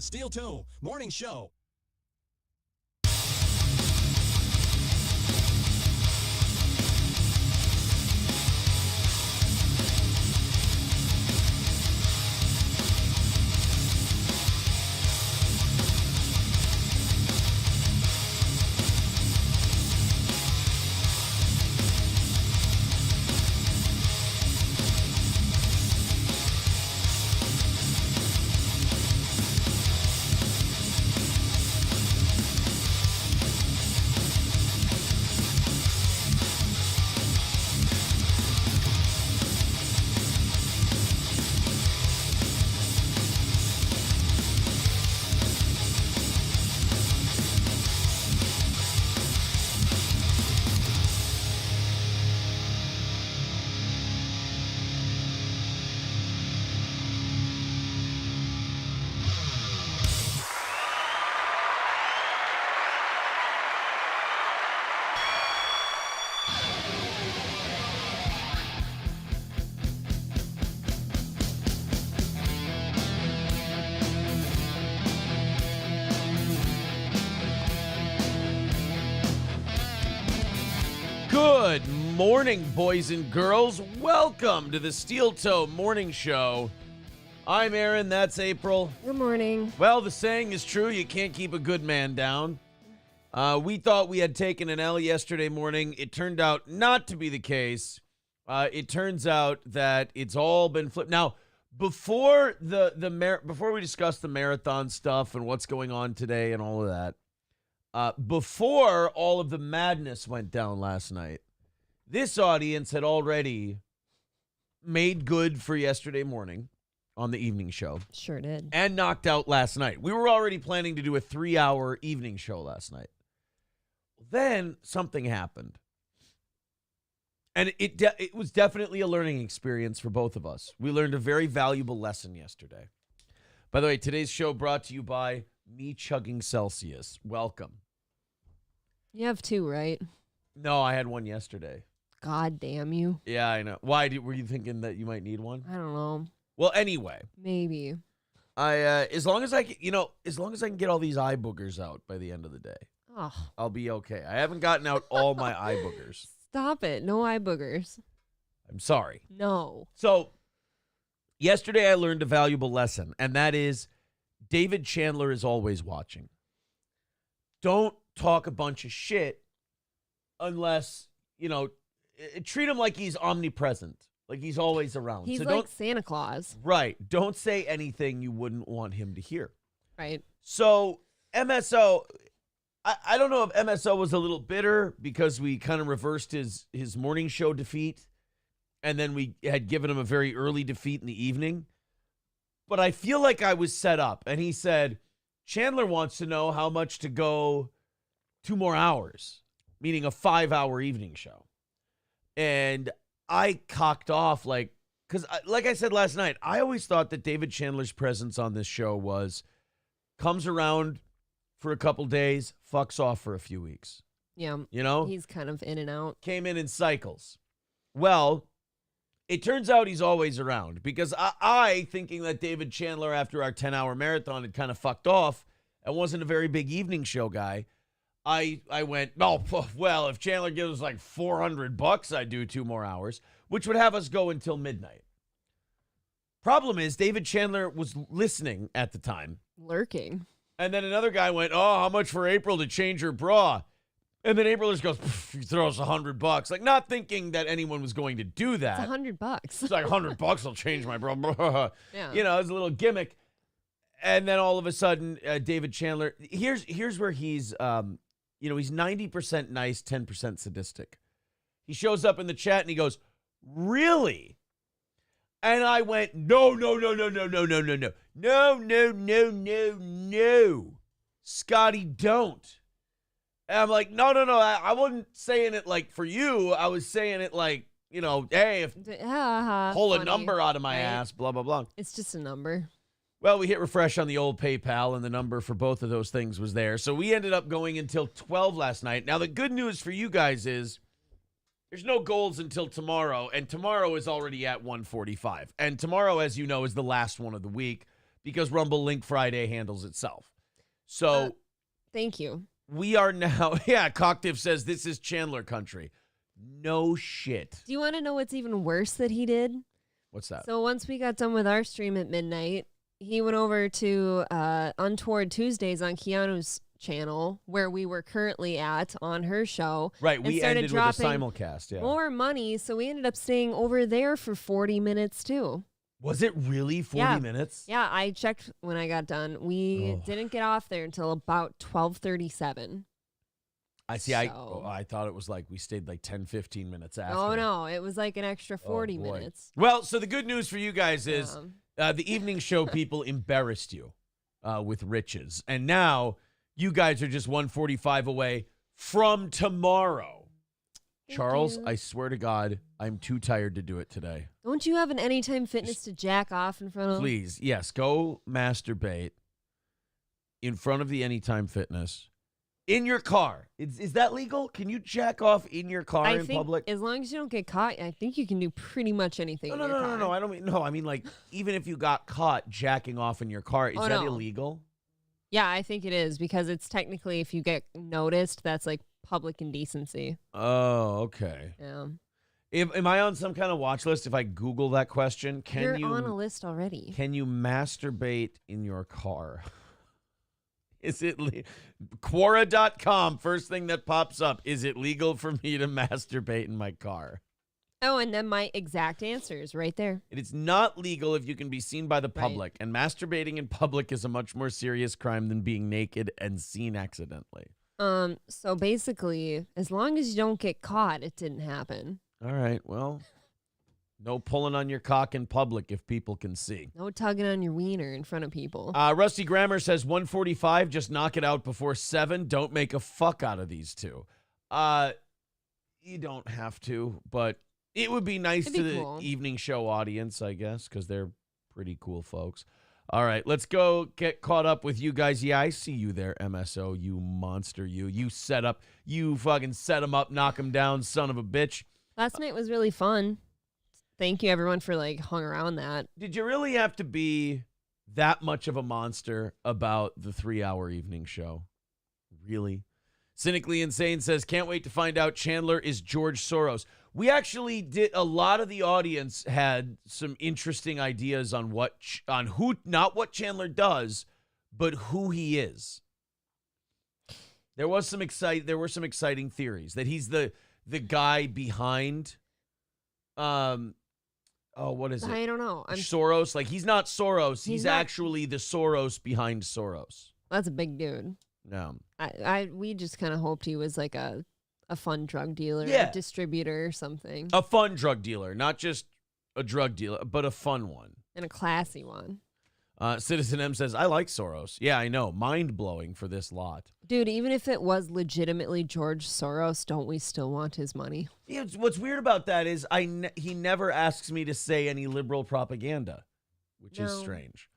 Steel Toe Morning Show. Good morning, boys and girls. Welcome to the Steel Toe Morning Show. I'm Aaron. That's April. Good morning. Well, the saying is true. You can't keep a good man down. We thought we had taken an L yesterday morning. It turned out not to be the case. It turns out that it's all been flipped. Now, before before we discuss the marathon stuff and what's going on today and all of that, before all of the madness went down last night, this audience had already made good for yesterday morning on the evening show. Sure did. And knocked out last night. We were already planning to do a 3-hour evening show last night. Then something happened. And it was definitely a learning experience for both of us. We learned a very valuable lesson yesterday. By the way, today's show brought to you by Me Chugging Celsius. Welcome. You have two, right? No, I had one yesterday. God damn you. Yeah, I know. Why were you thinking that you might need one? I don't know. Well, anyway, Maybe. as long as I can get all these eye boogers out by the end of the day, Oh, I'll be okay. I haven't gotten out all my eye boogers. stop it. No eye boogers. I'm sorry. No. So, yesterday I learned a valuable lesson, and that is David Chandler is always watching. Don't talk a bunch of shit unless, treat him like he's omnipresent, like he's always around. He's so like Santa Claus. Right. Don't say anything you wouldn't want him to hear. Right. So, MSO, I don't know if MSO was a little bitter because we kind of reversed his morning show defeat, and then we had given him a very early defeat in the evening. But I feel like I was set up. And he said, Chandler wants to know how much to go 2 more hours, meaning a 5-hour evening show. And I cocked off because like I said last night, I always thought that David Chandler's presence on this show comes around for a couple days, fucks off for a few weeks. Yeah. He's kind of in and out. Came in cycles. Well, it turns out he's always around because I thinking that David Chandler, after our 10-hour marathon, had kind of fucked off and wasn't a very big evening show guy. I went, oh, well, if Chandler gives us like $400, I'd do 2 more hours, which would have us go until midnight. Problem is, David Chandler was listening at the time. Lurking. And then another guy went, oh, how much for April to change her bra? And then April just goes, throw us $100. Like, not thinking that anyone was going to do that. It's $100. It's like $100 will change my bra. Yeah. It's a little gimmick. And then all of a sudden, David Chandler, here's where he's, he's 90% nice, 10% sadistic. He shows up in the chat and he goes, really? And I went, no. Scotty, don't. And I'm like, no. I wasn't saying it like for you. I was saying it like, hey, if pull a number out of my ass, blah, blah, blah. It's just a number. Well, we hit refresh on the old PayPal, and the number for both of those things was there. So we ended up going until 12 last night. Now, the good news for you guys is there's no goals until tomorrow, and tomorrow is already at 145. And tomorrow, as you know, is the last one of the week because Rumble Link Friday handles itself. So thank you. we are now, Cocktiff says this is Chandler country. No shit. Do you want to know what's even worse that he did? What's that? So once we got done with our stream at midnight, he went over to Untoward Tuesdays on Keanu's channel, where we were currently at on her show. Right, we started ended with a dropping simulcast, yeah. more money, so we ended up staying over there for 40 minutes too. Was it really 40 minutes? Yeah, I checked when I got done. We didn't get off there until about 12:37. I see. I thought it was like we stayed like 10, 15 minutes after. Oh, no. It was like an extra 40 minutes. Well, so the good news for you guys is the evening show people embarrassed you with riches. And now you guys are just 145 away from tomorrow. Charles, I swear to God, I'm too tired to do it today. Don't you have an Anytime Fitness to jack off in front of? Please, yes, go masturbate in front of the Anytime Fitness. In your car. Is that legal? Can you jack off in your car in public? As long as you don't get caught, I think you can do pretty much anything in your car. No. I don't mean, no, I mean like even if you got caught jacking off in your car, is that illegal? Yeah, I think it is because it's technically, if you get noticed, that's like public indecency. Oh, okay. Yeah. Am I on some kind of watch list if I Google that question? You're on a list already. Can you masturbate in your car? Is it Quora.com, first thing that pops up, is it legal for me to masturbate in my car? Oh, and then my exact answer is right there. It is not legal if you can be seen by the public, and masturbating in public is a much more serious crime than being naked and seen accidentally. So basically, as long as you don't get caught, it didn't happen. All right, well, no pulling on your cock in public if people can see. No tugging on your wiener in front of people. Rusty Grammar says 145, just knock it out before 7. Don't make a fuck out of these two. You don't have to, but it would be nice to the evening show audience, I guess, because they're pretty cool folks. All right, let's go get caught up with you guys. Yeah, I see you there, MSO, you monster, you. You fucking set them up, knock them down, son of a bitch. Last night was really fun. Thank you, everyone, for, hung around that. Did you really have to be that much of a monster about the 3-hour evening show? Really? Cynically Insane says, can't wait to find out Chandler is George Soros. We actually did, a lot of the audience had some interesting ideas on who, not what Chandler does, but who he is. There were some exciting theories that he's the guy behind, what is it? I don't know. Soros. Like, he's not Soros. He's actually the Soros behind Soros. That's a big dude. No. We just kind of hoped he was like a fun drug dealer, a distributor or something. A fun drug dealer, not just a drug dealer, but a fun one. And a classy one. Citizen M says, I like Soros. Yeah, I know. Mind-blowing for this lot. Dude, even if it was legitimately George Soros, don't we still want his money? Yeah, what's weird about that is he never asks me to say any liberal propaganda, which is strange.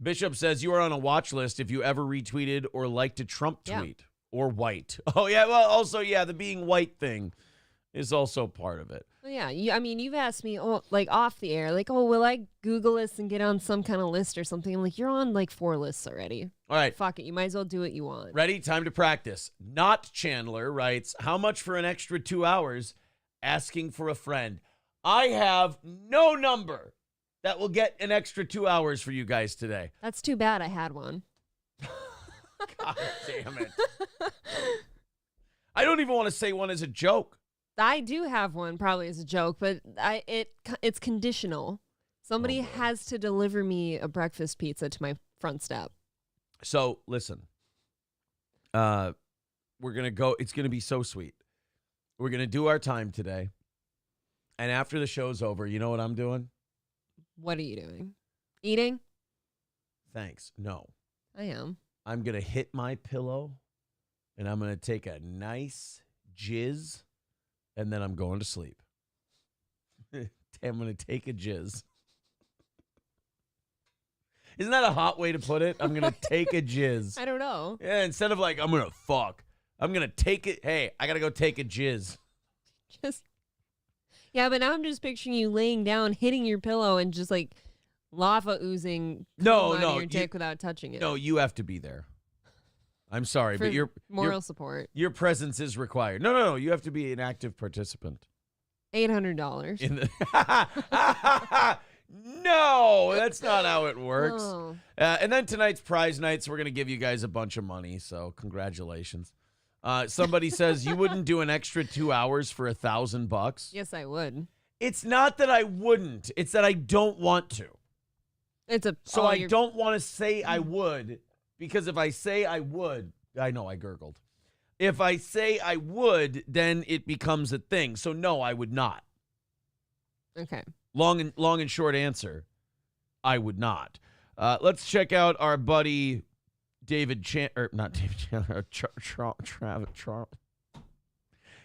Bishop says, you are on a watch list if you ever retweeted or liked a Trump tweet. Or white. Oh, yeah, well, also, the being white thing is also part of it. Well, yeah, you've asked me, off the air, will I Google this and get on some kind of list or something? I'm like, you're on 4 lists already. All right. Fuck it, you might as well do what you want. Ready? Time to practice. Not Chandler writes, how much for an extra 2 hours? Asking for a friend. I have no number that will get an extra 2 hours for you guys today. That's too bad I had one. God damn it. I don't even want to say one as a joke. I do have one probably as a joke, but it's conditional. Somebody has to deliver me a breakfast pizza to my front step. So, listen. We're going to go. It's going to be so sweet. We're going to do our time today. And after the show's over, you know what I'm doing? What are you doing? Eating? Thanks. No. I am. I'm going to hit my pillow, and I'm going to take a nice jizz, and then I'm going to sleep. I'm going to take a jizz. Isn't that a hot way to put it? I'm going to take a jizz. I don't know. Yeah, instead of I'm going to fuck, I'm going to take it. Hey, I got to go take a jizz. Yeah, but now I'm just picturing you laying down, hitting your pillow, and just lava oozing No, out of no, your dick without touching it. No, you have to be there. I'm sorry, For but your moral support. Your presence is required. No. You have to be an active participant. $800. In the No, that's not how it works. Oh. And then tonight's prize nights, we're going to give you guys a bunch of money, so congratulations. Somebody says you wouldn't do an extra 2 hours for $1,000. Yes, I would. It's not that I wouldn't. It's that I don't want to. So I don't want to say I would, because if I say I would, I know I gurgled. If I say I would, then it becomes a thing. So no, I would not. Okay. Long and short answer, I would not. Let's check out our buddy David Chandler. Not David Chandler. Travis.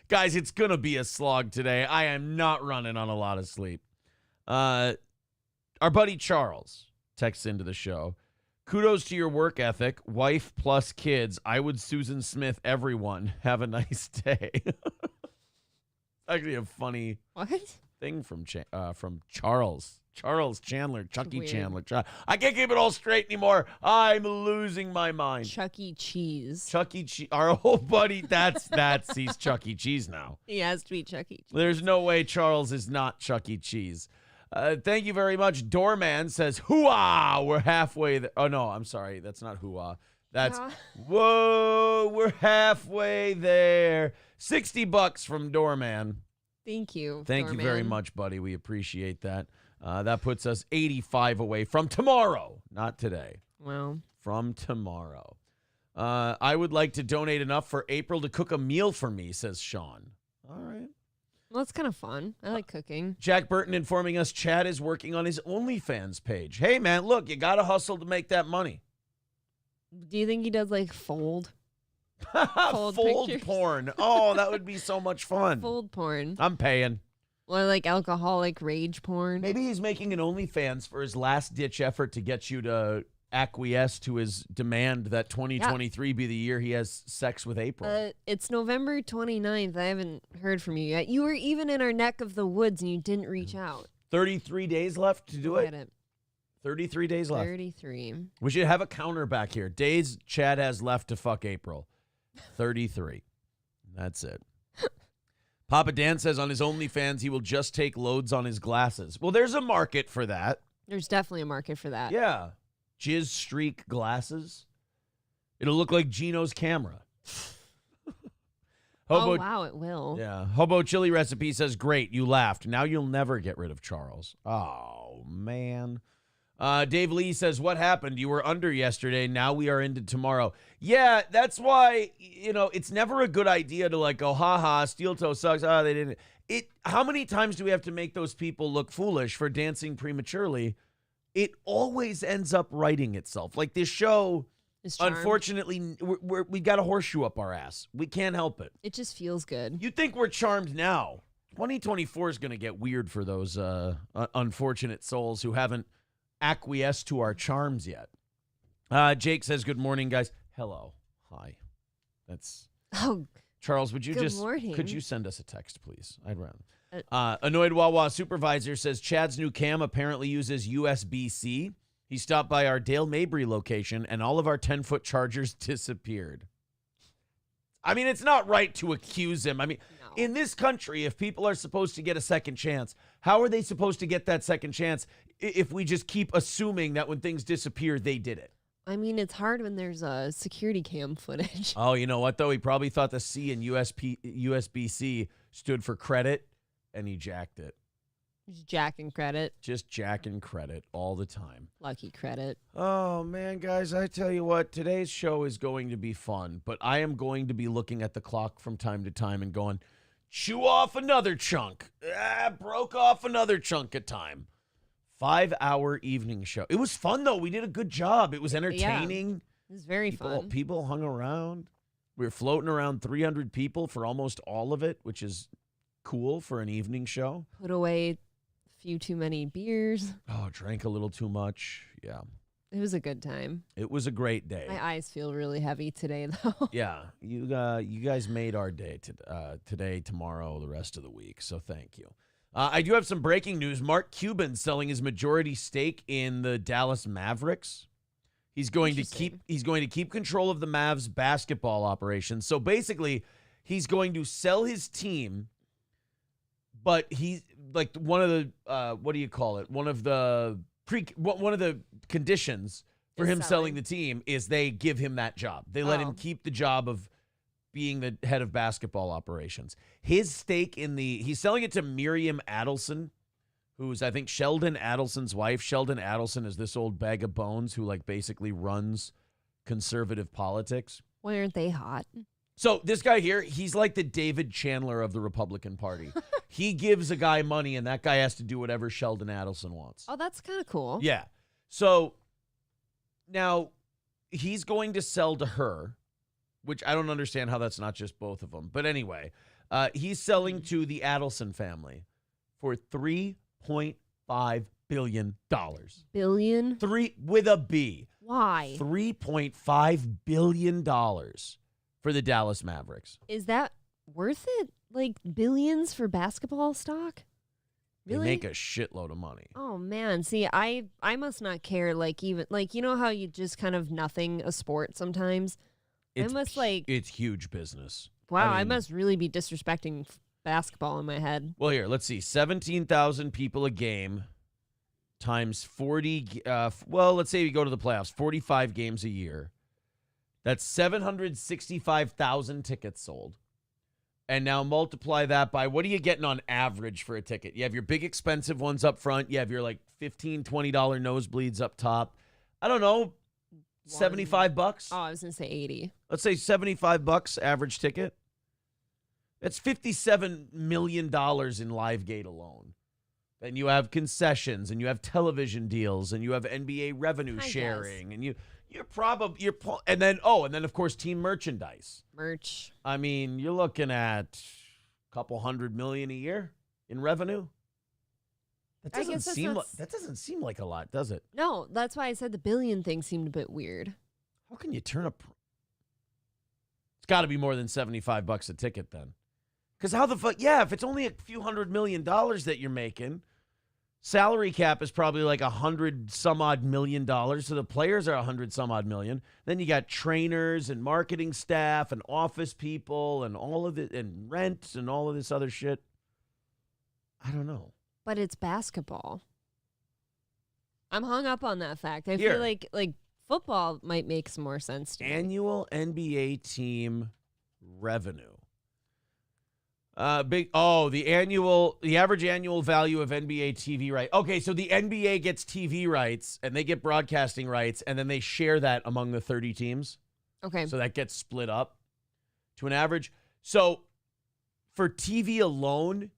Guys, it's going to be a slog today. I am not running on a lot of sleep. Our buddy Charles texts into the show. Kudos to your work ethic. Wife plus kids. I would Susan Smith everyone. Have a nice day. Actually a funny thing from Charles. Charles Chandler. Chucky Weird. Chandler. I can't keep it all straight anymore. I'm losing my mind. Chuck E. Cheese. Chuck E. Cheese. Our old buddy, he's Chuck E. Cheese now. He has to be Chuck E. Cheese. There's no way Charles is not Chuck E. Cheese. Thank you very much. Doorman says, hoo-ah, we're halfway there. Oh, no, I'm sorry. That's not hoo-ah. That's, whoa, we're halfway there. $60 from Doorman. Thank you. Thank you very much, buddy. We appreciate that. That puts us 85 away from tomorrow. Not today. Well. From tomorrow. I would like to donate enough for April to cook a meal for me, says Sean. All right. Well, it's kind of fun. I like cooking. Jack Burton informing us Chad is working on his OnlyFans page. Hey, man, look, you got to hustle to make that money. Do you think he does like fold? Fold porn. Oh, that would be so much fun. Fold porn. I'm paying. Or like alcoholic rage porn. Maybe he's making an OnlyFans for his last-ditch effort to get you to acquiesce to his demand that 2023 be the year he has sex with April. It's November 29th. I haven't heard from you yet. You were even in our neck of the woods and you didn't reach out. 33 days left to do it? Get it. 33 days left. 33. We should have a counter back here. Days Chad has left to fuck April. 33. That's it. Papa Dan says on his OnlyFans he will just take loads on his glasses. Well, there's a market for that. There's definitely a market for that. Yeah. Jizz streak glasses. It'll look like Gino's camera. Oh, wow, it will. Yeah. Hobo Chili Recipe says, great, you laughed. Now you'll never get rid of Charles. Oh, man. Dave Lee says, what happened? You were under yesterday. Now we are into tomorrow. Yeah, that's why, it's never a good idea to like go, ha, steel toe sucks. Ah, they didn't. How many times do we have to make those people look foolish for dancing prematurely? It always ends up righting itself. Like this show, unfortunately, we got a horseshoe up our ass. We can't help it. It just feels good. You think we're charmed now. 2024 is going to get weird for those unfortunate souls who haven't acquiesced to our charms yet. Jake says, good morning, guys. Hello. Hi. That's... Oh, Charles, would you morning. Could you send us a text, please? I'd rather. Annoyed Wawa supervisor says Chad's new cam apparently uses USB-C. He stopped by our Dale Mabry location and all of our 10-foot chargers disappeared. I mean, it's not right to accuse him. I mean, in this country, if people are supposed to get a second chance, how are they supposed to get that second chance if we just keep assuming that when things disappear, they did it? I mean, it's hard when there's a security cam footage. Oh, you know what, though? He probably thought the C in USB-C stood for credit, and he jacked it. Just jacking credit. Just jacking credit all the time. Lucky credit. Oh, man, guys, I tell you what, today's show is going to be fun, but I am going to be looking at the clock from time to time and going, chew off another chunk. Broke off another chunk of time. 5-hour evening show. It was fun, though. We did a good job. It was entertaining. Yeah, it was very fun. People hung around. We were floating around 300 people for almost all of it, which is cool for an evening show. Put away a few too many beers. Oh, drank a little too much. Yeah. It was a good time. It was a great day. My eyes feel really heavy today, though. Yeah. You guys made our day today, tomorrow, the rest of the week. So thank you. I do have some breaking news. Mark Cuban selling his majority stake in the Dallas Mavericks. He's going to keep control of the Mavs basketball operation. So basically, he's going to sell his team, but he's like one of the what do you call it? One of the conditions for him selling the team is they give him that job. They let him keep the job of being the head of basketball operations. His stake he's selling it to Miriam Adelson, who's, I think, Sheldon Adelson's wife. Sheldon Adelson is this old bag of bones who, like, basically runs conservative politics. Why aren't they hot? So this guy here, he's like the David Chandler of the Republican Party. He gives a guy money, and that guy has to do whatever Sheldon Adelson wants. Oh, that's kind of cool. Yeah. So now he's going to sell to her, which I don't understand how that's not just both of them. But anyway, he's selling to the Adelson family for $3.5 billion. Billion? Three with a B. Why? $3.5 billion for the Dallas Mavericks. Is that worth it? Like billions for basketball stock? Really? They make a shitload of money. Oh man, see, I must not care. Like even like you know how you just kind of nothing a sport sometimes. It's huge business. Wow, I must really be disrespecting basketball in my head. Well, here, let's see. 17,000 people a game times 40. Let's say we go to the playoffs, 45 games a year. That's 765,000 tickets sold. And now multiply that by, what are you getting on average for a ticket? You have your big expensive ones up front. You have your like $15, $20 nosebleeds up top. I don't know. $75? Oh, I was going to say 80. Let's say $75 average ticket. That's $57 million in Livegate alone. Then you have concessions, and you have television deals, and you have NBA revenue sharing, and and then of course team merchandise. Merch. I mean, you're looking at a couple $100 million a year in revenue. That doesn't seem like a lot, does it? No, that's why I said the billion thing seemed a bit weird. How can you turn it's got to be more than $75 a ticket then. Because how the fuck? Yeah, if it's only a few $100 million that you're making, salary cap is probably like $100 some odd million. So the players are $100 some odd million. Then you got trainers and marketing staff and office people and all of it and rent and all of this other shit. I don't know. But it's basketball. I'm hung up on that fact. I feel like football might make some more sense to me. Annual NBA team revenue. The average annual value of NBA TV rights. Okay, so the NBA gets TV rights and they get broadcasting rights, and then they share that among the 30 teams. Okay. So that gets split up to an average. So for TV alone,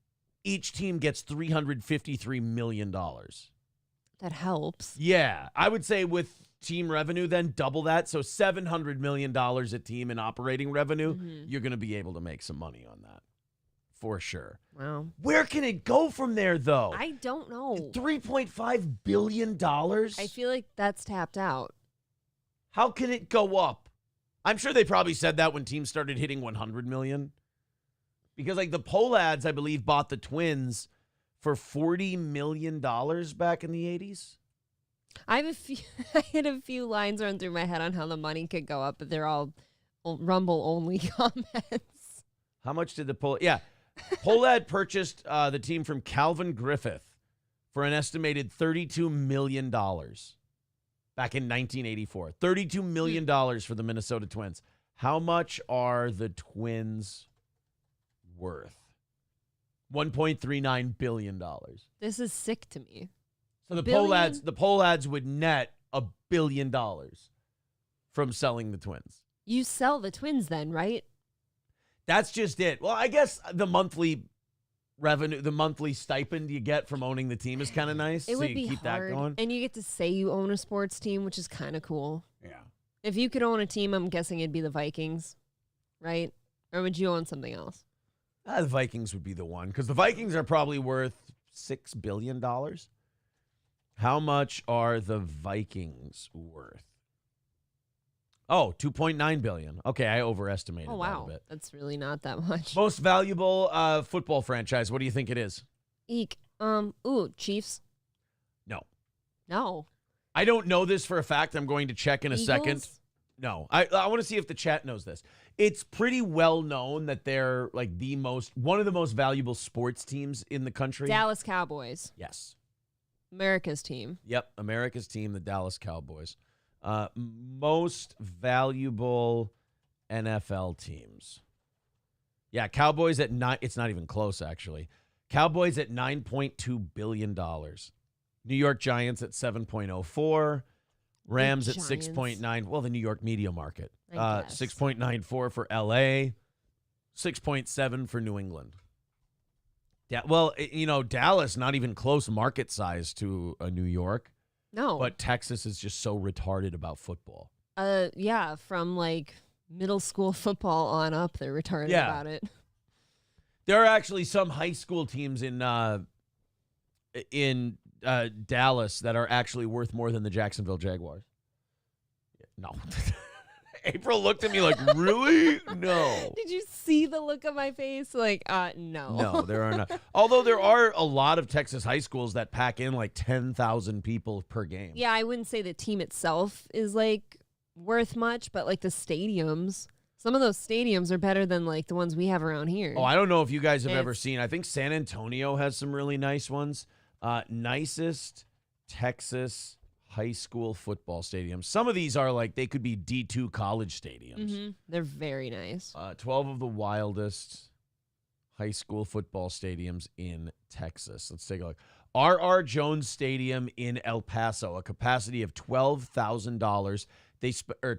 each team gets $353 million. That helps. Yeah. I would say with team revenue, then double that. So $700 million a team in operating revenue, you're going to be able to make some money on that. For sure. Wow. Where can it go from there, though? I don't know. $3.5 billion? I feel like that's tapped out. How can it go up? I'm sure they probably said that when teams started hitting 100 million. Because, like, the Pohlads, I believe, bought the Twins for $40 million back in the 80s. I had a few lines run through my head on how the money could go up, but they're all Rumble-only comments. How much did the Pohlad purchased the team from Calvin Griffith for an estimated $32 million back in 1984. $32 million for the Minnesota Twins. How much are the Twins worth? $1.39 billion. This is sick to me. So the Pohlads would net $1 billion from selling the Twins. You sell the Twins then, right? That's just it. Well, I guess the monthly revenue, the monthly stipend you get from owning the team is kind of nice. It would you be keep hard. that going. And you get to say you own a sports team, which is kind of cool. Yeah. If you could own a team, I'm guessing it'd be the Vikings, right? Or would you own something else? The Vikings would be the one, because the Vikings are probably worth $6 billion. How much are the Vikings worth? Oh, $2.9 billion. Okay, I overestimated that a bit. That's really not that much. Most valuable football franchise, what do you think it is? Eek. Chiefs. No. I don't know this for a fact. I'm going to check in a second. Eagles? No. I want to see if the chat knows this. It's pretty well known that they're like one of the most valuable sports teams in the country. Dallas Cowboys. Yes. America's team. Yep. America's team, the Dallas Cowboys. Most valuable NFL teams. Yeah, Cowboys at 9. It's not even close, actually. Cowboys at $9.2 billion. New York Giants at 7.04. Rams at Giants. 6.9. Well, the New York media market. I guess. 6.94 for LA. 6.7 for New England. Yeah, well, Dallas, not even close market size to New York. No. But Texas is just so retarded about football. Yeah, from like middle school football on up, they're retarded Yeah. about it. There are actually some high school teams in Dallas that are actually worth more than the Jacksonville Jaguars. No. April looked at me like, really? No. Did you see the look on my face? Like, no. No, there are not. Although there are a lot of Texas high schools that pack in like 10,000 people per game. Yeah, I wouldn't say the team itself is like worth much, but like the stadiums, some of those stadiums are better than like the ones we have around here. Oh, I don't know if you guys have ever It's- seen. I think San Antonio has some really nice ones. Nicest Texas high school football stadiums. Some of these are like they could be D2 college stadiums. Mhm. They're very nice. 12 of the wildest high school football stadiums in Texas. Let's take a look. R.R. Jones Stadium in El Paso, a capacity of $12,000.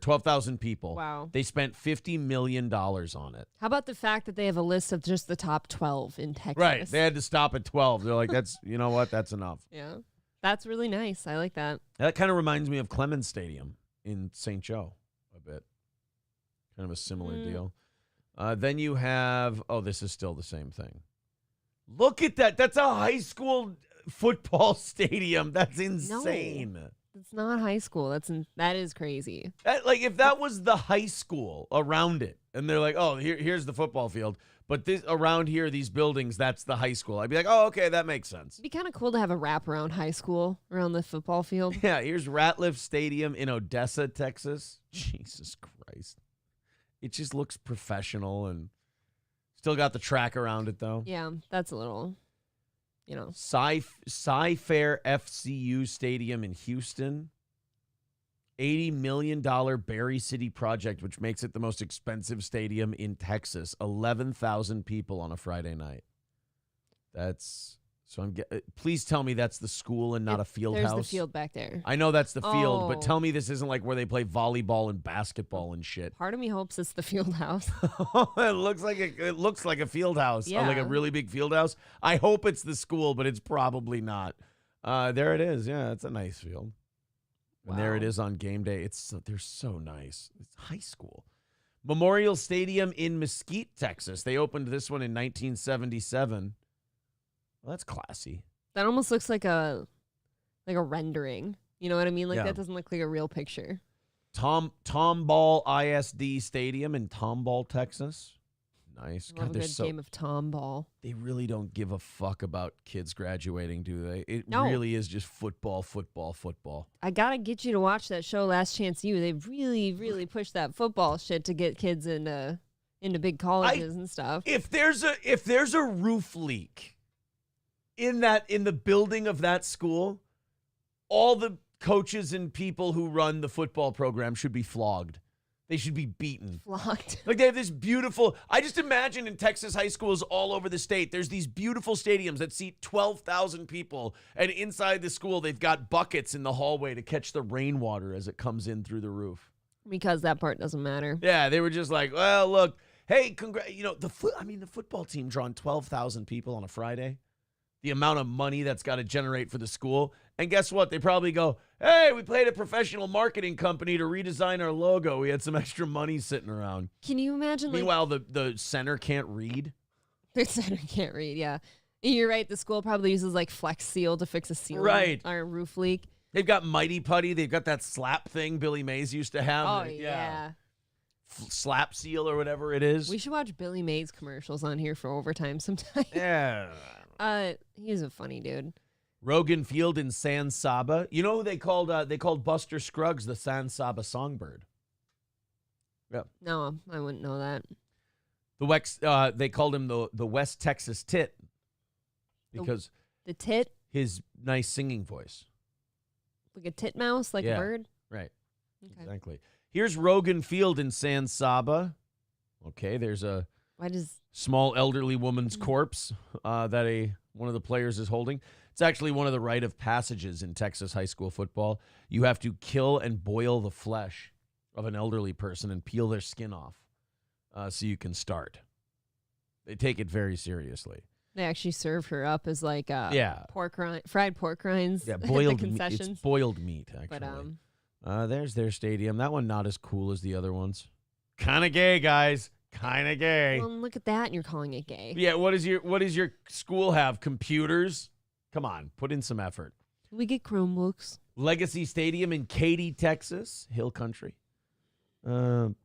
12,000 people. Wow. They spent $50 million on it. How about the fact that they have a list of just the top 12 in Texas? Right. They had to stop at 12. They're like, you know what? That's enough. Yeah. That's really nice. I like that. That kind of reminds me of Clemens Stadium in St. Joe a bit. Kind of a similar deal. Then you have, this is still the same thing. Look at that. That's a high school football stadium. That's insane. It's not high school. That is crazy. Like if that was the high school around it, and they're like, here's the football field, but this around here, these buildings, that's the high school. I'd be like, okay, that makes sense. It'd be kind of cool to have a wraparound high school around the football field. Yeah, here's Ratliff Stadium in Odessa, Texas. Jesus Christ. It just looks professional and still got the track around it, though. Yeah, that's a little, Cy-Fair FCU Stadium in Houston. $80 million Berry City project, which makes it the most expensive stadium in Texas. 11,000 people on a Friday night. Please tell me that's the school and not a field house. There's the field back there. I know that's the field, but Oh. tell me this isn't like where they play volleyball and basketball and shit. Part of me hopes it's the field house. It looks like a field house, like a Yeah. really big field house. I hope it's the school, but it's probably not. There it is. Yeah, it's a nice field. And there it Wow. is on game day. They're so nice. It's high school. Memorial Stadium in Mesquite, Texas. They opened this one in 1977. Well, that's classy. That almost looks like a rendering. You know what I mean? Like Yeah. that doesn't look like a real picture. Tomball ISD Stadium in Tomball, Texas. Nice. Love a good game of tomball. They really don't give a fuck about kids graduating, do they? It No. really is just football, football, football. I gotta get you to watch that show, Last Chance U. They really, really pushed that football shit to get kids into big colleges and stuff. If there's a roof leak in the building of that school, all the coaches and people who run the football program should be flogged. They should be beaten. Flocked. Like they have this beautiful, I just imagine in Texas high schools all over the state, there's these beautiful stadiums that seat 12,000 people. And inside the school, they've got buckets in the hallway to catch the rainwater as it comes in through the roof. Because that part doesn't matter. Yeah, they were just like, well, look, hey, the football team drawing 12,000 people on a Friday. The amount of money that's got to generate for the school. And guess what? They probably go, hey, we paid a professional marketing company to redesign our logo. We had some extra money sitting around. Can you imagine? Meanwhile, the center can't read. The center can't read. Yeah, you're right. The school probably uses like Flex Seal to fix a ceiling Right. or a roof leak. They've got Mighty Putty. They've got that slap thing Billy Mays used to have. Oh yeah. Slap seal or whatever it is. We should watch Billy Mays commercials on here for overtime sometime. Yeah. He's a funny dude. Rogan Field in San Saba. You know who they called Buster Scruggs the San Saba songbird. Yeah. No, I wouldn't know that. They called him the West Texas Tit because The tit, his nice singing voice. like a titmouse, like Yeah. a bird. Right. Okay. Exactly. Here's Rogan Field in San Saba. Okay, there's a Why does small elderly woman's corpse that one of the players is holding. It's actually one of the rite of passages in Texas high school football. You have to kill and boil the flesh of an elderly person and peel their skin off so you can start. They take it very seriously. they actually serve her up as like fried pork rinds? Yeah, at the boiled meat. concessions. It's boiled meat, actually. But There's their stadium. That one not as cool as the other ones. Kind of gay, guys. Kind of gay. well, look at that, and you're calling it gay. Yeah, what does your school have? Computers? Come on, put in some effort. We get Chromebooks. Legacy Stadium in Katy, Texas, Hill Country. Fine.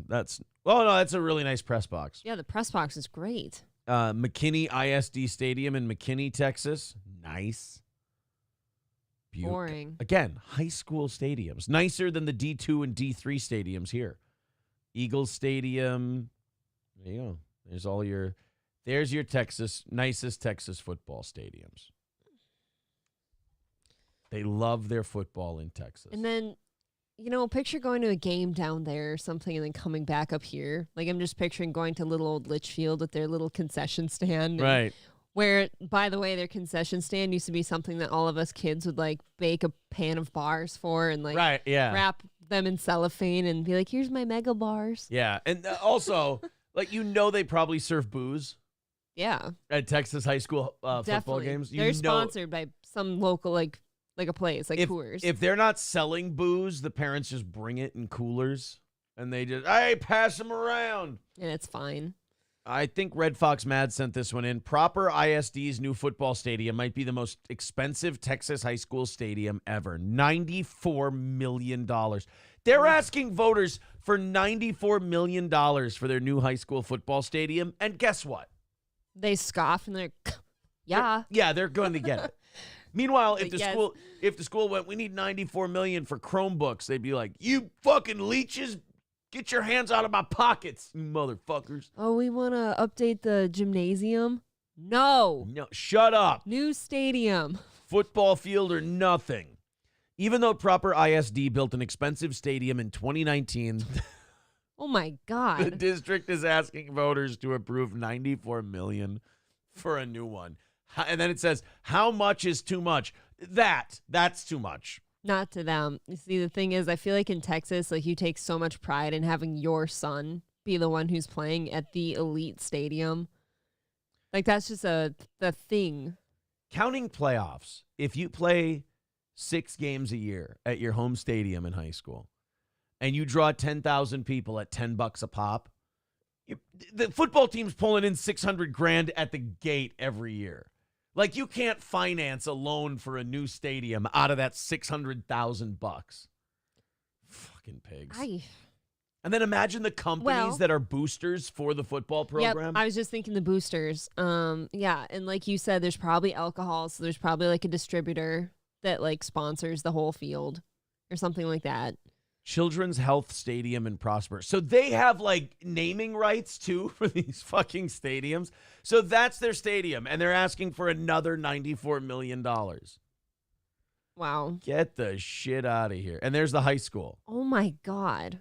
That's a really nice press box. Yeah, the press box is great. McKinney ISD Stadium in McKinney, Texas. Nice. Boring. Again, high school stadiums. Nicer than the D2 and D3 stadiums here. Eagles Stadium. There you go. There's your nicest Texas football stadiums. They love their football in Texas. And then, picture going to a game down there or something and then coming back up here. Like, I'm just picturing going to little old Litchfield with their little concession stand. Right. Where, by the way, their concession stand used to be something that all of us kids would, like, bake a pan of bars for and, like, right, yeah. wrap them in cellophane and be like, here's my mega bars. Yeah. And also, they probably serve booze Yeah. at Texas high school football Definitely. games. They're sponsored by some local, like a place, like if, Coors. If they're not selling booze, the parents just bring it in coolers and they just, hey, pass them around. And it's fine. I think Red Fox Mad sent this one in. Proper ISD's new football stadium might be the most expensive Texas high school stadium ever. $94 million. They're asking voters for $94 million for their new high school football stadium. And guess what? They scoff and they're like, yeah. They're going to get it. Meanwhile, if But the school went, we need $94 million for Chromebooks, they'd be like, you fucking leeches, get your hands out of my pockets, you motherfuckers. Oh, we want to update the gymnasium? No. Shut up. New stadium. Football field or nothing. Even though Proper ISD built an expensive stadium in 2019, Oh, my the God. district is asking voters to approve $94 million for a new one. And then it says, how much is too much? That's too much. Not to them. You see, the thing is, I feel like in Texas, like, you take so much pride in having your son be the one who's playing at the elite stadium. Like, that's just the thing. Counting playoffs, if you play 6 games a year at your home stadium in high school and you draw 10,000 people at $10 a pop, the football team's pulling in $600,000 at the gate every year. Like, you can't finance a loan for a new stadium out of that $600,000. Fucking pigs. And then imagine the companies that are boosters for the football program. Yep, I was just thinking the boosters. Yeah, and like you said, there's probably alcohol, so there's probably like a distributor that like sponsors the whole field or something like that. Children's Health Stadium in Prosper. So they have like naming rights too for these fucking stadiums. So that's their stadium, and they're asking for another $94 million. Wow. Get the shit out of here. And there's the high school. Oh my God.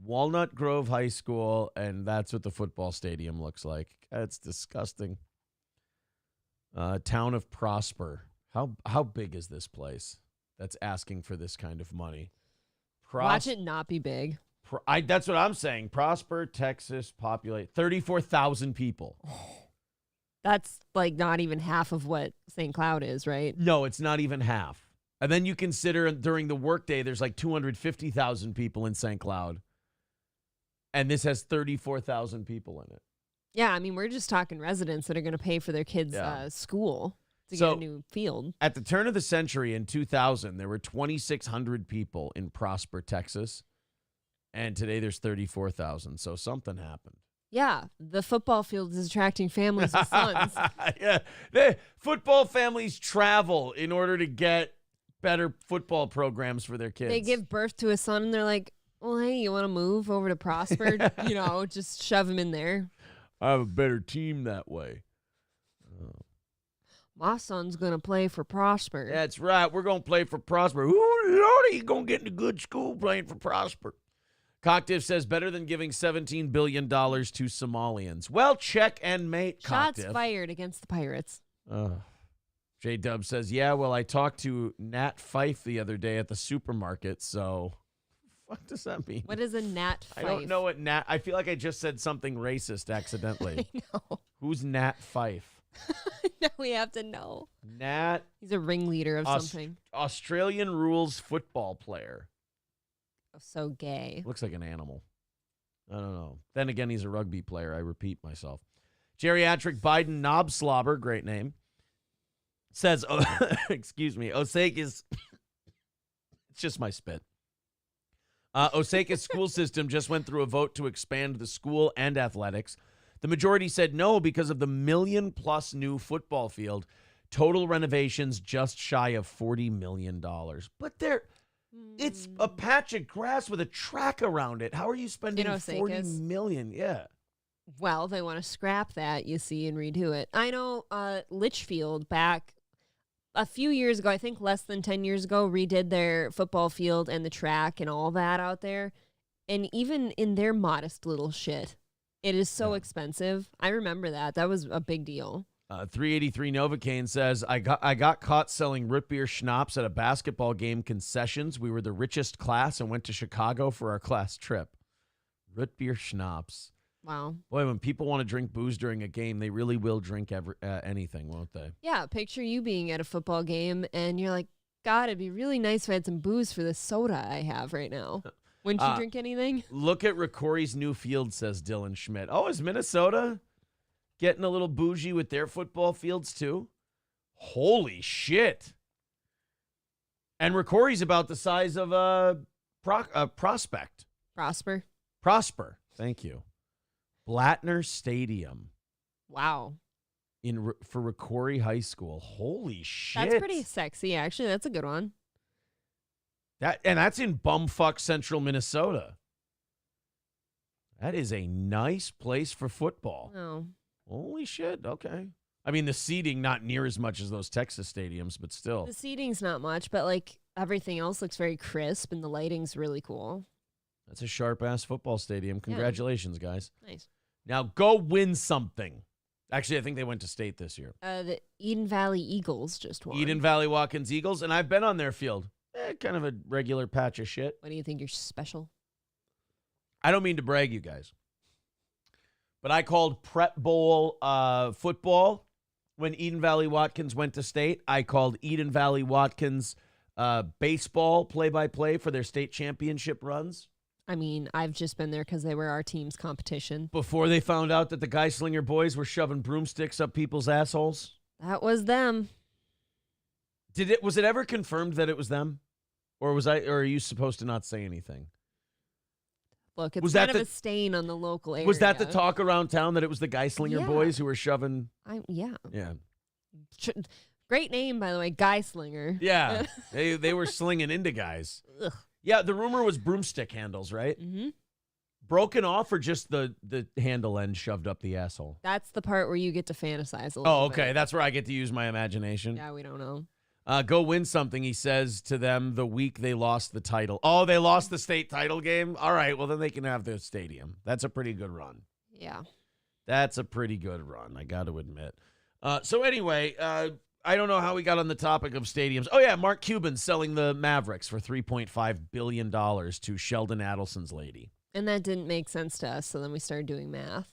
Walnut Grove High School, and that's what the football stadium looks like. It's disgusting. Town of Prosper. How big is this place that's asking for this kind of money? Watch it not be big. That's what I'm saying. Prosper, Texas, populate 34,000 people. That's like not even half of what St. Cloud is, right? No, it's not even half. And then you consider during the workday, there's like 250,000 people in St. Cloud. And this has 34,000 people in it. Yeah, I mean, we're just talking residents that are going to pay for their kids' school to get a new field. At the turn of the century in 2000, there were 2,600 people in Prosper, Texas. And today there's 34,000. So something happened. Yeah, the football field is attracting families with sons. Yeah, the football families travel in order to get better football programs for their kids. They give birth to a son and they're like, well, hey, you want to move over to Prosper? Just shove him in there. I have a better team that way. My son's going to play for Prosper. That's right. We're going to play for Prosper. Ooh, Lordy, you're going to get into good school playing for Prosper. Cocktiff says, better than giving $17 billion to Somalians. Well, check and mate, Shots Cocktiff. fired against the Pirates. J-Dub says, yeah, well, I talked to Nat Fife the other day at the supermarket, so what does that mean? What is a Nat Fife? I don't know what Nat... I feel like I just said something racist accidentally. I know. Who's Nat Fife? Now we have to know. Nat... He's a ringleader of something. Australian rules football player. Oh, so gay. Looks like an animal. I don't know. Then again, he's a rugby player. I repeat myself. Geriatric Biden Knob Slobber, great name, says, excuse me, Osage's, it's just my spit. Osage's school system just went through a vote to expand the school and athletics. The majority said no because of the $1 million+ new football field. Total renovations just shy of $40 million. But it's a patch of grass with a track around it. How are you spending $40 million? Yeah. Well, they want to scrap that, you see, and redo it. I know Litchfield back a few years ago, I think less than 10 years ago, redid their football field and the track and all that out there. And even in their modest little shit, it is so expensive. I remember that. That was a big deal. 383 Novocaine says, I got caught selling root beer schnapps at a basketball game concessions. We were the richest class and went to Chicago for our class trip. Root beer schnapps. Wow. Boy, when people want to drink booze during a game, they really will drink anything, won't they? Yeah, picture you being at a football game and you're like, God, it'd be really nice if I had some booze for this soda I have right now. Wouldn't you drink anything? Look at Ricori's new field, says Dylan Schmidt. Oh, is Minnesota getting a little bougie with their football fields too? Holy shit. And Ricori's about the size of a Prospect. Prosper. Thank you. Blattner Stadium. Wow. For Ricori High School. Holy shit. That's pretty sexy, actually. That's a good one. That's in bumfuck central Minnesota. That is a nice place for football. Oh. Holy shit. Okay. I mean, the seating not near as much as those Texas stadiums, but still. The seating's not much, but like everything else looks very crisp and the lighting's really cool. That's a sharp-ass football stadium. Congratulations, guys. Nice. Now go win something. Actually, I think they went to state this year. The Eden Valley Eagles just won. Eden Valley Watkins Eagles, and I've been on their field. Kind of a regular patch of shit. What do you think? You're special? I don't mean to brag, you guys, but I called Prep Bowl football when Eden Valley Watkins went to state. I called Eden Valley Watkins baseball play-by-play for their state championship runs. I mean, I've just been there because they were our team's competition. Before they found out that the Geislinger boys were shoving broomsticks up people's assholes? That was them. Was it ever confirmed that it was them? Or are you supposed to not say anything? Look, it's kind of a stain on the local area. Was that the talk around town that it was the Geislinger boys who were shoving? Yeah. Yeah. Great name, by the way, Geislinger. Yeah. they were slinging into guys. Ugh. Yeah, the rumor was broomstick handles, right? Mm-hmm. Broken off or just the handle end shoved up the asshole? That's the part where you get to fantasize a little Oh, bit. okay. That's where I get to use my imagination. Yeah, we don't know. Go win something, he says to them the week they lost the title. Oh, they lost the state title game? All right, well, then they can have their stadium. That's a pretty good run. Yeah. That's a pretty good run, I got to admit. So anyway, I don't know how we got on the topic of stadiums. Oh, yeah, Mark Cuban selling the Mavericks for $3.5 billion to Sheldon Adelson's lady. And that didn't make sense to us, so then we started doing math.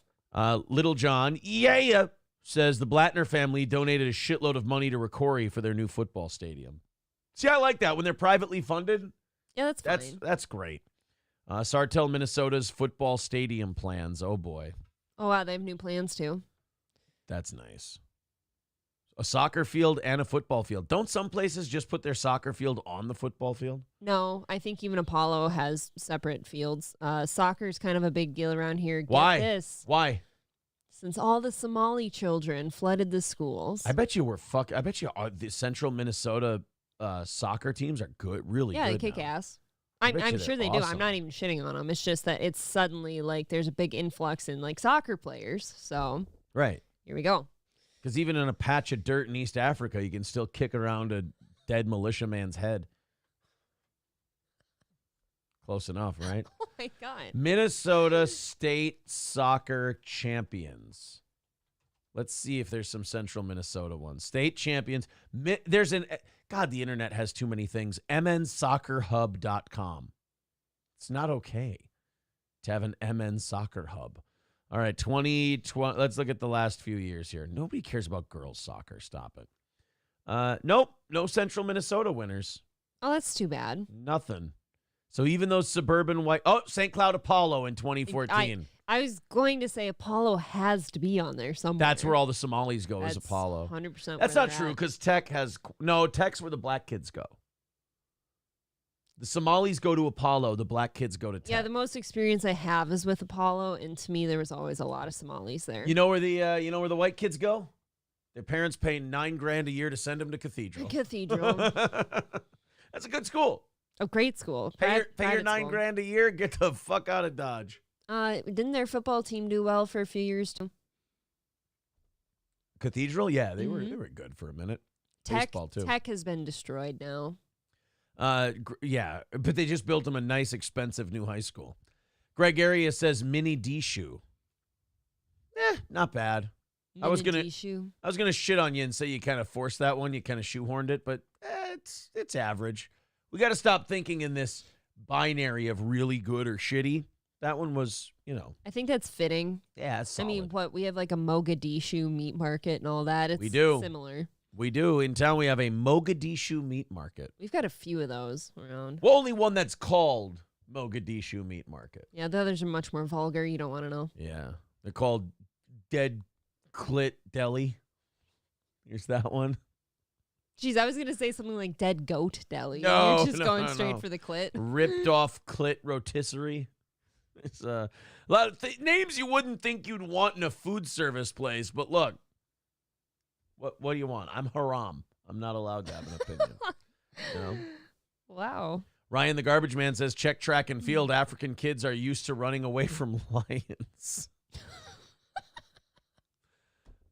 Little John, says the Blattner family donated a shitload of money to Ricori for their new football stadium. See, I like that when they're privately funded. Yeah, that's fine. That's great. Sartell, Minnesota's football stadium plans. Oh, boy. Oh, wow, they have new plans, too. That's nice. A soccer field and a football field. Don't some places just put their soccer field on the football field? No, I think even Apollo has separate fields. Soccer's kind of a big deal around here. Get Why? this. Why? Since all the Somali children flooded the schools. I bet you the Central Minnesota soccer teams are good, really good. Yeah, they kick now. ass. I bet I'm you sure they're they do. awesome. I'm not even shitting on them. It's just that it's suddenly like there's a big influx in like soccer players. So Right. here we go. Because even in a patch of dirt in East Africa, you can still kick around a dead militiaman's head. Close enough, right? Oh my God. Minnesota State Soccer Champions. Let's see if there's some Central Minnesota ones. State champions. There's God, the internet has too many things. mnsoccerhub.com. It's not okay to have an MN Soccer Hub. All right, 2020. Let's look at the last few years here. Nobody cares about girls soccer. Stop it. Nope, no Central Minnesota winners. Oh, that's too bad. Nothing. So even those suburban white. Oh, St. Cloud Apollo in 2014. I was going to say Apollo has to be on there somewhere. That's where all the Somalis go. That's Is Apollo. 100%. That's not true because Tech has Tech's where the black kids go. The Somalis go to Apollo. The black kids go to Tech. Yeah, the most experience I have is with Apollo, and to me, there was always a lot of Somalis there. You know where the white kids go? Their parents pay $9,000 a year to send them to Cathedral. Cathedral. That's a good school. A great school. Pay your Private school. $9,000 a year. Get the fuck out of Dodge. Didn't their football team do well for a few years too? Cathedral, yeah, they were good for a minute. Tech, Baseball too. Tech has been destroyed now. Yeah, but they just built them a nice, expensive new high school. Greg Arias says Mini D-shoe. Not bad. I was gonna shit on you and say you kind of forced that one. You kind of shoehorned it, but it's average. We got to stop thinking in this binary of really good or shitty. That one was, I think that's fitting. Yeah, it's solid. I mean, we have like a Mogadishu meat market and all that. It's We do. similar. We do. In town, we have a Mogadishu meat market. We've got a few of those around. Well, only one that's called Mogadishu Meat Market. Yeah, the others are much more vulgar. You don't want to know. Yeah. They're called Dead Clit Deli. Here's that one. Jeez, I was going to say something like Dead Goat Deli. No, You're just going no, straight no. for the clit. Ripped off clit rotisserie. It's a lot of names you wouldn't think you'd want in a food service place. But look, what do you want? I'm haram. I'm not allowed to have an opinion. Wow. Ryan the Garbage Man says, check track and field. African kids are used to running away from lions.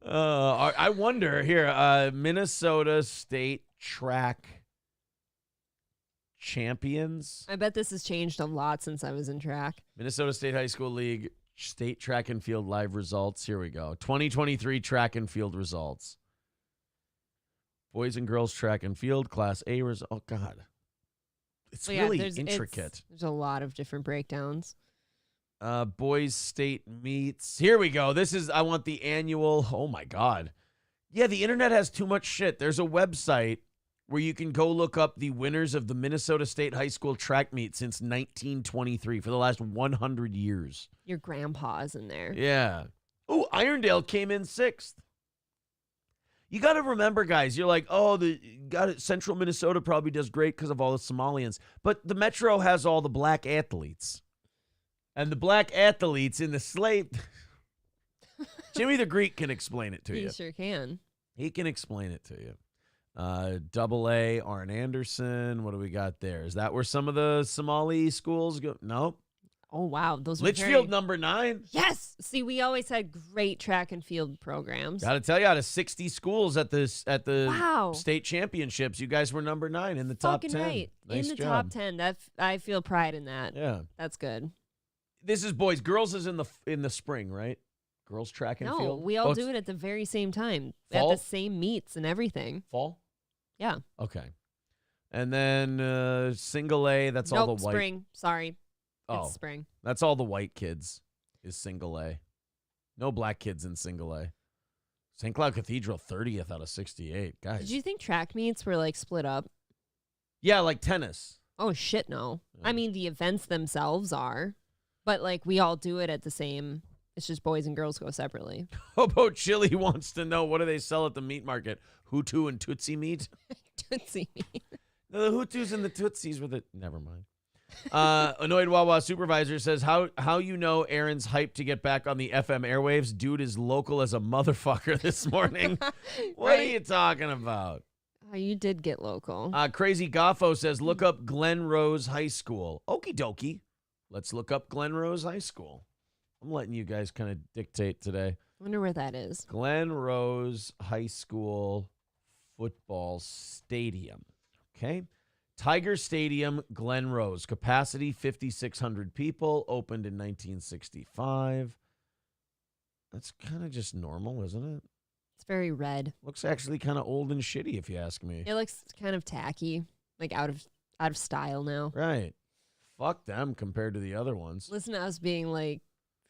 I wonder here, Minnesota State Track Champions. I bet this has changed a lot since I was in track. Minnesota State High School League State Track and Field live results. Here we go. 2023 track and field results. Boys and girls track and field Class A results. Oh, God. It's really intricate. There's a lot of different breakdowns. Boys state meets. Here we go. I want the annual. Oh, my God. Yeah, the internet has too much shit. There's a website where you can go look up the winners of the Minnesota State High School track meet since 1923 for the last 100 years. Your grandpa's in there. Yeah. Oh, Irondale came in 6th. You got to remember, guys, you're like, Central Minnesota probably does great because of all the Somalians. But the Metro has all the black athletes. And the black athletes in the slave. Jimmy the Greek can explain it to you. He sure can. He can explain it to you. AA, Arn Anderson. What do we got there? Is that where some of the Somali schools go? Nope. Oh, wow. Those were Litchfield, number 9. Yes. See, we always had great track and field programs. Got to tell you, out of 60 schools at the Wow. state championships, you guys were number 9 in the top Fucking 10. right. Nice in the job. top 10. I feel pride in that. Yeah. That's good. This is boys. Girls is in the spring, right? Girls track and No, field. we all do it at the very same time. Fall? At the same meets and everything. Fall. Yeah. Okay. And then single A. That's all the white. Spring. Sorry. Oh, It's spring. that's all the white kids. Is single A. No black kids in single A. St. Cloud Cathedral 30th out of 68. Guys. Did you think track meets were like split up? Yeah, like tennis. Oh shit, no. Yeah. I mean, the events themselves are, but like we all do it at the same It's just boys and girls go separately. Hobo Chili wants to know, what do they sell at the meat market? Hutu and Tootsie meat? Tootsie meat. No, the Hutus and the Tootsies were the... Never mind. Annoyed Wawa supervisor says, how you know Aaron's hyped to get back on the FM airwaves? Dude is local as a motherfucker this morning. What are you talking about? Oh, you did get local. Crazy Goffo says, look up Glen Rose High School. Okie dokie. Let's look up Glen Rose High School. I'm letting you guys kind of dictate today. I wonder where that is. Glen Rose High School Football Stadium. Okay. Tiger Stadium, Glen Rose. Capacity 5,600 people. Opened in 1965. That's kind of just normal, isn't it? It's very red. Looks actually kind of old and shitty, if you ask me. It looks kind of tacky, like out of style now. Right. Fuck them compared to the other ones. Listen to us being like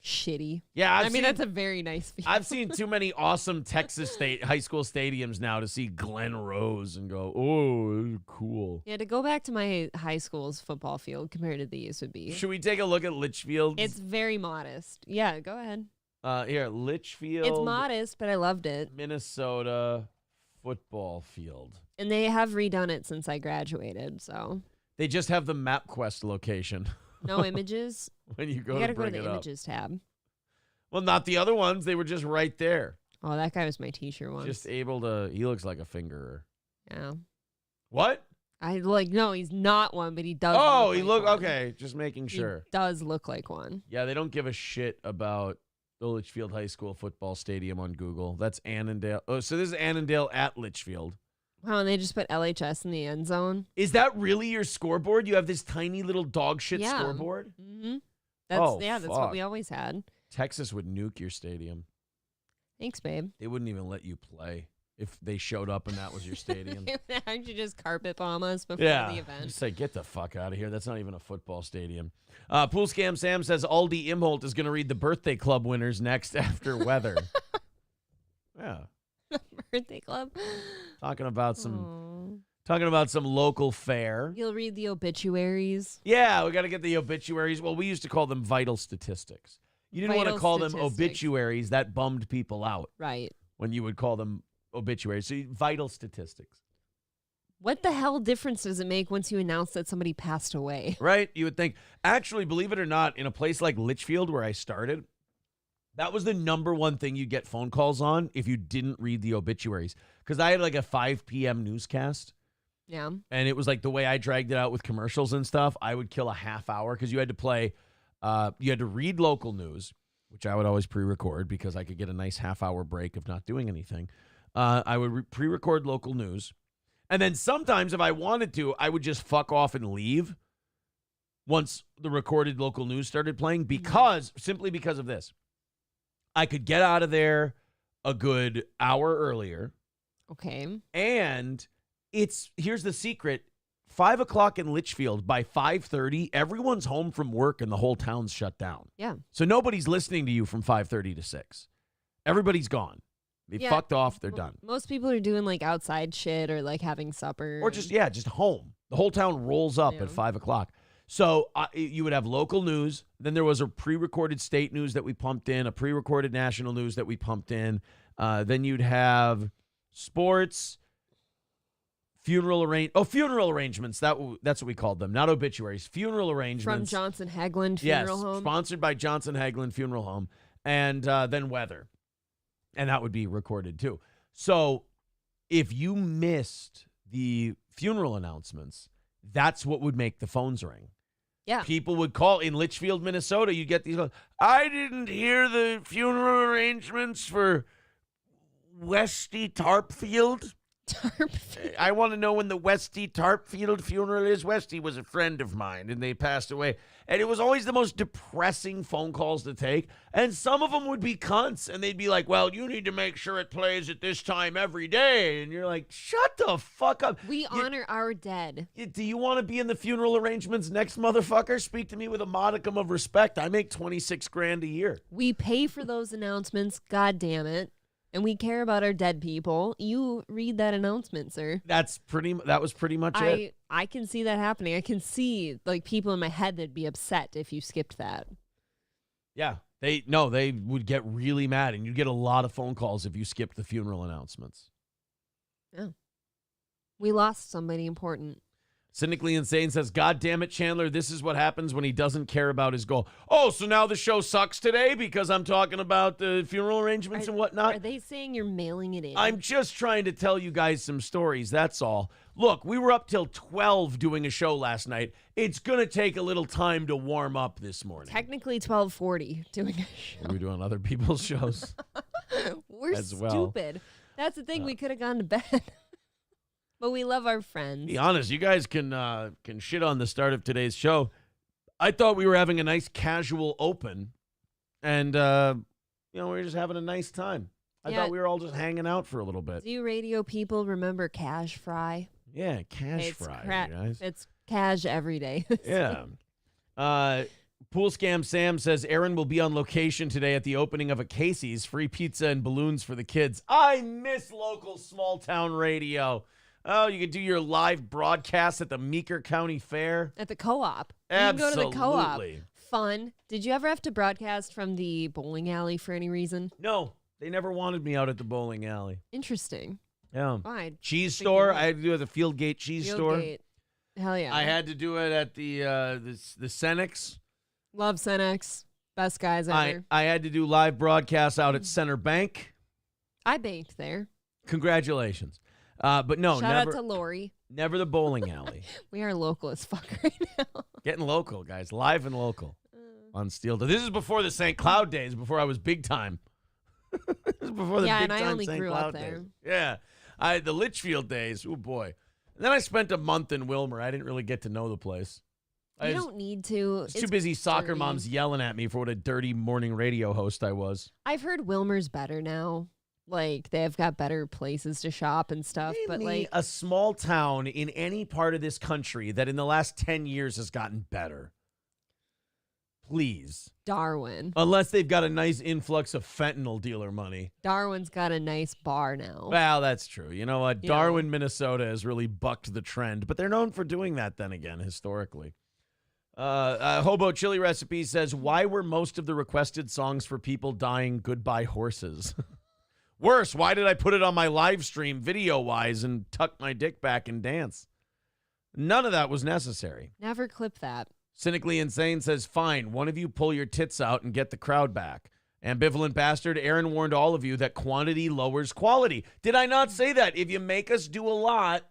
shitty. Yeah, I mean that's a very nice feeling. I've seen too many awesome Texas State high school stadiums now to see Glen Rose and go, oh, cool. Yeah, to go back to my high school's football field compared to these would be. Should we take a look at Litchfield? It's very modest. Yeah, go ahead. Here, Litchfield. It's modest, but I loved it. Minnesota football field. And they have redone it since I graduated, so. They just have the MapQuest location. No images. When you go You gotta to go to bring the it up. images tab. Well, not the other ones. They were just right there. Oh, that guy was my teacher once. Just able to. He looks like a fingerer. Yeah. What? No, he's not one, but he does. Oh, look he like look one. okay. Just making sure. He does look like one. Yeah, they don't give a shit about the Litchfield High School football stadium on Google. That's Annandale. Oh, so this is Annandale at Litchfield. Wow, and they just put LHS in the end zone. Is that really your scoreboard? You have this tiny little dog shit Yeah. scoreboard? Mm-hmm. That's fuck. what we always had. Texas would nuke your stadium. Thanks, babe. They wouldn't even let you play if they showed up and that was your stadium. Actually, just carpet bomb us before Yeah. the event. Just say, get the fuck out of here. That's not even a football stadium. Pool Scam Sam says Aldi Imholt is going to read the birthday club winners next after weather. Yeah. Birthday club. Talking about some Aw. local fare. You'll read the obituaries. Yeah, we got to get the obituaries. Well, we used to call them vital statistics. You didn't want to Vital call them statistics. obituaries. That bummed people out Right. when you would call them obituaries. So vital statistics. What the hell difference does it make once you announce that somebody passed away? Right? You would think. Actually, believe it or not, in a place like Litchfield where I started, that was the number one thing you'd get phone calls on if you didn't read the obituaries. Because I had like a 5 p.m. newscast. Yeah. And it was like the way I dragged it out with commercials and stuff. I would kill a half hour because you had to play, you had to read local news, which I would always pre-record because I could get a nice half-hour break of not doing anything. I would pre-record local news. And then sometimes if I wanted to, I would just fuck off and leave once the recorded local news started playing simply because of this. I could get out of there a good hour earlier. Okay. And here's the secret. 5 o'clock in Litchfield, by 5:30, everyone's home from work and the whole town's shut down. Yeah. So nobody's listening to you from 5:30 to 6. Everybody's gone. They fucked off. They're done. Most people are doing like outside shit or like having supper. Or just home. The whole town rolls up at 5 o'clock. So you would have local news. Then there was a pre-recorded state news that we pumped in, a pre-recorded national news that we pumped in. Then you'd have sports, funeral arrangements. That's what we called them. Not obituaries. Funeral arrangements. From Johnson Hegland Funeral Home. Sponsored by Johnson Hegland Funeral Home. And then weather. And that would be recorded too. So if you missed the funeral announcements, that's what would make the phones ring. Yeah. People would call in Litchfield, Minnesota. You get these. I didn't hear the funeral arrangements for Westy Tarpfield. I want to know when the Westy Tarpfield funeral is. Westy was a friend of mine, and they passed away. And it was always the most depressing phone calls to take. And some of them would be cunts, and they'd be like, well, you need to make sure it plays at this time every day. And you're like, shut the fuck up. We honor our dead. Do you want to be in the funeral arrangements next, motherfucker? Speak to me with a modicum of respect. I make $26,000 a year. We pay for those announcements. God damn it. And we care about our dead people. You read that announcement, sir. That was pretty much it. I can see that happening. I can see like people in my head that'd be upset if you skipped that. Yeah. They would get really mad, and you'd get a lot of phone calls if you skipped the funeral announcements. Yeah. We lost somebody important. Cynically Insane says, God damn it, Chandler, this is what happens when he doesn't care about his goal. Oh, so now the show sucks today because I'm talking about the funeral arrangements and whatnot? Are they saying you're mailing it in? I'm just trying to tell you guys some stories, that's all. Look, we were up till 12 doing a show last night. It's going to take a little time to warm up this morning. Technically 12:40 doing a show. We're doing other people's shows. We're as well. stupid. That's the thing. We could have gone to bed. But we love our friends. Be honest, you guys can shit on the start of today's show. I thought we were having a nice casual open, and we were just having a nice time. I thought we were all just hanging out for a little bit. Do you radio people remember Cash Fry? Yeah, Cash Fry, guys. It's Cash every day. Yeah. Pool Scam Sam says Aaron will be on location today at the opening of a Casey's. Free pizza and balloons for the kids. I miss local small town radio. Oh, you could do your live broadcast at the Meeker County Fair. At the co-op. Absolutely. You can go to the co-op. Fun. Did you ever have to broadcast from the bowling alley for any reason? No, they never wanted me out at the bowling alley. Interesting. Yeah. Why? Cheese store. I had to do it at the Fieldgate Cheese Store. Hell yeah. I had to do it at the Cenex. Love Cenex. Best guys ever. I had to do live broadcasts out at Center Bank. I banked there. Congratulations. But no, Shout out to Lori. Never the bowling alley. We are local as fuck right now. Getting local, guys. Live and local on Steel. This is before the St. Cloud days, before I was big time. This is before the big and time I only St. grew Cloud up there. days. Yeah. The Litchfield days. Oh, boy. And then I spent a month in Wilmer. I didn't really get to know the place. You don't need to. It's too busy soccer dirty. moms yelling at me for what a dirty morning radio host I was. I've heard Wilmer's better now. Like, they've got better places to shop and stuff. Name but me like a small town in any part of this country that in the last 10 years has gotten better. Please. Darwin. Unless they've got a nice influx of fentanyl dealer money. Darwin's got a nice bar now. Well, that's true. You know what? Darwin, Minnesota has really bucked the trend, but they're known for doing that then again, historically. Hobo Chili Recipe says, why were most of the requested songs for people dying goodbye horses? Worse, why did I put it on my live stream video-wise and tuck my dick back and dance? None of that was necessary. Never clip that. Cynically Insane says, fine, one of you pull your tits out and get the crowd back. Ambivalent Bastard, Aaron warned all of you that quantity lowers quality. Did I not say that? If you make us do a lot,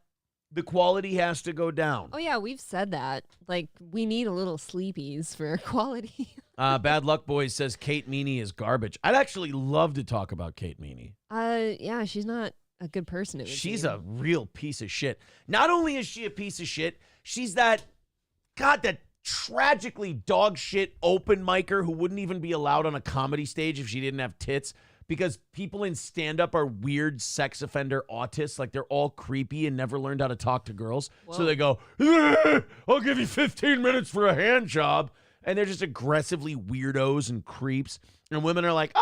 the quality has to go down. Oh, yeah, we've said that. Like, we need a little sleepies for quality. Bad Luck Boys says Kate Meany is garbage. I'd actually love to talk about Kate Meany. Yeah, she's not a good person. She's a real piece of shit. Not only is she a piece of shit, she's that tragically dog shit open micer who wouldn't even be allowed on a comedy stage if she didn't have tits. Because people in stand-up are weird sex offender autists. Like, they're all creepy and never learned how to talk to girls. Whoa. So they go, I'll give you 15 minutes for a hand job. And they're just aggressively weirdos and creeps. And women are like,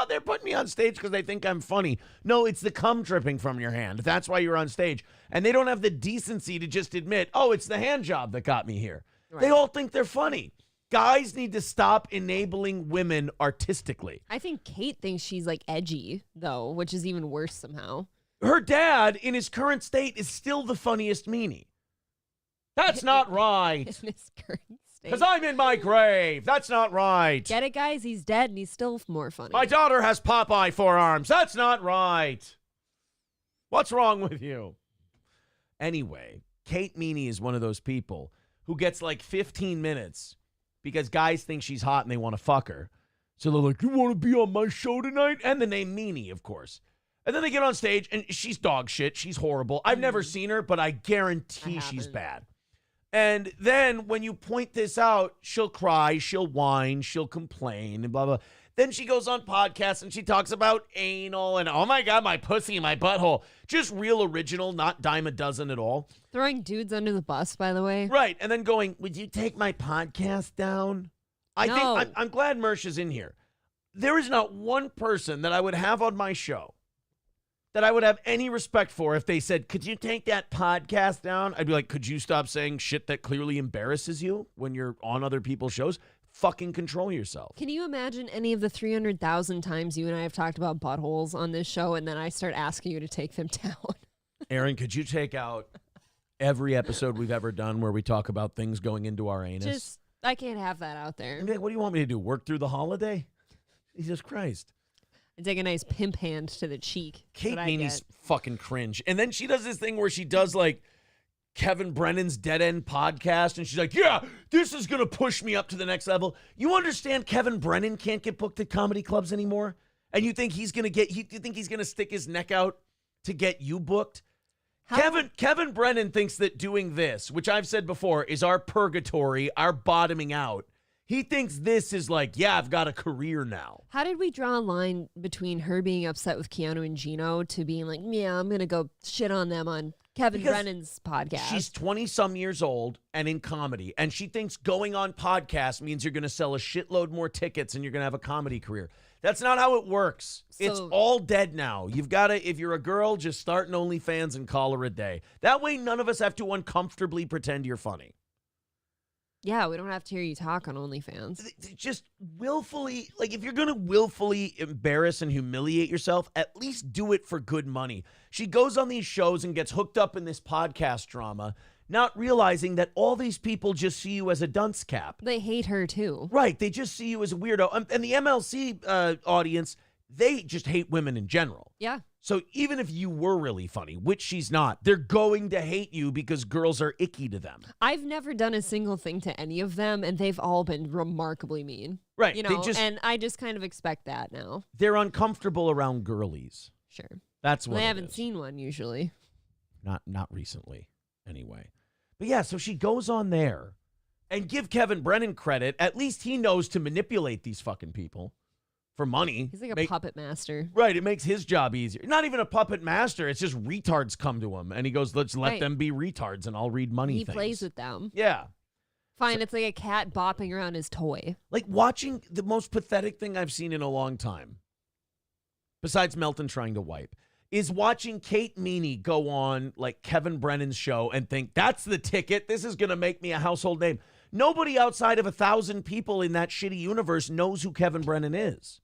they're putting me on stage because they think I'm funny. No, it's the cum dripping from your hand. That's why you're on stage. And they don't have the decency to just admit, it's the hand job that got me here. Right. They all think they're funny. Guys need to stop enabling women artistically. I think Kate thinks she's like edgy, though, which is even worse somehow. Her dad, in his current state, is still the funniest meanie. That's not right. In his current state. Because I'm in my grave. That's not right. Get it, guys? He's dead and he's still more funny. My daughter has Popeye forearms. That's not right. What's wrong with you? Anyway, Kate Meany is one of those people who gets like 15 minutes because guys think she's hot and they want to fuck her. So they're like, you want to be on my show tonight? And the name Meanie, of course. And then they get on stage and she's dog shit. She's horrible. I've never seen her, but I guarantee she's bad. And then when you point this out, she'll cry, she'll whine, she'll complain, and blah, blah. Then she goes on podcasts and she talks about anal and, oh my God, my pussy, my butthole. Just real original, not dime a dozen at all. Throwing dudes under the bus, by the way. Right. And then going, would you take my podcast down? I'm glad Mersh is in here. There is not one person that I would have on my show that I would have any respect for if they said, could you take that podcast down? I'd be like, could you stop saying shit that clearly embarrasses you when you're on other people's shows? fucking control yourself. Can you imagine any of the 300,000 times you and I have talked about buttholes on this show, and then I start asking you to take them down? Aaron, could you take out every episode we've ever done where we talk about things going into our anus? I can't have that out there. I'd be like, what do you want me to do? Work through the holiday? Jesus Christ. I take a nice pimp hand to the cheek. Kate Meany's fucking cringe. And then she does this thing where she does like Kevin Brennan's Dead End podcast, and she's like, yeah, this is going to push me up to the next level. You understand Kevin Brennan can't get booked at comedy clubs anymore? And you think he's going to you think he's going to stick his neck out to get you booked? Kevin Brennan thinks that doing this, which I've said before, is our purgatory, our bottoming out. He thinks this is like, yeah, I've got a career now. How did we draw a line between her being upset with Keanu and Gino to being like, yeah, I'm going to go shit on them on Kevin Brennan's podcast? She's 20-some years old and in comedy, and she thinks going on podcast means you're going to sell a shitload more tickets and you're going to have a comedy career. That's not how it works. It's all dead now. You've got to, if you're a girl, just start an OnlyFans and call her a day. That way none of us have to uncomfortably pretend you're funny. Yeah, we don't have to hear you talk on OnlyFans. Just willfully, like if you're going to willfully embarrass and humiliate yourself, at least do it for good money. She goes on these shows and gets hooked up in this podcast drama, not realizing that all these people just see you as a dunce cap. They hate her too. Right. They just see you as a weirdo. And the MLC audience, they just hate women in general. Yeah. So even if you were really funny, which she's not, they're going to hate you because girls are icky to them. I've never done a single thing to any of them, and they've all been remarkably mean. Right. You know, and I just kind of expect that now. They're uncomfortable around girlies. Sure. That's what they haven't seen one usually. Not recently, anyway. But yeah, so she goes on there, and give Kevin Brennan credit. At least he knows to manipulate these fucking people for money. He's like a puppet master. Right. It makes his job easier. Not even a puppet master. It's just retards come to him. And he goes, let's let them be retards and I'll read money things. He plays with them. Yeah. Fine. It's like a cat bopping around his toy. Like watching the most pathetic thing I've seen in a long time, besides Melton trying to wipe, is watching Kate Meany go on like Kevin Brennan's show and think, that's the ticket. This is going to make me a household name. Nobody outside of 1,000 people in that shitty universe knows who Kevin Brennan is.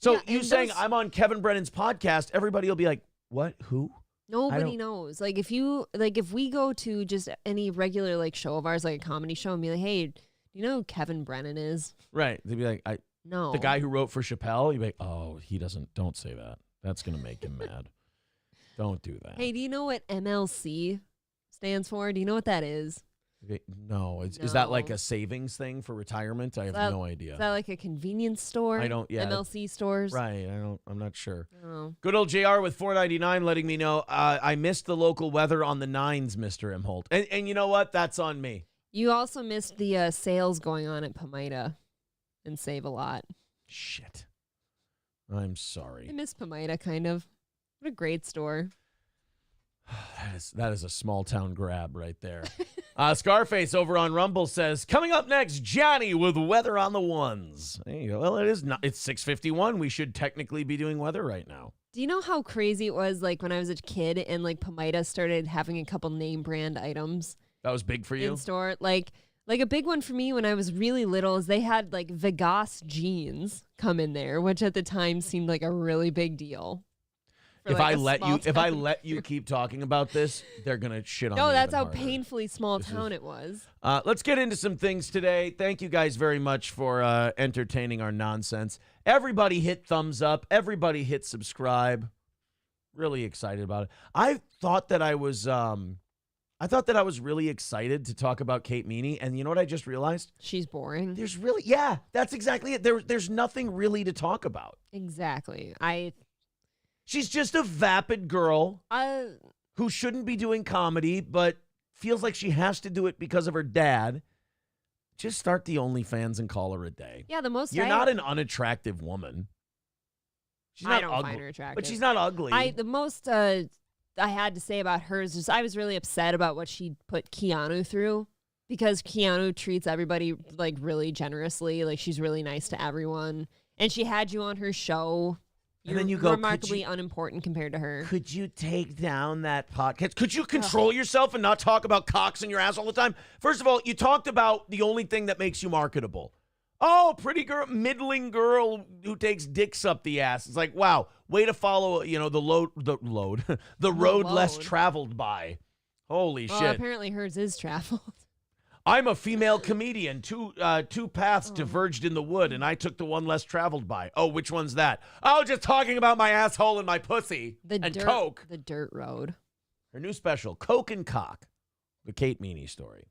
So you saying I'm on Kevin Brennan's podcast, everybody will be like, what? Who? Nobody knows. Like if we go to just any regular like show of ours, like a comedy show, and be like, hey, do you know who Kevin Brennan is? Right. They'd be like, no. The guy who wrote for Chappelle, you'd be like, oh, don't say that. That's going to make him mad. Don't do that. Hey, do you know what MLC stands for? Do you know what that is? No. Is that like a savings thing for retirement? I have no idea. Is that like a convenience store? I don't, yeah. MLC stores? Right. I'm not sure. Oh. Good old JR with $4.99 letting me know I missed the local weather on the 9s, Mr. Imholt. And you know what? That's on me. You also missed the sales going on at Pomida and Save a Lot. Shit. I'm sorry. I miss Pomida, kind of. What a great store. That is a small town grab right there. Scarface over on Rumble says, coming up next, Johnny with weather on the ones. There you go. Well, it's 6:51. We should technically be doing weather right now. Do you know how crazy it was like when I was a kid and like Pomida started having a couple name brand items? That was big for you? In store. Like a big one for me when I was really little is they had like Vegas jeans come in there, which at the time seemed like a really big deal. If I let you keep talking about this, they're gonna shit on me. No, that's how harder. Painfully small town it was. Let's get into some things today. Thank you guys very much for entertaining our nonsense. Everybody hit thumbs up. Everybody hit subscribe. Really excited about it. I thought that I was really excited to talk about Kate Meany, and you know what I just realized? She's boring. That's exactly it. There's nothing really to talk about. Exactly. She's just a vapid girl who shouldn't be doing comedy, but feels like she has to do it because of her dad. Just start the OnlyFans and call her a day. Yeah, You're not an unattractive woman. She's not I don't ugly, find her attractive. but she's not ugly. The most I had to say about her is just I was really upset about what she put Keanu through, because Keanu treats everybody like really generously. Like she's really nice to everyone, and she had you on her show. And then you go, remarkably unimportant compared to her. Could you take down that podcast? Could you control yourself and not talk about cocks in your ass all the time? First of all, you talked about the only thing that makes you marketable. Oh, pretty girl, middling girl who takes dicks up the ass. It's like, wow, way to follow, the road less load. traveled by. Holy Well, shit. apparently hers is traveled. I'm a female comedian. Two paths diverged in the wood, and I took the one less traveled by. Oh, which one's that? Oh, just talking about my asshole and my pussy and coke. The dirt road. Her new special, Coke and Cock, the Kate Meany story.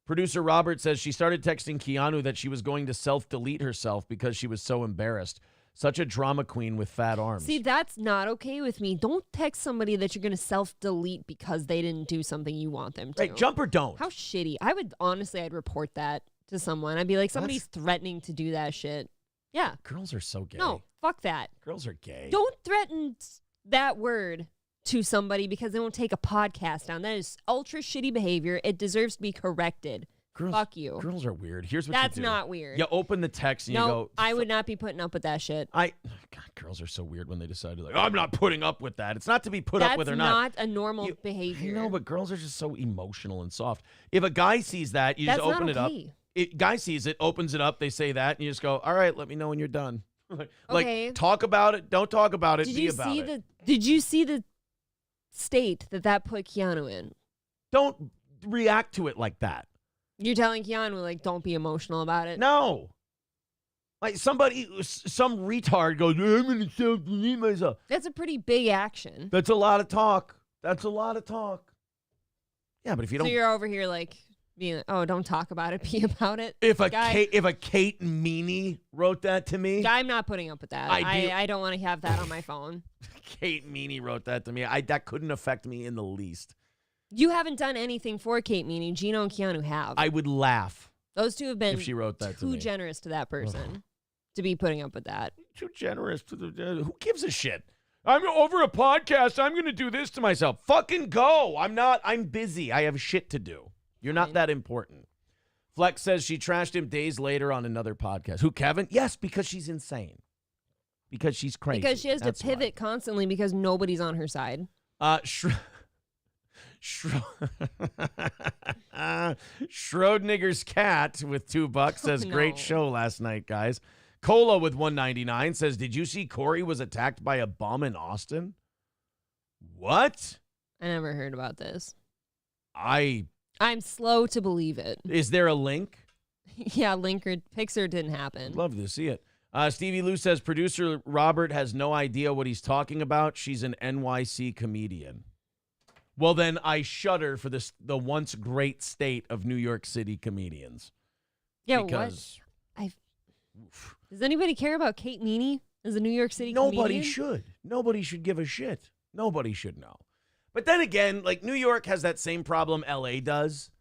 Producer Robert says she started texting Keanu that she was going to self-delete herself because she was so embarrassed. Such a drama queen with fat arms. See, that's not okay with me. Don't text somebody that you're going to self-delete because they didn't do something you want them to. Right, jump or don't. How shitty. I'd report that to someone. I'd be like, somebody's threatening to do that shit. Yeah. Girls are so gay. No, fuck that. Girls are gay. Don't threaten that word to somebody because they won't take a podcast down. That is ultra shitty behavior. It deserves to be corrected. Fuck you. Girls are weird. Here's what That's you do. not weird. You open the text and you No, go. I would not be putting up with that shit. God, girls are so weird when they decide to I'm not putting up with that. It's not to be put up with or not. That's not a normal behavior. No, but girls are just so emotional and soft. If a guy sees that, you just open it up. Guy sees it, opens it up, they say that, and you just go, all right, let me know when you're done. Okay. Talk about it. Don't talk about it. Be about it. Did you see the state that put Keanu in? Don't react to it like that. You're telling Keanu, like, don't be emotional about it? No. Like some retard goes, I'm going to self-delete myself. That's a pretty big action. That's a lot of talk. Yeah, but if you don't. So you're over here, like, being like, oh, don't talk about it, be about it. If a Kate Meany wrote that to me. I'm not putting up with that. I don't want to have that on my phone. Kate Meany wrote that to me. That couldn't affect me in the least. You haven't done anything for Kate Meany. Gino and Keanu have. I would laugh. Those two have been if she wrote that too generous to that person to be putting up with that. Too generous to who gives a shit? I'm over a podcast. I'm going to do this to myself. Fucking go. I'm busy. I have shit to do. You're not that important. Flex says she trashed him days later on another podcast. Who, Kevin? Yes, because she's insane. Because she's crazy. Because she has to pivot constantly because nobody's on her side. Schrodinger's cat with $2 says, great show last night, guys. Cola with $1.99 says, did you see Corey was attacked by a bum in Austin? What? I never heard about this. I'm slow to believe it. Is there a link? Yeah, Pixar didn't happen. I'd love to see it. Stevie Lou says, producer Robert has no idea what he's talking about. She's an NYC comedian. Well, then I shudder for the once great state of New York City comedians. Yeah, because what? Does anybody care about Kate Meany as a New York City comedian? Nobody should. Nobody should give a shit. Nobody should know. But then again, like New York has that same problem LA does.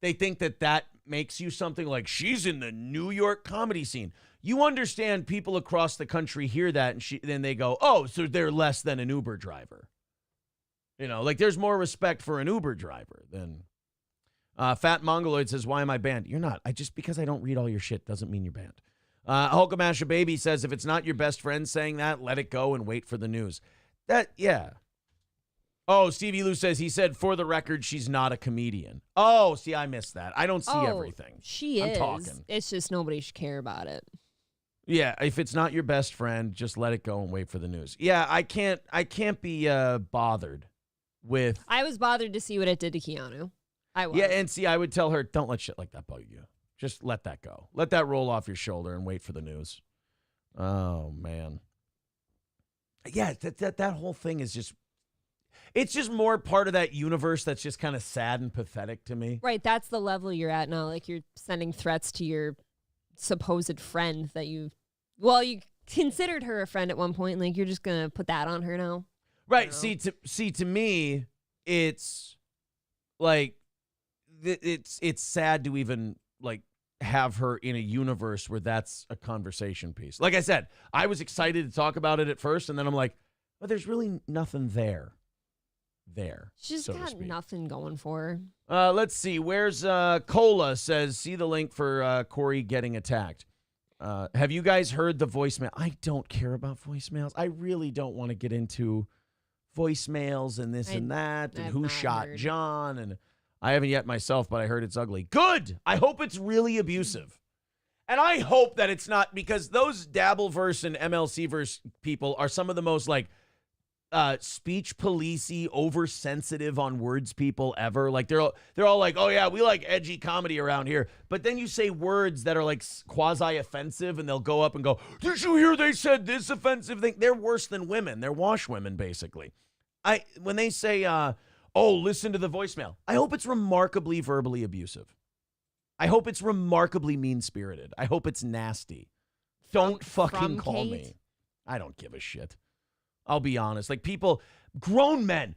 They think that makes you something like she's in the New York comedy scene. You understand people across the country hear that and then they go, oh, so they're less than an Uber driver. Like there's more respect for an Uber driver than Fat Mongoloid says, why am I banned? You're not. Because I don't read all your shit doesn't mean you're banned. Hulkamasha Baby says, if it's not your best friend saying that, let it go and wait for the news. Yeah. Oh, Stevie Lou says, he said, for the record, she's not a comedian. Oh, see, I missed that. I don't see everything. I'm talking. It's just nobody should care about it. Yeah, if it's not your best friend, just let it go and wait for the news. Yeah, I can't be bothered with. I was bothered to see what it did to Keanu. I was. Yeah, and see, I would tell her, don't let shit like that bug you. Just let that go. Let that roll off your shoulder and wait for the news. Oh, man. Yeah, that whole thing is just. It's just more part of that universe that's just kind of sad and pathetic to me. Right, that's the level you're at now. Like you're sending threats to your supposed friend that you considered her a friend at one point. Like you're just gonna put that on her now. Right. See, to me, it's like it's sad to even like have her in a universe where that's a conversation piece. Like I said, I was excited to talk about it at first, and then I'm like, well, there's really nothing there. She's got nothing going for her. Let's see. Where's Cola says, see the link for Corey getting attacked. Have you guys heard the voicemail? I don't care about voicemails. I really don't want to get into voicemails and this and that and who shot John. And I haven't yet myself, but I heard it's ugly. Good. I hope it's really abusive. And I hope that it's not, because those Dabbleverse and MLCverse people are some of the most like speech policey, oversensitive on words people ever. Like they're all like, oh yeah, we like edgy comedy around here. But then you say words that are like quasi offensive, and they'll go up and go, did you hear they said this offensive thing? They're worse than women. They're wash women, basically. When they say, oh, listen to the voicemail, I hope it's remarkably verbally abusive. I hope it's remarkably mean-spirited. I hope it's nasty. Don't fucking call me. I don't give a shit. I'll be honest. Like people, grown men,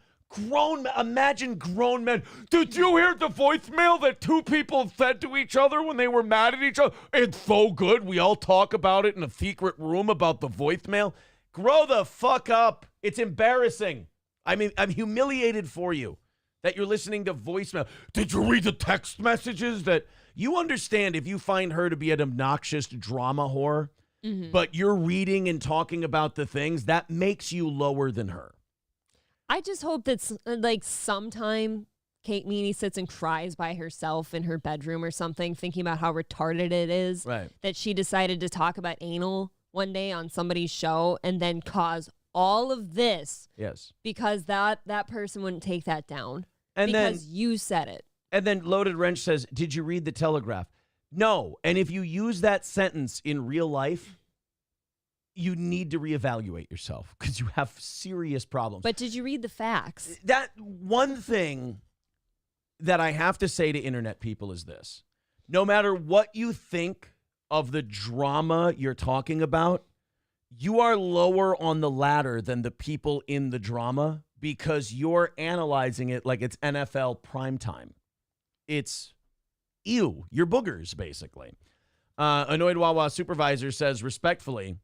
imagine grown men. Did you hear the voicemail that two people said to each other when they were mad at each other? It's so good. We all talk about it in a secret room about the voicemail. Grow the fuck up. It's embarrassing. I mean, I'm humiliated for you that you're listening to voicemail. Did you read the text messages that you understand if you find her to be an obnoxious drama whore, but you're reading and talking about the things that makes you lower than her? I just hope that like sometime Kate Meany sits and cries by herself in her bedroom or something, thinking about how retarded it is that she decided to talk about anal one day on somebody's show and then cause all of this. Yes. Because that person wouldn't take that down. And because then you said it. And then Loaded Wrench says, did you read the Telegraph? No. And if you use that sentence in real life, you need to reevaluate yourself because you have serious problems. But did you read the facts? That one thing that I have to say to internet people is this. No matter what you think of the drama you're talking about, you are lower on the ladder than the people in the drama because you're analyzing it like it's NFL primetime. It's ew, you're boogers, basically. Annoyed Wawa Supervisor says, respectfully,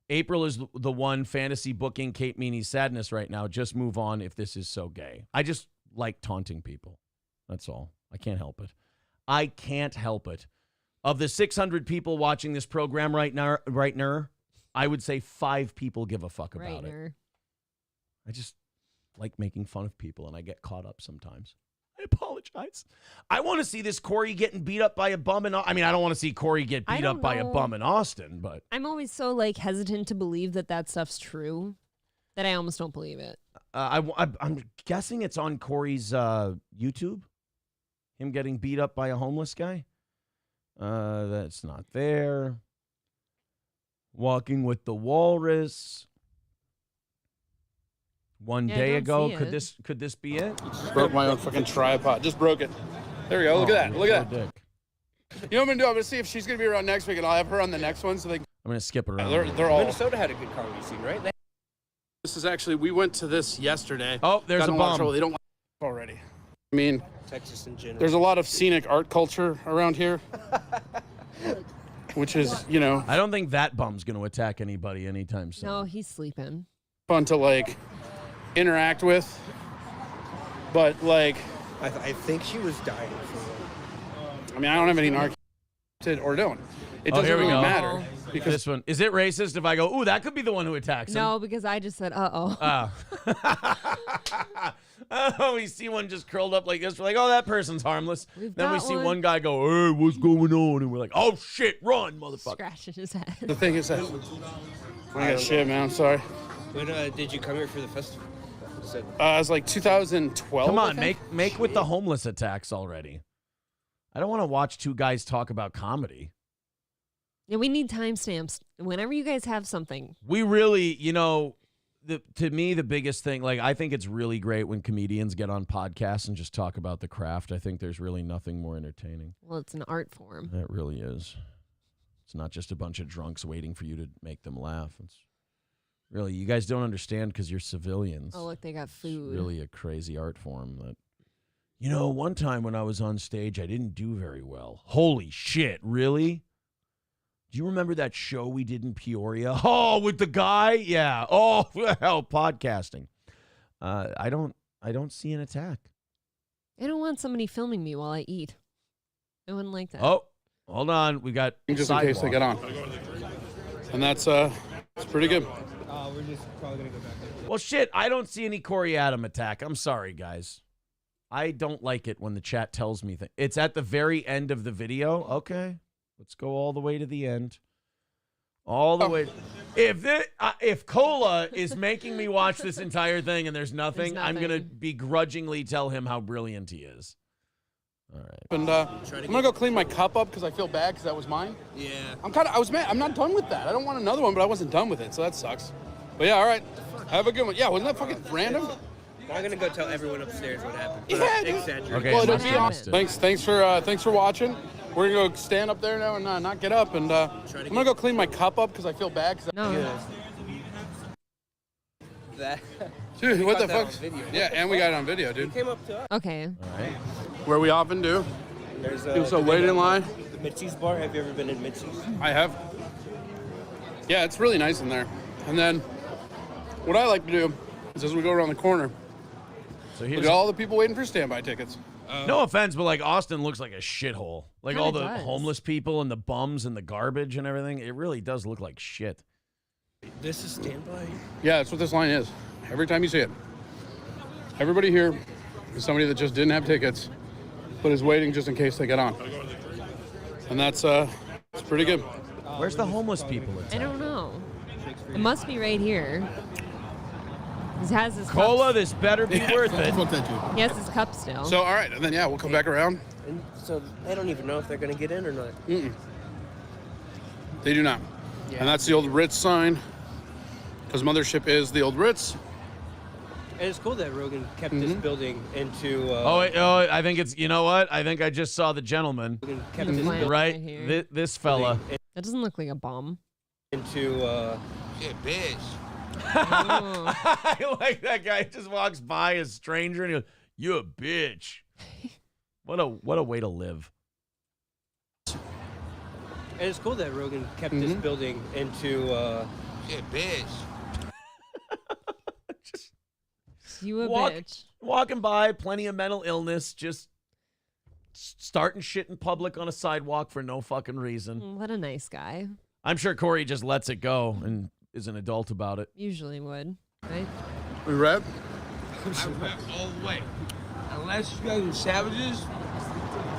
April is the one fantasy booking Kate Meany's sadness right now. Just move on if this is so gay. I just like taunting people. That's all. I can't help it. I can't help it. Of the 600 people watching this program right now, I would say 5 people give a fuck about it. I just like making fun of people, and I get caught up sometimes. I apologize. I want to see this Corey getting beat up by a bum in... I mean, I don't want to see Corey get beat up by a bum in Austin, but... I'm always so, like, hesitant to believe that stuff's true that I almost don't believe it. I'm guessing it's on Corey's YouTube. Him getting beat up by a homeless guy. That's not there. Walking with the Walrus. One day ago, could this be it? Broke my own fucking tripod. Just broke it. There we go. Look at that. Look at that. Dick. You know what I'm gonna do? I'm gonna see if she's gonna be around next week, and I'll have her on the next one. So they. I'm gonna skip it around. They're all. Minnesota had a good comedy scene, right? This is actually. We went to this yesterday. Oh, there's a bomb. They don't like already. I mean, Texas in general. there's a lot of scenic art culture around here, which is, you know, I don't think that bum's gonna attack anybody anytime soon. No, he's sleeping. fun to like interact with, but like I think she was dying for I mean, I don't have any narc or don't. It doesn't here we really go. matter because This one. Is it racist if I go, ooh, that could be the one who attacks him? No, because I just said, uh-oh. Oh, we see one just curled up like this. We're like, oh, that person's harmless. We've Then we got see one. one guy go, hey, what's going on? And we're like, oh, shit, run, motherfucker. Scratching his head. the thing is that I got shit, man. I'm sorry. When did you come here for the festival? It was like 2012. Come I on, think. make with the homeless attacks already. I don't want to watch two guys talk about comedy. Yeah, we need timestamps. Whenever you guys have something. We really, you know, to me, the biggest thing, like, I think it's really great when comedians get on podcasts and just talk about the craft. I think there's really nothing more entertaining. Well, it's an art form. That really is. It's not just a bunch of drunks waiting for you to make them laugh. It's really, you guys don't understand because you're civilians. Oh, look, they got food. It's really a crazy art form that, you know, one time when I was on stage, I didn't do very well. Holy shit, really? Do you remember that show we did in Peoria? Oh, with the guy? Yeah. Oh, hell, podcasting. I don't see an attack. I don't want somebody filming me while I eat. I wouldn't like that. Oh, hold on. We got Just in case I get on. And that's it's pretty good. we're just probably gonna go back there. Well, shit, I don't see any Corey Adam attack. I'm sorry, guys. I don't like it when the chat tells me things. It's at the very end of the video. Okay. Let's go all the way to the end. All the way. If Cola is making me watch this entire thing and there's nothing, I'm going to begrudgingly tell him how brilliant he is. All right. And I'm gonna go clean my cup up because I feel bad because that was mine. Yeah. I was mad. I'm not done with that. I don't want another one, but I wasn't done with it, so that sucks. But yeah, all right. Have a good one. Yeah, wasn't that fucking random? I'm gonna go tell everyone upstairs what happened. Yeah, dude. Exaggerate. Okay. Well, Must it'll be have awesome. missed it. Thanks for watching. We're gonna go stand up there now and not get up, and I'm gonna go clean my cup up because I feel bad. No. That. Dude, what the got that fuck? on video. Yeah, and we got it on video, dude. Came up to us. Okay. All right. Where we often do. There's People still waiting in line. The Mitzi's bar. Have you ever been in Mitzi's? I have. Yeah, it's really nice in there. And then what I like to do is as we go around the corner, So look here's at all the people waiting for standby tickets. no offense, but like Austin looks like a shithole. Like all the Kinda does. homeless people and the bums and the garbage and everything. It really does look like shit. This is standby. Yeah, that's what this line is. Every time you see it. Everybody here is somebody that just didn't have tickets, but is waiting just in case they get on. And that's it's pretty good. Where's the homeless people? I don't know. It must be right here. He has his Cola, cup. this better be worth it. Fuck that dude. He has his cup still. So, all right, and then, yeah, we'll come back around. And so I don't even know if they're gonna get in or not. They do not. Yeah. And that's the old Ritz sign, because Mothership is the old Ritz. And it's cool that Rogan kept this building into. I think it's, you know what? I think I just saw the gentleman, Rogan kept He's this lying building right? here. This fella. That doesn't look like a bomb. into. Shit, bitch. Oh. I like that guy just walks by a stranger and he goes, "You a bitch." What a way to live. And it's cool that Rogan kept this building into. Shit, bitch. You a Walk- bitch. Walking by, plenty of mental illness, just starting shit in public on a sidewalk for no fucking reason. What a nice guy. I'm sure Corey just lets it go and is an adult about it. Usually would, right? We read? I rap all the way. Unless you guys are savages,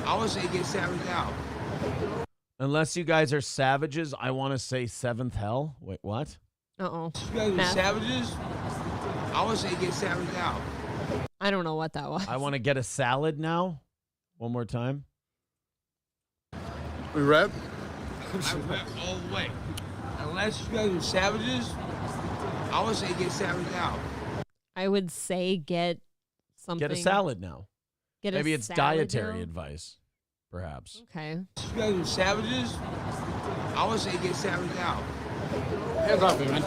I would say get savaged out. Unless you guys are savages, I want to say seventh hell. Wait, what? Uh-oh. If you guys are Math. savages, I would say get savaged out. I don't know what that was. I want to get a salad now. One more time. We read? I rap all the way. Unless you guys are savages, I would say get savaged out. I would say get something. Get a salad now. Get a Maybe it's salad dietary now? advice, perhaps. Okay. If you guys are savages, I would say get savaged out. Hands off me, man.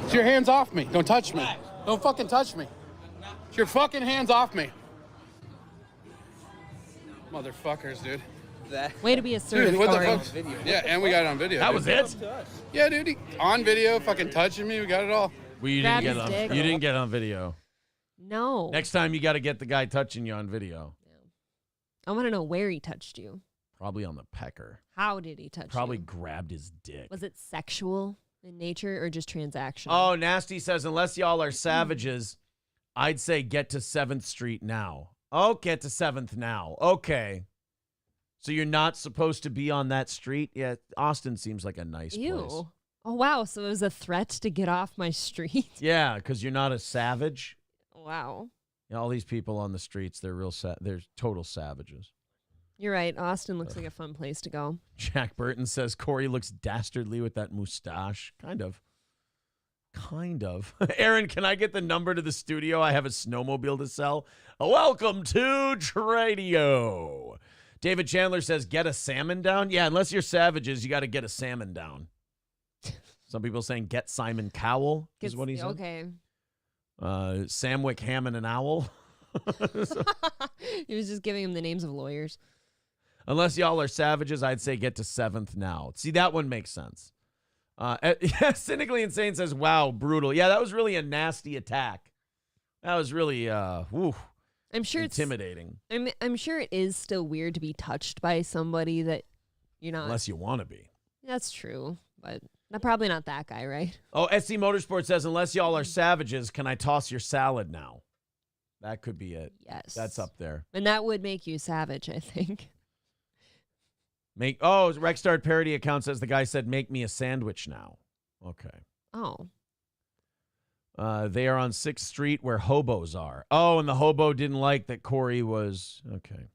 It's your hands off me. Don't touch me. Don't fucking touch me. It's your fucking hands off me. Motherfuckers, dude. That. Way to be assertive, Dude, what the Corey. fuck? Yeah, and we got it on video. That dude. was it? To us. Yeah, dude. On video, fucking touching me. We got it all. Well, you Grab didn't get his on. dick. You didn't get on video. No. Next time, you got to get the guy touching you on video. I want to know where he touched you. Probably on the pecker. How did he touch Probably you? grabbed his dick. Was it sexual in nature or just transactional? Oh, Nasty says, unless y'all are savages, I'd say get to 7th Street now. Oh, get to 7th now. Okay. So you're not supposed to be on that street? Yeah, Austin seems like a nice Ew. place. Oh, wow. So it was a threat to get off my street? Yeah, because you're not a savage. Wow. You know, all these people on the streets, they're they're total savages. You're right. Austin looks like a fun place to go. Jack Burton says Corey looks dastardly with that mustache. Kind of. Aaron, can I get the number to the studio? I have a snowmobile to sell. Welcome to Tradio. David Chandler says, get a salmon down? Yeah, unless you're savages, you got to get a salmon down. Some people saying get Simon Cowell is what he said. Okay. Samwick, Hammond, and Owl. He was just giving him the names of lawyers. Unless y'all are savages, I'd say get to 7th now. See, that one makes sense. Cynically Insane says, wow, brutal. Yeah, that was really a nasty attack. That was really I'm sure intimidating. I'm sure it is still weird to be touched by somebody that you're not. Unless you want to be. That's true, but probably not that guy, right? Oh, SC Motorsport says, unless y'all are savages, can I toss your salad now? That could be it. Yes. That's up there. And that would make you savage, I think. Rexstart parody account says the guy said, "Make me a sandwich now." Okay. Oh. They are on 6th Street where hobos are. Oh, and the hobo didn't like that Corey was okay.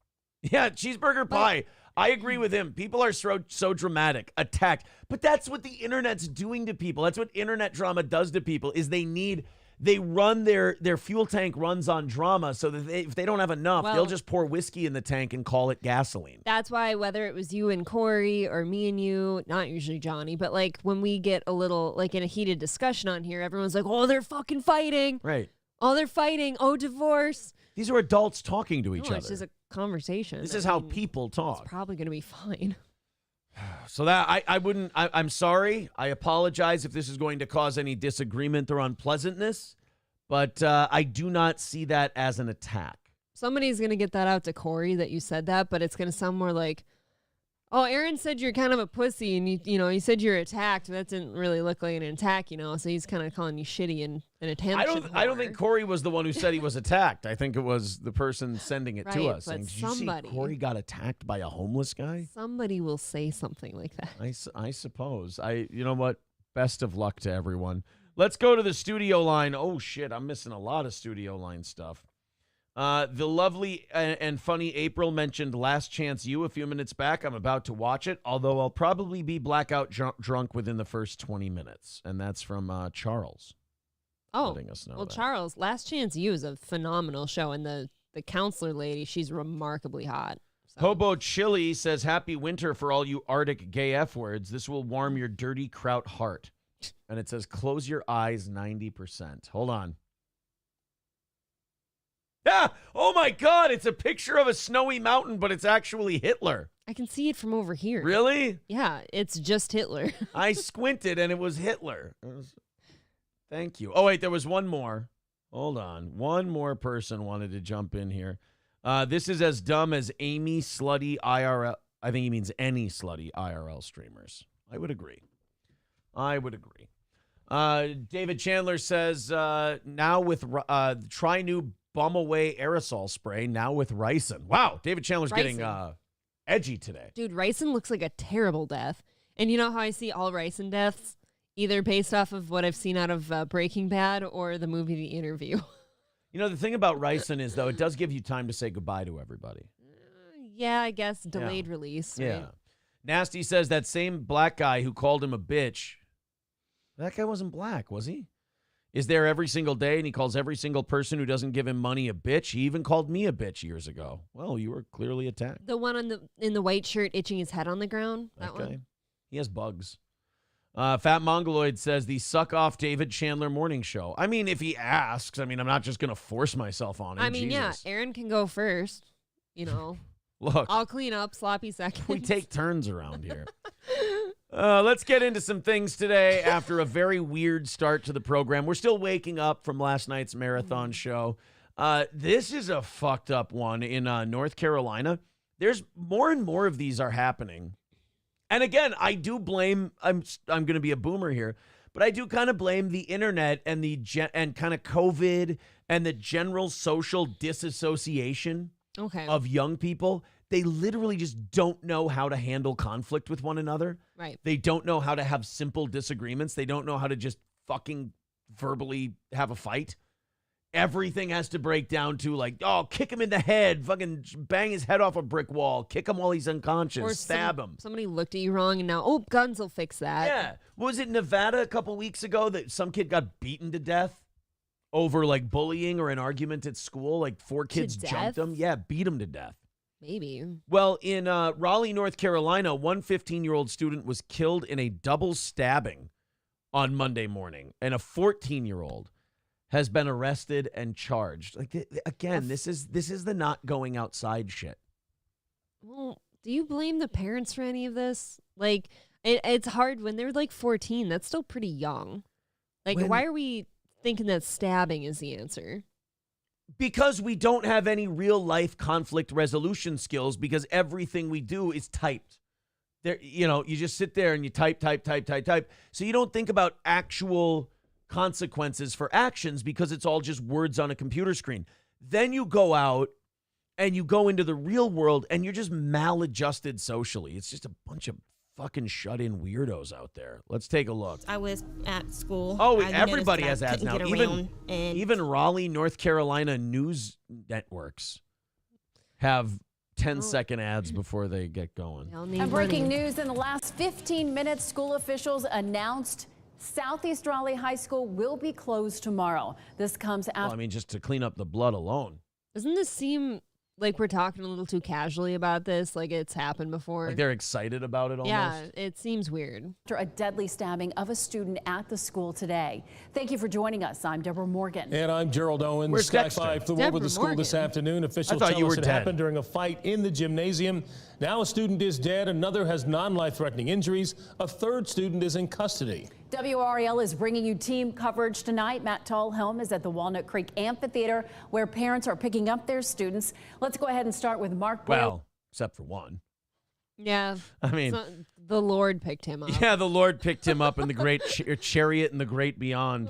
Yeah, cheeseburger pie. I agree with him. People are so dramatic, attacked. But that's what the internet's doing to people. That's what internet drama does to people is they run their fuel tank runs on drama so that if they don't have enough, they'll just pour whiskey in the tank and call it gasoline. That's why whether it was you and Corey or me and you, not usually Johnny, but like when we get a little like in a heated discussion on here, everyone's like, "Oh, they're fucking fighting." Right. "Oh, they're fighting. Oh, divorce." These are adults talking to each other. It's just a conversation. This is how people talk. It's probably going to be fine. So that I'm sorry. I apologize if this is going to cause any disagreement or unpleasantness, but I do not see that as an attack. Somebody's going to get that out to Corey that you said that, but it's going to sound more like, "Oh, Aaron said you're kind of a pussy, and you said you're attacked. That didn't really look like an attack, So he's kind of calling you shitty and an attention. I don't think Corey was the one who said he was attacked. I think it was the person sending it to us. But Did you see Corey got attacked by a homeless guy? Somebody will say something like that. I suppose. You know what? Best of luck to everyone. Let's go to the studio line. Oh shit, I'm missing a lot of studio line stuff. The lovely and funny April mentioned Last Chance U a few minutes back. I'm about to watch it, although I'll probably be blackout drunk within the first 20 minutes. And that's from Charles. Oh, letting us know well, that. Charles, Last Chance U is a phenomenal show. And the counselor lady, she's remarkably hot. So. Hobo Chili says, "Happy winter for all you Arctic gay F words. This will warm your dirty kraut heart." And it says, "Close your eyes 90%. Hold on. Ah! Oh my God, it's a picture of a snowy mountain, but it's actually Hitler. I can see it from over here. Really? Yeah, it's just Hitler. I squinted and it was Hitler. Thank you. Oh, wait, there was one more. Hold on. One more person wanted to jump in here. This is as dumb as Amy Slutty IRL. I think he means any slutty IRL streamers. I would agree. David Chandler says, now with try new bum away aerosol spray, now with ricin. Wow, David Chandler's getting edgy today. Dude, ricin looks like a terrible death. And you know how I see all ricin deaths? Either based off of what I've seen out of Breaking Bad or the movie The Interview. You know, the thing about ricin is, though, it does give you time to say goodbye to everybody. Yeah, I guess delayed release. Right? Yeah. Nasty says that same black guy who called him a bitch, that guy wasn't black, was he? Is there every single day, and he calls every single person who doesn't give him money a bitch. He even called me a bitch years ago. Well, you were clearly attacked. The one in the white shirt itching his head on the ground? That okay. one? He has bugs. Fat Mongoloid says the suck off David Chandler morning show. I mean, if he asks, I'm not just going to force myself on him. I mean, Jesus. yeah, Aaron can go first. Look. I'll clean up sloppy seconds. We take turns around here. Let's get into some things today after a very weird start to the program. We're still waking up from last night's marathon show. This is a fucked up one in North Carolina. There's more and more of these are happening. And again, I do blame, I'm going to be a boomer here, but I do kind of blame the internet and and kind of COVID and the general social disassociation of young people. They literally just don't know how to handle conflict with one another. Right. They don't know how to have simple disagreements. They don't know how to just fucking verbally have a fight. Everything has to break down to like, oh, kick him in the head, fucking bang his head off a brick wall, kick him while he's unconscious, or stab him. Somebody looked at you wrong and now, guns will fix that. Yeah. Was it Nevada a couple weeks ago that some kid got beaten to death over like bullying or an argument at school? Like 4 kids jumped him. Yeah, beat him to death. Maybe. Well, in Raleigh, North Carolina, one 15-year-old student was killed in a double stabbing on Monday morning, and a 14-year-old has been arrested and charged. Like again, this is the not going outside shit. Well, do you blame the parents for any of this? Like, it's hard when they're like 14. That's still pretty young. Like, why are we thinking that stabbing is the answer? Because we don't have any real life conflict resolution skills, because everything we do is typed. There, you just sit there and you type. So you don't think about actual consequences for actions because it's all just words on a computer screen. Then you go out and you go into the real world and you're just maladjusted socially. It's just a bunch of fucking shut-in weirdos out there. Let's take a look. I was at school. Oh, I everybody noticed has that I ads now. couldn't get around, and Even Raleigh, North Carolina news networks have 10-second ads before they get going. And breaking news in the last 15 minutes, school officials announced Southeast Raleigh High School will be closed tomorrow. This comes after. Well, I mean, just to clean up the blood alone. Doesn't this seem like we're talking a little too casually about this? Like it's happened before. Like they're excited about it almost. Yeah, it seems weird. After a deadly stabbing of a student at the school today. Thank you for joining us. I'm Deborah Morgan. And I'm Gerald Owens. Where's Sky Dexter? 5 flew over Deborah the school this Morgan. afternoon. Officials I thought tell you us were it dead. happened during a fight in the gymnasium. Now a student is dead. Another has non-life-threatening injuries. A third student is in custody. WRAL is bringing you team coverage tonight. Matt Tallhelm is at the Walnut Creek Amphitheater where parents are picking up their students. Let's go ahead and start with Mark Boyle. Well, except for one. Yeah. I mean, the Lord picked him up. yeah, the Lord picked him up in the great chariot and the great beyond.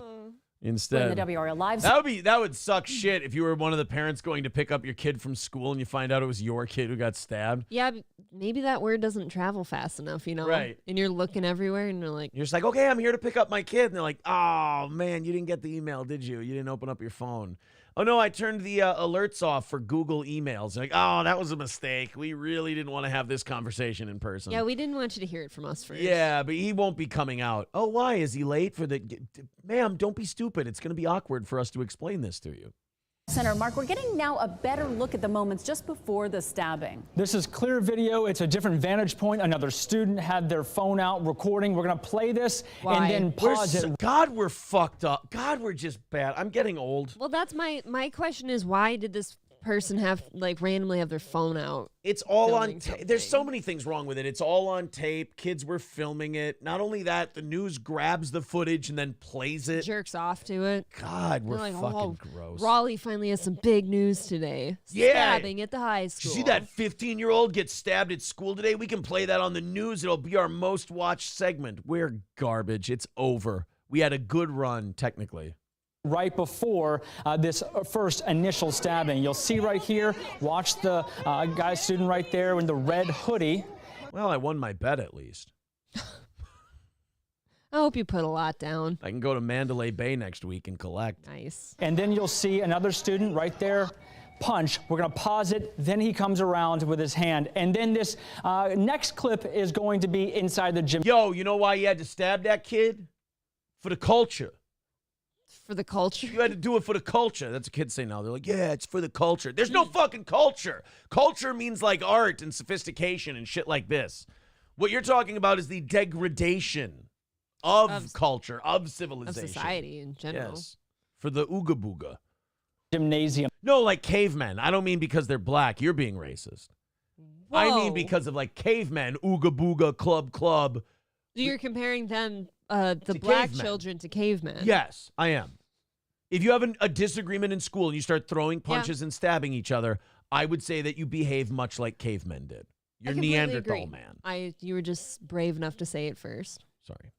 In Instead, the WRAL Live. that would suck shit if you were one of the parents going to pick up your kid from school and you find out it was your kid who got stabbed. Yeah, maybe that word doesn't travel fast enough, you know? Right. And you're looking everywhere and you're like, You're just like, okay, I'm here to pick up my kid. And they're like, oh, man, you didn't get the email, did you? You didn't open up your phone. Oh, no, I turned the alerts off for Google emails. Like, oh, that was a mistake. We really didn't want to have this conversation in person. yeah, we didn't want you to hear it from us first. Yeah, but he won't be coming out. Oh, why? Is he late for the... Ma'am, don't be stupid. It's going to be awkward for us to explain this to you. Center. Mark, we're getting now a better look at the moments just before the stabbing. This is clear video. It's a different vantage point. Another student had their phone out recording. We're going to play this Why? and then pause it. God, we're fucked up. God, we're just bad. I'm getting old. Well, that's my question is why did this person have randomly have their phone out? It's all on Filming tape. There's so something. many things wrong with it. It's all on tape. Kids were filming it. Not only that, the news grabs the footage and then plays it. Jerks off to it. God, we're They're like, fucking oh, gross. Raleigh finally has some big news today. Yeah. Stabbing at the high Did school. you see that 15-year-old get stabbed at school today? We can play that on the news. It'll be our most watched segment. We're garbage. It's over. We had a good run, technically. Right before this first initial stabbing. You'll see right here, watch the student right there in the red hoodie. Well, I won my bet at least. I hope you put a lot down. I can go to Mandalay Bay next week and collect. Nice. And then you'll see another student right there. Punch. We're going to pause it. Then he comes around with his hand. And then this next clip is going to be inside the gym. Yo, you know why you had to stab that kid? For the culture. For the culture. You had to do it for the culture. That's what kids say now. They're like, yeah, it's for the culture. There's no fucking culture. Culture means like art and sophistication and shit like this. What you're talking about is the degradation of culture, of civilization. Of society in general. Yes. For the ooga booga. Gymnasium. No, like cavemen. I don't mean because they're black. You're being racist. I mean Whoa. because of like cavemen, ooga booga, club. So you're comparing them, the black cavemen. children, to cavemen. Yes, I am. If you have a disagreement in school and you start throwing punches and stabbing each other, I would say that you behave much like cavemen did. I You're completely Neanderthal agree. man. You were just brave enough to say it first. Sorry.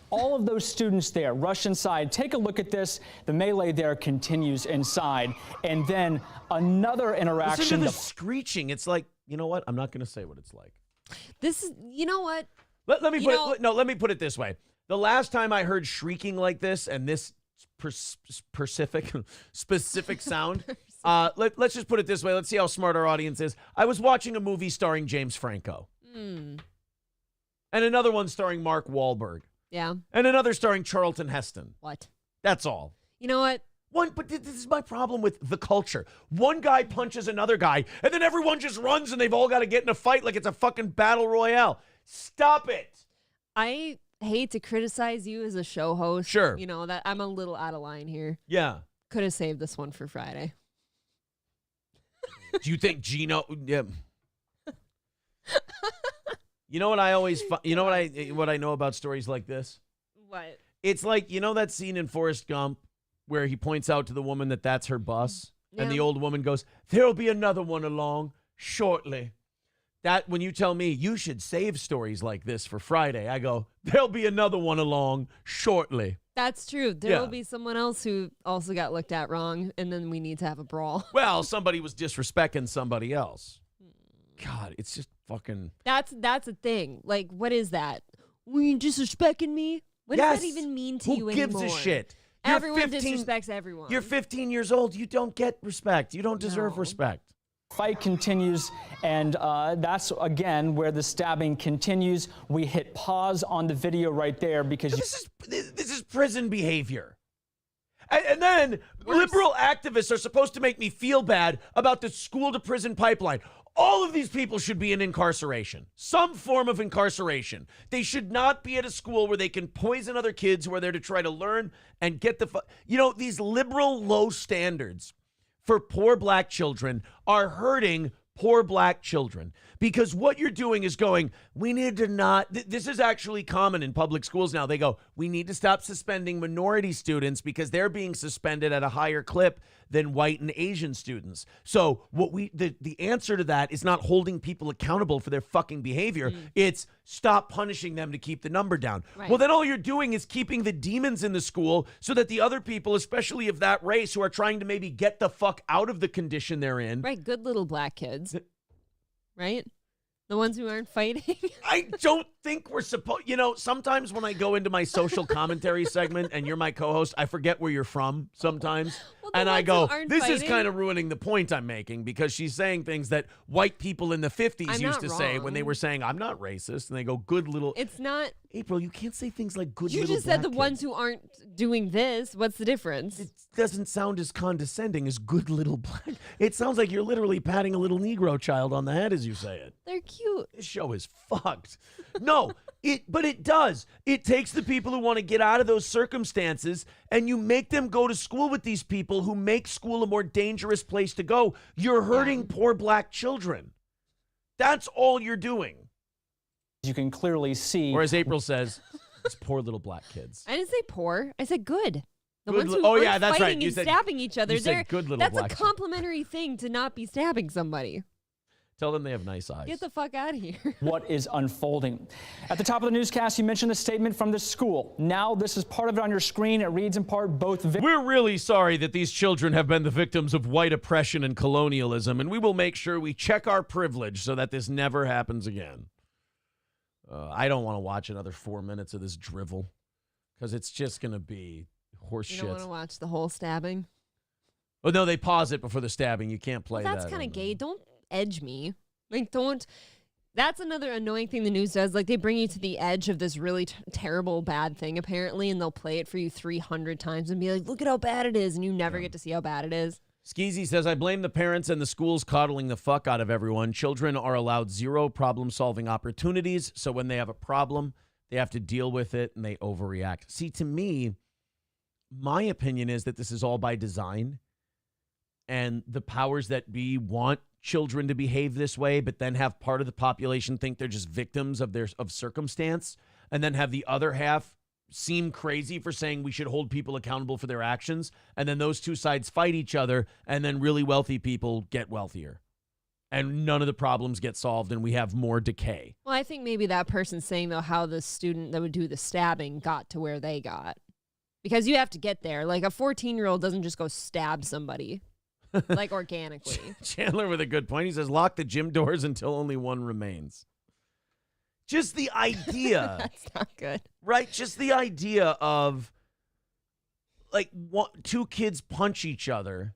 All of those students there rush inside. Take a look at this. The melee there continues inside. And then another Listen interaction. to the screeching. It's like, you know what? I'm not going to say what it's like. This is, you know what? Let me put it this way. The last time I heard shrieking like this and this specific sound, let's just put it this way. Let's see how smart our audience is. I was watching a movie starring James Franco. And another one starring Mark Wahlberg. Yeah. And another starring Charlton Heston. What? That's all. You know what? But this is my problem with the culture. One guy punches another guy, and then everyone just runs, and they've all got to get in a fight like it's a fucking battle royale. Stop it. I hate to criticize you as a show host. Sure. You know, that I'm a little out of line here. Yeah. Could have saved this one for Friday. Do you think Gino? Yeah. You know what I always? You know what I know about stories like this? What? It's like, you know that scene in Forrest Gump where he points out to the woman that that's her bus, and the old woman goes, "There'll be another one along shortly." That when you tell me you should save stories like this for Friday, I go, "There'll be another one along shortly." That's true. There will be someone else who also got looked at wrong, and then we need to have a brawl. Well, somebody was disrespecting somebody else. God, it's just fucking. That's a thing. Like, what is that? Were you disrespecting me? What does that even mean to you anymore? Who gives a shit? Everyone disrespects everyone. You're 15 years old. You don't get respect. You don't deserve respect. Fight continues, and that's, again, where the stabbing continues. We hit pause on the video right there because... This is prison behavior. And then liberal activists are supposed to make me feel bad about the school-to-prison pipeline. All of these people should be in incarceration, some form of incarceration. They should not be at a school where they can poison other kids who are there to try to learn and get these liberal low standards for poor black children are hurting poor black children, because what you're doing is going, we need to not, this is actually common in public schools now. They go, we need to stop suspending minority students because they're being suspended at a higher clip than white and Asian students. So the answer to that is not holding people accountable for their fucking behavior. It's stop punishing them to keep the number down. Right. Well, then all you're doing is keeping the demons in the school so that the other people, especially of that race, who are trying to maybe get the fuck out of the condition they're in. Right, good little black kids. Right? The ones who aren't fighting. I don't think we're supposed, sometimes when I go into my social commentary segment and you're my co-host, I forget where you're from sometimes. And I go, this is kind of ruining the point I'm making, because she's saying things that white people in the 50s used to say when they were saying, I'm not racist. And they go, good little. It's not. April, you can't say things like good little. You just said the ones who aren't doing this. What's the difference? It doesn't sound as condescending as good little black. It sounds like you're literally patting a little Negro child on the head as you say it. They're cute. This show is fucked. No, but it does. It takes the people who want to get out of those circumstances and you make them go to school with these people who make school a more dangerous place to go. You're hurting poor black children. That's all you're doing. You can clearly see. Or as April says, it's poor little black kids. I didn't say poor. I said good. The good ones who aren't that's fighting right. and stabbing each other. You said good little that's black a complimentary thing to not be stabbing somebody. Tell them they have nice eyes. Get the fuck out of here. What is unfolding? At the top of the newscast, you mentioned the statement from the school. Now this is part of it on your screen. It reads in part both. We're really sorry that these children have been the victims of white oppression and colonialism, and we will make sure we check our privilege so that this never happens again. I don't want to watch another 4 minutes of this drivel because it's just going to be horse shit. You don't want to watch the whole stabbing? Oh, no, they pause it before the stabbing. You can't play that. That's kind of gay. Don't edge me. Like, don't. That's another annoying thing the news does. Like, they bring you to the edge of this really terrible, bad thing, apparently, and they'll play it for you 300 times and be like, look at how bad it is, and you never get to see how bad it is. Skeezy says, I blame the parents and the schools coddling the fuck out of everyone. Children are allowed zero problem-solving opportunities, so when they have a problem, they have to deal with it, and they overreact. See, to me, my opinion is that this is all by design, and the powers that be want children to behave this way, but then have part of the population think they're just victims of circumstance, and then have the other half seem crazy for saying we should hold people accountable for their actions, and then those two sides fight each other, and then really wealthy people get wealthier. And none of the problems get solved, and we have more decay. Well, I think maybe that person's saying, though, how the student that would do the stabbing got to where they got. Because you have to get there. Like, a 14-year-old doesn't just go stab somebody, like, organically. Chandler with a good point. He says, lock the gym doors until only one remains. Just the idea. That's not good. Right? Just the idea of, like, two kids punch each other,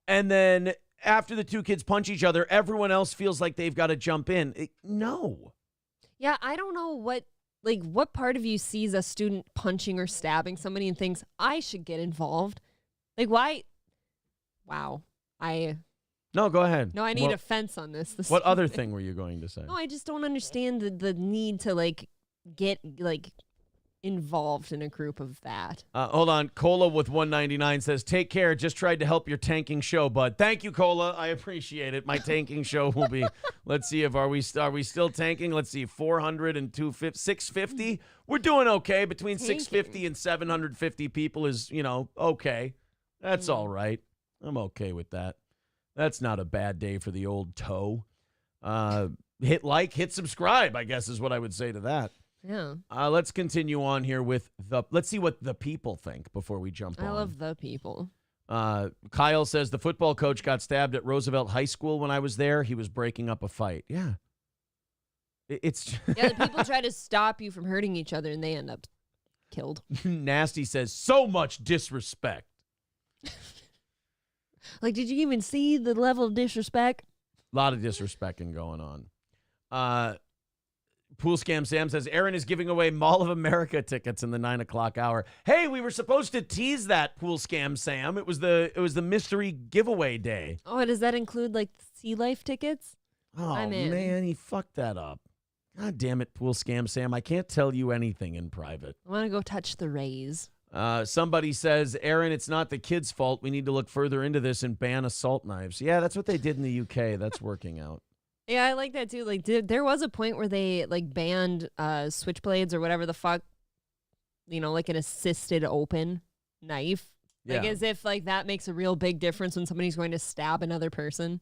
and then after the two kids punch each other, everyone else feels like they've got to jump in. No. Yeah, I don't know what part of you sees a student punching or stabbing somebody and thinks, I should get involved. Like, why? Wow. No, go ahead. No, I need a fence on this. What other thing were you going to say? No, I just don't understand the need to, like, get, like, involved in a group of that. Hold on. Cola with 199 says, take care. Just tried to help your tanking show, bud. Thank you, Cola. I appreciate it. My tanking show will be, let's see, are we still tanking? Let's see, 400 and 650. We're doing okay. Between 650 and 750 people is, okay. That's all right. I'm okay with that. That's not a bad day for the old toe. Hit like, hit subscribe, I guess is what I would say to that. Yeah. Let's continue on here with let's see what the people think before we jump on. I love the people. Kyle says the football coach got stabbed at Roosevelt High School when I was there. He was breaking up a fight. Yeah. It's Yeah, the people try to stop you from hurting each other and they end up killed. Nasty says so much disrespect. Like, did you even see the level of disrespect? A lot of disrespecting going on. Pool Scam Sam says Aaron is giving away Mall of America tickets in the 9 o'clock hour. Hey, we were supposed to tease that, Pool Scam Sam. It was the mystery giveaway day. Oh, does that include like Sea Life tickets? Oh I'm in. man, he fucked that up. God damn it, Pool Scam Sam. I can't tell you anything in private. I want to go touch the rays. Somebody says, Aaron, it's not the kids' fault. We need to look further into this and ban assault knives. Yeah, that's what they did in the UK. That's working out. Yeah, I like that too. Like, there was a point where they like banned switchblades or whatever the fuck, like an assisted open knife. Like, Yeah. as if like that makes a real big difference when somebody's going to stab another person.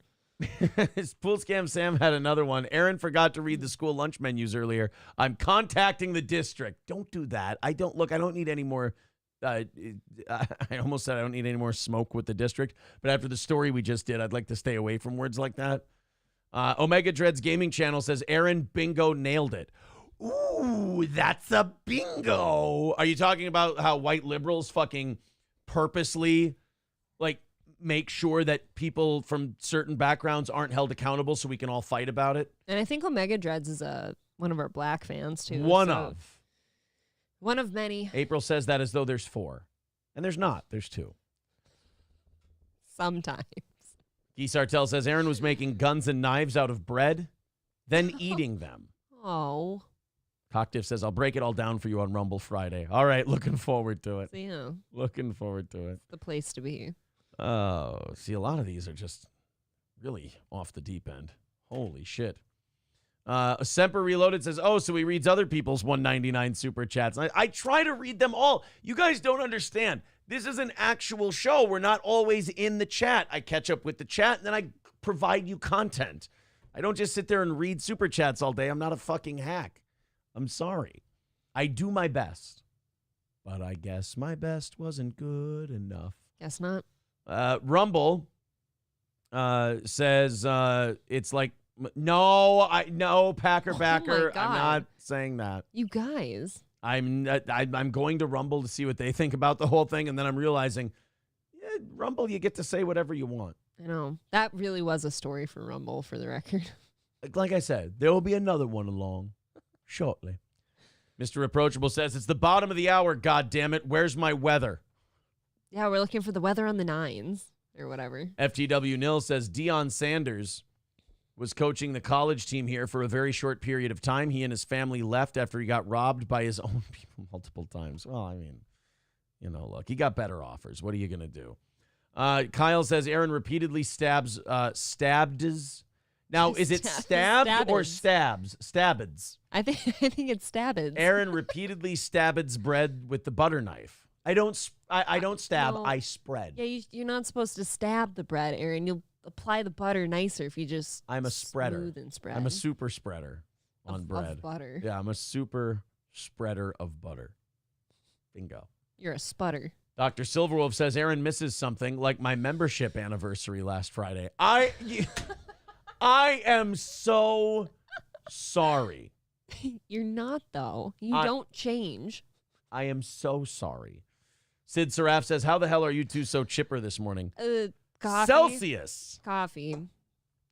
Pool Scam Sam had another one. Aaron forgot to read the school lunch menus earlier. I'm contacting the district. Don't do that. I don't need any more. I almost said I don't need any more smoke with the district. But after the story we just did, I'd like to stay away from words like that. Omega Dreads Gaming Channel says Aaron bingo nailed it. Ooh, that's a bingo. Are you talking about how white liberals fucking purposely like make sure that people from certain backgrounds aren't held accountable so we can all fight about it? And I think Omega Dreads is one of our black fans too. One of many. April says that as though there's 4. And there's not. There's 2. Sometimes. Guy Sartell says Aaron was making guns and knives out of bread, then eating them. Oh. Cocktiff says, I'll break it all down for you on Rumble Friday. All right, looking forward to it. Yeah. Looking forward to it. The place to be. Oh, see, a lot of these are just really off the deep end. Holy shit. Semper Reloaded says, so he reads other people's 199 super chats. I try to read them all. You guys don't understand. This is an actual show. We're not always in the chat. I catch up with the chat, and then I provide you content. I don't just sit there and read super chats all day. I'm not a fucking hack. I'm sorry. I do my best. But I guess my best wasn't good enough. Guess not. Rumble says it's like, no, Packer backer. God. I'm not saying that. You guys. I'm going to Rumble to see what they think about the whole thing, and then I'm realizing, Rumble, you get to say whatever you want. I know. That really was a story for Rumble, for the record. Like I said, there will be another one along shortly. Mr. Approachable says, it's the bottom of the hour, God damn it. Where's my weather? Yeah, we're looking for the weather on the 9s or whatever. FTW Nil says Deion Sanders was coaching the college team here for a very short period of time. He and his family left after he got robbed by his own people multiple times. Well, I mean, look, he got better offers. What are you going to do? Kyle says Aaron repeatedly stabbed. Now, is it stabbed or stabs? Stabbids. I think it's stabbids. Aaron repeatedly stabbids bread with the butter knife. I don't stab. No. I spread. Yeah, you're not supposed to stab the bread, Aaron. You'll apply the butter nicer if you just I'm a spreader. smooth and spread. I'm a super spreader on bread. Of butter. Yeah, I'm a super spreader of butter. Bingo. You're a sputter. Dr. Silverwolf says Aaron misses something like my membership anniversary last Friday. I am so sorry. You're not, though. You don't change. I am so sorry. Sid Seraph says, how the hell are you two so chipper this morning? Coffee. Celsius. Coffee.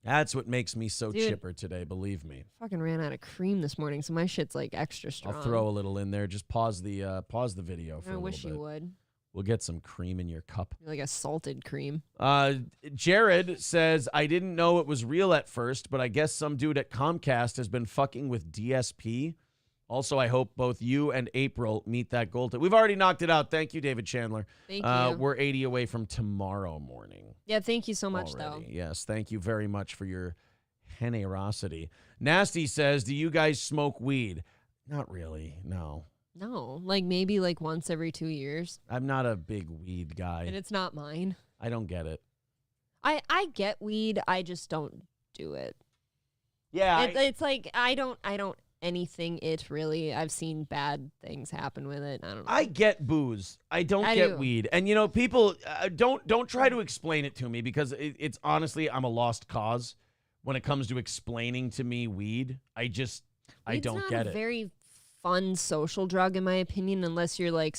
That's what makes me so chipper today, believe me. Fucking ran out of cream this morning, so my shit's like extra strong. I'll throw a little in there. Just pause the video for a little bit. I wish you would. We'll get some cream in your cup. Like a salted cream. Jared says, I didn't know it was real at first, but I guess some dude at Comcast has been fucking with DSP. Also, I hope both you and April meet that goal. We've already knocked it out. Thank you, David Chandler. Thank you. We're 80 away from tomorrow morning. Yeah, thank you so much, already. though. Yes, thank you very much for your generosity. Nasty says, do you guys smoke weed? Not really, no. No, like maybe like once every 2 years. I'm not a big weed guy. And it's not mine. I don't get it. I get weed, I just don't do it. Yeah. It's like I don't anything really. I've seen bad things happen with it. I don't know. I get booze. I don't get weed. And, people don't try to explain it to me because it's honestly, I'm a lost cause when it comes to explaining to me weed. I don't get it. It's a very fun social drug, in my opinion, unless you're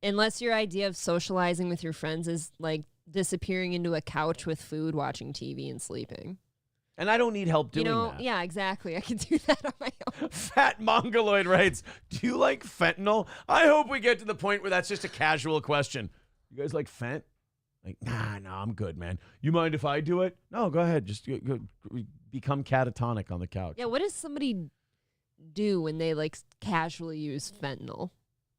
unless your idea of socializing with your friends is like disappearing into a couch with food, watching TV, and sleeping. And I don't need help doing that. Yeah, exactly. I can do that on my own. Fat Mongoloid writes, do you like fentanyl? I hope we get to the point where that's just a casual question. You guys like fent? Like, nah, I'm good, man. You mind if I do it? No, go ahead. Just go become catatonic on the couch. Yeah, what does somebody do when they casually use fentanyl?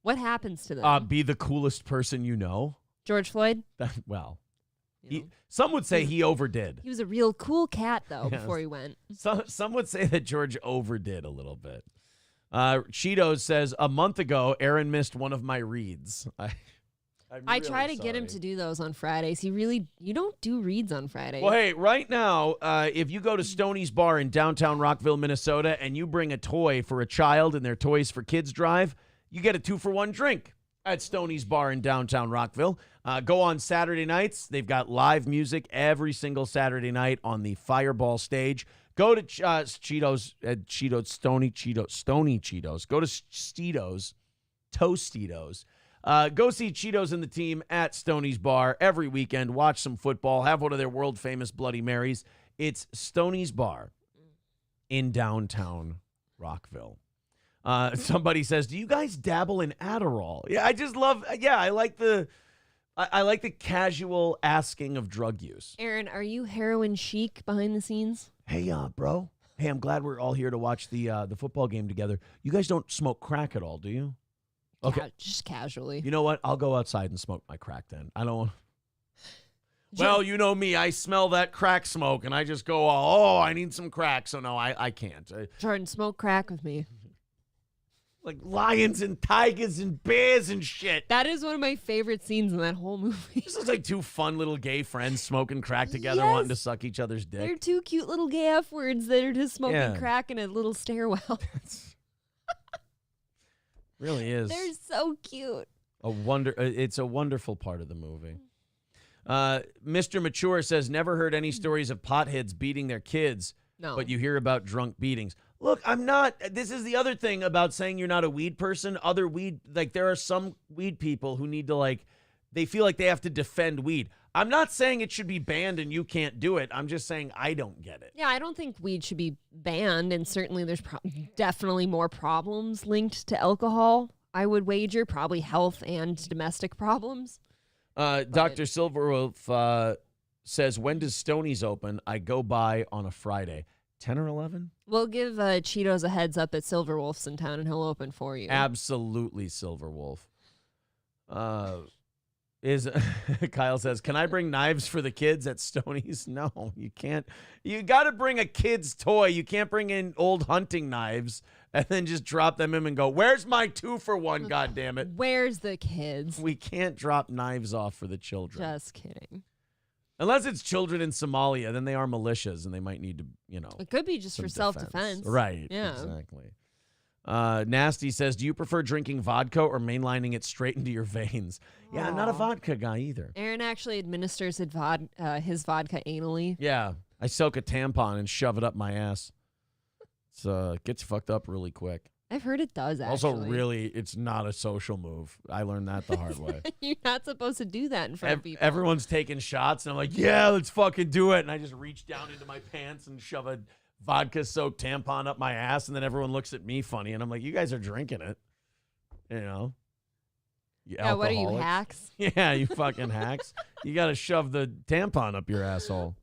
What happens to them? Be the coolest person you know. George Floyd? Some would say he overdid. He was a real cool cat, though, before he went. Some would say that George overdid a little bit. Cheetos says, a month ago, Aaron missed one of my reads. I try to get him to do those on Fridays. You don't do reads on Fridays. Well, hey, right now, if you go to Stoney's Bar in downtown Rockville, Minnesota, and you bring a toy for a child in their Toys for Kids drive, you get a 2-for-1 drink at Stoney's Bar in downtown Rockville. Go on Saturday nights. They've got live music every single Saturday night on the Fireball stage. Go to Cheetos. Stony Cheetos. Go to Steetos, Tostitos. Go see Cheetos and the team at Stoney's Bar every weekend. Watch some football. Have one of their world-famous Bloody Marys. It's Stoney's Bar in downtown Rockville. Somebody says, do you guys dabble in Adderall? Yeah, I just love, I like the casual asking of drug use. Aaron, are you heroin chic behind the scenes? Hey, bro. Hey, I'm glad we're all here to watch the football game together. You guys don't smoke crack at all, do you? Okay. Just casually. You know what? I'll go outside and smoke my crack then. I don't want. Well, you know me. I smell that crack smoke, and I just go, I need some crack. So, no, I can't. Jordan, smoke crack with me. Like lions and tigers and bears and shit. That is one of my favorite scenes in that whole movie. This is like two fun little gay friends smoking crack together, wanting to suck each other's dick. They're two cute little gay F words that are just smoking crack in a little stairwell. Really is. They're so cute. It's a wonderful part of the movie. Mr. Mature says, never heard any stories of potheads beating their kids, but you hear about drunk beatings. Look, I'm not. This is the other thing about saying you're not a weed person. There are some weed people who need to, they feel like they have to defend weed. I'm not saying it should be banned and you can't do it. I'm just saying I don't get it. Yeah, I don't think weed should be banned, and certainly there's definitely more problems linked to alcohol. I would wager probably health and domestic problems. Dr. Silverwolf says, when does Stoney's open? I go by on a Friday. 10 or 11? We'll give Cheetos a heads up at Silverwolf's in town, and he'll open for you. Absolutely, Silverwolf. Kyle says, can I bring knives for the kids at Stoney's? No, you can't. You got to bring a kid's toy. You can't bring in old hunting knives and then just drop them in and go, where's my 2-for-1, goddammit? Where's the kids? We can't drop knives off for the children. Just kidding. Unless it's children in Somalia, then they are militias and they might need to, It could be just for self-defense. Right. Yeah. Exactly. Nasty says, do you prefer drinking vodka or mainlining it straight into your veins? Yeah, I'm not a vodka guy either. Aaron actually administers his vodka anally. Yeah. I soak a tampon and shove it up my ass. It gets fucked up really quick. I've heard it does, actually. Also, really, it's not a social move. I learned that the hard way. You're not supposed to do that in front of people. Everyone's taking shots, and I'm like, yeah, let's fucking do it. And I just reach down into my pants and shove a vodka-soaked tampon up my ass, and then everyone looks at me funny, and I'm like, you guys are drinking it. You know? Yeah, what are you, hacks? Yeah, you fucking hacks. You got to shove the tampon up your asshole.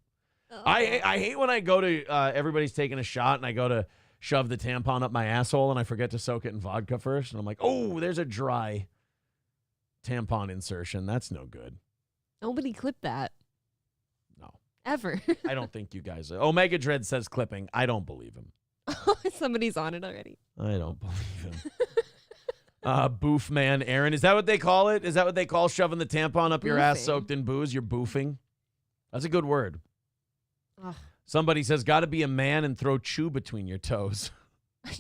Oh. I hate when I go to, everybody's taking a shot, and I go to shove the tampon up my asshole, and I forget to soak it in vodka first, and I'm like, oh, there's a dry tampon insertion. That's no good. Nobody clipped that. No. Ever. I don't think you guys. Omega Dread says clipping. I don't believe him. Somebody's on it already. I don't believe him. Boof man, Aaron. Is that what they call it? Is that what they call shoving the tampon up your ass soaked in booze? You're boofing? That's a good word. Ugh. Somebody says, got to be a man and throw chew between your toes.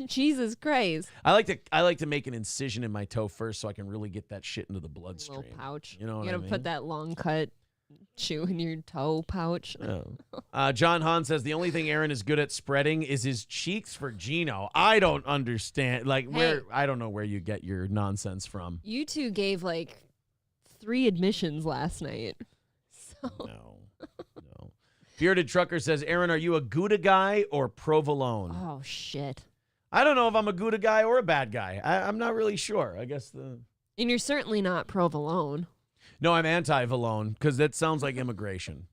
Jesus Christ. I like to make an incision in my toe first so I can really get that shit into the bloodstream. Little pouch. You know what You I gotta mean? put that long cut shoe in your toe pouch. Oh. John Hahn says the only thing Aaron is good at spreading is his cheeks for Gino. I don't understand. I don't know where you get your nonsense from. You two gave like 3 admissions last night. So No. Bearded Trucker says, Aaron, are you a Gouda guy or provolone? Oh shit. I don't know if I'm a Gouda guy or a bad guy. I'm not really sure. I guess And you're certainly not provolone. No, I'm anti-Valone because that sounds like immigration.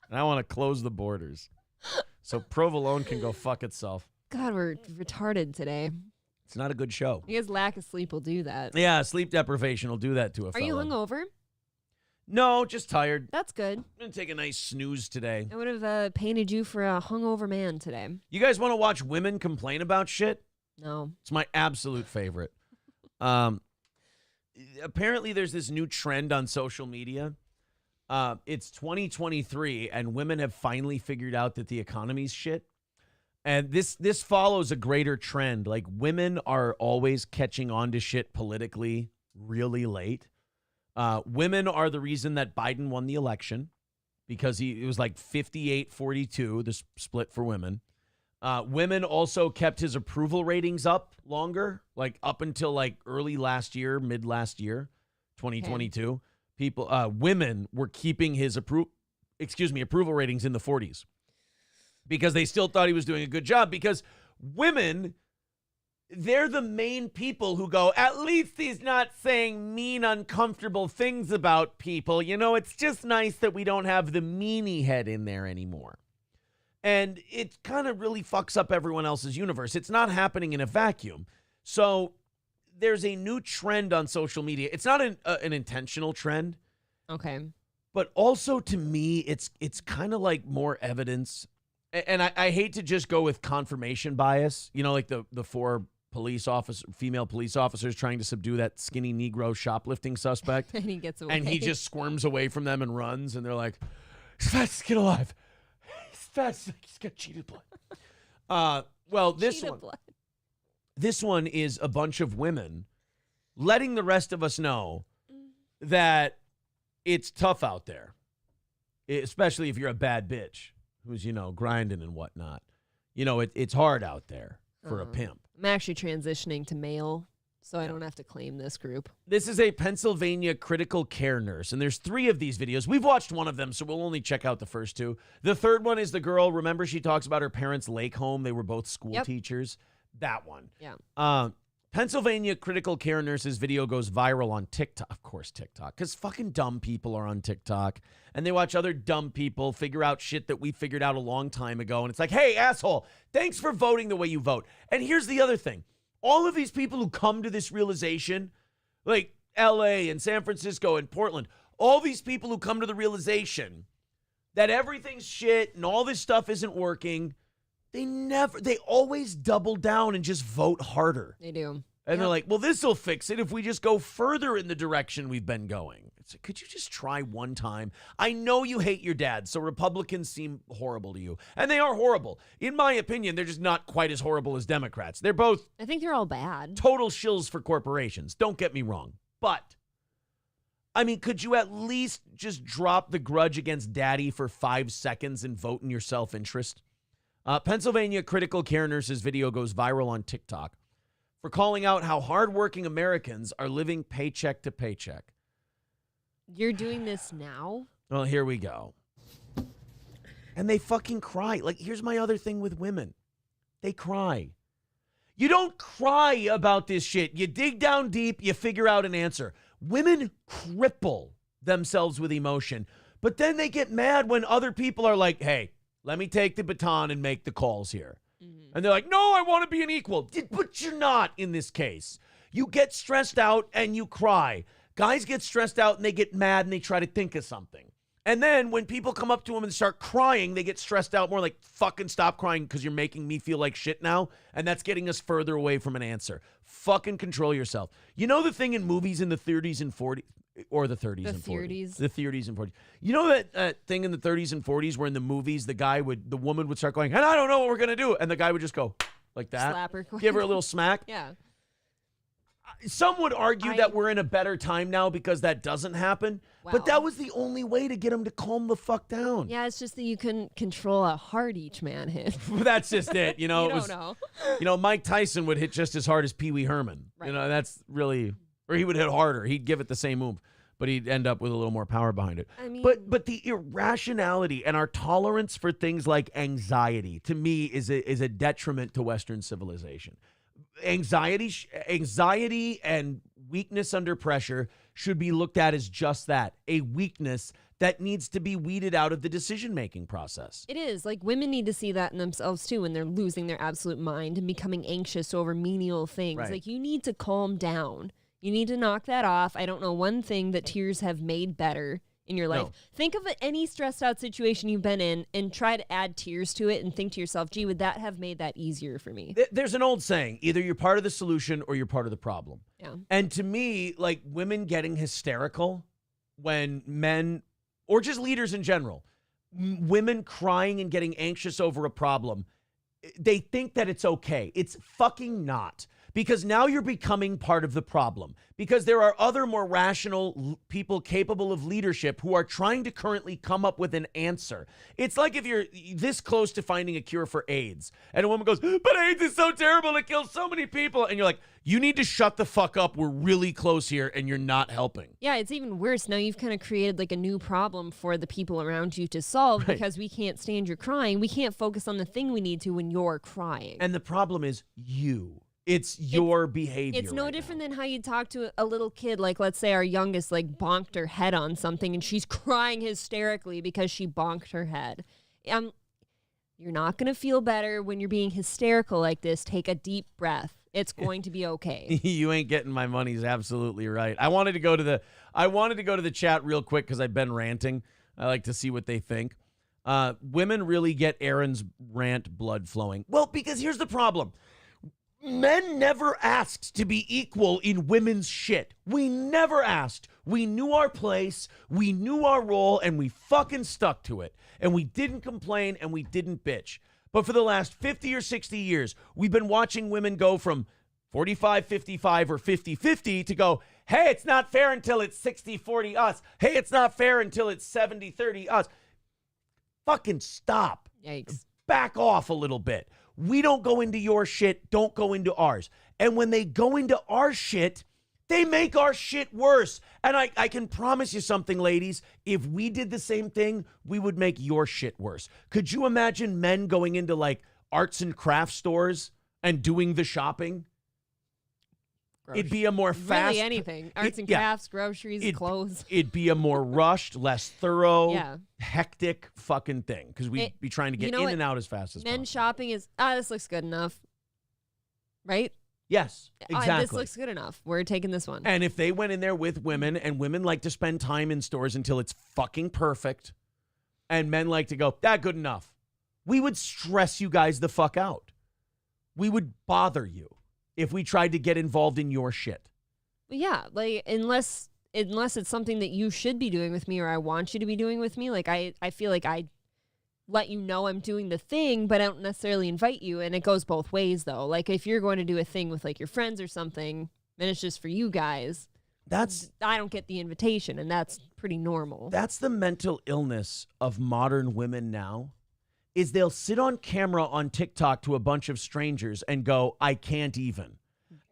And I want to close the borders. So provolone can go fuck itself. God, we're retarded today. It's not a good show. You guys' lack of sleep will do that. Yeah, sleep deprivation will do that to a Are fella. you hungover? No, just tired. That's good. I'm going to take a nice snooze today. I would have painted you for a hungover man today. You guys want to watch women complain about shit? No. It's my absolute favorite. Apparently, there's this new trend on social media. It's 2023, and women have finally figured out that the economy's shit. And this follows a greater trend. Like, women are always catching on to shit politically really late. Women are the reason that Biden won the election because it was like 58-42, the split for women. Women also kept his approval ratings up longer, like up until like early last year, mid last year, 2022. Women were keeping his approval ratings in the 40s because they still thought he was doing a good job because women, they're the main people who go, at least he's not saying mean, uncomfortable things about people. You know, it's just nice that we don't have the meanie head in there anymore. And it kind of really fucks up everyone else's universe. It's not happening in a vacuum. So there's a new trend on social media. It's not an intentional trend. Okay. But also to me, it's kind of like more evidence. And I hate to just go with confirmation bias. You know, like the 4 female police officers trying to subdue that skinny Negro shoplifting suspect. And he gets away. And he just squirms away from them and runs. And they're like, he's fast, get alive. He's got cheated blood. Well, this one is a bunch of women letting the rest of us know that it's tough out there, especially if you're a bad bitch who's, grinding and whatnot. It's hard out there for a pimp. I'm actually transitioning to male, so I don't have to claim this group. This is a Pennsylvania critical care nurse, and there's 3 of these videos. We've watched one of them, so we'll only check out the first 2. The third one is the girl. Remember, she talks about her parents' lake home. They were both school teachers. That one. Yeah. Pennsylvania critical care nurse's video goes viral on TikTok. Of course, TikTok, because fucking dumb people are on TikTok, and they watch other dumb people figure out shit that we figured out a long time ago, and it's like, hey, asshole, thanks for voting the way you vote. And here's the other thing. All of these people who come to this realization, like LA and San Francisco and Portland, all these people who come to the realization that everything's shit and all this stuff isn't working, they always double down and just vote harder. They do. And they're like, well, this will fix it if we just go further in the direction we've been going. It's like, could you just try one time? I know you hate your dad, so Republicans seem horrible to you. And they are horrible. In my opinion, they're just not quite as horrible as Democrats. They're both I think they're all bad. total shills for corporations. Don't get me wrong. But, I mean, could you at least just drop the grudge against daddy for 5 seconds and vote in your self-interest? Pennsylvania critical care nurse's video goes viral on TikTok for calling out how hardworking Americans are living paycheck to paycheck. You're doing this now? Well, here we go. And they fucking cry. Like, here's my other thing with women. They cry. You don't cry about this shit. You dig down deep, you figure out an answer. Women cripple themselves with emotion, but then they get mad when other people are like, hey, let me take the baton and make the calls here. Mm-hmm. And they're like, no, I want to be an equal. But you're not in this case. You get stressed out and you cry. Guys get stressed out and they get mad and they try to think of something. And then when people come up to them and start crying, they get stressed out more, like, fucking stop crying because you're making me feel like shit now. And that's getting us further away from an answer. Fucking control yourself. You know the thing in movies in the 30s and 40s? Or the 30s and 40s. The 30s and 40s. You know that thing in the 30s and 40s where in the movies the woman would start going, and I don't know what we're going to do. And the guy would just go, like that. Slap her. Give her a little smack. Yeah. Some would argue that we're in a better time now because that doesn't happen. But that was the only way to get him to calm the fuck down. Yeah, it's just that you couldn't control how hard each man hit. That's just it. You know, You it was, don't you know, Mike Tyson would hit just as hard as Pee Wee Herman. Right. You know, that's really, or he would hit harder. He'd give it the same move, but he'd end up with a little more power behind it. I mean, but the irrationality and our tolerance for things like anxiety, to me, is a detriment to Western civilization. Anxiety and weakness under pressure should be looked at as just that, a weakness that needs to be weeded out of the decision-making process. it is. Like, women need to see that in themselves, too, when they're losing their absolute mind and becoming anxious over menial things. Right. Like, you need to calm down. You need to knock that off. I don't know one thing that tears have made better in your life. No. Think of any stressed out situation you've been in and try to add tears to it and think to yourself, gee, would that have made that easier for me? There's an old saying, either you're part of the solution or you're part of the problem. Yeah. And to me, like, women getting hysterical when men, or just leaders in general, women crying and getting anxious over a problem, they think that it's okay. It's fucking not. Because now you're becoming part of the problem. Because there are other more rational people capable of leadership who are trying to currently come up with an answer. It's like if you're this close to finding a cure for AIDS, and a woman goes, but AIDS is so terrible, it kills so many people. And you're like, you need to shut the fuck up. We're really close here, and you're not helping. Yeah, it's even worse. Now you've kind of created like a new problem for the people around you to solve because we can't stand your crying. We can't focus on the thing we need to when you're crying. And the problem is you. It's your behavior. It's no right different now. Mm-hmm. than how you talk to a little kid. Like, let's say our youngest like bonked her head on something and she's crying hysterically because she bonked her head. You're not going to feel better when you're being hysterical like this. Take a deep breath. It's going to be okay. You ain't getting my money's absolutely right. I wanted to go to the chat real quick because I've been ranting. I like to see what they think. Women really get Aaron's rant blood flowing. Well, because here's the problem. Men never asked to be equal in women's shit. We never asked. We knew our place, we knew our role, and we fucking stuck to it. And we didn't complain and we didn't bitch. But for the last 50 or 60 years, we've been watching women go from 45-55 or 50-50 to go, hey, it's not fair until it's 60-40 us. Hey, it's not fair until it's 70-30 us. Fucking stop. Yikes. Back off a little bit. We don't go into your shit, don't go into ours. And when they go into our shit, they make our shit worse. And I can promise you something, ladies. If we did the same thing, we would make your shit worse. Could you imagine men going into like arts and craft stores and doing the shopping? It'd be a more fast... Really anything. Arts and crafts, groceries, clothes. It'd be a more rushed, less thorough, Yeah. hectic fucking thing. Because we'd be trying to get in and out as fast as Men possible. shopping is, this looks good enough. Right? Yes, exactly. This looks good enough. We're taking this one. And if they went in there with women, and women like to spend time in stores until it's fucking perfect, and men like to go, good enough, we would stress you guys the fuck out. We would bother you if we tried to get involved in your shit. Yeah, like unless it's something that you should be doing with me or I want you to be doing with me, like I feel like I let you know I'm doing the thing, but I don't necessarily invite you. And it goes both ways though. Like if you're going to do a thing with like your friends or something, and it's just for you guys, I don't get the invitation, and that's pretty normal. That's the mental illness of modern women now, is they'll sit on camera on TikTok to a bunch of strangers and go, I can't even.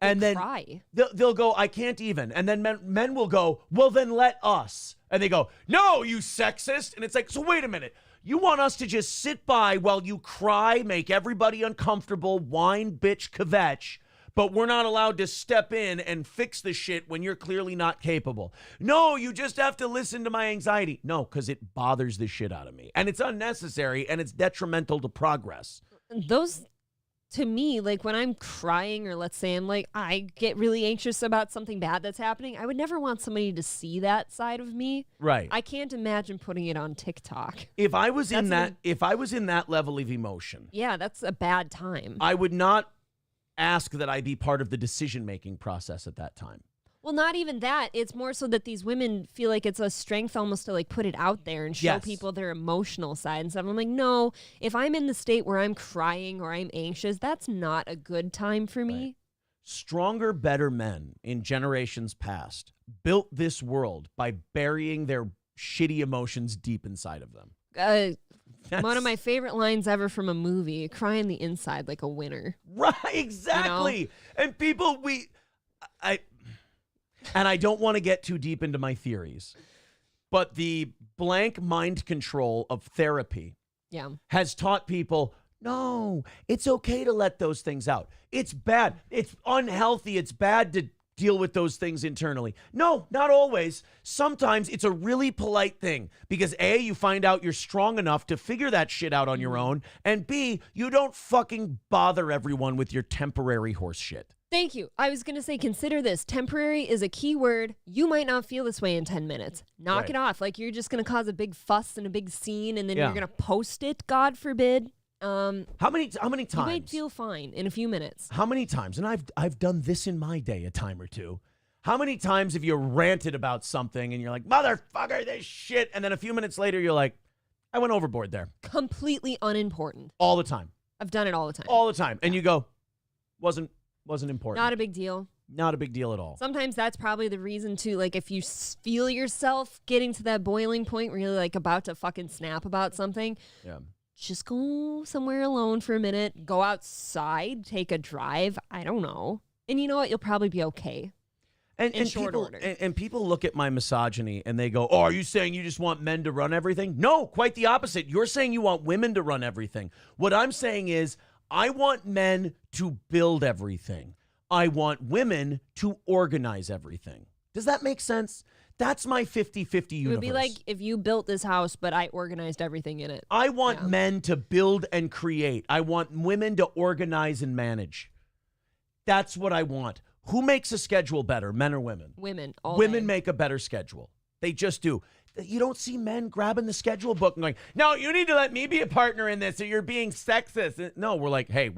And then cry. They'll go, I can't even. And then men will go, well, then let us. And they go, no, you sexist. And it's like, so wait a minute. You want us to just sit by while you cry, make everybody uncomfortable, whine, bitch, kvetch, but we're not allowed to step in and fix the shit when you're clearly not capable. No, you just have to listen to my anxiety. No, because it bothers the shit out of me. And it's unnecessary, and it's detrimental to progress. Those, to me, like when I'm crying, or let's say I'm like, I get really anxious about something bad that's happening, I would never want somebody to see that side of me. Right. I can't imagine putting it on TikTok. If I was in that level of emotion, Yeah, that's a bad time. I would not ask that I be part of the decision-making process at that time. Well, not even that. It's more so that these women feel like it's a strength almost to like put it out there and show people their emotional side and stuff. I'm like, no, if I'm in the state where I'm crying or I'm anxious, that's not a good time for me. Right. Stronger, better men in generations past built this world by burying their shitty emotions deep inside of them. One of my favorite lines ever from a movie, cry on the inside like a winner. Right, exactly. You know? And people, and I don't want to get too deep into my theories, but the blank mind control of therapy has taught people, no, it's okay to let those things out. It's bad. It's unhealthy. It's bad to deal with those things internally. No, not always. Sometimes it's a really polite thing because A, you find out you're strong enough to figure that shit out on your own, and B, you don't fucking bother everyone with your temporary horse shit. Thank you. I was going to say, consider this. Temporary is a key word. You might not feel this way in 10 minutes. Knock it off. Like, you're just going to cause a big fuss and a big scene, and then you're going to post it, God forbid. How many times? You might feel fine in a few minutes. How many times? And I've done this in my day a time or two. How many times have you ranted about something and you're like, motherfucker, this shit, and then a few minutes later you're like, I went overboard there. Completely unimportant. All the time. I've done it all the time. All the time. And you go, wasn't important. Not a big deal. Not a big deal at all. Sometimes that's probably the reason too. Like, if you feel yourself getting to that boiling point where you're like about to fucking snap about something, just go somewhere alone for a minute. Go outside, take a drive. I don't know. And you know what? You'll probably be okay. In short order. And people look at my misogyny and they go, oh, are you saying you just want men to run everything? No, quite the opposite. You're saying you want women to run everything. What I'm saying is, I want men to build everything. I want women to organize everything. Does that make sense? That's my 50-50 universe. It would be like if you built this house, but I organized everything in it. I want men to build and create. I want women to organize and manage. That's what I want. Who makes a schedule better, men or women? Women. Women make a better schedule. They just do. You don't see men grabbing the schedule book and going, no, you need to let me be a partner in this or you're being sexist. No, we're like, hey,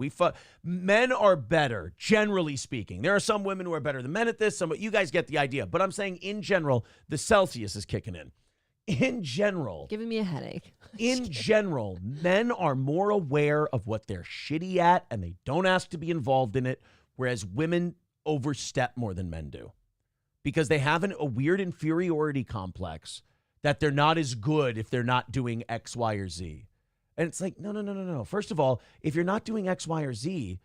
men are better, generally speaking. There are some women who are better than men at this. You guys get the idea. But I'm saying in general, the Celsius is kicking in. In general. Giving me a headache. In general, men are more aware of what they're shitty at and they don't ask to be involved in it, whereas women overstep more than men do because they have a weird inferiority complex that they're not as good if they're not doing X, Y, or Z. And it's like, no. First of all, if you're not doing X, Y, or Z,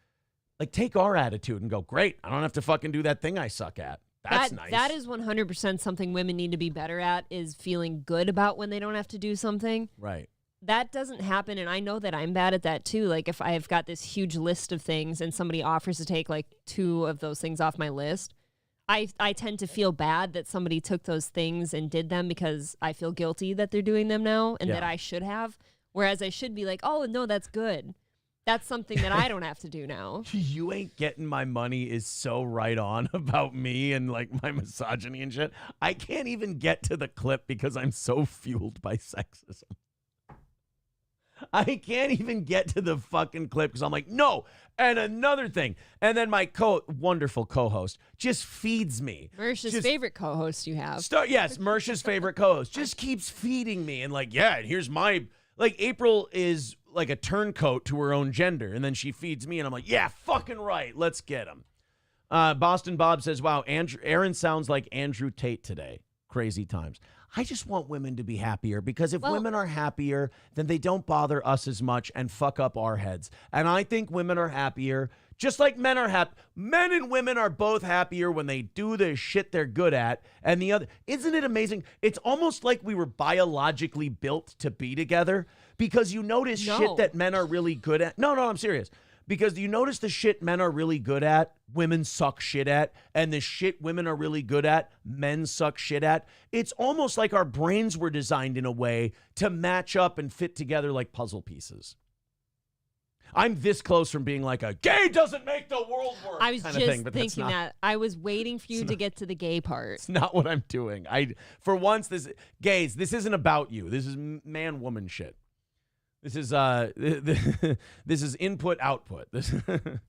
like, take our attitude and go, great, I don't have to fucking do that thing I suck at. That's nice. That is 100% something women need to be better at, is feeling good about when they don't have to do something. Right. That doesn't happen, and I know that I'm bad at that too. Like, if I've got this huge list of things and somebody offers to take like 2 of those things off my list, I tend to feel bad that somebody took those things and did them because I feel guilty that they're doing them now and that I should have. Whereas I should be like, oh, no, that's good. That's something that I don't have to do now. You ain't getting my money is so right on about me and like my misogyny and shit. I can't even get to the clip because I'm so fueled by sexism. I can't even get to the fucking clip because I'm like, no. And another thing. And then my wonderful co-host just feeds me. Mersh's favorite co-host you have. Yes, Mersh's favorite co-host. Just keeps feeding me. And like, yeah, here's my, like, April is like a turncoat to her own gender. And then she feeds me and I'm like, yeah, fucking right. Let's get him. Boston Bob says, wow, Aaron sounds like Andrew Tate today. Crazy times. I just want women to be happier because if women are happier, then they don't bother us as much and fuck up our heads. And I think women are happier, just like men are happy. Men and women are both happier when they do the shit they're good at. And the other, isn't it amazing? It's almost like we were biologically built to be together because you notice shit that men are really good at. No, I'm serious. Because you notice the shit men are really good at, women suck shit at, and the shit women are really good at, men suck shit at. It's almost like our brains were designed in a way to match up and fit together like puzzle pieces. I'm this close from being like a gay doesn't make the world work. I was just thinking that. I was waiting for you to get to the gay part. It's not what I'm doing. For once, this isn't about you. This is man-woman shit. This is this is input output.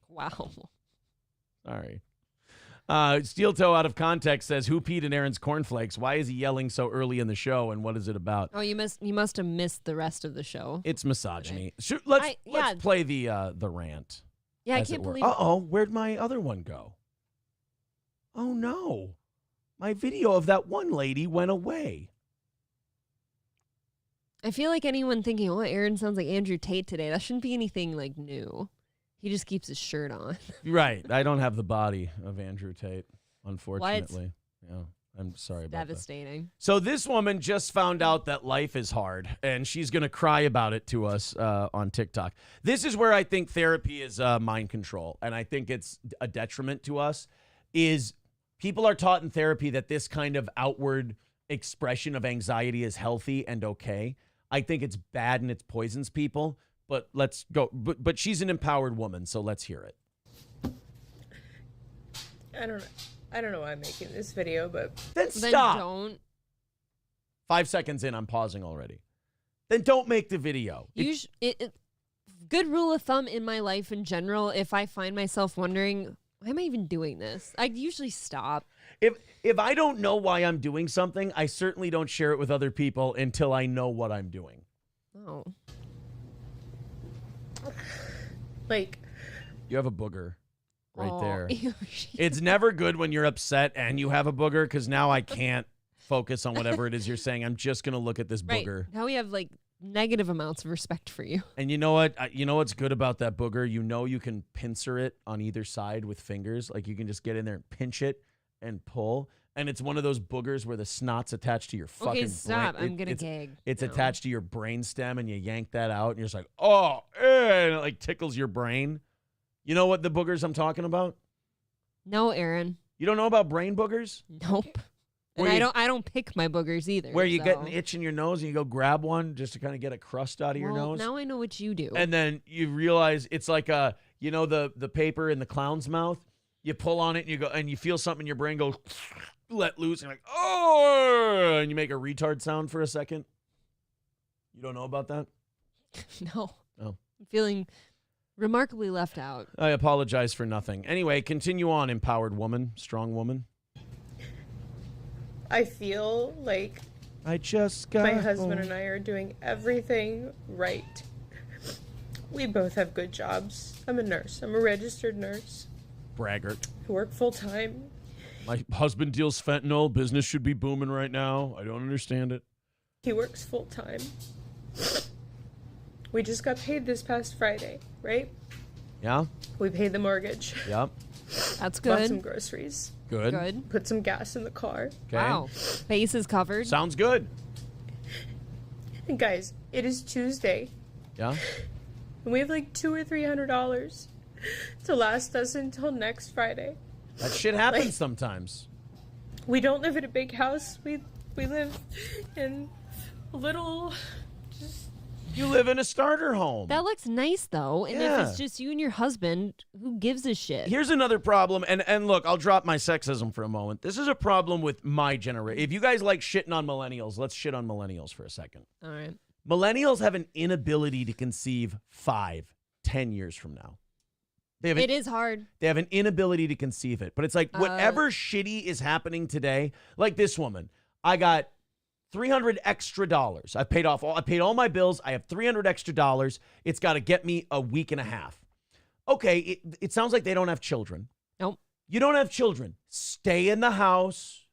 Wow. Sorry. Steel Toe out of context says, who peed in Aaron's cornflakes? Why is he yelling so early in the show, and what is it about? Oh, you must have missed the rest of the show. It's misogyny. Let's play the rant. Yeah, I can't believe it. Uh-oh, where'd my other one go? Oh, no. My video of that one lady went away. I feel like anyone thinking, oh, Aaron sounds like Andrew Tate today, that shouldn't be anything like new. He just keeps his shirt on. Right. I don't have the body of Andrew Tate, unfortunately. What? Yeah, I'm sorry about Devastating. that. So this woman just found out that life is hard, and she's going to cry about it to us on TikTok. This is where I think therapy is mind control, and I think it's a detriment to us, is people are taught in therapy that this kind of outward expression of anxiety is healthy and okay. I think it's bad and it poisons people. But let's go. But she's an empowered woman, so let's hear it. I don't know why I'm making this video, but then stop. Don't. 5 seconds in, I'm pausing already. Then don't make the video. Good rule of thumb in my life in general. If I find myself wondering, why am I even doing this? I usually stop. If I don't know why I'm doing something, I certainly don't share it with other people until I know what I'm doing. Oh. Like, you have a booger right there. Ew. It's never good when you're upset and you have a booger, because now I can't focus on whatever it is you're saying. I'm just going to look at this booger. Now we have like negative amounts of respect for you. And you know what? You know what's good about that booger? You know you can pincer it on either side with fingers. Like you can just get in there and pinch it and pull. And it's one of those boogers where the snot's attached to your fucking brain. Okay, stop. I'm going to gag. It's attached to your brain stem, and you yank that out, and you're just like, oh, and it like tickles your brain. You know what the boogers I'm talking about? No, Aaron. You don't know about brain boogers? Nope. And I don't pick my boogers either. Where you get an itch in your nose and you go grab one just to kind of get a crust out of your nose. Now I know what you do. And then you realize it's like the paper in the clown's mouth. You pull on it and you go, and you feel something in your brain go let loose, and you're like, oh, and you make a retard sound for a second. You don't know about that? No. Oh. I'm feeling remarkably left out. I apologize for nothing. Anyway, continue on, empowered woman, strong woman. I feel like I just got my husband home. and I are doing everything right. We both have good jobs. I'm a nurse. I'm a registered nurse. Braggart. I work full time. My husband deals fentanyl. Business should be booming right now. I don't understand it. He works full time. We just got paid this past Friday, right? Yeah? We paid the mortgage. Yep. That's good. Bought some groceries. Good. Put some gas in the car. Okay. Wow. Base is covered. Sounds good. And guys, it is Tuesday. Yeah? And we have like $200 or $300 to last us until next Friday. That shit happens sometimes. We don't live in a big house. We live in a little. You live in a starter home. That looks nice though. And Yeah. if it's just you and your husband, who gives a shit? Here's another problem, and look, I'll drop my sexism for a moment. This is a problem with my generation. If you guys like shitting on millennials, let's shit on millennials for a second. All right. Millennials have an inability to conceive 5, 10 years from now. It is hard. They have an inability to conceive it. But it's like whatever shitty is happening today, like this woman, I got $300 extra. I paid all my bills. I have $300 extra. It's got to get me a week and a half. Okay, it sounds like they don't have children. Nope. You don't have children. Stay in the house.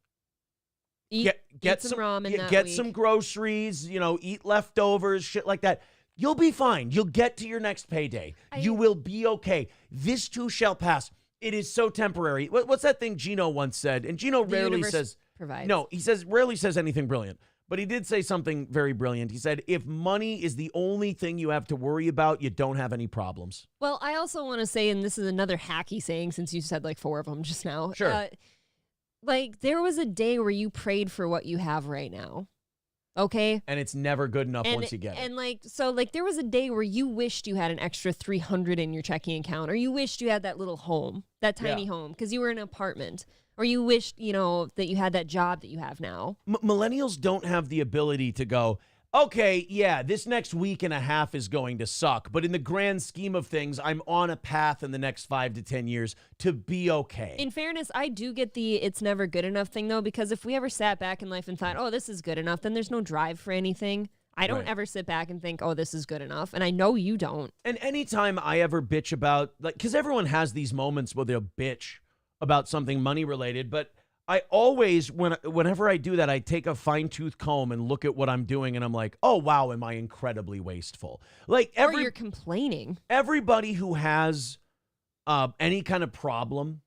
Eat some ramen that week. Some groceries, eat leftovers, shit like that. You'll be fine. You'll get to your next payday. You will be okay. This too shall pass. It is so temporary. What's that thing Gino once said? And Gino rarely says provides. No, rarely says anything brilliant. But he did say something very brilliant. He said, if money is the only thing you have to worry about, you don't have any problems. Well, I also want to say, and this is another hacky saying since you said like 4 of them just now. Sure. Like there was a day where you prayed for what you have right now. Okay. And it's never good enough once you get it. And there was a day where you wished you had an extra $300 in your checking account, or you wished you had that little home, that tiny home, because you were in an apartment, or you wished, that you had that job that you have now. Millennials don't have the ability to go, okay, yeah, this next week and a half is going to suck. But in the grand scheme of things, I'm on a path in the next 5 to 10 years to be okay. In fairness, I do get the it's never good enough thing, though, because if we ever sat back in life and thought, oh, this is good enough, then there's no drive for anything. I don't ever sit back and think, oh, this is good enough. And I know you don't. And anytime I ever bitch about, like, because everyone has these moments where they'll bitch about something money related, but I always, whenever I do that, I take a fine-tooth comb and look at what I'm doing, and I'm like, oh, wow, am I incredibly wasteful? Like, Or you're complaining. Everybody who has any kind of problem,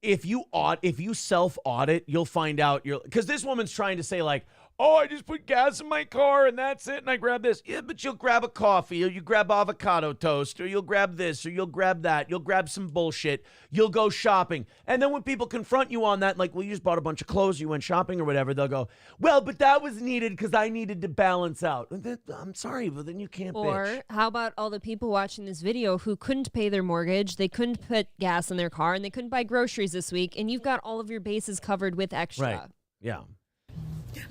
if you self-audit, you'll find out, because this woman's trying to say, like, oh, I just put gas in my car and that's it, and I grab this. Yeah, but you'll grab a coffee, or you grab avocado toast, or you'll grab this, or you'll grab that. You'll grab some bullshit. You'll go shopping. And then when people confront you on that, like, well, you just bought a bunch of clothes, you went shopping or whatever, they'll go, well, but that was needed because I needed to balance out. I'm sorry, but then you can't bitch. Or how about all the people watching this video who couldn't pay their mortgage, they couldn't put gas in their car, and they couldn't buy groceries this week, and you've got all of your bases covered with extra. Right, yeah.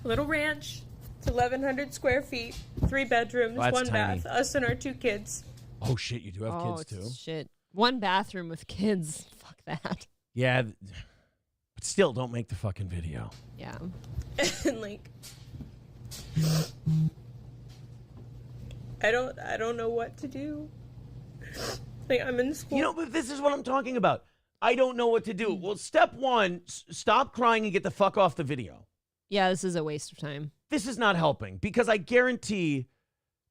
Little ranch. It's 1,100 square feet, 3 bedrooms, Oh, that's 1 tiny. bath, us and our 2 kids. Oh, shit, you do have kids, too? Shit. 1 bathroom with kids. Fuck that. Yeah, but still, don't make the fucking video. Yeah. And like, I don't know what to do. Like, I'm in school. You know, but this is what I'm talking about. I don't know what to do. Well, step one, stop crying and get the fuck off the video. Yeah, this is a waste of time. This is not helping, because I guarantee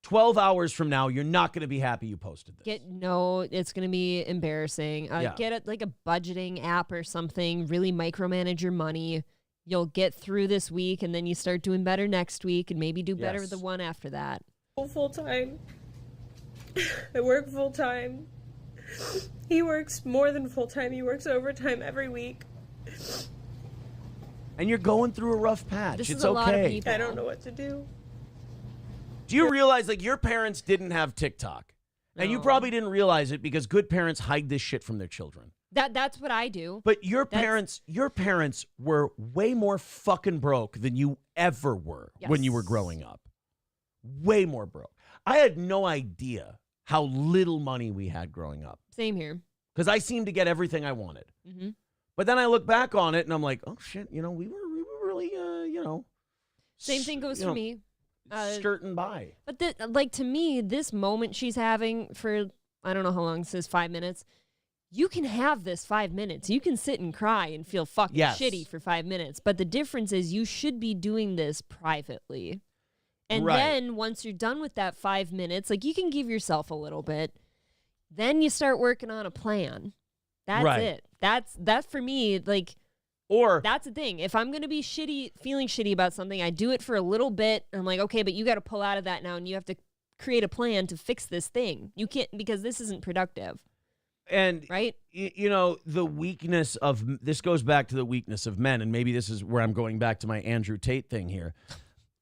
12 hours from now, you're not going to be happy you posted this. It's going to be embarrassing. Get like a budgeting app or something. Really micromanage your money. You'll get through this week, and then you start doing better next week, and maybe do better the one after that. Full time. I work full time. He works more than full time. He works overtime every week. And you're going through a rough patch. This it's is a okay. lot of people. I don't know what to do. Do you realize, like, your parents didn't have TikTok? And you No. probably didn't realize it because good parents hide this shit from their children. That's what I do. But your parents were way more fucking broke than you ever were when you were growing up. Way more broke. I had no idea how little money we had growing up. Same here. Because I seemed to get everything I wanted. Mm-hmm. But then I look back on it and I'm like, oh shit, we were really, Same thing goes for me. Skirting by. But to me, this moment she's having for, I don't know how long this is, 5 minutes. You can have this 5 minutes. You can sit and cry and feel fucking shitty for 5 minutes. But the difference is you should be doing this privately. And then once you're done with that 5 minutes, like, you can give yourself a little bit. Then you start working on a plan. That's it. That's for me, like, or that's the thing. If I'm going to be feeling shitty about something, I do it for a little bit. And I'm like, okay, but you got to pull out of that now, and you have to create a plan to fix this thing. You can't, because this isn't productive. And, right? The weakness of, this goes back to the weakness of men, and maybe this is where I'm going back to my Andrew Tate thing here.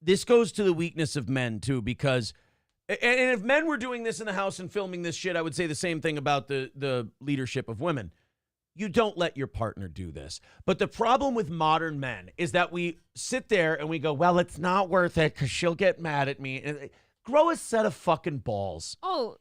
This goes to the weakness of men, too, because, and if men were doing this in the house and filming this shit, I would say the same thing about the leadership of women. You don't let your partner do this. But the problem with modern men is that we sit there and we go, well, it's not worth it because she'll get mad at me. And grow a set of fucking balls. Oh,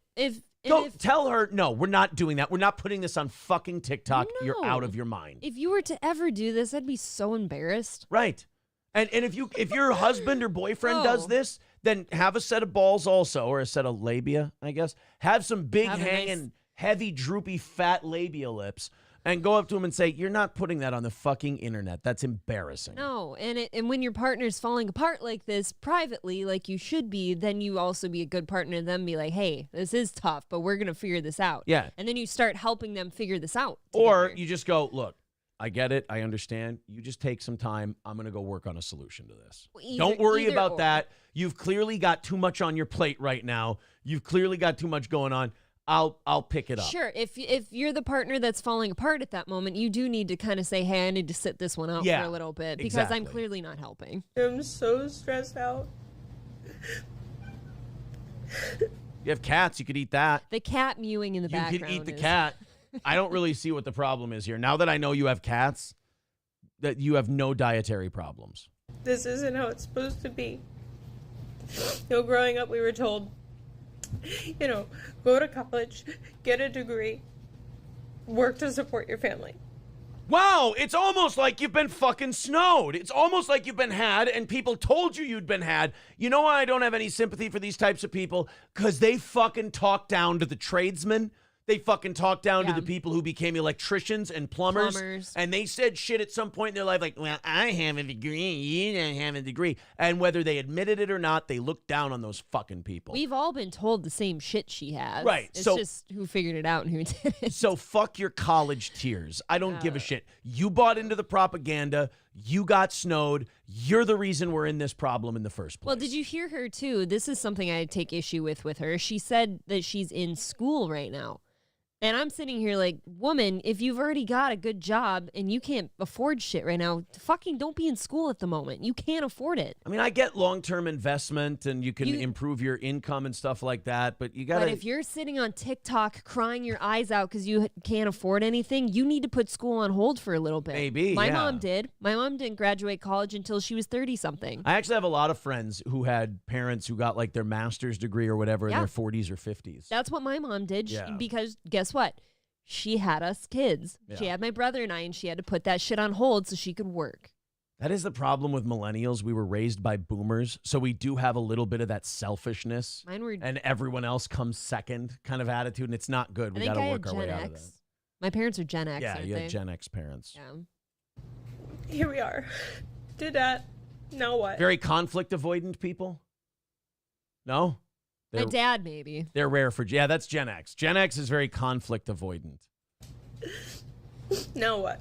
tell her, no, we're not doing that. We're not putting this on fucking TikTok. No. You're out of your mind. If you were to ever do this, I'd be so embarrassed. Right. And if your husband or boyfriend does this, then have a set of balls also, or a set of labia, I guess. Have some big hanging, heavy, droopy, fat labia lips. And go up to him and say, you're not putting that on the fucking internet. That's embarrassing. No, and when your partner's falling apart like this privately, like you should be, then you also be a good partner to them, be like, hey, this is tough, but we're going to figure this out. Yeah. And then you start helping them figure this out together. Or together. you just go, look, I get it. I understand. You just take some time. I'm going to go work on a solution to this. Don't worry about that. You've clearly got too much on your plate right now. You've clearly got too much going on. I'll pick it up. Sure. If you're the partner that's falling apart at that moment, you do need to kind of say, hey, I need to sit this one out for a little bit because I'm clearly not helping. I'm so stressed out. You have cats. You could eat that. The cat mewing in the background. You could eat the cat. I don't really see what the problem is here. Now that I know you have cats, that you have no dietary problems. This isn't how it's supposed to be. Growing up, we were told, go to college, get a degree, work to support your family. Wow, it's almost like you've been fucking snowed. It's almost like you've been had and people told you you'd been had. You know why I don't have any sympathy for these types of people? Because they fucking talk down to the tradesmen. They fucking talk down to the people who became electricians and plumbers. And they said shit at some point in their life like, well, I have a degree, you don't have a degree. And whether they admitted it or not, they looked down on those fucking people. We've all been told the same shit she has. Right. It's just who figured it out and who didn't. So fuck your college tears. I don't give a shit. You bought into the propaganda. You got snowed. You're the reason we're in this problem in the first place. Well, did you hear her too? This is something I take issue with her. She said that she's in school right now. And I'm sitting here like, woman, if you've already got a good job and you can't afford shit right now, fucking don't be in school at the moment. You can't afford it. I mean, I get long-term investment and you can improve your income and stuff like that, but you got to... But if you're sitting on TikTok crying your eyes out because you can't afford anything, you need to put school on hold for a little bit. Maybe, My mom did. My mom didn't graduate college until she was 30-something. I actually have a lot of friends who had parents who got like their master's degree or whatever in their 40s or 50s. That's what my mom did because guess what? She had us kids. Yeah. She had my brother and I, and she had to put that shit on hold so she could work. That is the problem with millennials. We were raised by boomers, so we do have a little bit of that selfishness. And everyone else comes second kind of attitude, and it's not good. We got to work our way out of that. My parents are Gen X, Yeah, aren't you they? had Gen X parents. Yeah. Here we are. Did that. Now what? Very conflict avoidant people? No? My dad, maybe. They're rare for... Yeah, that's Gen X. Gen X is very conflict avoidant. Now what?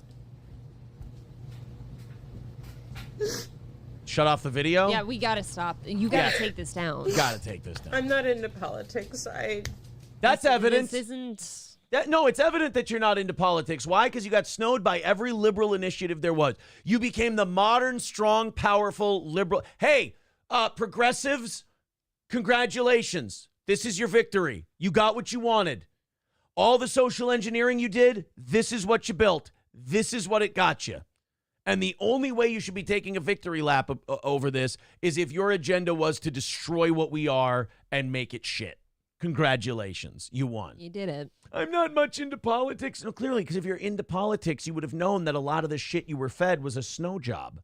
Shut off the video? Yeah, we got to stop. You got to take this down. You got to take this down. I'm not into politics. That's evidence. This isn't... No, it's evident that you're not into politics. Why? Because you got snowed by every liberal initiative there was. You became the modern, strong, powerful liberal. Hey, progressives... Congratulations. This is your victory. You got what you wanted. All the social engineering you did, this is what you built. This is what it got you. And the only way you should be taking a victory lap over this is if your agenda was to destroy what we are and make it shit. Congratulations. You won. You did it. I'm not much into politics. No, clearly, because if you're into politics, you would have known that a lot of the shit you were fed was a snow job.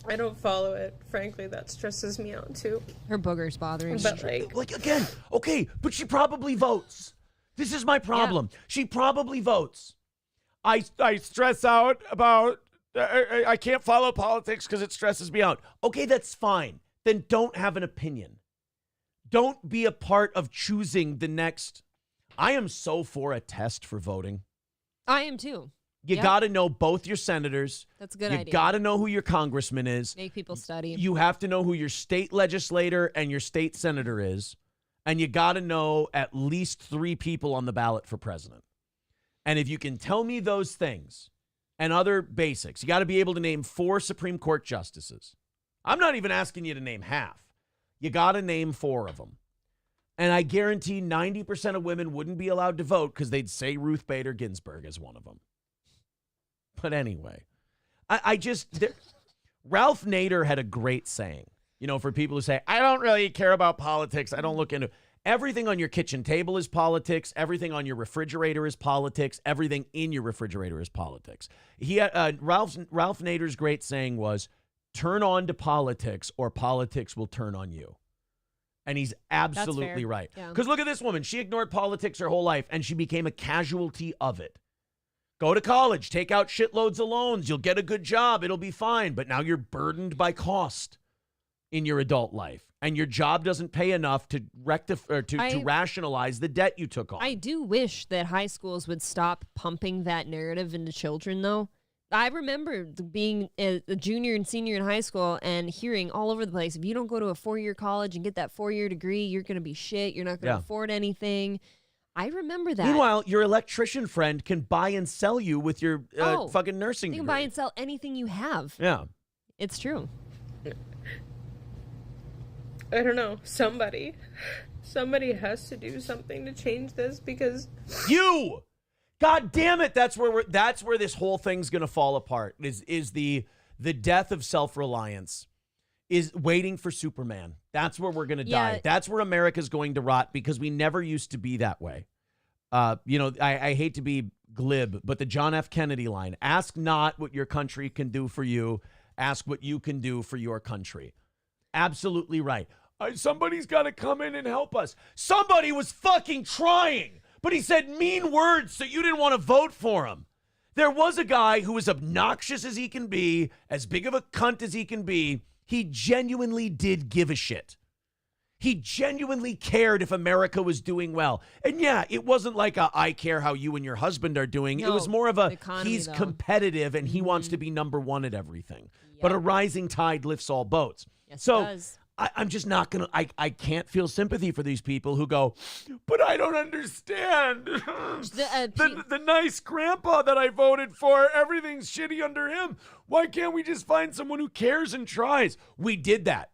I don't follow it. Frankly, that stresses me out too. Her booger's bothering But me. like again, okay, but she probably votes. This is my problem. Yeah. She probably votes. I stress out about, I can't follow politics because it stresses me out. Okay, that's fine. Then don't have an opinion. Don't be a part of choosing the next. I am so for a test for voting. I am too. You got to know both your senators. That's a good idea. You got to know who your congressman is. Make people study. You have to know who your state legislator and your state senator is. And you got to know at least 3 people on the ballot for president. And if you can tell me those things and other basics, you got to be able to name 4 Supreme Court justices. I'm not even asking you to name half. You got to name 4 of them. And I guarantee 90% of women wouldn't be allowed to vote because they'd say Ruth Bader Ginsburg is one of them. But anyway, Ralph Nader had a great saying, for people who say, I don't really care about politics. I don't look into everything on your kitchen table is politics. Everything on your refrigerator is politics. Everything in your refrigerator is politics. Ralph Nader's great saying was, turn on to politics or politics will turn on you. And he's absolutely right. Because look at this woman. She ignored politics her whole life and she became a casualty of it. Go to college, take out shitloads of loans. You'll get a good job. It'll be fine. But now you're burdened by cost in your adult life. And your job doesn't pay enough to to rationalize the debt you took on. I do wish that high schools would stop pumping that narrative into children, though. I remember being a junior and senior in high school and hearing all over the place, if you don't go to a 4-year college and get that 4-year degree, you're going to be shit. You're not going to afford anything. I remember that. Meanwhile, your electrician friend can buy and sell you with your fucking nursing degree. You can buy and sell anything you have. Yeah. It's true. I don't know. Somebody has to do something to change this because you. God damn it! That's where this whole thing's gonna fall apart. Is the death of self-reliance. is waiting for Superman. That's where we're going to Yeah. die. That's where America's going to rot because we never used to be that way. I hate to be glib, but the John F. Kennedy line, ask not what your country can do for you, ask what you can do for your country. Absolutely right. Somebody's got to come in and help us. Somebody was fucking trying, but he said mean words so you didn't want to vote for him. There was a guy who was obnoxious as he can be, as big of a cunt as he can be. He genuinely did give a shit. He genuinely cared if America was doing well. And yeah, it wasn't like I care how you and your husband are doing. No, it was more of a economy, he's though. competitive and he wants to be number one at everything. Yep. But a rising tide lifts all boats. Yes, So it does. I'm just not going to, I can't feel sympathy for these people who go, but I don't understand. The nice grandpa that I voted for, everything's shitty under him. Why can't we just find someone who cares and tries? We did that.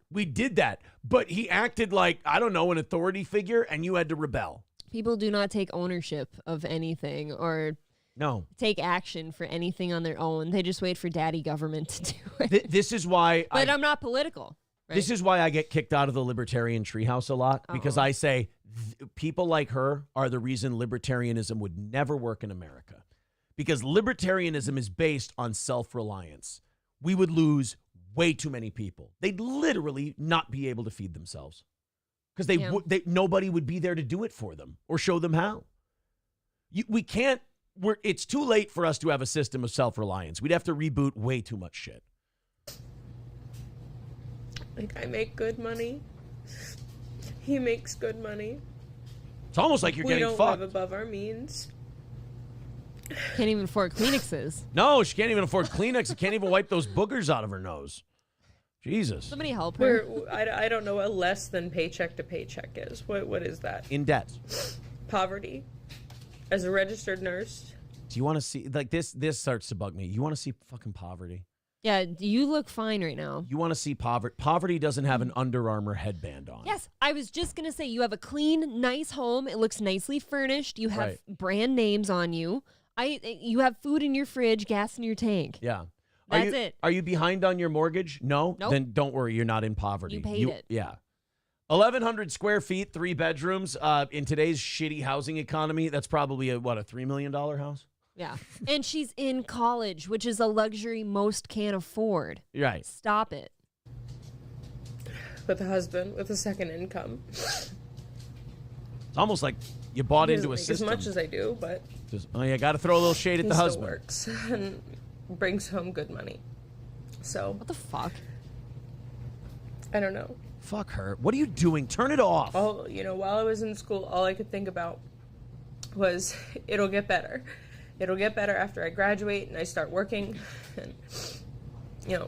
But he acted like, I don't know, an authority figure, and you had to rebel. People do not take ownership of anything or No. take action for anything on their own. They just wait for daddy government to do it. This is why But I'm not political. Right? This is why I get kicked out of the libertarian treehouse a lot, because I say people like her are the reason libertarianism would never work in America. Because libertarianism is based on self-reliance. We would lose way too many people. They'd literally not be able to feed themselves because nobody would be there to do it for them or show them how. We can't. It's too late for us to have a system of self-reliance. We'd have to reboot way too much shit. Like, I make good money. He makes good money. It's almost like you're we getting don't fucked. live above our means. Can't even afford Kleenexes. No, she can't even afford Kleenex. She can't even wipe those boogers out of her nose. Jesus. Somebody help her. I don't know what less than paycheck to paycheck is. What is that? In debt. Poverty. As a registered nurse. Do you want to see, like, this starts to bug me. You want to see fucking poverty? Yeah, you look fine right now. You want to see poverty? Poverty doesn't have an Under Armour headband on. Yes, I was just going to say, you have a clean, nice home. It looks nicely furnished. You have brand names on you. You have food in your fridge, gas in your tank. Yeah. That's it. Are you behind on your mortgage? No? Nope. Then don't worry, you're not in poverty. You paid it. Yeah. 1,100 square feet, 3 bedrooms. In today's shitty housing economy, that's probably a $3 million house? Yeah. And she's in college, which is a luxury most can't afford. Right. Stop it. With a husband, with a second income. It's almost like you bought He into a doesn't make system. as much as I do, but You got to throw a little shade at he the still husband. works and brings home good money. So what the fuck? I don't know. Fuck her. What are you doing? Turn it off. While I was in school, all I could think about was it'll get better. It'll get better after I graduate and I start working, and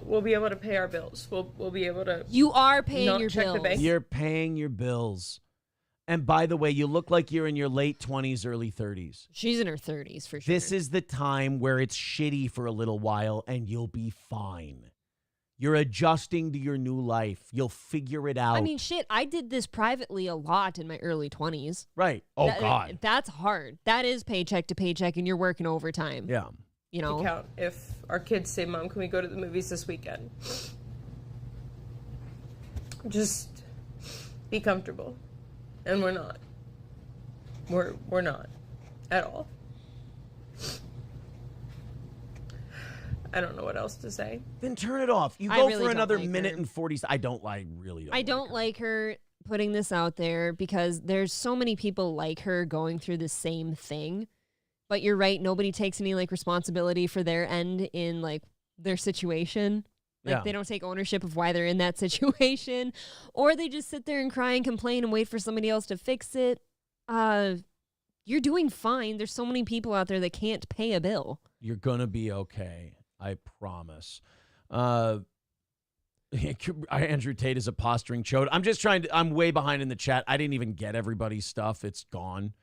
we'll be able to pay our bills. We'll be able to. You are paying not your check bills. The bank. You're paying your bills. And by the way, you look like you're in your late 20s, early 30s. She's in her 30s for sure. This is the time where it's shitty for a little while and you'll be fine. You're adjusting to your new life. You'll figure it out. I mean, shit, I did this privately a lot in my early 20s. Right. Oh, God. That's hard. That is paycheck to paycheck, and you're working overtime. Yeah. Count if our kids say, "Mom, can we go to the movies this weekend?" Just be comfortable. And we're not. We're not at all. I don't know what else to say. Then turn it off. You I go really for don't another like minute her. and 40. I really don't. I don't like her putting this out there because there's so many people like her going through the same thing. But you're right. Nobody takes any responsibility for their end in their situation. They don't take ownership of why they're in that situation, or they just sit there and cry and complain and wait for somebody else to fix it. You're doing fine. There's so many people out there that can't pay a bill. You're going to be okay. I promise. Andrew Tate is a posturing chode. I'm way behind in the chat. I didn't even get everybody's stuff. It's gone.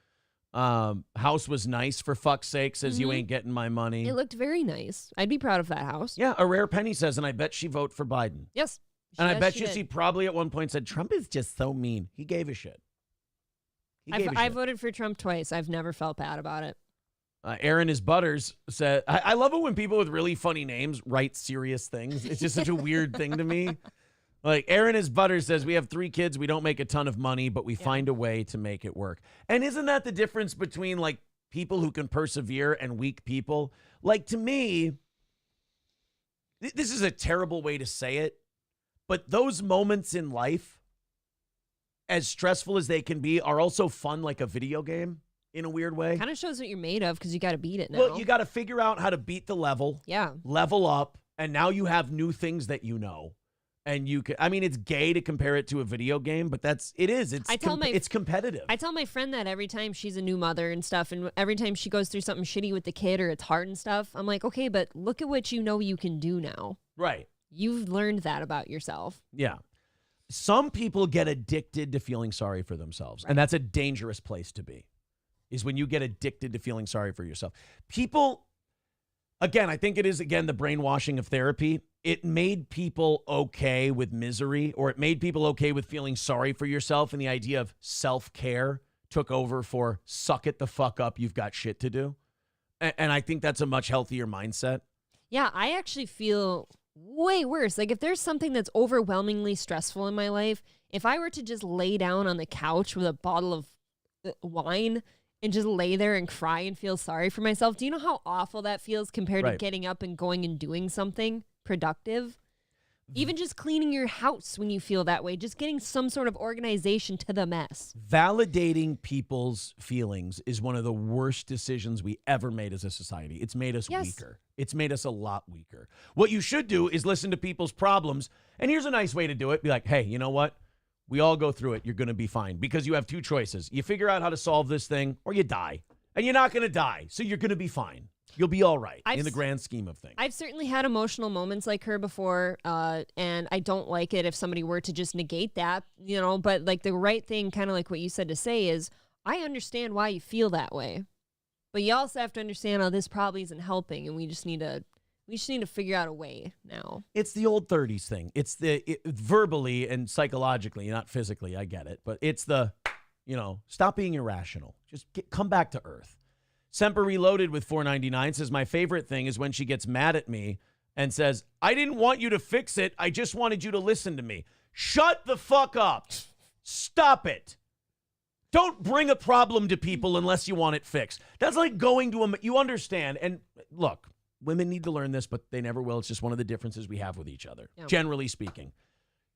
House was nice, for fuck's sake, says you ain't getting my money. It looked very nice. I'd be proud of that house. Yeah, a rare penny says, and I bet she vote for Biden. Yes. And I bet she you did. she probably at one point said, Trump is just so mean. He gave a shit. I voted for Trump twice. I've never felt bad about it. Aaron is Butters said, I love it when people with really funny names write serious things. It's just such a weird thing to me. Like Aaron is Butter says, we have 3 kids. We don't make a ton of money, but we find a way to make it work. And isn't that the difference between like people who can persevere and weak people? Like to me, this is a terrible way to say it, but those moments in life, as stressful as they can be, are also fun like a video game in a weird way. Kind of shows what you're made of because you got to beat it now. Well, you got to figure out how to beat the level. Yeah. Level up, and now you have new things that you know. And you can, I mean, it's gay to compare it to a video game, but it's competitive. I tell my friend that every time she's a new mother and stuff, and every time she goes through something shitty with the kid or it's hard and stuff, I'm like, okay, but look at what you know you can do now. Right. You've learned that about yourself. Yeah. Some people get addicted to feeling sorry for themselves, and that's a dangerous place to be, is when you get addicted to feeling sorry for yourself. People, again, I think it is, again, the brainwashing of therapy. It made people okay with misery, or it made people okay with feeling sorry for yourself, and the idea of self-care took over for suck it the fuck up, you've got shit to do. And I think that's a much healthier mindset. Yeah, I actually feel way worse. Like if there's something that's overwhelmingly stressful in my life, if I were to just lay down on the couch with a bottle of wine and just lay there and cry and feel sorry for myself, do you know how awful that feels compared to getting up and going and doing something productive? Even just cleaning your house when you feel that way, just getting some sort of organization to the mess. Validating people's feelings is one of the worst decisions we ever made as a society. It's made us weaker. It's made us a lot weaker. What you should do is listen to people's problems. And here's a nice way to do it. Be like, hey, you know what? We all go through it. You're going to be fine, because you have 2 choices. You figure out how to solve this thing, or you die. And you're not going to die, so you're going to be fine. You'll be all right in the grand scheme of things. I've certainly had emotional moments like her before, and I don't like it if somebody were to just negate that, you know, but like the right thing, kind of like what you said to say, is I understand why you feel that way, but you also have to understand how this probably isn't helping, and we just need to figure out a way now. It's the old 30s thing. It's verbally and psychologically, not physically, I get it, but it's the, stop being irrational. Just come back to earth. Semper Reloaded with $4.99 says, my favorite thing is when she gets mad at me and says, I didn't want you to fix it. I just wanted you to listen to me. Shut the fuck up. Stop it. Don't bring a problem to people unless you want it fixed. That's like going to you understand. And look, women need to learn this, but they never will. It's just one of the differences we have with each other, generally speaking.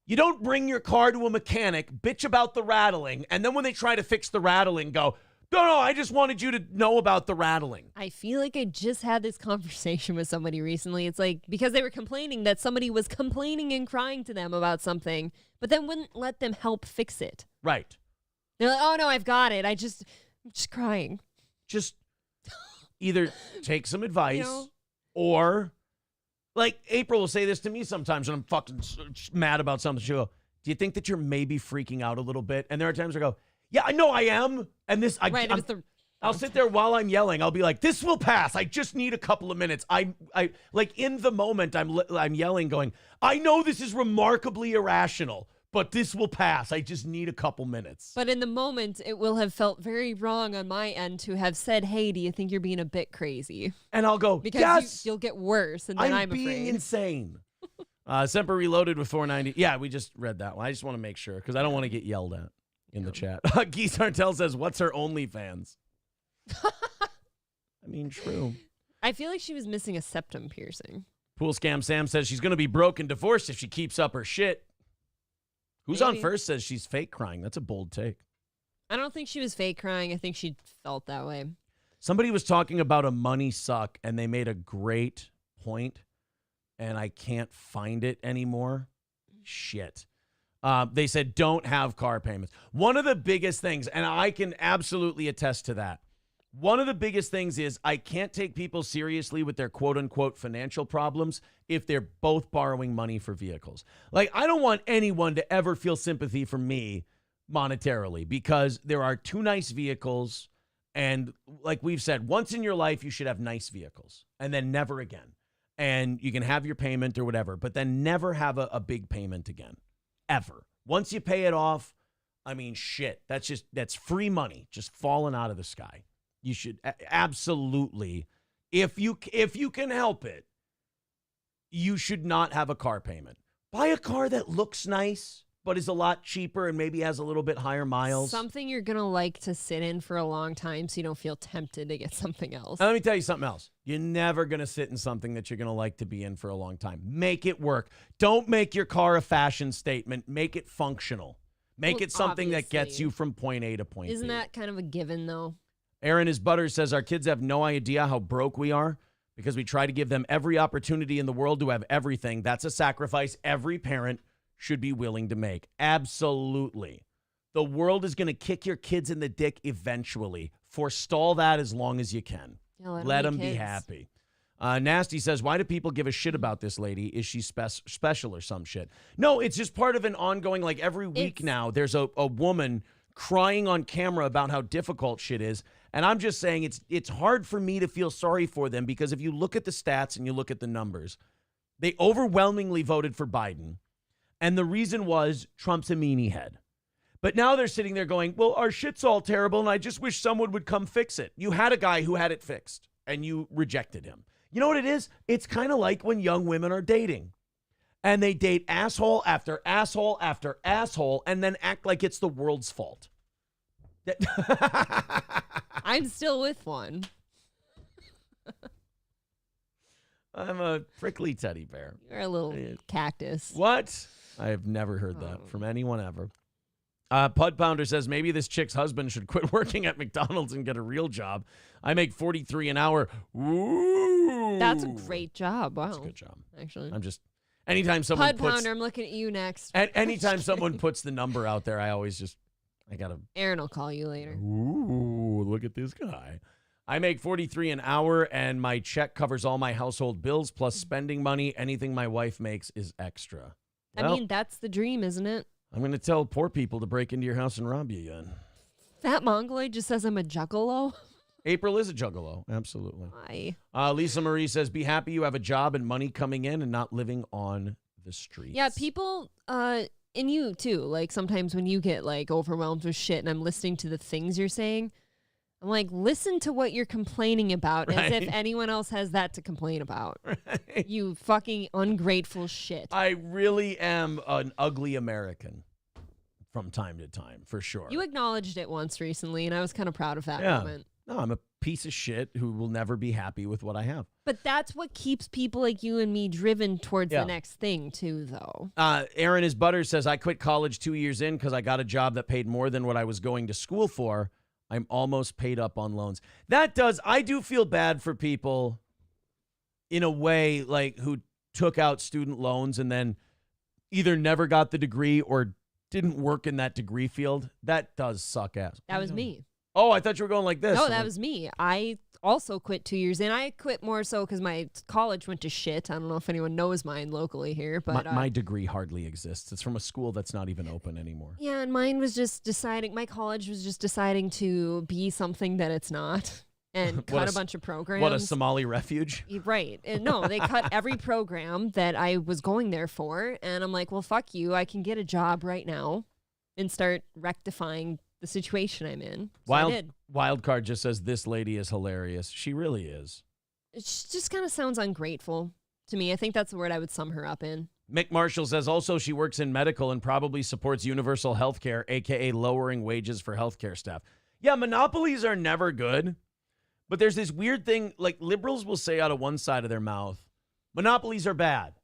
You don't bring your car to a mechanic, bitch about the rattling, and then when they try to fix the rattling, go, no, I just wanted you to know about the rattling. I feel like I just had this conversation with somebody recently. It's like, because they were complaining that somebody was complaining and crying to them about something, but then wouldn't let them help fix it. Right. They're like, oh no, I've got it. I'm just crying. Just either take some advice or, like, April will say this to me sometimes when I'm fucking mad about something. She'll go, do you think that you're maybe freaking out a little bit? And there are times I go, yeah, I know I am. And this, I'll sit there while I'm yelling. I'll be like, this will pass. I just need a couple of minutes. I like in the moment I'm yelling going, I know this is remarkably irrational, but this will pass. I just need a couple minutes. But in the moment, it will have felt very wrong on my end to have said, hey, do you think you're being a bit crazy? And I'll go, because yes. You'll get worse. And then I'm being afraid. insane. Semper Reloaded with $4.90. Yeah, we just read that one. I just want to make sure because I don't want to get yelled at in the chat. Geese Hartel says, what's her OnlyFans? I mean, true. I feel like she was missing a septum piercing. Pool Scam Sam says she's going to be broke and divorced if she keeps up her shit. Who's on first says she's fake crying. That's a bold take. I don't think she was fake crying. I think she felt that way. Somebody was talking about a money suck, and they made a great point, and I can't find it anymore. Shit. They said don't have car payments. One of the biggest things, and I can absolutely attest to that, one of the biggest things is I can't take people seriously with their quote-unquote financial problems if they're both borrowing money for vehicles. Like, I don't want anyone to ever feel sympathy for me monetarily because there are 2 nice vehicles, and like we've said, once in your life you should have nice vehicles, and then never again. And you can have your payment or whatever, but then never have a big payment again. Ever. Once you pay it off, I mean, shit, that's free money just falling out of the sky. You should absolutely, if you can help it, you should not have a car payment. Buy a car that looks nice, but is a lot cheaper and maybe has a little bit higher miles. Something you're going to like to sit in for a long time so you don't feel tempted to get something else. Now, let me tell you something else. You're never going to sit in something that you're going to like to be in for a long time. Make it work. Don't make your car a fashion statement. Make it functional. Make it something that gets you from point A to point B. Isn't that kind of a given, though? Aaron is Butter says, our kids have no idea how broke we are because we try to give them every opportunity in the world to have everything. That's a sacrifice every parent should be willing to make. Absolutely. The world is going to kick your kids in the dick eventually. Forestall that as long as you can. Yeah, let them be happy. Nasty says, why do people give a shit about this lady? Is she special or some shit? No, it's just part of an ongoing, like every week now, there's a woman crying on camera about how difficult shit is. And I'm just saying it's hard for me to feel sorry for them because if you look at the stats and you look at the numbers, they overwhelmingly voted for Biden. And the reason was Trump's a meanie head. But now they're sitting there going, well, our shit's all terrible, and I just wish someone would come fix it. You had a guy who had it fixed, and you rejected him. You know what it is? It's kind of like when young women are dating. And they date asshole after asshole after asshole, and then act like it's the world's fault. I'm still with one. I'm a prickly teddy bear. You're a little cactus. What? I have never heard that from anyone ever. Pud Pounder says, maybe this chick's husband should quit working at McDonald's and get a real job. I make $43 an hour. Ooh. That's a great job. Wow. That's a good job. Actually. I'm just, anytime someone Pud Pounder, I'm looking at you next. Anytime someone puts the number out there, I always just, I got to. Aaron will call you later. Ooh, look at this guy. I make $43 an hour, and my check covers all my household bills, plus spending money. Anything my wife makes is extra. Well, I mean, that's the dream, isn't it? I'm going to tell poor people to break into your house and rob you again. That Mongoloid just says I'm a juggalo. April is a juggalo. Absolutely. Hi. Lisa Marie says, be happy you have a job and money coming in and not living on the streets. Yeah, people, and you too, like sometimes when you get like overwhelmed with shit and I'm listening to the things you're saying, I'm like, listen to what you're complaining about as if anyone else has that to complain about. Right. You fucking ungrateful shit. I really am an ugly American from time to time, for sure. You acknowledged it once recently, and I was kind of proud of that moment. No, I'm a piece of shit who will never be happy with what I have. But that's what keeps people like you and me driven towards the next thing, too, though. Aaron is Butter says, I quit college 2 years in because I got a job that paid more than what I was going to school for. I'm almost paid up on loans. I do feel bad for people in a way, like who took out student loans and then either never got the degree or didn't work in that degree field. That does suck ass. That was me. Oh, I thought you were going like this. No, that was me. I also quit 2 years in. I quit more so because my college went to shit. I don't know if anyone knows mine locally here, but my degree hardly exists. It's from a school that's not even open anymore. Yeah, and mine was just deciding. My college was just deciding to be something that it's not, and cut a bunch of programs. What, a Somali refuge? Right. And no, they cut every program that I was going there for, and I'm like, well, fuck you. I can get a job right now and start rectifying the situation I'm in. So I did. Wildcard just says, this lady is hilarious. She really is. It just kind of sounds ungrateful to me. I think that's the word I would sum her up in. Mick Marshall says, also she works in medical and probably supports universal health care, a.k.a. lowering wages for healthcare staff. Yeah, monopolies are never good. But there's this weird thing, like liberals will say out of one side of their mouth, monopolies are bad.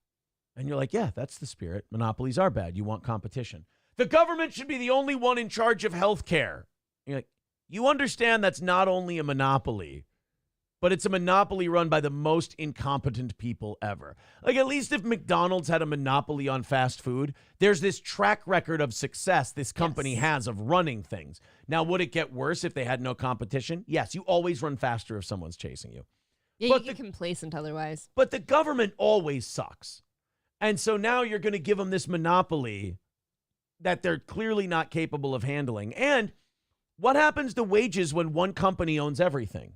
And you're like, yeah, that's the spirit. Monopolies are bad. You want competition. The government should be the only one in charge of health care. You're like, you understand that's not only a monopoly, but it's a monopoly run by the most incompetent people ever. Like, at least if McDonald's had a monopoly on fast food, there's this track record of success this company has of running things. Now, would it get worse if they had no competition? Yes, you always run faster if someone's chasing you. Yeah, you get complacent otherwise. But the government always sucks. And so now you're going to give them this monopoly that they're clearly not capable of handling. And what happens to wages when one company owns everything?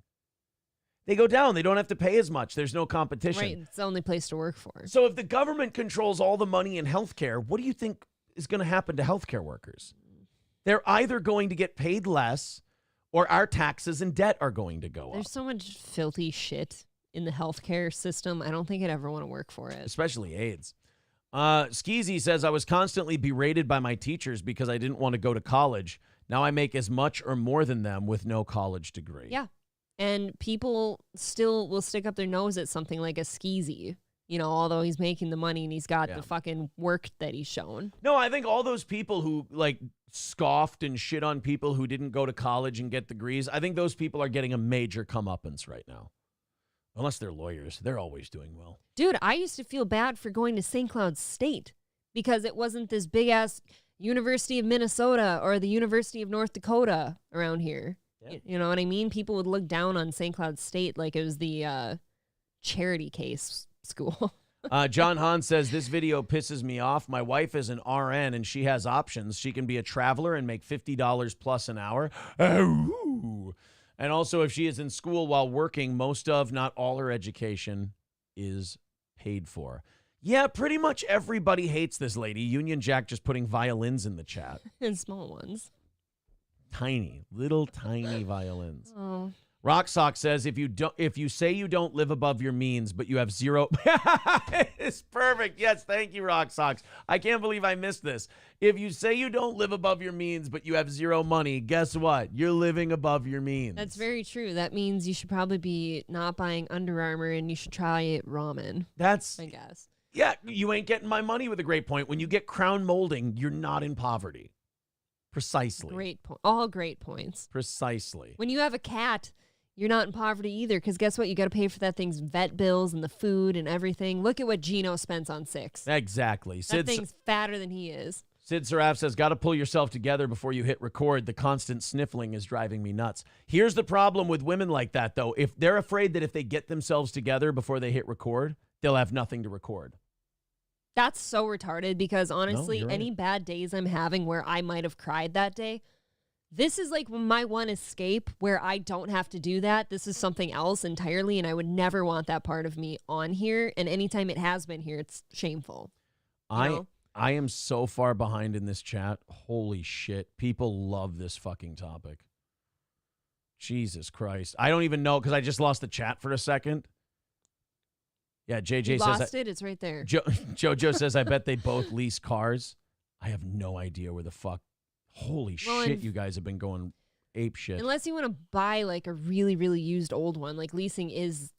They go down. They don't have to pay as much. There's no competition. Right. It's the only place to work for. So if the government controls all the money in healthcare, what do you think is going to happen to healthcare workers? They're either going to get paid less or our taxes and debt are going to go up. There's so much filthy shit in the healthcare system. I don't think I'd ever want to work for it. Especially AIDS. Skeezy says, I was constantly berated by my teachers because I didn't want to go to college. Now I make as much or more than them with no college degree. Yeah. And people still will stick up their nose at something like a Skeezy, you know, although he's making the money and he's got the fucking work that he's shown. No, I think all those people who, like, scoffed and shit on people who didn't go to college and get degrees, I think those people are getting a major comeuppance right now. Unless they're lawyers. They're always doing well. Dude, I used to feel bad for going to St. Cloud State because it wasn't this big-ass University of Minnesota or the University of North Dakota around here. Yeah. You know what I mean? People would look down on St. Cloud State like it was the charity case school. John Hahn says, this video pisses me off. My wife is an RN and she has options. She can be a traveler and make $50 plus an hour. Oh. And also, if she is in school while working, most of, not all her education is paid for. Yeah, pretty much everybody hates this lady. Union Jack just putting violins in the chat. And small ones. Tiny, little tiny violins. Oh. Rock Sock says, if you say you don't live above your means, but you have zero. It's perfect. Yes, thank you, Rock Socks. I can't believe I missed this. If you say you don't live above your means, but you have zero money, guess what? You're living above your means. That's very true. That means you should probably be not buying Under Armour and you should try ramen. That's, I guess. Yeah, you ain't getting my money with a great point. When you get crown molding, you're not in poverty. Precisely. Great point. All great points. Precisely. When you have a cat, you're not in poverty either, because guess what? You got to pay for that thing's vet bills and the food and everything. Look at what Gino spends on Six. Exactly. That thing's fatter than he is. Sid Saraf says, got to pull yourself together before you hit record. The constant sniffling is driving me nuts. Here's the problem with women like that, though. If they're afraid that if they get themselves together before they hit record, they'll have nothing to record. That's so retarded because, honestly, you're right. any bad days I'm having where I might have cried that day, this is like my one escape where I don't have to do that. This is something else entirely, and I would never want that part of me on here. And anytime it has been here, it's shameful. I am so far behind in this chat. Holy shit. People love this fucking topic. Jesus Christ. I don't even know because I just lost the chat for a second. Yeah, JJ You says... lost it? It's right there. Jojo says, I bet they both lease cars. I have no idea where the fuck... Holy shit, you guys have been going ape shit. Unless you want to buy like a really, really used old one, like leasing is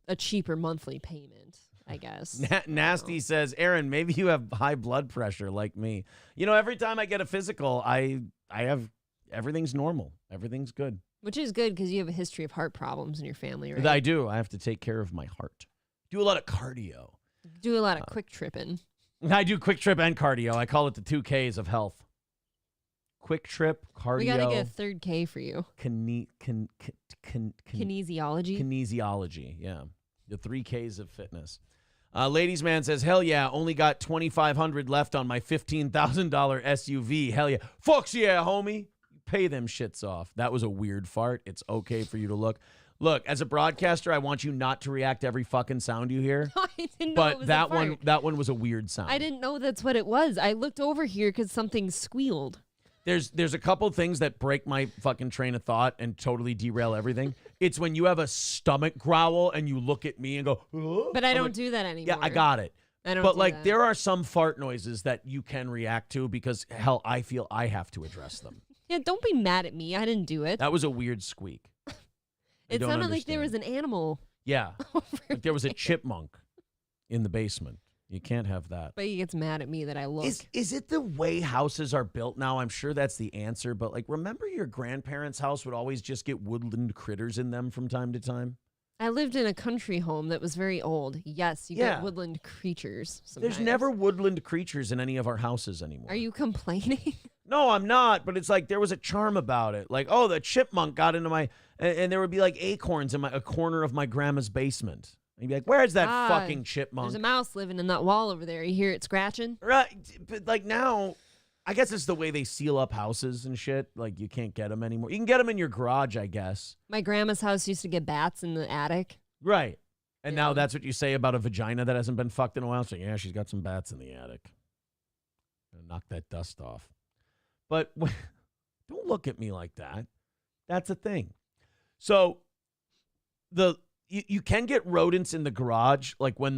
a cheaper monthly payment, I guess. Nasty says, Aaron, maybe you have high blood pressure like me. You know, every time I get a physical, I have... Everything's normal. Everything's good. Which is good because you have a history of heart problems in your family, right? I do. I have to take care of my heart. Do a lot of cardio. Do a lot of quick tripping. I do quick trip and cardio. I call it the 2 Ks of health. Quick trip, cardio. We got to get a third K for you. Kinesiology. Kinesiology, yeah. The 3 Ks of fitness. Ladies Man says, hell yeah, only got $2,500 left on my $15,000 SUV. Hell yeah. Fucks yeah, homie. Pay them shits off. That was a weird fart. It's okay for you to look. Look, as a broadcaster, I want you not to react to every fucking sound you hear. I didn't know it was a fart. that one was a weird sound. I didn't know that's what it was. I looked over here because something squealed. There's a couple things that break my fucking train of thought and totally derail everything. It's when you have a stomach growl and you look at me and go, oh. But I don't do that anymore. Yeah, I got it. I don't but do like that. there are some fart noises that you can react to because hell, I feel I have to address them. Yeah, don't be mad at me. I didn't do it. That was a weird squeak. It sounded like there was an animal. Yeah. Like there was a chipmunk in the basement. You can't have that. But he gets mad at me that I look. Is it the way houses are built now? I'm sure that's the answer. But like, remember your grandparents' house would always just get woodland critters in them from time to time? I lived in a country home that was very old. Yes, you get woodland creatures sometimes. There's never woodland creatures in any of our houses anymore. Are you complaining? No, I'm not. But it's like there was a charm about it. Like, oh, the chipmunk got into my... And there would be like acorns in a corner of my grandma's basement. And you'd be like, where's that fucking chipmunk? There's a mouse living in that wall over there. You hear it scratching? Right. But like now, I guess it's the way they seal up houses and shit. Like you can't get them anymore. You can get them in your garage, I guess. My grandma's house used to get bats in the attic. Right. And now that's what you say about a vagina that hasn't been fucked in a while. So yeah, she's got some bats in the attic. Gonna knock that dust off. But don't look at me like that. That's a thing. So you can get rodents in the garage, like when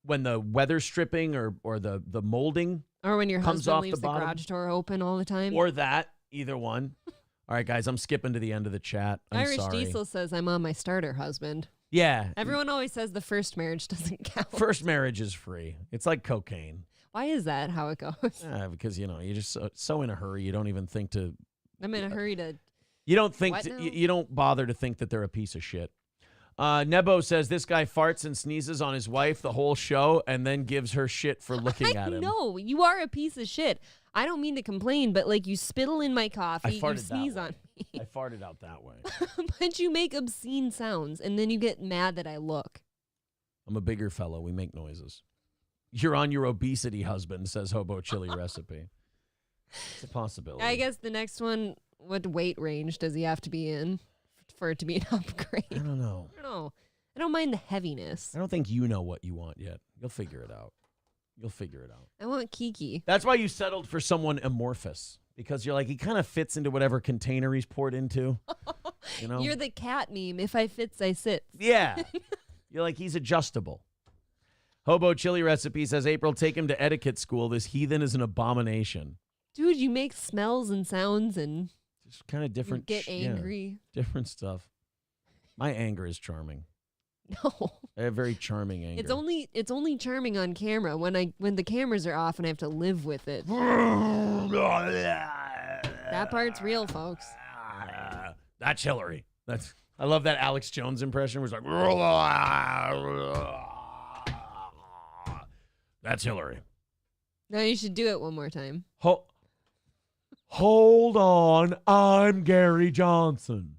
when the weather stripping or the molding Or when your comes husband off leaves the the bottom. garage door open all the time. Or that, either one. All right, guys, I'm skipping to the end of the chat. I'm Irish sorry. Diesel says, I'm on my starter husband. Yeah. Everyone always says the first marriage doesn't count. First marriage is free. It's like cocaine. Why is that how it goes? Because, you're just so in a hurry, you don't even think to... I'm in a hurry to... You don't think What now? you don't bother to think that they're a piece of shit. Nebo says this guy farts and sneezes on his wife the whole show and then gives her shit for looking at him. No, you are a piece of shit. I don't mean to complain, but like you spittle in my coffee, you sneeze on me. I farted out that way. But you make obscene sounds and then you get mad that I look. I'm a bigger fellow. We make noises. You're on your obesity husband, says Hobo Chili Recipe. It's a possibility. I guess the next one, what weight range does he have to be in for it to be an upgrade? I don't know. I don't know. I don't mind the heaviness. I don't think you know what you want yet. You'll figure it out. You'll figure it out. I want Kiki. That's why you settled for someone amorphous. Because you're like, he kind of fits into whatever container he's poured into. You know? You're the cat meme. If I fits, I sit. Yeah. You're like, he's adjustable. Hobo Chili Recipe says, April, take him to etiquette school. This heathen is an abomination. Dude, you make smells and sounds and Just kind of different. you get angry. Different stuff. My anger is charming. No. I have very charming anger. It's only charming on camera. When the cameras are off and I have to live with it. That part's real, folks. That's Hillary. I love that Alex Jones impression where it's like, that's Hillary. No, you should do it one more time. Hold on, I'm Gary Johnson.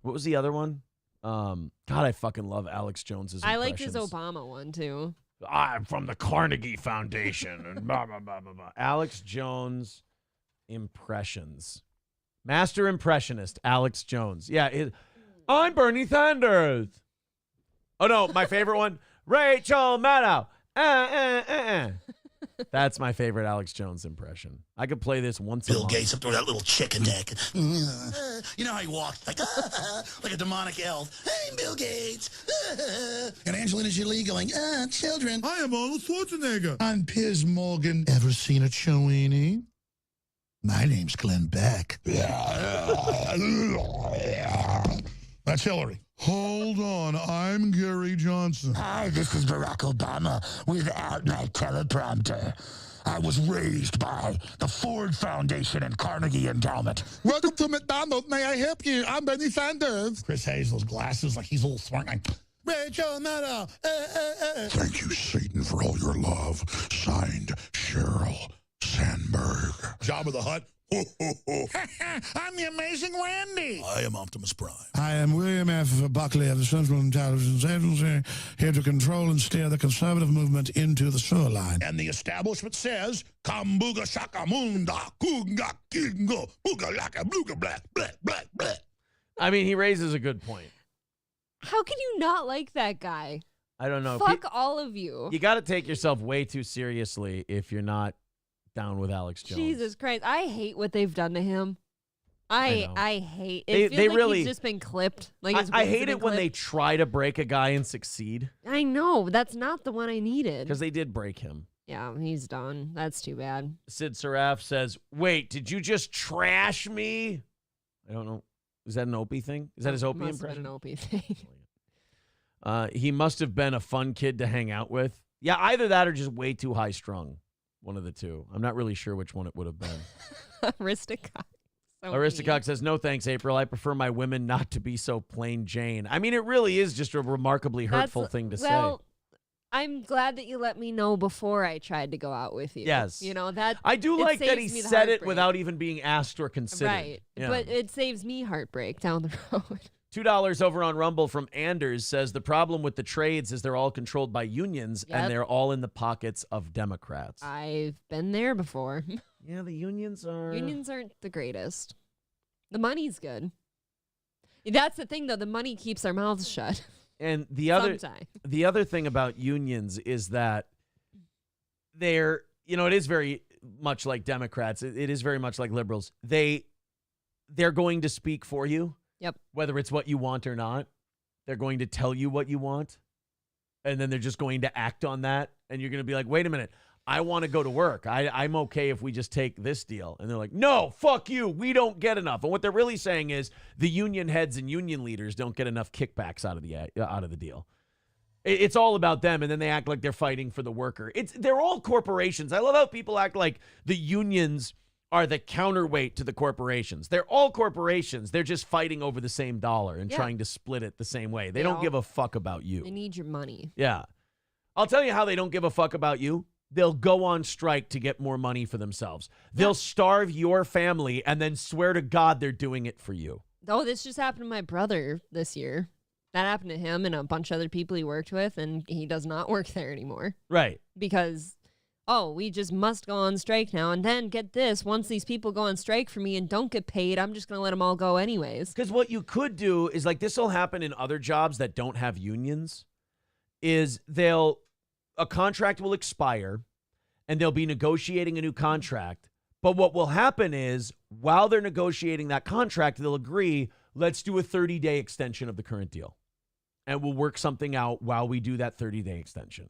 What was the other one? God, I fucking love Alex Jones's I impressions. liked his Obama one too. I'm from the Carnegie Foundation and blah, blah, blah, blah, blah. Alex Jones impressions. Master impressionist, Alex Jones. Yeah, I'm Bernie Sanders. Oh, no, my favorite one, Rachel Maddow. That's my favorite Alex Jones impression. I could play this once a month. Bill Gates up there with that little chicken neck. You know how he walked like like a demonic elf. Hey, Bill Gates. And Angelina Jolie going, children. I am Arnold Schwarzenegger. I'm Piers Morgan. Ever seen a Chowini? My name's Glenn Beck. That's Hillary. Hold on, I'm Gary Johnson. Hi, this is Barack Obama without my teleprompter. I was raised by the Ford Foundation and Carnegie Endowment. Welcome to McDonald's. May I help you? I'm Bernie Sanders. Chris Hazel's glasses like he's a little smart guy. Rachel Maddow. Thank you, Satan, for all your love. Signed, Sheryl Sandberg. Jabba the Hutt. I'm the Amazing Randy. I am Optimus Prime. I am William F. Buckley of the Central Intelligence Agency, here to control and steer the conservative movement into the sewer line. And the establishment says, Kambuga Shaka Munda, Kunga Kingo, Buga Laka Bluga Black, Black, Black, Black. I mean, he raises a good point. How can you not like that guy? I don't know. Fuck all of you. You got to take yourself way too seriously if you're not down with Alex Jones. Jesus Christ. I hate what they've done to him. I hate it. They Feels like really, he's just been clipped. Like his I wings have hate been it when they clipped. try to break a guy and succeed. I know. That's not the one I needed. Because they did break him. Yeah, he's done. That's too bad. Sid Saraf says, wait, did you just trash me? I don't know. Is that an Opie thing? Is that his Opie Must have impression? been an Opie thing. He must have been a fun kid to hang out with. Yeah, either that or just way too high strung. One of the two. I'm not really sure which one it would have been. Aristocock. So Aristocock says, no thanks, April. I prefer my women not to be so plain Jane. I mean, it really is just a remarkably hurtful thing to say. I'm glad that you let me know before I tried to go out with you. Yes. You know, that I do it like that he saves me the said it heartbreak. without even being asked or considered. Right. Yeah. But it saves me heartbreak down the road. $2 over on Rumble from Anders says the problem with the trades is they're all controlled by unions Yep. and they're all in the pockets of Democrats. I've been there before. Yeah, the unions are... Unions aren't the greatest. The money's good. That's the thing, though. The money keeps our mouths shut. And the other Sometimes. the other thing about unions is that they're, you know, it is very much like Democrats. It is very much like liberals. They're going to speak for you. Yep. Whether it's what you want or not. They're going to tell you what you want. and then they're just going to act on that, and you're going to be like, wait a minute, I want to go to work. I'm okay if we just take this deal. And they're like, no, fuck you. We don't get enough. And what they're really saying is the union heads and union leaders don't get enough kickbacks out of the deal. It's all about them, and then they act like they're fighting for the worker. They're all corporations. I love how people act like the unions are the counterweight to the corporations. They're all corporations. They're just fighting over the same dollar and trying to split it the same way. They don't give a fuck about you. They need your money. Yeah. I'll tell you how they don't give a fuck about you. They'll go on strike to get more money for themselves. They'll starve your family and then swear to God they're doing it for you. Oh, this just happened to my brother this year. That happened to him and a bunch of other people he worked with, and he does not work there anymore. Right. Because, we just must go on strike now. And then get this, once these people go on strike for me and don't get paid, I'm just going to let them all go anyways. Because what you could do is, like, this will happen in other jobs that don't have unions, is a contract will expire and they'll be negotiating a new contract. But what will happen is, while they're negotiating that contract, they'll agree, let's do a 30-day extension of the current deal. And we'll work something out while we do that 30-day extension.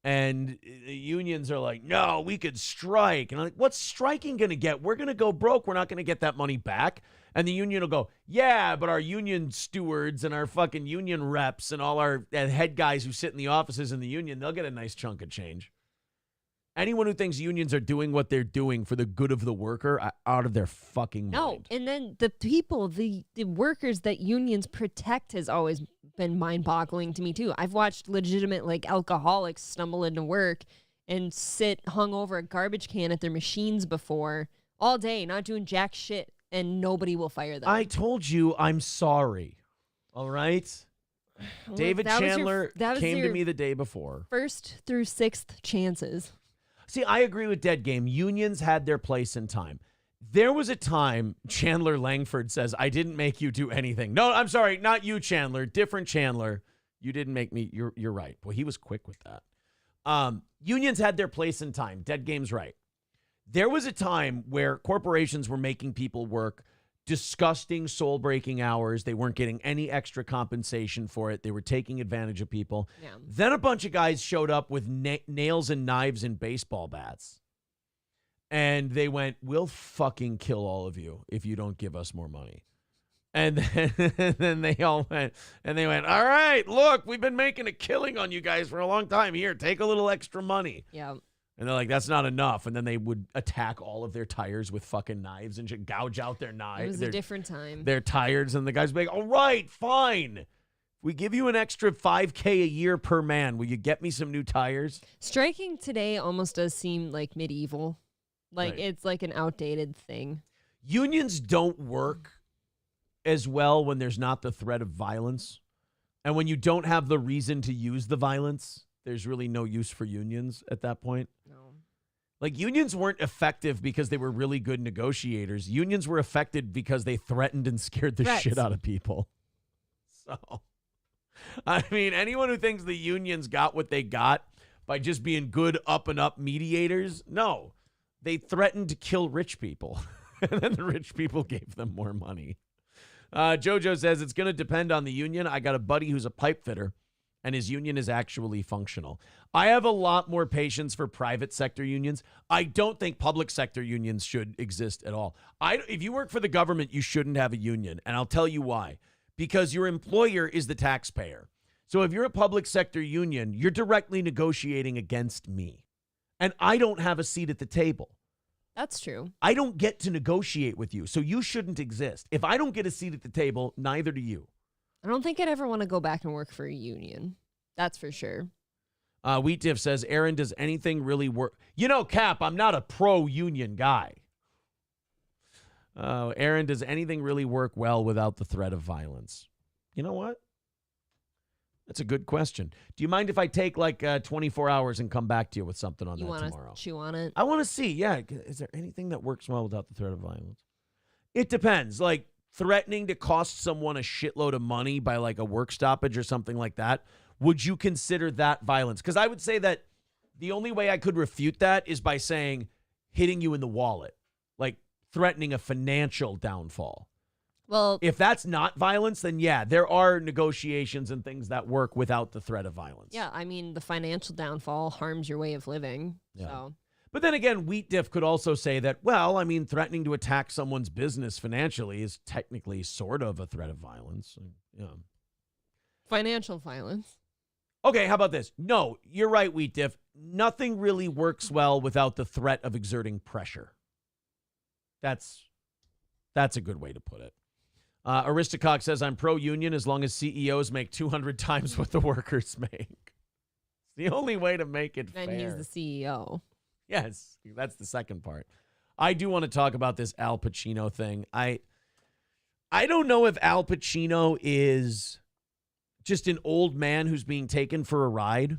And the unions are like, no, we could strike. And I'm like, what's striking going to get? We're going to go broke. We're not going to get that money back. And the union will go, yeah, but our union stewards and our fucking union reps and all our head guys who sit in the offices in the union, they'll get a nice chunk of change. Anyone who thinks unions are doing what they're doing for the good of the worker are out of their fucking mind. No, and then the people, the workers that unions protect has always been mind-boggling to me, too. I've watched legitimate, alcoholics stumble into work and sit hung over a garbage can at their machines before all day, not doing jack shit, and nobody will fire them. I told you I'm sorry, all right? Well, David Chandler came to me the day before. 1st through 6th chances. See, I agree with Dead Game. Unions had their place in time. There was a time, Chandler Langford says, I didn't make you do anything. No, I'm sorry, not you, Chandler. Different Chandler. You didn't make me. You're right. Boy, he was quick with that. Unions had their place in time. Dead Game's right. There was a time where corporations were making people work disgusting, soul-breaking hours. They weren't getting any extra compensation for it. They were taking advantage of people. Yeah. Then a bunch of guys showed up with nails and knives and baseball bats. And they went, we'll fucking kill all of you if you don't give us more money. And then they all went, all right, look, we've been making a killing on you guys for a long time. Here, take a little extra money. Yeah. And they're like, that's not enough. And then they would attack all of their tires with fucking knives and gouge out their knives. It was a different time. Their tires. And the guys would be like, all right, fine. We give you an extra $5,000 a year per man. Will you get me some new tires? Striking today almost does seem like medieval. Right. It's like an outdated thing. Unions don't work as well when there's not the threat of violence. And when you don't have the reason to use the violence, there's really no use for unions at that point. No. Unions weren't effective because they were really good negotiators. Unions were effective because they threatened and scared the shit out of people. So, I mean, anyone who thinks the unions got what they got by just being good up and up mediators, no. They threatened to kill rich people. And then the rich people gave them more money. Jojo says it's going to depend on the union. I got a buddy who's a pipe fitter, and his union is actually functional. I have a lot more patience for private sector unions. I don't think public sector unions should exist at all. If you work for the government, you shouldn't have a union, and I'll tell you why. Because your employer is the taxpayer. So if you're a public sector union, you're directly negotiating against me, and I don't have a seat at the table. That's true. I don't get to negotiate with you, so you shouldn't exist. If I don't get a seat at the table, neither do you. I don't think I'd ever want to go back and work for a union. That's for sure. Wheat Diff says, Aaron, does anything really work? You know, Cap, I'm not a pro-union guy. Aaron, does anything really work well without the threat of violence? You know what? That's a good question. Do you mind if I take 24 hours and come back to you with something on that tomorrow? You want to chew on it? I want to see, yeah. Is there anything that works well without the threat of violence? It depends. Threatening to cost someone a shitload of money by a work stoppage or something like that, would you consider that violence? Because I would say that the only way I could refute that is by saying hitting you in the wallet, threatening a financial downfall. Well, if that's not violence, then yeah, there are negotiations and things that work without the threat of violence. yeah, I mean, the financial downfall harms your way of living. Yeah. So But then again, Wheat Diff could also say that, well, I mean, threatening to attack someone's business financially is technically sort of a threat of violence. Yeah. financial violence. Okay, how about this? No, you're right, Wheat Diff. Nothing really works well without the threat of exerting pressure. That's a good way to put it. Aristocock says, I'm pro-union as long as CEOs make 200 times what the workers make. It's the only way to make it fair. And he's the CEO. Yes, that's the second part. I do want to talk about this Al Pacino thing. I don't know if Al Pacino is just an old man who's being taken for a ride,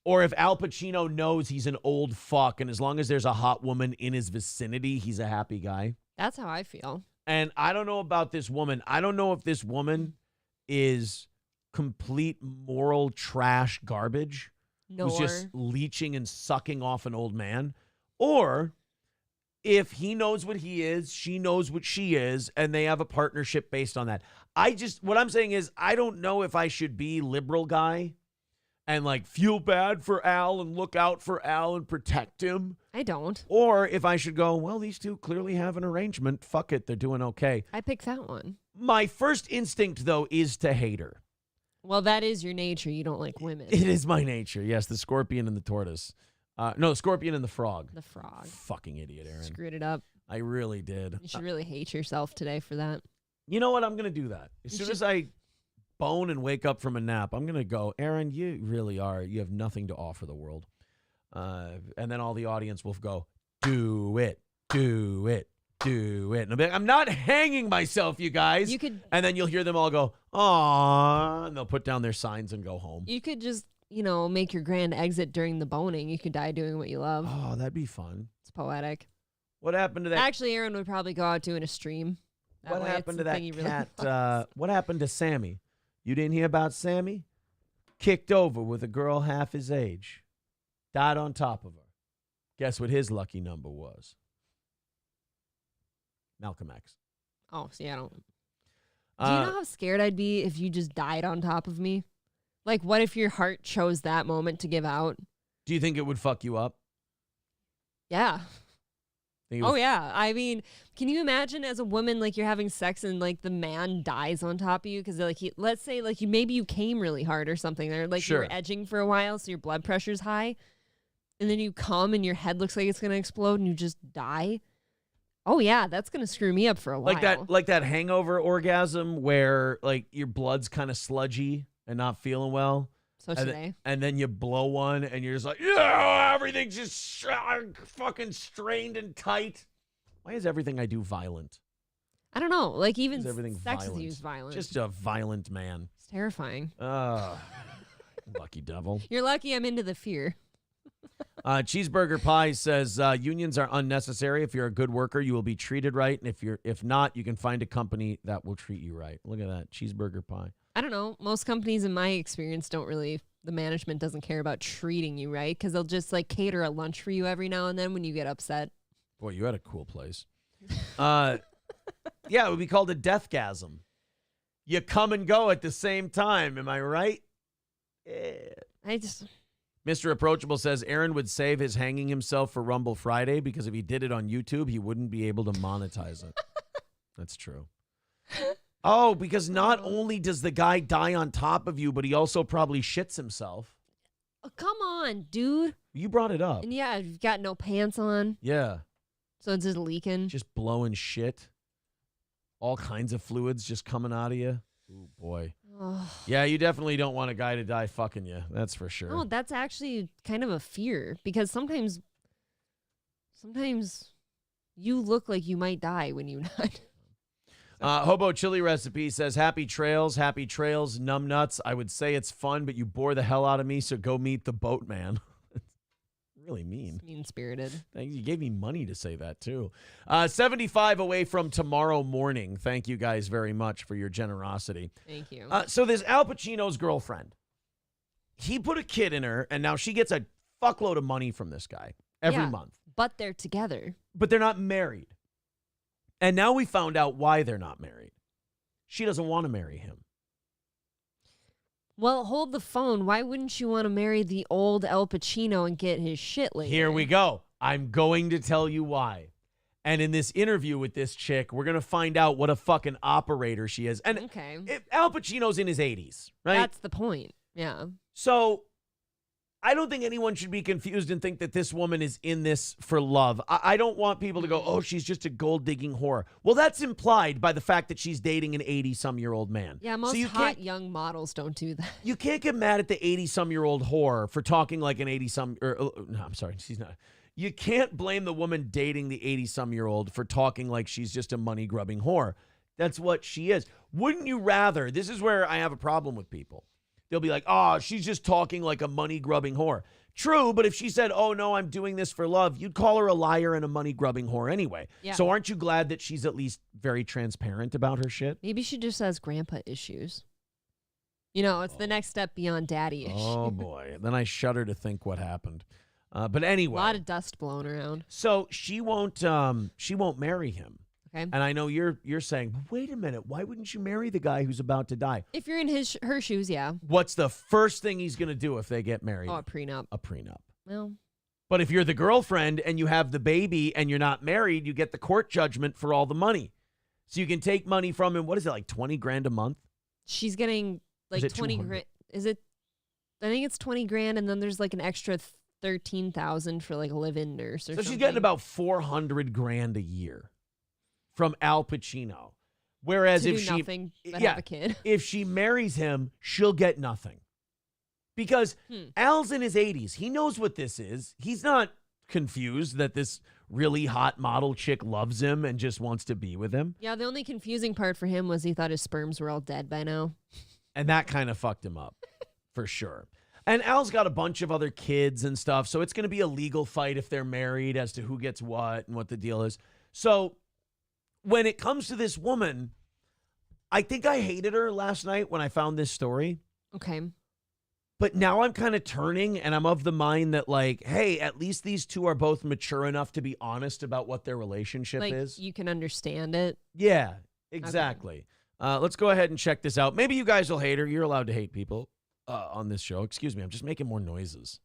or if Al Pacino knows he's an old fuck, and as long as there's a hot woman in his vicinity, he's a happy guy. That's how I feel. And I don't know about this woman. I don't know if this woman is complete moral trash garbage who's just leeching and sucking off an old man, or if he knows what he is, she knows what she is, and they have a partnership based on that. What I'm saying is, I don't know if I should be liberal guy and like feel bad for Al and look out for Al and protect him. I don't. Or if I should go, well, these two clearly have an arrangement. Fuck it, they're doing okay. I pick that one. My first instinct, though, is to hate her. Well, that is your nature. You don't like women. It is my nature. Yes, the scorpion and the tortoise. No, the scorpion and the frog. The frog. Fucking idiot, Aaron. Screwed it up. I really did. You should really hate yourself today for that. You know what? I'm going to do that. As soon as I bone and wake up from a nap, I'm going to go, Aaron, you really are. You have nothing to offer the world. And then all the audience will go, do it, do it, do it. And I'll be like, I'm not hanging myself, you guys. You could, and then you'll hear them all go, aww, and they'll put down their signs and go home. You could just, make your grand exit during the boning. You could die doing what you love. Oh, that'd be fun. It's poetic. What happened to that? Actually, Aaron would probably go out doing a stream. What happened to that cat? What happened to Sammy? You didn't hear about Sammy? Kicked over with a girl half his age. Died on top of her. Guess what his lucky number was? Malcolm X. Oh, see, I don't. Do you know how scared I'd be if you just died on top of me? Like, what if your heart chose that moment to give out? Do you think it would fuck you up? Yeah. Oh, yeah. I mean, can you imagine as a woman, like, you're having sex and, like, the man dies on top of you? Because, like, let's say, like, maybe you came really hard or something. Or, like, you were edging for a while, so your blood pressure's high. And then you come and your head looks like it's going to explode and you just die. Oh, yeah, that's going to screw me up for a while. Like that hangover orgasm where, like, your blood's kind of sludgy and not feeling well. So today. And then you blow one and you're just like, yeah, everything's just fucking strained and tight. Why is everything I do violent? I don't know. Like, even everything sex with you is violent. Just a violent man. It's terrifying. Lucky devil. You're lucky I'm into the fear. Cheeseburger Pie says unions are unnecessary. If you're a good worker, you will be treated right, and if not, you can find a company that will treat you right. Look at that, Cheeseburger Pie. I don't know. Most companies, in my experience, the management doesn't care about treating you right because they'll just like cater a lunch for you every now and then when you get upset. Boy, you had a cool place. Yeah, it would be called a deathgasm. You come and go at the same time. Am I right? Yeah. Mr. Approachable says Aaron would save his hanging himself for Rumble Friday because if he did it on YouTube, he wouldn't be able to monetize it. That's true. Oh, because not only does the guy die on top of you, but he also probably shits himself. Oh, come on, dude. You brought it up. And yeah, you've got no pants on. Yeah. So it's just leaking. Just blowing shit. All kinds of fluids just coming out of you. Oh, boy. Yeah, you definitely don't want a guy to die fucking you. That's for sure. No, that's actually kind of a fear because sometimes you look like you might die when you're not. Hobo Chili Recipe says, happy trails, numbnuts. I would say it's fun, but you bore the hell out of me, so go meet the boatman. Really mean. Mean-spirited. You gave me money to say that, too. 75 away from tomorrow morning. Thank you guys very much for your generosity. Thank you. So there's Al Pacino's girlfriend. He put a kid in her, and now she gets a fuckload of money from this guy every month. But they're together. But they're not married. And now we found out why they're not married. She doesn't want to marry him. Well, hold the phone. Why wouldn't you want to marry the old Al Pacino and get his shit later? Here we go. I'm going to tell you why. And in this interview with this chick, we're going to find out what a fucking operator she is. And Al Pacino's in his 80s, right? That's the point. Yeah. So I don't think anyone should be confused and think that this woman is in this for love. I don't want people to go, oh, she's just a gold-digging whore. Well, that's implied by the fact that she's dating an 80-some-year-old man. Yeah, most hot young models don't do that. You can't get mad at the 80-some-year-old whore for talking like an 80-some... No, I'm sorry, she's not. You can't blame the woman dating the 80-some-year-old for talking like she's just a money-grubbing whore. That's what she is. Wouldn't you rather... This is where I have a problem with people. They'll be like, oh, she's just talking like a money-grubbing whore. True, but if she said, oh, no, I'm doing this for love, you'd call her a liar and a money-grubbing whore anyway. Yeah. So aren't you glad that she's at least very transparent about her shit? Maybe she just has grandpa issues. You know, it's the next step beyond daddy issues. Oh, boy. Then I shudder to think what happened. But anyway. A lot of dust blowing around. So she won't marry him. Okay. And I know you're saying, wait a minute, why wouldn't you marry the guy who's about to die? If you're in her shoes, yeah. What's the first thing he's going to do if they get married? Oh, a prenup. A prenup. Well. But if you're the girlfriend and you have the baby and you're not married, you get the court judgment for all the money. So you can take money from him. What is it, like 20 grand a month? She's getting like 20 grand. Is it? I think it's 20 grand, and then there's like an extra 13,000 for like a live-in nurse or something. So she's getting about 400 grand a year from Al Pacino. Whereas to if do she nothing but have a kid. If she marries him, she'll get nothing. Because Al's in his 80s. He knows what this is. He's not confused that this really hot model chick loves him and just wants to be with him. Yeah, the only confusing part for him was he thought his sperms were all dead by now. And that kind of fucked him up, for sure. And Al's got a bunch of other kids and stuff, so it's going to be a legal fight if they're married as to who gets what and what the deal is. So when it comes to this woman, I think I hated her last night when I found this story. Okay. But now I'm kind of turning, and I'm of the mind that, like, hey, at least these two are both mature enough to be honest about what their relationship is. You can understand it. Yeah, exactly. Okay. Let's go ahead and check this out. Maybe you guys will hate her. You're allowed to hate people on this show. Excuse me, I'm just making more noises.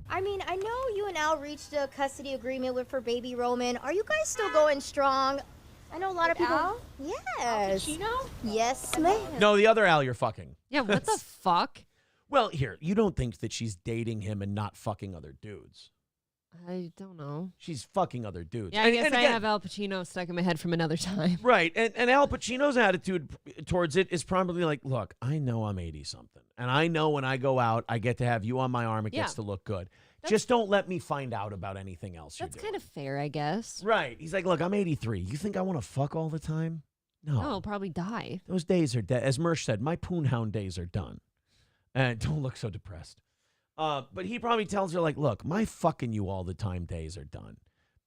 I mean, I know you and Al reached a custody agreement for baby Roman. Are you guys still going strong? I know a lot of people. Al? Yes. Al Pacino? Yes, ma'am. No, the other Al you're fucking. Yeah, what the fuck? Well, here, you don't think that she's dating him and not fucking other dudes. I don't know. She's fucking other dudes. Yeah, I guess I have Al Pacino stuck in my head from another time. Right, and Al Pacino's attitude towards it is probably like, look, I know I'm 80-something, and I know when I go out, I get to have you on my arm. It gets to look good. Just don't let me find out about anything else you're doing. That's kind of fair, I guess. Right. He's like, look, I'm 83. You think I want to fuck all the time? No. I'll probably die. Those days are dead. As Mersh said, my poonhound days are done. And don't look so depressed. But he probably tells her, like, look, my fucking you all the time days are done.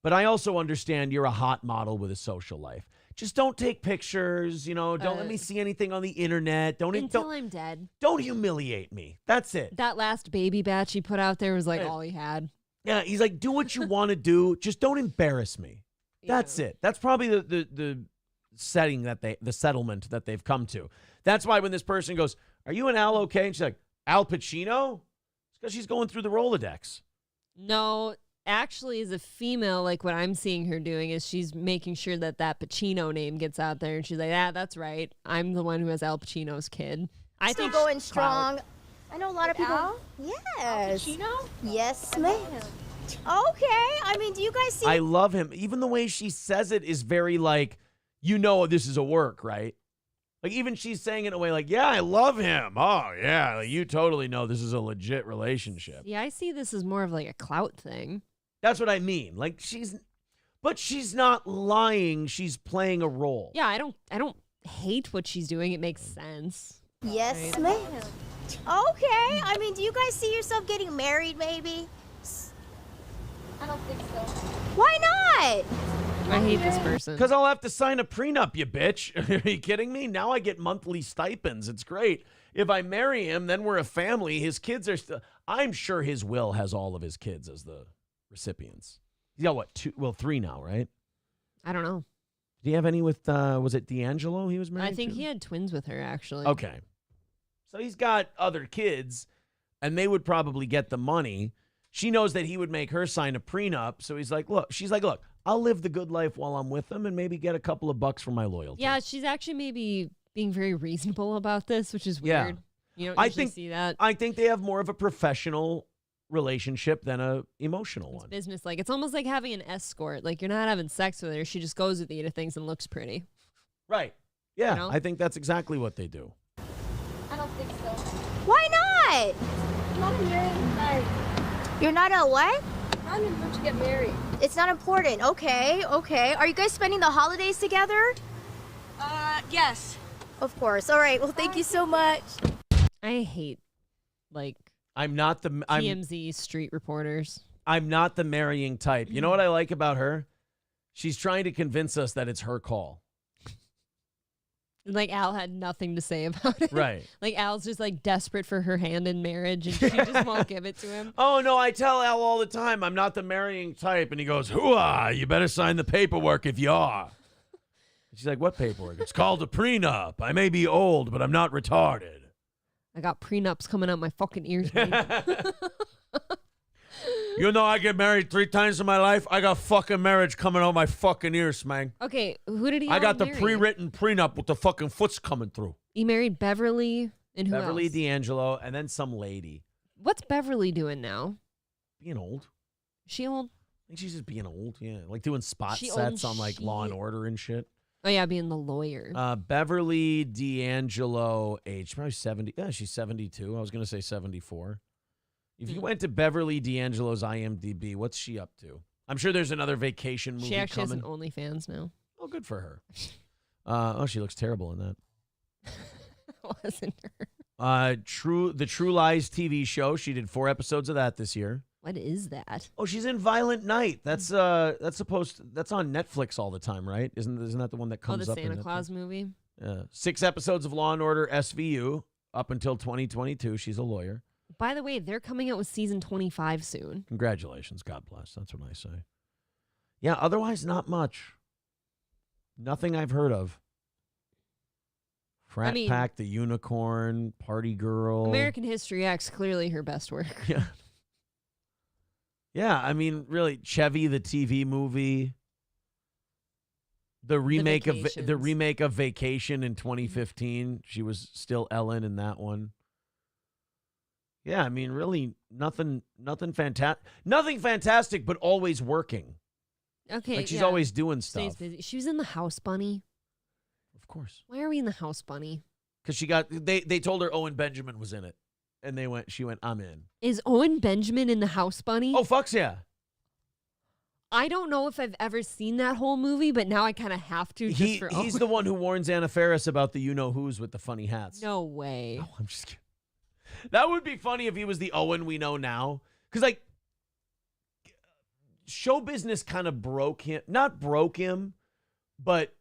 But I also understand you're a hot model with a social life. Just don't take pictures, you know. Don't let me see anything on the internet. Until I'm dead. Don't humiliate me. That's it. That last baby batch he put out there was like all he had. Yeah, he's like, do what you want to do. Just don't embarrass me. That's it. That's probably the setting that the settlement that they've come to. That's why when this person goes, are you and Al okay? And she's like, Al Pacino? It's because she's going through the Rolodex. No, actually, as a female, like what I'm seeing her doing is she's making sure that Pacino name gets out there. And she's like, that's right. I'm the one who has Al Pacino's kid. I Still think going strong. I know a lot of people. Al? Yes. Al Pacino? Yes, ma'am. Okay. I mean, do you guys see? I love him. Even the way she says it is very like, you know, this is a work, right? Like, even she's saying it in a way like, yeah, I love him. Oh, yeah, like, you totally know this is a legit relationship. Yeah, I see this as more of like a clout thing. That's what I mean. Like, she's not lying. She's playing a role. Yeah, I don't hate what she's doing. It makes sense. Yes, Right. ma'am. Okay. I mean, do you guys see yourself getting married, maybe? I don't think so. Why not? I hate this person. Because I'll have to sign a prenup, you bitch. Are you kidding me? Now I get monthly stipends. It's great. If I marry him, then we're a family. His kids are still... I'm sure his will has all of his kids as the recipients. He's got what, 2? Well, 3 now, right? I don't know. Did he have any with, was it D'Angelo he was married to? I think he had twins with her, actually. Okay. So he's got other kids, and they would probably get the money. She knows that he would make her sign a prenup, so she's like, look, I'll live the good life while I'm with him and maybe get a couple of bucks for my loyalty. Yeah, she's actually maybe being very reasonable about this, which is Yeah. weird. You don't usually see that. I think they have more of a professional relationship than a emotional one. Business like. It's almost like having an escort. Like, you're not having sex with her. She just goes with you to things and looks pretty. Right. Yeah, You know? I think that's exactly what they do. I don't think so. Why not? I'm not married. You're not a what? I'm not to get married. It's not important. Okay. Are you guys spending the holidays together? Yes. Of course. All right. Well, thank you so much. I hate, like, I'm not the TMZ street reporters. I'm not the marrying type. You know what I like about her? She's trying to convince us that it's her call. Like, Al had nothing to say about it. Right. Like, Al's just, like, desperate for her hand in marriage, and she just won't give it to him. Oh, no, I tell Al all the time, I'm not the marrying type. And he goes, hoo-ah, you better sign the paperwork if you are. She's like, what paperwork? It's called a prenup. I may be old, but I'm not retarded. I got prenups coming out my fucking ears, man. You know I get married 3 times in my life? I got fucking marriage coming out my fucking ears, man. Okay, who did he I got the marry? pre-written prenup with the fucking foots coming through. He married Beverly and who Beverly else? D'Angelo, and then some lady. What's Beverly doing now? Being old. She old? I think she's just being old, yeah. Like doing spot She old sets on like Law and Order and shit. Oh, yeah, being the lawyer. Beverly D'Angelo, age probably 70. Yeah, she's 72. I was going to say 74. If you went to Beverly D'Angelo's IMDb, what's she up to? I'm sure there's another vacation movie She actually coming. has an OnlyFans now. Oh, good for her. She looks terrible in that. Wasn't her? The True Lies TV show. She did 4 episodes of that this year. What is that? Oh, she's in Violent Night. That's on Netflix all the time, right? Isn't that the one that comes the up? Santa Claus movie? 6 episodes of Law and Order SVU up until 2022. She's a lawyer. By the way, they're coming out with season 25 soon. Congratulations. God bless. That's what I say. Yeah, otherwise not much. Nothing I've heard of. Frat Pack, The Unicorn, Party Girl. American History X, clearly her best work. Yeah. Yeah, I mean, really, Chevy, the TV movie. The remake of Vacation in 2015. She was still Ellen in that one. Yeah, I mean, really, nothing fantastic, but always working. Okay, like she's always doing stuff. Stays busy. She was in the House Bunny. Of course. Why are we in the House Bunny? Because they told her Owen Benjamin was in it, and she went, I'm in. Is Owen Benjamin in the House Bunny? Oh, fucks yeah. I don't know if I've ever seen that whole movie, but now I kind of have to. He's the one who warns Anna Faris about the you-know-who's with the funny hats. No way. Oh, I'm just kidding. That would be funny if he was the Owen we know now. Because, like, show business kind of not broke him, but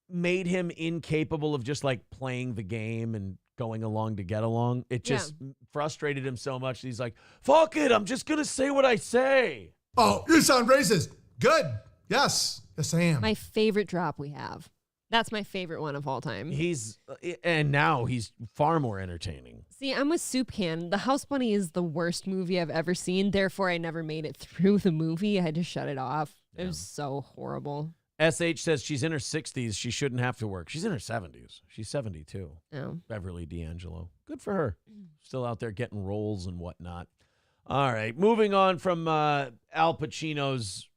made him incapable of just, like, playing the game and going along to get along. It just frustrated him so much that he's like, fuck it, I'm just going to say what I say. Oh, you sound racist. Good. Yes. Yes, I am. My favorite drop we have. That's my favorite one of all time. And now he's far more entertaining. See, I'm with Soup Can. The House Bunny is the worst movie I've ever seen. Therefore, I never made it through the movie. I had to shut it off. It was so horrible. SH says she's in her 60s. She shouldn't have to work. She's in her 70s. She's 72. Oh. Beverly D'Angelo. Good for her. Still out there getting roles and whatnot. All right. Moving on from Al Pacino's,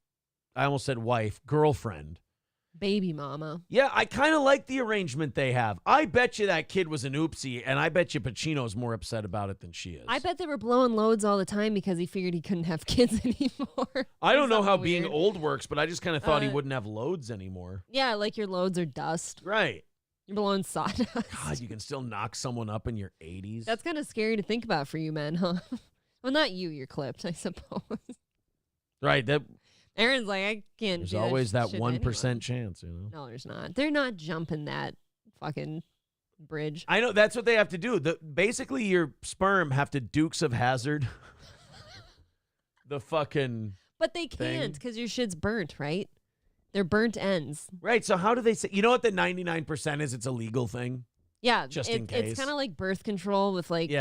I almost said wife, girlfriend. Baby mama. Yeah, I kind of like the arrangement they have. I bet you that kid was an oopsie, and I bet you Pacino's more upset about it than she is. I bet they were blowing loads all the time because he figured he couldn't have kids anymore. I don't know how being old works, but I just kind of thought he wouldn't have loads anymore. Yeah, like your loads are dust. Right. You're blowing sawdust. God, you can still knock someone up in your 80s. That's kind of scary to think about for you men, huh? Well, not you. You're clipped, I suppose. Right. Aaron's like, I can't. There's do always that shit 1% chance, you know. No, there's not. They're not jumping that fucking bridge. I know that's what they have to do. Basically, your sperm have to Dukes of Hazzard. the fucking. But they can't because your shit's burnt, right? They're burnt ends. Right. So how do they say? You know what the 99% is? It's a legal thing. Yeah, Just in case. It's kind of like birth control with like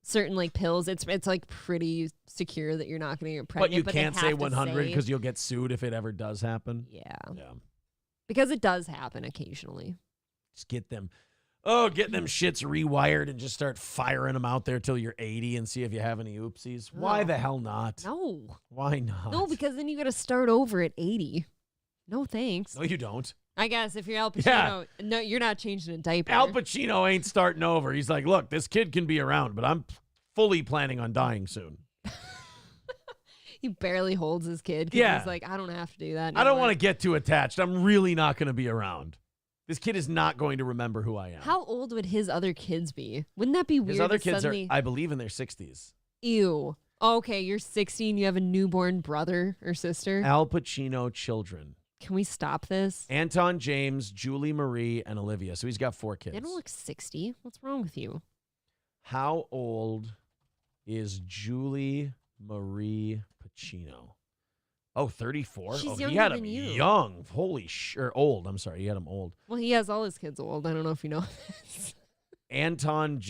certain like pills. It's like pretty secure that you're not going to get pregnant. But you can't say 100 because you'll get sued if it ever does happen. Yeah. Yeah. Because it does happen occasionally. Just get them shits rewired and just start firing them out there till you're 80 and see if you have any oopsies. Why the hell not? No. Why not? No, because then you got to start over at 80. No thanks. No, you don't. I guess if you're Al Pacino, no, you're not changing a diaper. Al Pacino ain't starting over. He's like, look, this kid can be around, but I'm fully planning on dying soon. He barely holds his kid. Yeah. He's like, I don't have to do that anymore. I don't want to get too attached. I'm really not going to be around. This kid is not going to remember who I am. How old would his other kids be? Wouldn't that be weird? His other to kids suddenly... are, I believe, in their 60s. Ew. Oh, okay, you're 16. You have a newborn brother or sister. Al Pacino children. Can we stop this? Anton, James, Julie Marie, and Olivia. So he's got 4 kids. They don't look 60. What's wrong with you? How old is Julie Marie Pacino? Oh, 34? She's he younger had him than you. young. Old. I'm sorry. He had him old. Well, he has all his kids old. I don't know if you know this. Anton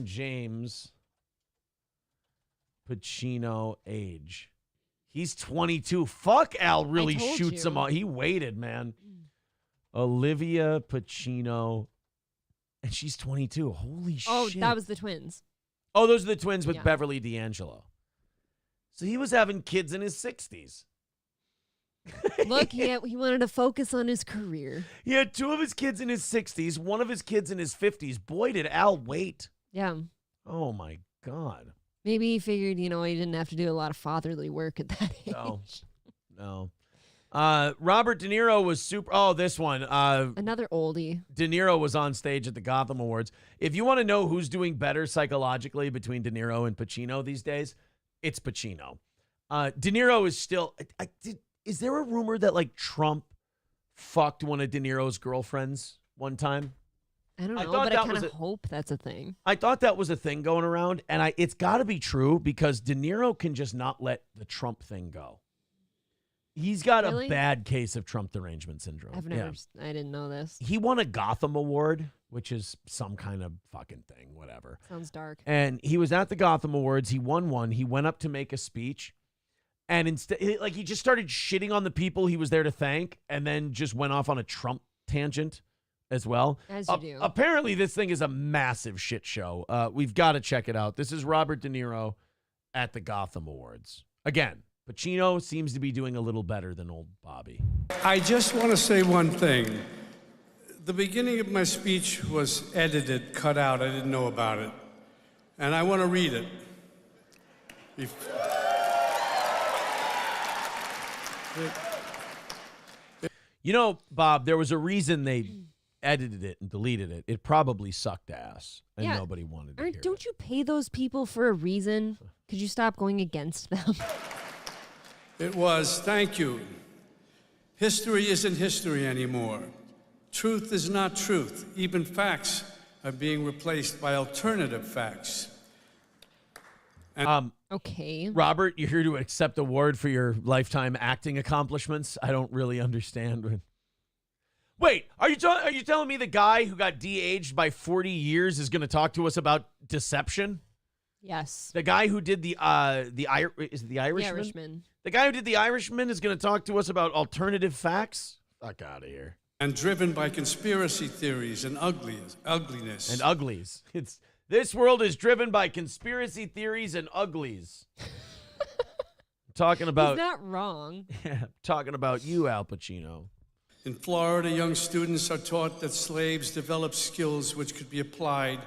James Pacino age. He's 22. Fuck, Al really shoots him out. He waited, man. Olivia Pacino. And she's 22. Holy shit. Oh, that was the twins. Oh, those are the twins with Beverly D'Angelo. So he was having kids in his 60s. Look, he wanted to focus on his career. He had 2 of his kids in his 60s, 1 of his kids in his 50s. Boy, did Al wait. Yeah. Oh, my God. Maybe he figured, he didn't have to do a lot of fatherly work at that age. No. Robert De Niro was super. Oh, this one. Another oldie. De Niro was on stage at the Gotham Awards. If you want to know who's doing better psychologically between De Niro and Pacino these days, it's Pacino. De Niro is still. Is there a rumor that like Trump fucked one of De Niro's girlfriends one time? I don't know, but I kind of hope that's a thing. I thought that was a thing going around, and it's got to be true because De Niro can just not let the Trump thing go. He's got a bad case of Trump derangement syndrome. I didn't know this. He won a Gotham Award, which is some kind of fucking thing, whatever. Sounds dark. And he was at the Gotham Awards. He won one. He went up to make a speech. And instead, he just started shitting on the people he was there to thank and then just went off on a Trump tangent as well. As you do. Apparently, this thing is a massive shit show. We've got to check it out. This is Robert De Niro at the Gotham Awards. Again, Pacino seems to be doing a little better than old Bobby. I just want to say one thing. The beginning of my speech was edited, cut out. I didn't know about it. And I want to read it. You know, Bob, there was a reason they edited it and deleted it. It probably sucked ass, and nobody wanted to hear Don't you pay those people for a reason? Could you stop going against them? It was, thank you. History isn't history anymore. Truth is not truth. Even facts are being replaced by alternative facts. Okay. Robert, you're here to accept award for your lifetime acting accomplishments. I don't really understand. Wait, are you telling me the guy who got de-aged by 40 years is going to talk to us about deception? Yes. The guy who did the Irishman? The Irishman. The guy who did the Irishman is going to talk to us about alternative facts? Fuck out of here. And driven by conspiracy theories and ugliness. And uglies. This world is driven by conspiracy theories and uglies. Talking about. He's not wrong. Yeah, talking about you, Al Pacino. In Florida, young students are taught that slaves develop skills which could be applied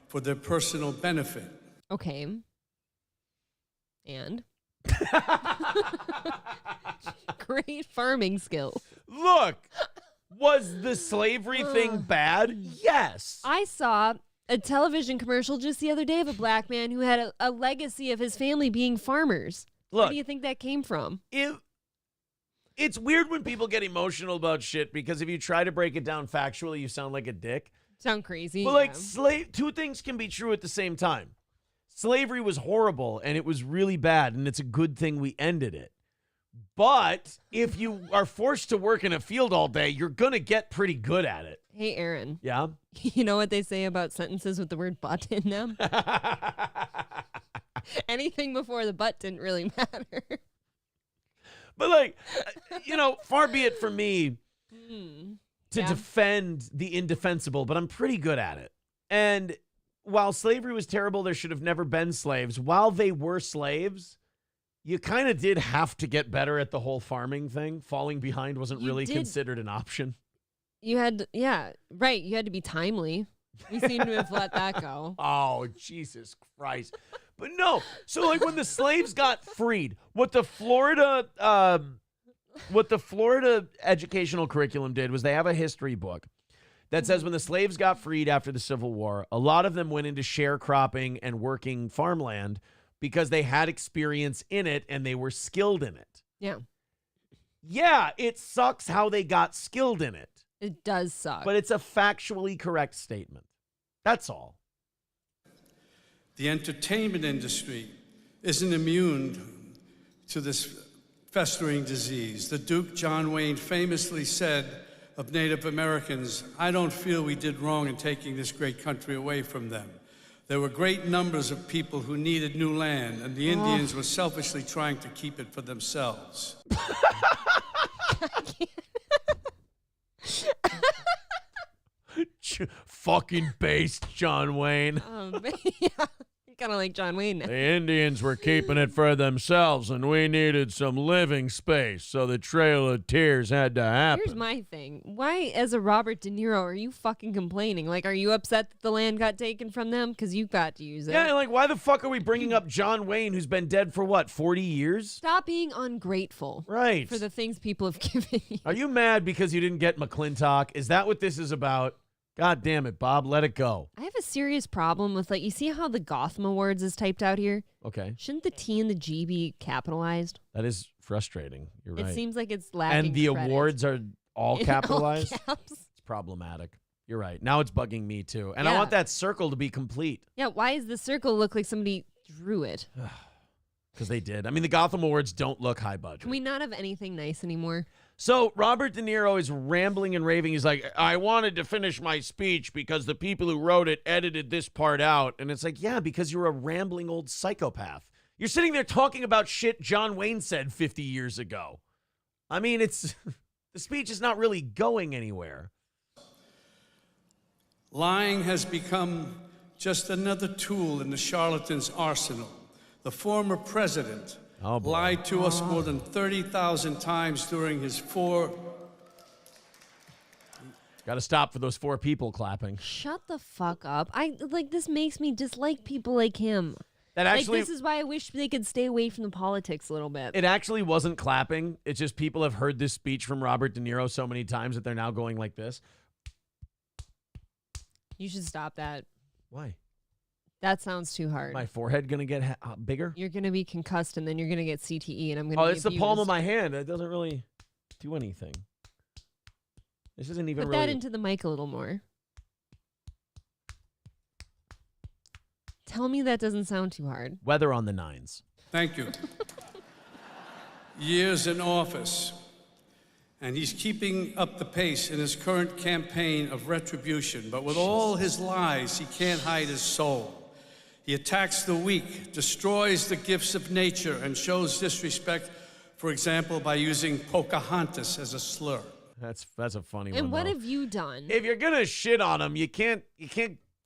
for their personal benefit. Okay. And? Great farming skills. Look, was the slavery thing bad? Yes. I saw a television commercial just the other day of a black man who had a legacy of his family being farmers. Look, where do you think that came from? It's weird when people get emotional about shit because if you try to break it down factually, you sound like a dick. Sound crazy. But like two things can be true at the same time. Slavery was horrible and it was really bad, and it's a good thing we ended it. But if you are forced to work in a field all day, you're going to get pretty good at it. Hey, Aaron. Yeah? You know what they say about sentences with the word but in them? Anything before the but didn't really matter. But, like, far be it from me to defend the indefensible, but I'm pretty good at it. And while slavery was terrible, there should have never been slaves. While they were slaves, you kind of did have to get better at the whole farming thing. Falling behind wasn't really considered an option. You had, right. You had to be timely. We seem to have let that go. Oh, Jesus Christ. But no. So, like, when the slaves got freed, what the Florida educational curriculum did was they have a history book that says when the slaves got freed after the Civil War, a lot of them went into sharecropping and working farmland because they had experience in it and they were skilled in it. Yeah. Yeah, it sucks how they got skilled in it. It does suck. But it's a factually correct statement. That's all. The entertainment industry isn't immune to this festering disease. The Duke John Wayne famously said of Native Americans, "I don't feel we did wrong in taking this great country away from them. There were great numbers of people who needed new land, and the Indians were selfishly trying to keep it for themselves." Fucking based, John Wayne. Yeah. Kind of like John Wayne now. The Indians were keeping it for themselves, and we needed some living space, so the Trail of Tears had to happen. Here's my thing. Why, as a Robert De Niro, are you fucking complaining? Like, are you upset that the land got taken from them? Because you got to use it. Yeah, like, why the fuck are we bringing up John Wayne, who's been dead for, what, 40 years? Stop being ungrateful. Right. For the things people have given you. Are you mad because you didn't get McClintock? Is that what this is about? God damn it, Bob, let it go. I have a serious problem with, like, you see how the Gotham Awards is typed out here? Okay. Shouldn't the T and the G be capitalized? That is frustrating. You're right. It seems like it's lacking And the credit. awards are all In capitalized? all caps. It's problematic. You're right. Now it's bugging me, too. And I Yeah. want that circle to be complete. Yeah, why does the circle look like somebody drew it? Because they did. I mean, the Gotham Awards don't look high budget. Can we not have anything nice anymore? So Robert De Niro is rambling and raving. He's like, I wanted to finish my speech because the people who wrote it edited this part out. And it's like, yeah, because you're a rambling old psychopath. You're sitting there talking about shit John Wayne said 50 years ago. I mean, it's the speech is not really going anywhere. Lying has become just another tool in the charlatan's arsenal. The former president lied to us more than 30,000 times during his Got to stop for those 4 people clapping. Shut the fuck up. This makes me dislike people like him. That actually, this is why I wish they could stay away from the politics a little bit. It actually wasn't clapping. It's just people have heard this speech from Robert De Niro so many times that they're now going like this. You should stop that. Why? That sounds too hard. My forehead going to get bigger? You're going to be concussed, and then you're going to get CTE, and I'm going to Oh, be it's the palm of my hand. It doesn't really do anything. This isn't even Put really... that into the mic a little more. Tell me that doesn't sound too hard. Weather on the 9s. Thank you. Years in office, and he's keeping up the pace in his current campaign of retribution. But with all his lies, he can't hide his soul. He attacks the weak, destroys the gifts of nature, and shows disrespect, for example, by using Pocahontas as a slur. That's a funny one. And what though. have you done? If you're gonna shit on him, you can't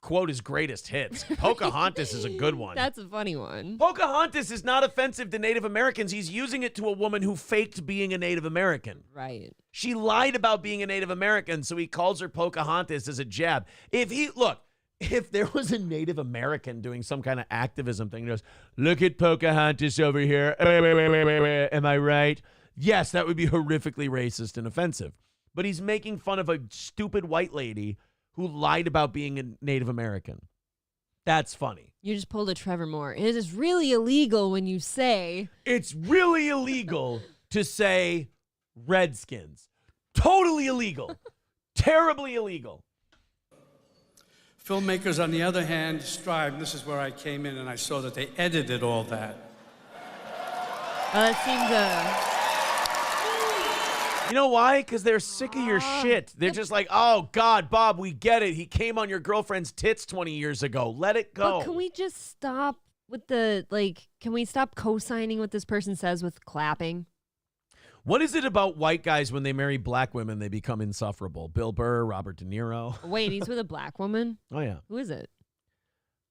quote his greatest hits. Pocahontas is a good one. That's a funny one. Pocahontas is not offensive to Native Americans. He's using it to a woman who faked being a Native American. Right. She lied about being a Native American, so he calls her Pocahontas as a jab. If there was a Native American doing some kind of activism thing, he goes, look at Pocahontas over here. Am I right? Yes, that would be horrifically racist and offensive. But he's making fun of a stupid white lady who lied about being a Native American. That's funny. You just pulled a Trevor Moore. It is really illegal when you say... It's really illegal to say Redskins. Totally illegal. Terribly illegal. Filmmakers, on the other hand, strive. This is where I came in and I saw that they edited all that. That seems You know why? Because they're sick of your shit. They're just like, oh, God, Bob, we get it. He came on your girlfriend's tits 20 years ago. Let it go. But can we just stop with the, can we stop co-signing what this person says with clapping? What is it about white guys when they marry black women, they become insufferable? Bill Burr, Robert De Niro. Wait, he's with a black woman? Oh, yeah. Who is it?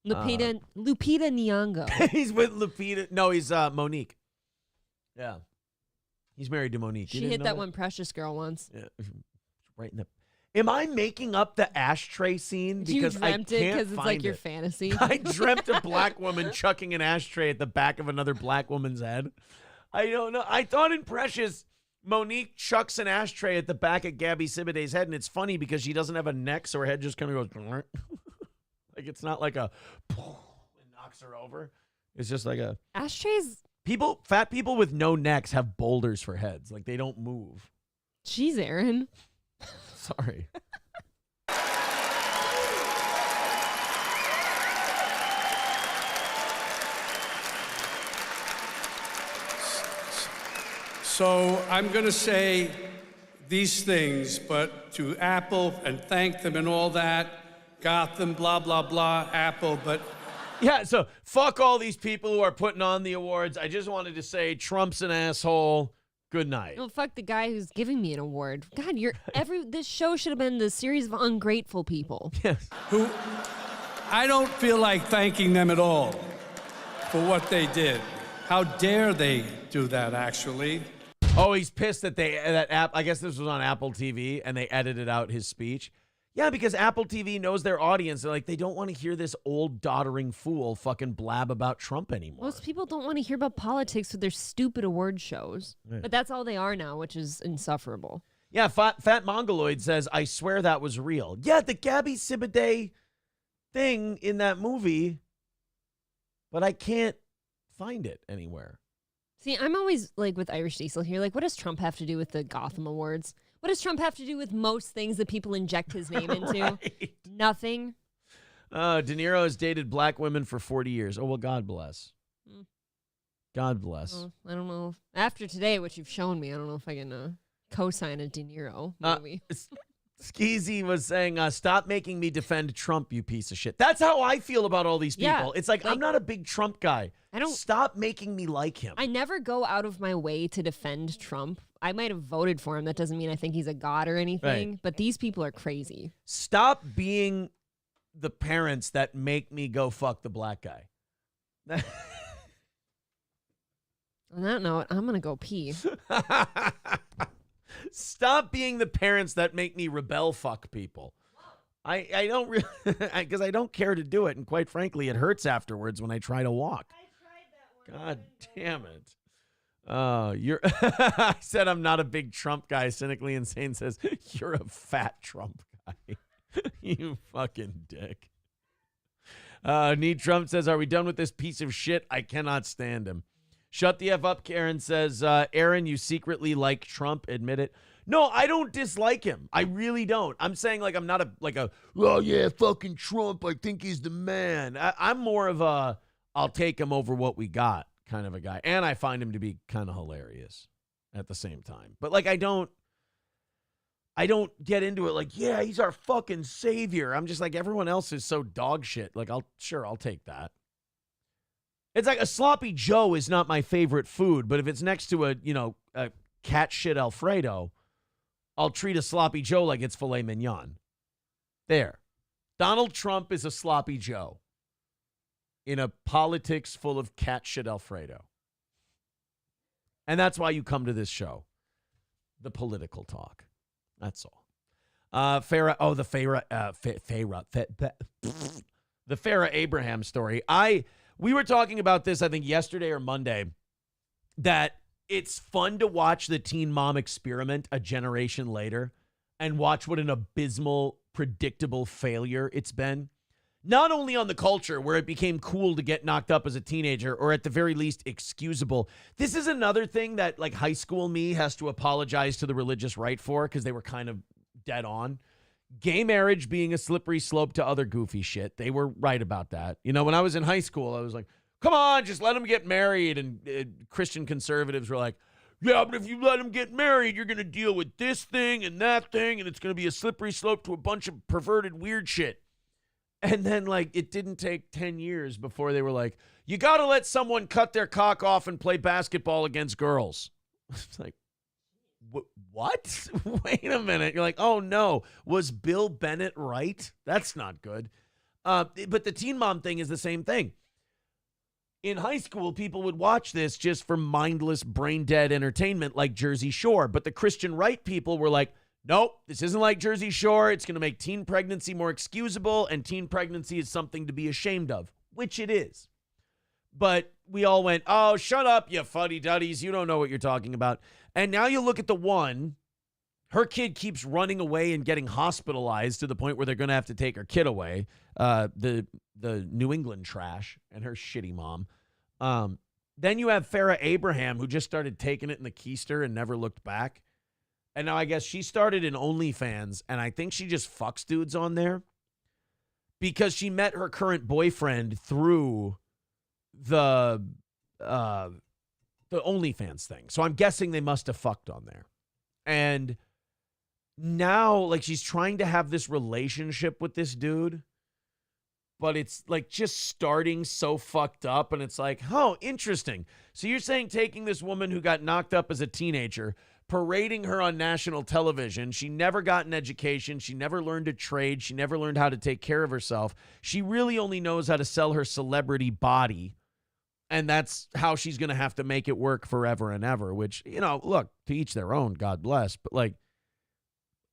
Lupita Nyong'o. He's with Lupita. No, he's Monique. Yeah. He's married to Monique. She hit that one Precious Girl once. Yeah. Right in the... Am I making up the ashtray scene? Because you dreamt it because it's like your fantasy. I dreamt a black woman chucking an ashtray at the back of another black woman's head. I don't know. I thought in Precious, Monique chucks an ashtray at the back of Gabby Sibiday's head, and it's funny because she doesn't have a neck, so her head just kind of goes... Like, it's not like a... It knocks her over. It's just like a... Ashtrays... Fat people with no necks have boulders for heads. Like, they don't move. Jeez, Aaron. Sorry. So I'm going to say these things, but to Apple and thank them and all that, Gotham, blah, blah, blah, Apple, but... Yeah, so fuck all these people who are putting on the awards. I just wanted to say Trump's an asshole. Good night. Well, fuck the guy who's giving me an award. God, this show should have been the series of ungrateful people. Yes. Who I don't feel like thanking them at all for what they did. How dare they do that, actually? Oh, he's pissed that I guess this was on Apple TV and they edited out his speech. Yeah, because Apple TV knows their audience. They're like, they don't want to hear this old doddering fool fucking blab about Trump anymore. Most people don't want to hear about politics with their stupid award shows. Right. But that's all they are now, which is insufferable. Yeah, Fat Mongoloid says, I swear that was real. Yeah, the Gabby Sibiday thing in that movie, but I can't find it anywhere. See, I'm always like with Irish Diesel here. Like, what does Trump have to do with the Gotham Awards? What does Trump have to do with most things that people inject his name into? Right. Nothing. De Niro has dated black women for 40 years. Oh, well, God bless. God bless. Well, I don't know. After today, what you've shown me, I don't know if I can co-sign a De Niro movie. Skeezy was saying, stop making me defend Trump, you piece of shit. That's how I feel about all these people. Yeah, it's like, I'm not a big Trump guy. Stop making me like him. I never go out of my way to defend Trump. I might have voted for him. That doesn't mean I think he's a god or anything. Right. But these people are crazy. Stop being the parents that make me go fuck the black guy. On that note, I'm going to go pee. Stop being the parents that make me rebel fuck people. I don't really, because I don't care to do it. And quite frankly, it hurts afterwards when I try to walk. I tried that one. God damn it. I said I'm not a big Trump guy. Cynically Insane says, you're a fat Trump guy. You fucking dick. Need Trump says, are we done with this piece of shit? I cannot stand him. Shut the F up, Karen says, Aaron, you secretly like Trump. Admit it. No, I don't dislike him. I really don't. I'm saying like I'm not oh yeah, fucking Trump. I think he's the man. I'm more of a I'll take him over what we got kind of a guy. And I find him to be kind of hilarious at the same time. But like I don't get into it like, yeah, he's our fucking savior. I'm just like, everyone else is so dog shit. Like I'll take that. It's like a sloppy Joe is not my favorite food, but if it's next to a cat shit Alfredo, I'll treat a sloppy Joe like it's filet mignon. There. Donald Trump is a sloppy Joe in a politics full of cat shit Alfredo. And that's why you come to this show. The political talk. That's all. The Farrah Abraham story. We were talking about this, I think, yesterday or Monday, that it's fun to watch the Teen Mom experiment a generation later and watch what an abysmal, predictable failure it's been. Not only on the culture, where it became cool to get knocked up as a teenager, or at the very least excusable. This is another thing that, like, high school me has to apologize to the religious right for, because they were kind of dead on. Gay marriage being a slippery slope to other goofy shit. They were right about that. You know, when I was in high school, I was like, come on, just let them get married. And Christian conservatives were like, yeah, but if you let him get married, you're going to deal with this thing and that thing, and it's going to be a slippery slope to a bunch of perverted weird shit. And then, like, it didn't take 10 years before they were like, you got to let someone cut their cock off and play basketball against girls. It's like, what? Wait a minute. You're like, oh, no. Was Bill Bennett right? That's not good. But the Teen Mom thing is the same thing. In high school, people would watch this just for mindless, brain-dead entertainment like Jersey Shore. But the Christian right people were like, nope, this isn't like Jersey Shore. It's going to make teen pregnancy more excusable, and teen pregnancy is something to be ashamed of, which it is. But we all went, oh, shut up, you fuddy-duddies. You don't know what you're talking about. And now you look at the one, her kid keeps running away and getting hospitalized to the point where they're going to have to take her kid away. The New England trash and her shitty mom. Then you have Farrah Abraham, who just started taking it in the keister and never looked back. And now I guess she started in OnlyFans, and I think she just fucks dudes on there because she met her current boyfriend through the OnlyFans thing. So I'm guessing they must have fucked on there. And now, like, she's trying to have this relationship with this dude, but it's like just starting so fucked up. And it's like, oh, interesting. So you're saying taking this woman who got knocked up as a teenager, parading her on national television. She never got an education. She never learned a trade. She never learned how to take care of herself. She really only knows how to sell her celebrity body. And that's how she's going to have to make it work forever and ever, which, you know, look, to each their own, God bless. But, like,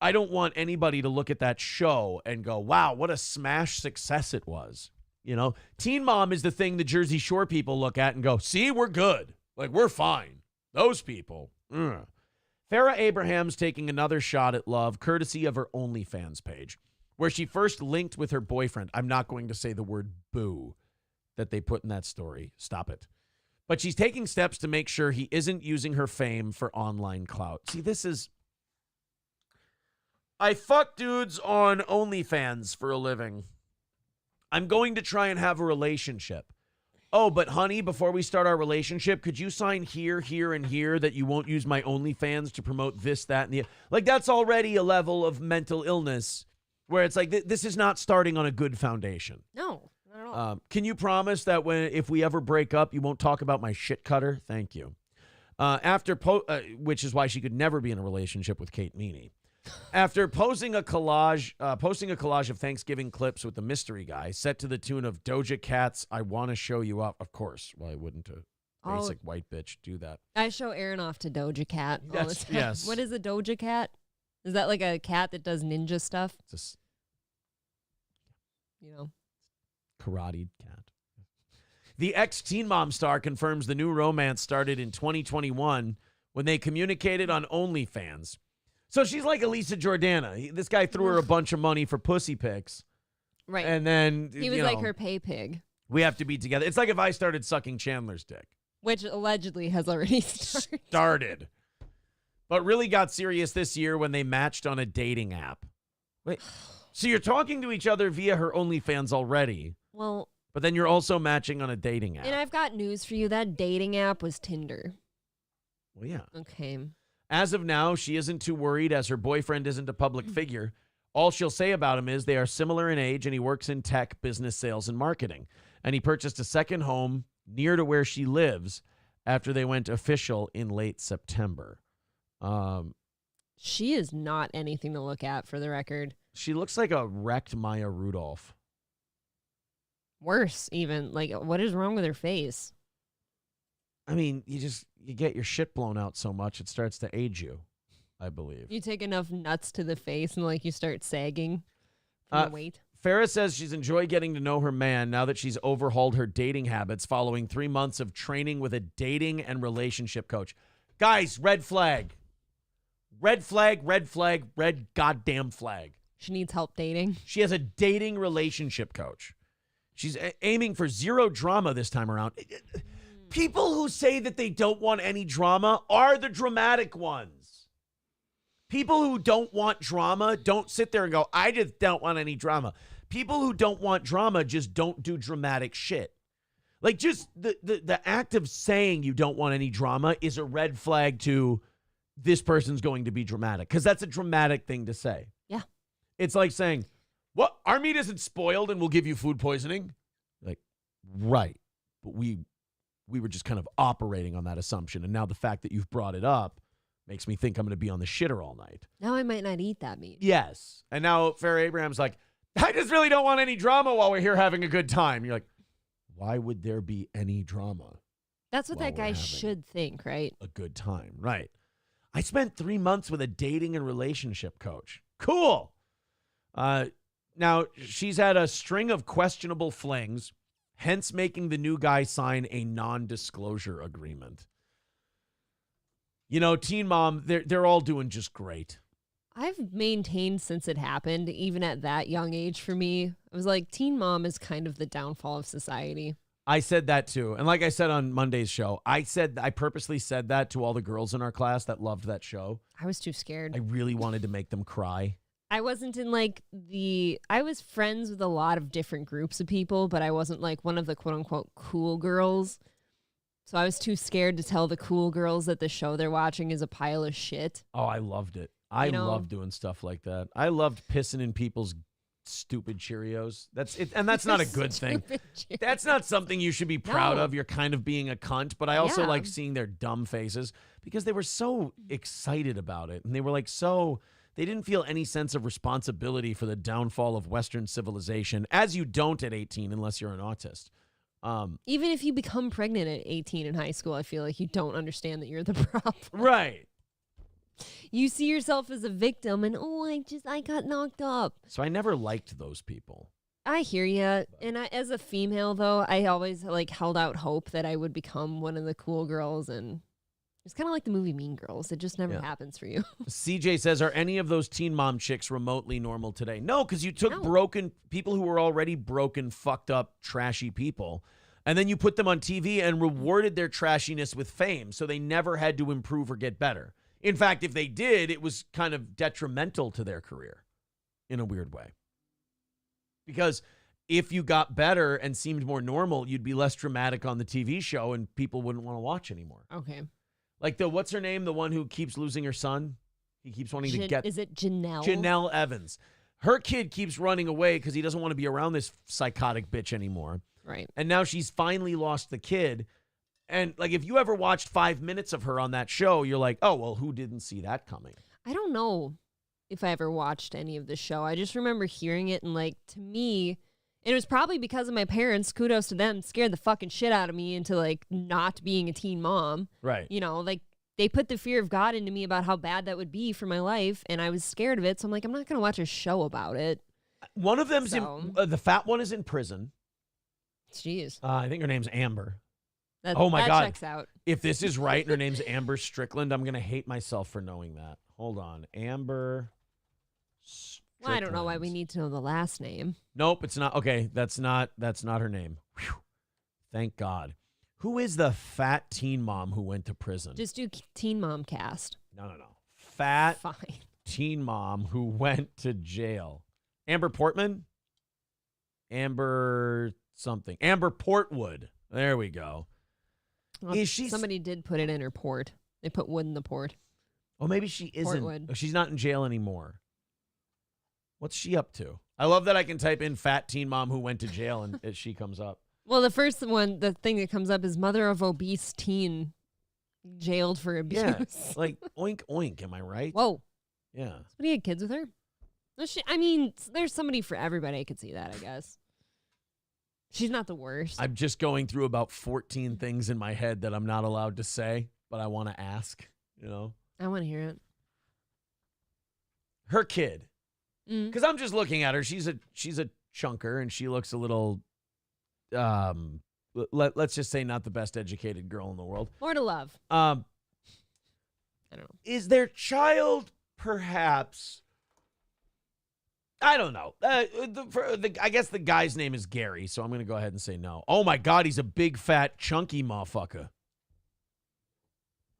I don't want anybody to look at that show and go, wow, what a smash success it was. You know, Teen Mom is the thing the Jersey Shore people look at and go, see, we're good. Like, we're fine. Those people. Farrah Abraham's taking another shot at love, courtesy of her OnlyFans page, where she first linked with her boyfriend. I'm not going to say the word boo that they put in that story. Stop it. But she's taking steps to make sure he isn't using her fame for online clout. See, this is... I fuck dudes on OnlyFans for a living. I'm going to try and have a relationship. Oh, but honey, before we start our relationship, could you sign here, here, and here that you won't use my OnlyFans to promote this, that, and the... Like, that's already a level of mental illness where it's like, this is not starting on a good foundation. No, not at all. Can you promise that if we ever break up, you won't talk about my shit cutter? Thank you. Which is why she could never be in a relationship with Kate Meany. After posting a collage of Thanksgiving clips with the mystery guy set to the tune of Doja Cat's I Want to Show You Up. Of course. Why wouldn't a basic white bitch do that? I show Aaron off to Doja Cat all the time. Yes. What is a Doja Cat? Is that like a cat that does ninja stuff? You know, karate cat. The ex-Teen Mom star confirms the new romance started in 2021 when they communicated on OnlyFans. So she's like Elisa Jordana. This guy threw her a bunch of money for pussy pics. Right. And then, he was like her pay pig. We have to be together. It's like if I started sucking Chandler's dick. Which allegedly has already started. But really got serious this year when they matched on a dating app. Wait. So you're talking to each other via her OnlyFans already. Well. But then you're also matching on a dating app. And I've got news for you. That dating app was Tinder. Well, yeah. Okay. As of now, she isn't too worried as her boyfriend isn't a public figure. All she'll say about him is they are similar in age and he works in tech, business, sales, and marketing. And he purchased a second home near to where she lives after they went official in late September. She is not anything to look at, for the record. She looks like a wrecked Maya Rudolph. Worse, even. Like, what is wrong with her face? I mean, you get your shit blown out so much, it starts to age you, I believe. You take enough nuts to the face and, like, you start sagging from the weight. Farrah says she's enjoyed getting to know her man now that she's overhauled her dating habits following 3 months of training with a dating and relationship coach. Guys, red flag. Red flag, red flag, red goddamn flag. She needs help dating. She has a dating relationship coach. She's aiming for zero drama this time around. People who say that they don't want any drama are the dramatic ones. People who don't want drama don't sit there and go, I just don't want any drama. People who don't want drama just don't do dramatic shit. Like, just the act of saying you don't want any drama is a red flag to this person's going to be dramatic, because that's a dramatic thing to say. Yeah. It's like saying, what? Our meat isn't spoiled and we'll give you food poisoning? Like, right. But we were just kind of operating on that assumption. And now the fact that you've brought it up makes me think I'm going to be on the shitter all night. Now I might not eat that meat. Yes. And now Farrah Abraham's like, I just really don't want any drama while we're here having a good time. You're like, why would there be any drama? That's what while that guy should think, right? A good time. Right. I spent 3 months with a dating and relationship coach. Cool. Now, she's had a string of questionable flings, hence making the new guy sign a non-disclosure agreement. You know, Teen Mom, they're all doing just great. I've maintained since it happened, even at that young age for me, I was like, Teen Mom is kind of the downfall of society. I said that too. And like I said on Monday's show, I purposely said that to all the girls in our class that loved that show. I was too scared. I really wanted to make them cry. I wasn't in I was friends with a lot of different groups of people, but I wasn't like one of the quote unquote cool girls. So I was too scared to tell the cool girls that the show they're watching is a pile of shit. Oh, I loved it. I love doing stuff like that. I loved pissing in people's stupid Cheerios. That's it, and that's not a good thing. That's not something you should be proud of. You're kind of being a cunt, but I also like seeing their dumb faces because they were so excited about it, and they were like they didn't feel any sense of responsibility for the downfall of Western civilization, as you don't at 18 unless you're an autist. Even if you become pregnant at 18 in high school, I feel like you don't understand that you're the problem. Right. You see yourself as a victim and, I got knocked up. So I never liked those people. I hear you. And as a female, though, I always held out hope that I would become one of the cool girls. And it's kind of like the movie Mean Girls. It just never happens for you. CJ says, are any of those Teen Mom chicks remotely normal today? No, because you took broken people who were already broken, fucked up, trashy people, and then you put them on TV and rewarded their trashiness with fame. So they never had to improve or get better. In fact, if they did, it was kind of detrimental to their career in a weird way. Because if you got better and seemed more normal, you'd be less dramatic on the TV show and people wouldn't want to watch anymore. Okay. Like what's her name? The one who keeps losing her son? He keeps wanting to get... Is it Janelle? Janelle Evans. Her kid keeps running away because he doesn't want to be around this psychotic bitch anymore. Right. And now she's finally lost the kid. And, if you ever watched 5 minutes of her on that show, you're like, oh, well, who didn't see that coming? I don't know if I ever watched any of the show. I just remember hearing it and, to me, and it was probably because of my parents, kudos to them, scared the fucking shit out of me into, not being a teen mom. Right. You know, they put the fear of God into me about how bad that would be for my life, and I was scared of it, so I'm like, I'm not going to watch a show about it. One of them's the fat one is in prison. Jeez. I think her name's Amber. Oh my God. Checks out. If this is right and her name's Amber Strickland, I'm going to hate myself for knowing that. Hold on. Amber Strickland. Well, I don't know why we need to know the last name. Nope, it's not. Okay, that's not her name. Whew. Thank God. Who is the fat teen mom who went to prison? Just do Teen Mom cast. No. Fat teen mom who went to jail. Amber Portman? Amber something. Amber Portwood. There we go. Well, somebody did put it in her port. They put wood in the port. Oh, maybe she isn't. Portwood. She's not in jail anymore. What's she up to? I love that I can type in fat teen mom who went to jail and she comes up. Well, the first one, the thing that comes up is mother of obese teen jailed for abuse. Yeah, oink, oink. Am I right? Whoa. Yeah. Somebody had kids with her? There's somebody for everybody. I could see that, I guess. She's not the worst. I'm just going through about 14 things in my head that I'm not allowed to say, but I want to ask, I want to hear it. Her kid. Because I'm just looking at her. She's a chunker, and she looks a little, let's just say not the best educated girl in the world. More to love. I don't know. Is their child perhaps... I don't know. I guess the guy's name is Gary, so I'm going to go ahead and say no. Oh, my God, he's a big, fat, chunky motherfucker.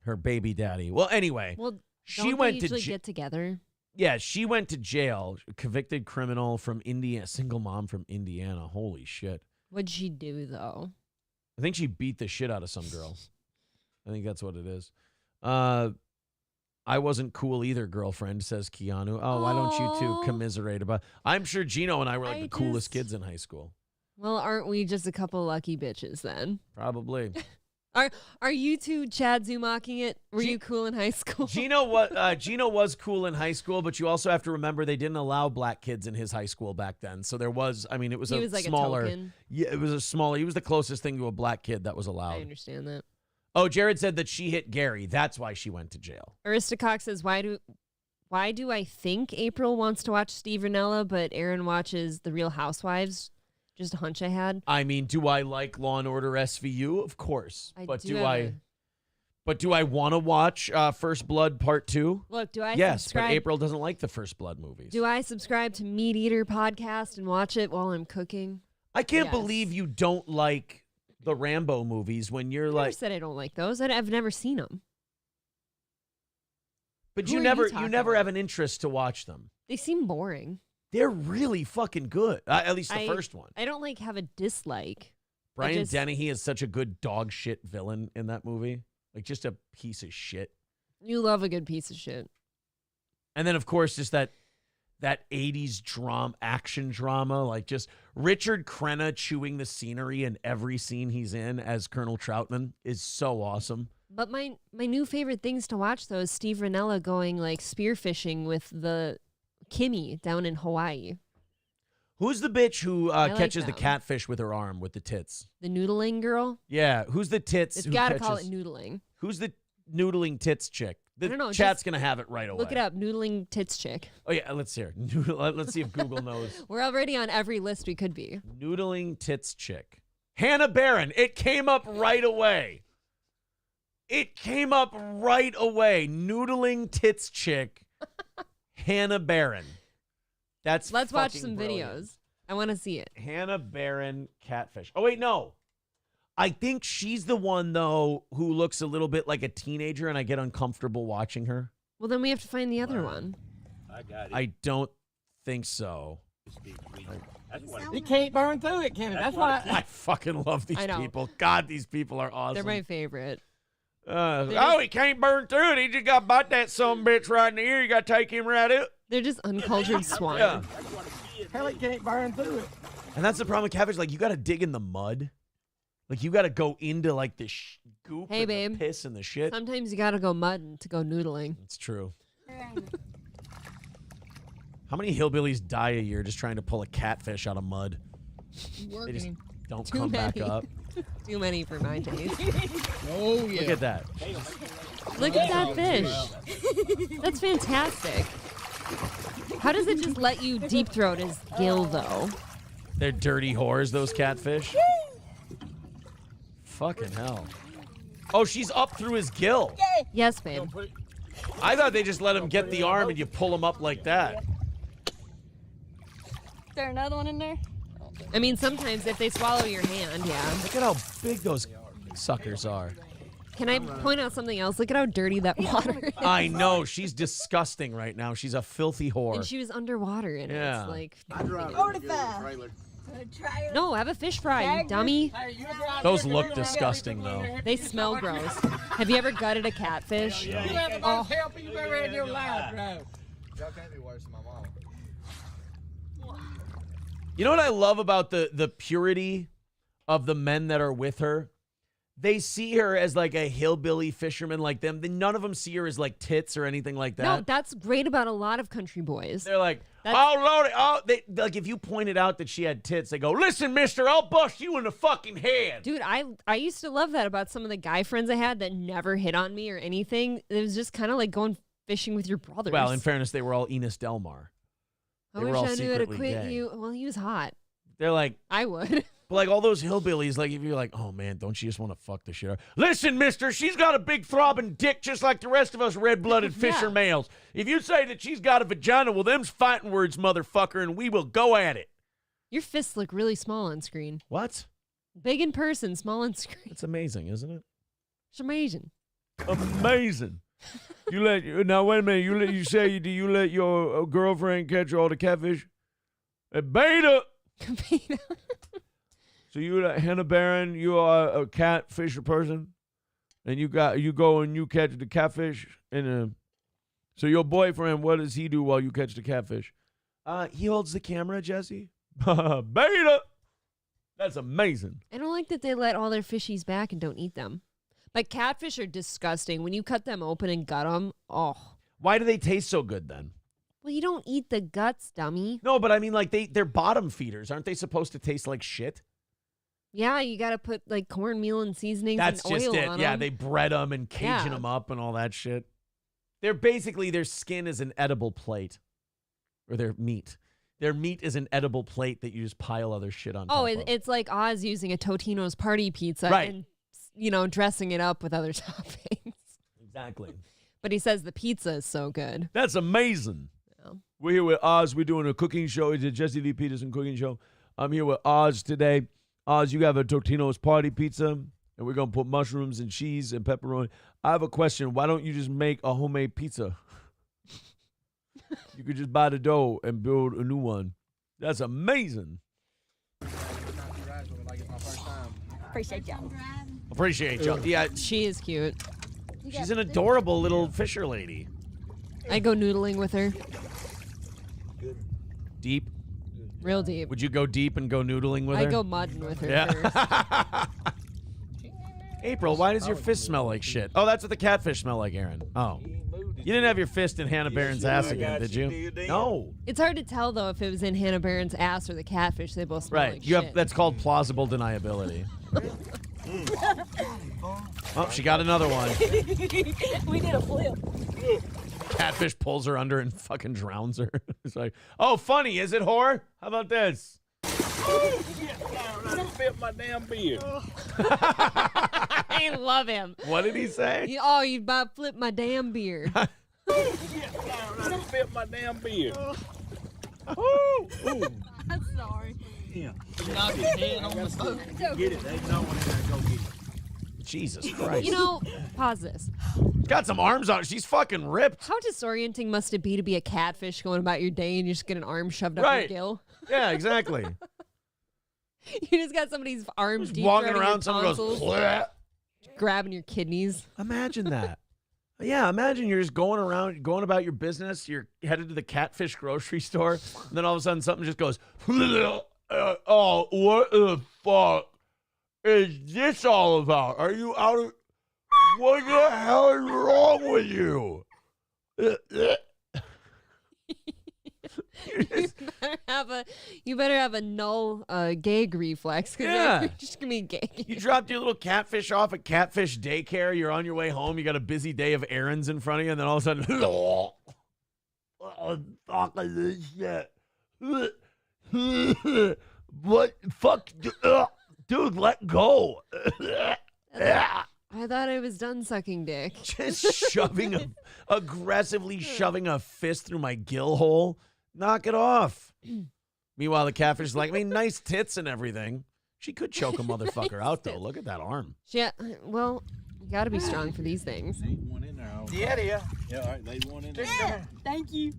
Her baby daddy. Well, anyway. Well, she went to get together? Yeah, she went to jail. Convicted criminal from Indiana. Single mom from Indiana. Holy shit. What'd she do, though? I think she beat the shit out of some girl. I think that's what it is. I wasn't cool either, girlfriend, says Keanu. Oh, why don't you two commiserate about? I'm sure Gino and I were like the coolest kids in high school. Well, aren't we just a couple lucky bitches then? Probably. Are you two Chad Zumocking it? Were you cool in high school? Gino was cool in high school, but you also have to remember they didn't allow black kids in his high school back then. So there was, I mean, it was He a was like a smaller. token. Yeah, it was a smaller. He was the closest thing to a black kid that was allowed. I understand that. Oh, Jared said that she hit Gary. That's why she went to jail. Aristocox says, why do I think April wants to watch Steve Rinella, but Aaron watches The Real Housewives? Just a hunch I had. I mean, do I like Law and Order SVU? Of course. But do I want to watch First Blood Part 2? Look, do I Yes, subscribe? but April doesn't like the First Blood movies. Do I subscribe to Meat Eater podcast and watch it while I'm cooking? I can't believe you don't like the Rambo movies when you're I like. never said I don't like those. I've never seen them. But Who you are never you talking have about? an interest to watch them. They seem boring. They're really fucking good. At least the first one. I don't have a dislike. Brian Dennehy is such a good dog shit villain in that movie. Like just a piece of shit. You love a good piece of shit. And then of course just that 80s action drama, like just Richard Crenna chewing the scenery in every scene he's in as Colonel Troutman is so awesome. But my new favorite things to watch though is Steve Rinella going like spearfishing with the Kimmy down in Hawaii. Who's the bitch who like catches the them. catfish with her arm with the tits? The noodling girl? Yeah, who's the tits? It's who got to catches, call it noodling. Who's the noodling tits chick? The I don't know, chat's just gonna have it right away. Look it up, noodling tits chick. Oh yeah, let's hear. Let's see if Google knows. We're already on every list we could be. Noodling tits chick. Hannah Barron. It came up right away. Noodling tits chick. Hannah Barron. Let's watch fucking some brilliant. videos. I want to see it. Hannah Barron catfish. Oh wait, no. I think she's the one though who looks a little bit like a teenager, and I get uncomfortable watching her. Well, then we have to find the other one. I got it. I don't think so. You can't burn through it, Kenny. That's why. I fucking love these I know. people. God, these people are awesome. They're my favorite. He can't burn through it. He just got to bite that some bitch right in the ear. You got to take him right up. They're just uncultured swine. Yeah. Hell, it can't burn through it. And that's the problem with catfish. Like, you got to dig in the mud. Like, you got to go into, like, the goop Hey, and babe. the piss and the shit. Sometimes you got to go mud to go noodling. It's true. How many hillbillies die a year just trying to pull a catfish out of mud? They just don't Too come back many. up. Too many for my taste. Oh, yeah. Look at that. Look at that fish. That's fantastic. How does it just let you deep throat his gill, though? They're dirty whores, those catfish. Fucking hell. Oh, she's up through his gill. Yes, babe. I thought they just let him get the arm and you pull him up like that. Is there another one in there? I mean, sometimes if they swallow your hand, yeah. Look at how big those suckers are. Can I point out something else? Look at how dirty that water is. I know. She's disgusting right now. She's a filthy whore. And she was underwater in Yeah. it. It's like, I drive no, have a fish fry, you dummy. Those look disgusting, though. They smell gross. Have you ever gutted a catfish? Oh, help you ever had in your life, bro. Y'all can't be worse than my mom. You know what I love about the purity of the men that are with her? They see her as like a hillbilly fisherman like them. None of them see her as like tits or anything like that. No, that's great about a lot of country boys. They're like, oh, Lordy. Oh, like if you pointed out that she had tits, they go, listen, mister, I'll bust you in the fucking head. Dude, I used to love that about some of the guy friends I had that never hit on me or anything. It was just kind of like going fishing with your brothers. Well, in fairness, they were all Enos Delmar. I They were wish all I knew how to secretly quit gay. you. Well, he was hot. They're like, I would. but like all those hillbillies, like if you're like, oh man, don't you just want to fuck the shit out? Listen, mister, she's got a big throbbing dick just like the rest of us red-blooded fisher Yeah. males. If you say that she's got a vagina, well, them's fighting words, motherfucker, and we will go at it. Your fists look really small on screen. What? Big in person, small on screen. It's amazing, isn't it? It's amazing. Amazing. Now wait a minute. Do you let your girlfriend catch all the catfish? Beta. So So you, Hannah Barron, you are a catfisher person, and you go and you catch the catfish. So your boyfriend, what does he do while you catch the catfish? He holds the camera, Jesse. Beta. That's amazing. I don't like that they let all their fishies back and don't eat them. Like, catfish are disgusting. When you cut them open and gut them, oh. Why do they taste so good then? Well, you don't eat the guts, dummy. No, but I mean, like, they're bottom feeders. Aren't they supposed to taste like shit? Yeah, you got to put, like, cornmeal and seasonings That's and oil just it. on Yeah, them. they bread them and Cajun them up and all that shit. They're basically, their skin is an edible plate. Or their meat. Their meat is an edible plate that you just pile other shit on top of. It's like Oz using a Totino's party pizza Right. and, you know, dressing it up with other toppings. Exactly. But he says the pizza is so good. That's amazing. Yeah. We're here with Oz. We're doing a cooking show. It's a Jesse Lee Peterson cooking show. I'm here with Oz today. Oz, you have a Totino's party pizza, and we're going to put mushrooms and cheese and pepperoni. I have a question. Why don't you just make a homemade pizza? You could just buy the dough and build a new one. That's amazing. Appreciate y'all. Appreciate y'all. Yeah, She is cute. she's an adorable little fisher lady. I go noodling with her. Deep. Real deep. Would you go deep and go noodling with I her? go mudding with her Yeah. first. April, why does your fist smell like shit? Oh, that's what the catfish smell like, Aaron. Oh. You didn't have your fist in Hannah Barron's ass again, did you? No. It's hard to tell, though, if it was in Hannah Barron's ass or the catfish. They both smell Right. like You shit. have that's called plausible deniability. Oh, she got another one. We did a flip. Catfish pulls her under and fucking drowns her. It's like, oh, funny, is it, whore? How about this? I spit my damn beard. I love him. What did he say? You about flip my damn beard. I spit my damn beard. I'm sorry. Yeah. Knock his head on the boat. Get it. There's no one in there to go get it. Jesus Christ. You know, pause this. Got some arms on. She's fucking ripped. How disorienting must it be to be a catfish going about your day and you just get an arm shoved up Right. your gill? Yeah, exactly. You just got somebody's arms deep Walking throating your around, someone goes, tonsils, "Bleh." grabbing your kidneys. Imagine that. Yeah, imagine you're just going around, going about your business. You're headed to the catfish grocery store, and then all of a sudden something just goes, oh, what the fuck is this all about? Are you out of... What the hell is wrong with you? You better have a null gag reflex. 'Cause Yeah. you're just gonna be gagging. You dropped your little catfish off at catfish daycare. You're on your way home. You got a busy day of errands in front of you, and then all of a sudden, what the fuck is this shit? What fuck, dude? Let go. I thought I was done sucking dick. Just aggressively shoving a fist through my gill hole. Knock it off. Meanwhile, the catfish is like, I mean, nice tits and everything. She could choke a motherfucker out, though. Look at that arm. Yeah, well, you gotta be strong for these things. Yeah. Yeah, all right. They one in there. Yeah, thank you.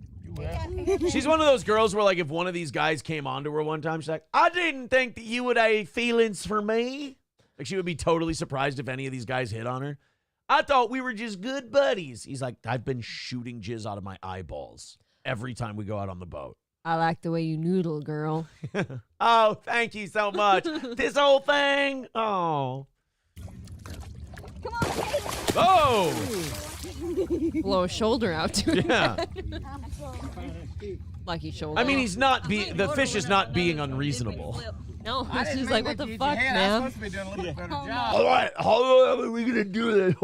She's one of those girls where, like, if one of these guys came on to her one time, she's like, I didn't think that you would have feelings for me. Like, she would be totally surprised if any of these guys hit on her. I thought we were just good buddies. He's like, I've been shooting jizz out of my eyeballs every time we go out on the boat. I like the way you noodle, girl. Oh, thank you so much. This whole thing. Oh. Come on, Oh. Blow a shoulder out to it. Yeah. Lucky shoulder. I mean, the fish is not being unreasonable. No, she's like, what the fuck, man? All right, how are we gonna do this?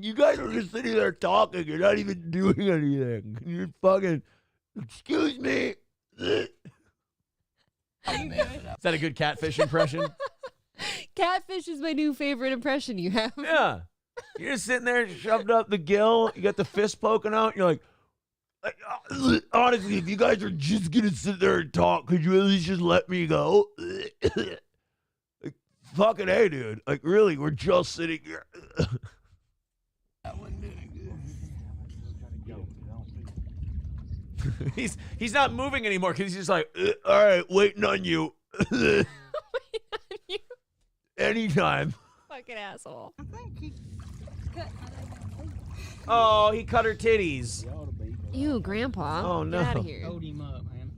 You guys are just sitting there talking. You're not even doing anything. You're fucking. Excuse me. Is that a good catfish impression? Catfish is my new favorite impression you have. Yeah. You're just sitting there shoved up the gill. You got the fist poking out. You're like, honestly, if you guys are just going to sit there and talk, could you at least just let me go? Like, fucking hey, dude. Like, really, we're just sitting here. He's not moving anymore because he's just like, all right, waiting on you. anytime. Fucking asshole. I think he cut Oh, he cut her titties. Ew, Grandpa. Oh, no. Get out of here. Hold him up, man.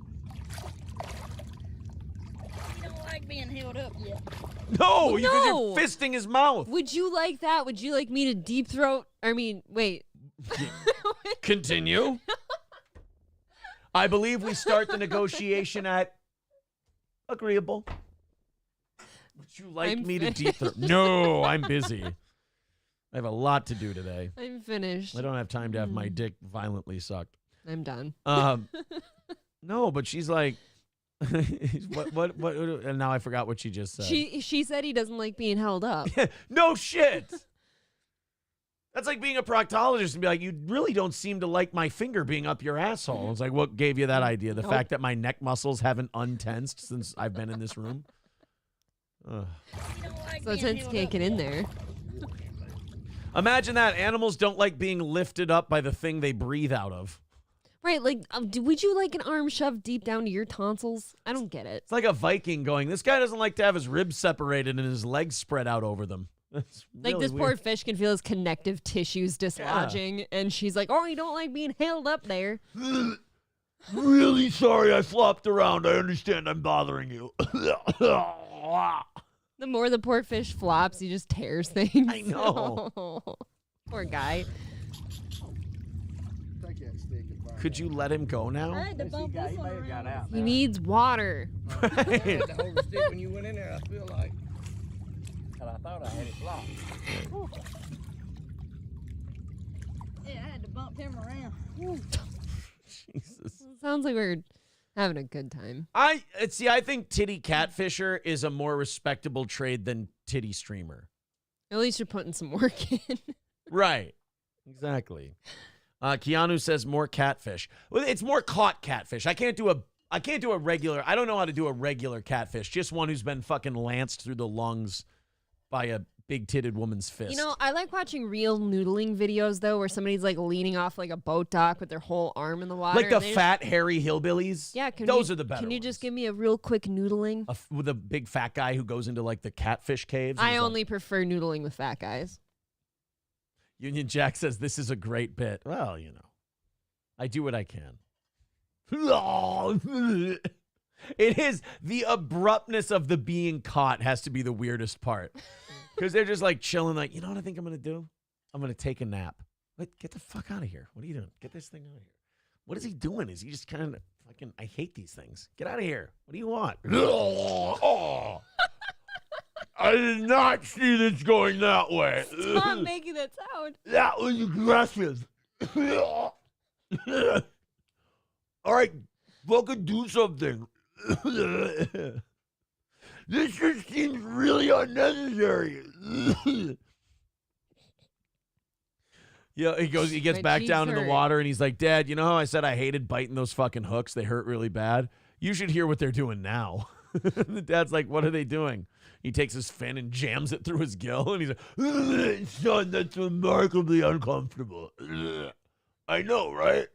You don't like being held up yet. No, No. because you're fisting his mouth. Would you like that? Would you like me to deep throat? I mean, wait. Continue. I believe we start the negotiation at agreeable. Would you like I'm me to deep throat? No, I'm busy. I have a lot to do today. I'm finished. I don't have time to have my dick violently sucked. I'm done. No, but she's like, what? And now I forgot what she just said. She said he doesn't like being held up. No shit. That's like being a proctologist and be like, you really don't seem to like my finger being up your asshole. It's like, what gave you that idea? The fact that my neck muscles haven't untensed since I've been in this room? Ugh. So tense can't get in there. Imagine that. Animals don't like being lifted up by the thing they breathe out of. Right, like, would you like an arm shoved deep down to your tonsils? I don't get it. It's like a Viking going, this guy doesn't like to have his ribs separated and his legs spread out over them. That's Like, really this weird. poor fish can feel his connective tissues dislodging, and she's like, oh, you don't like being held up there. Really sorry I flopped around. I understand I'm bothering you. The more the poor fish flops, he just tears things. I know. Poor guy. Could you let him go now? I had to bump this one around. He needs water. I had to hold the stick when you went in there, I feel like. And I thought I had it blocked. Yeah, I had to bump him around. Jesus. Sounds like we're having a good time. I think titty catfisher is a more respectable trade than titty streamer. At least you're putting some work in. Right. Exactly. Keanu says more catfish. Well, it's more caught catfish. I can't do a regular. I don't know how to do a regular catfish. Just one who's been fucking lanced through the lungs by a big-titted woman's fist. You know, I like watching real noodling videos, though, where somebody's, like, leaning off, like, a boat dock with their whole arm in the water. Like the and they fat, hairy hillbillies? Yeah, those are the better Can you ones. just give me a real quick noodling? With a big fat guy who goes into, like, the catfish caves? and I he's like- only prefer noodling with fat guys. Union Jack says, this is a great bit. Well, you know, I do what I can. It is the abruptness of the being caught has to be the weirdest part. Because they're just like chilling, like, you know what I think I'm going to do? I'm going to take a nap. Wait, get the fuck out of here. What are you doing? Get this thing out of here. What is he doing? Is he just kind of fucking, I hate these things. Get out of here. What do you want? Oh, I did not see this going that way. Stop making that sound. That was aggressive. All right, fucking do something. This just seems really unnecessary. Yeah, he gets My back cheeks down in the hurt. water and he's like, Dad, you know how I said I hated biting those fucking hooks? They hurt really bad. You should hear what they're doing now. The dad's like, what are they doing? He takes his fin and jams it through his gill and he's like, son, that's remarkably uncomfortable. I know, right?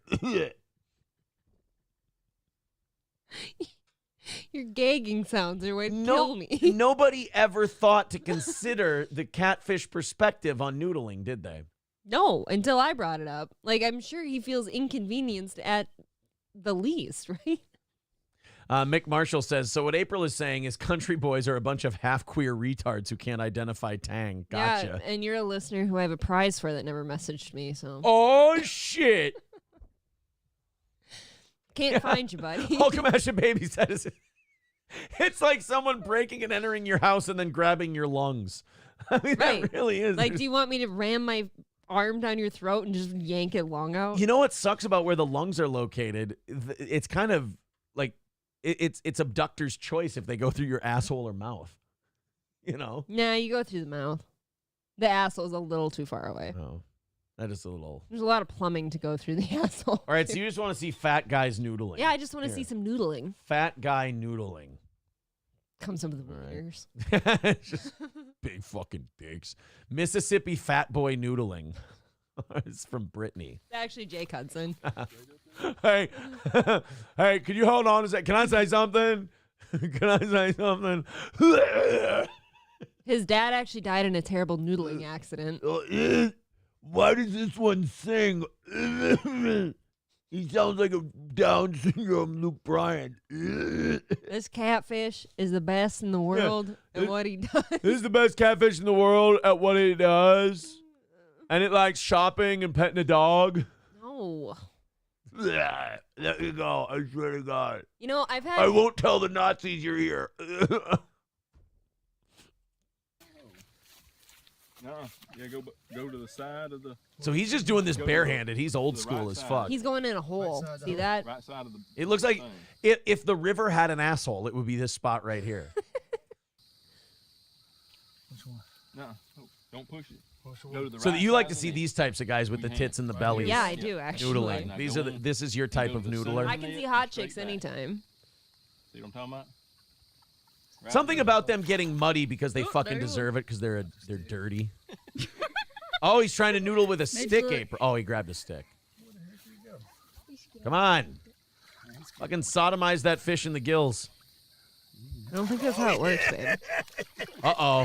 Your gagging sounds are what kill me. Nobody ever thought to consider the catfish perspective on noodling, did they? No, until I brought it up. Like, I'm sure he feels inconvenienced at the least, right? Mick Marshall says, so what April is saying is country boys are a bunch of half-queer retards who can't identify Tang. Gotcha. Yeah, and you're a listener who I have a prize for that never messaged me, so. Oh, shit. Can't find you, buddy. Welcome, Asha Baby says, it's like someone breaking and entering your house and then grabbing your lungs. I mean, Right. that really is. Like, do you want me to ram my arm down your throat and just yank it lung out? You know what sucks about where the lungs are located? It's kind of like it's abductor's choice if they go through your asshole or mouth. You know? Nah, you go through the mouth. The asshole's a little too far away. Oh, that is a little. There's a lot of plumbing to go through the asshole. All right, so you just want to see fat guys noodling. Yeah, I just want to Here. see some noodling. Fat guy noodling. Comes up with the wieners. Just big fucking dicks. Mississippi fat boy noodling. It's from Brittany. It's actually Jake Hudson. Hey, hey, can you hold on a sec? Can I say something? Can I say something? His dad actually died in a terrible noodling accident. Why does this one sing? He sounds like a Down syndrome Luke Bryan. This catfish is the best in the world at what he does. This is the best catfish in the world at what it does. And it likes shopping and petting a dog. No. Let me go. I swear to God. You know, I've had... I won't tell the Nazis you're here. Yeah, go to the side of the... So he's just doing this barehanded. He's old school as fuck. He's going in a hole. See that? Right side of the... It looks like if the river had an asshole, it would be this spot right here. Which one? No, don't push it. Go to the So right you like side to see of the these types of guys with the tits and the bellies. Yeah, I do, actually. Noodling. These are this is your type of noodler. I can see hot chicks anytime. See what I'm talking about? Right Something about them getting muddy because they fucking deserve it because they're dirty. Oh, he's trying to noodle with a stick apron. Oh, he grabbed a stick. Come on. Fucking sodomize that fish in the gills. I don't think that's how it works, babe. Uh-oh.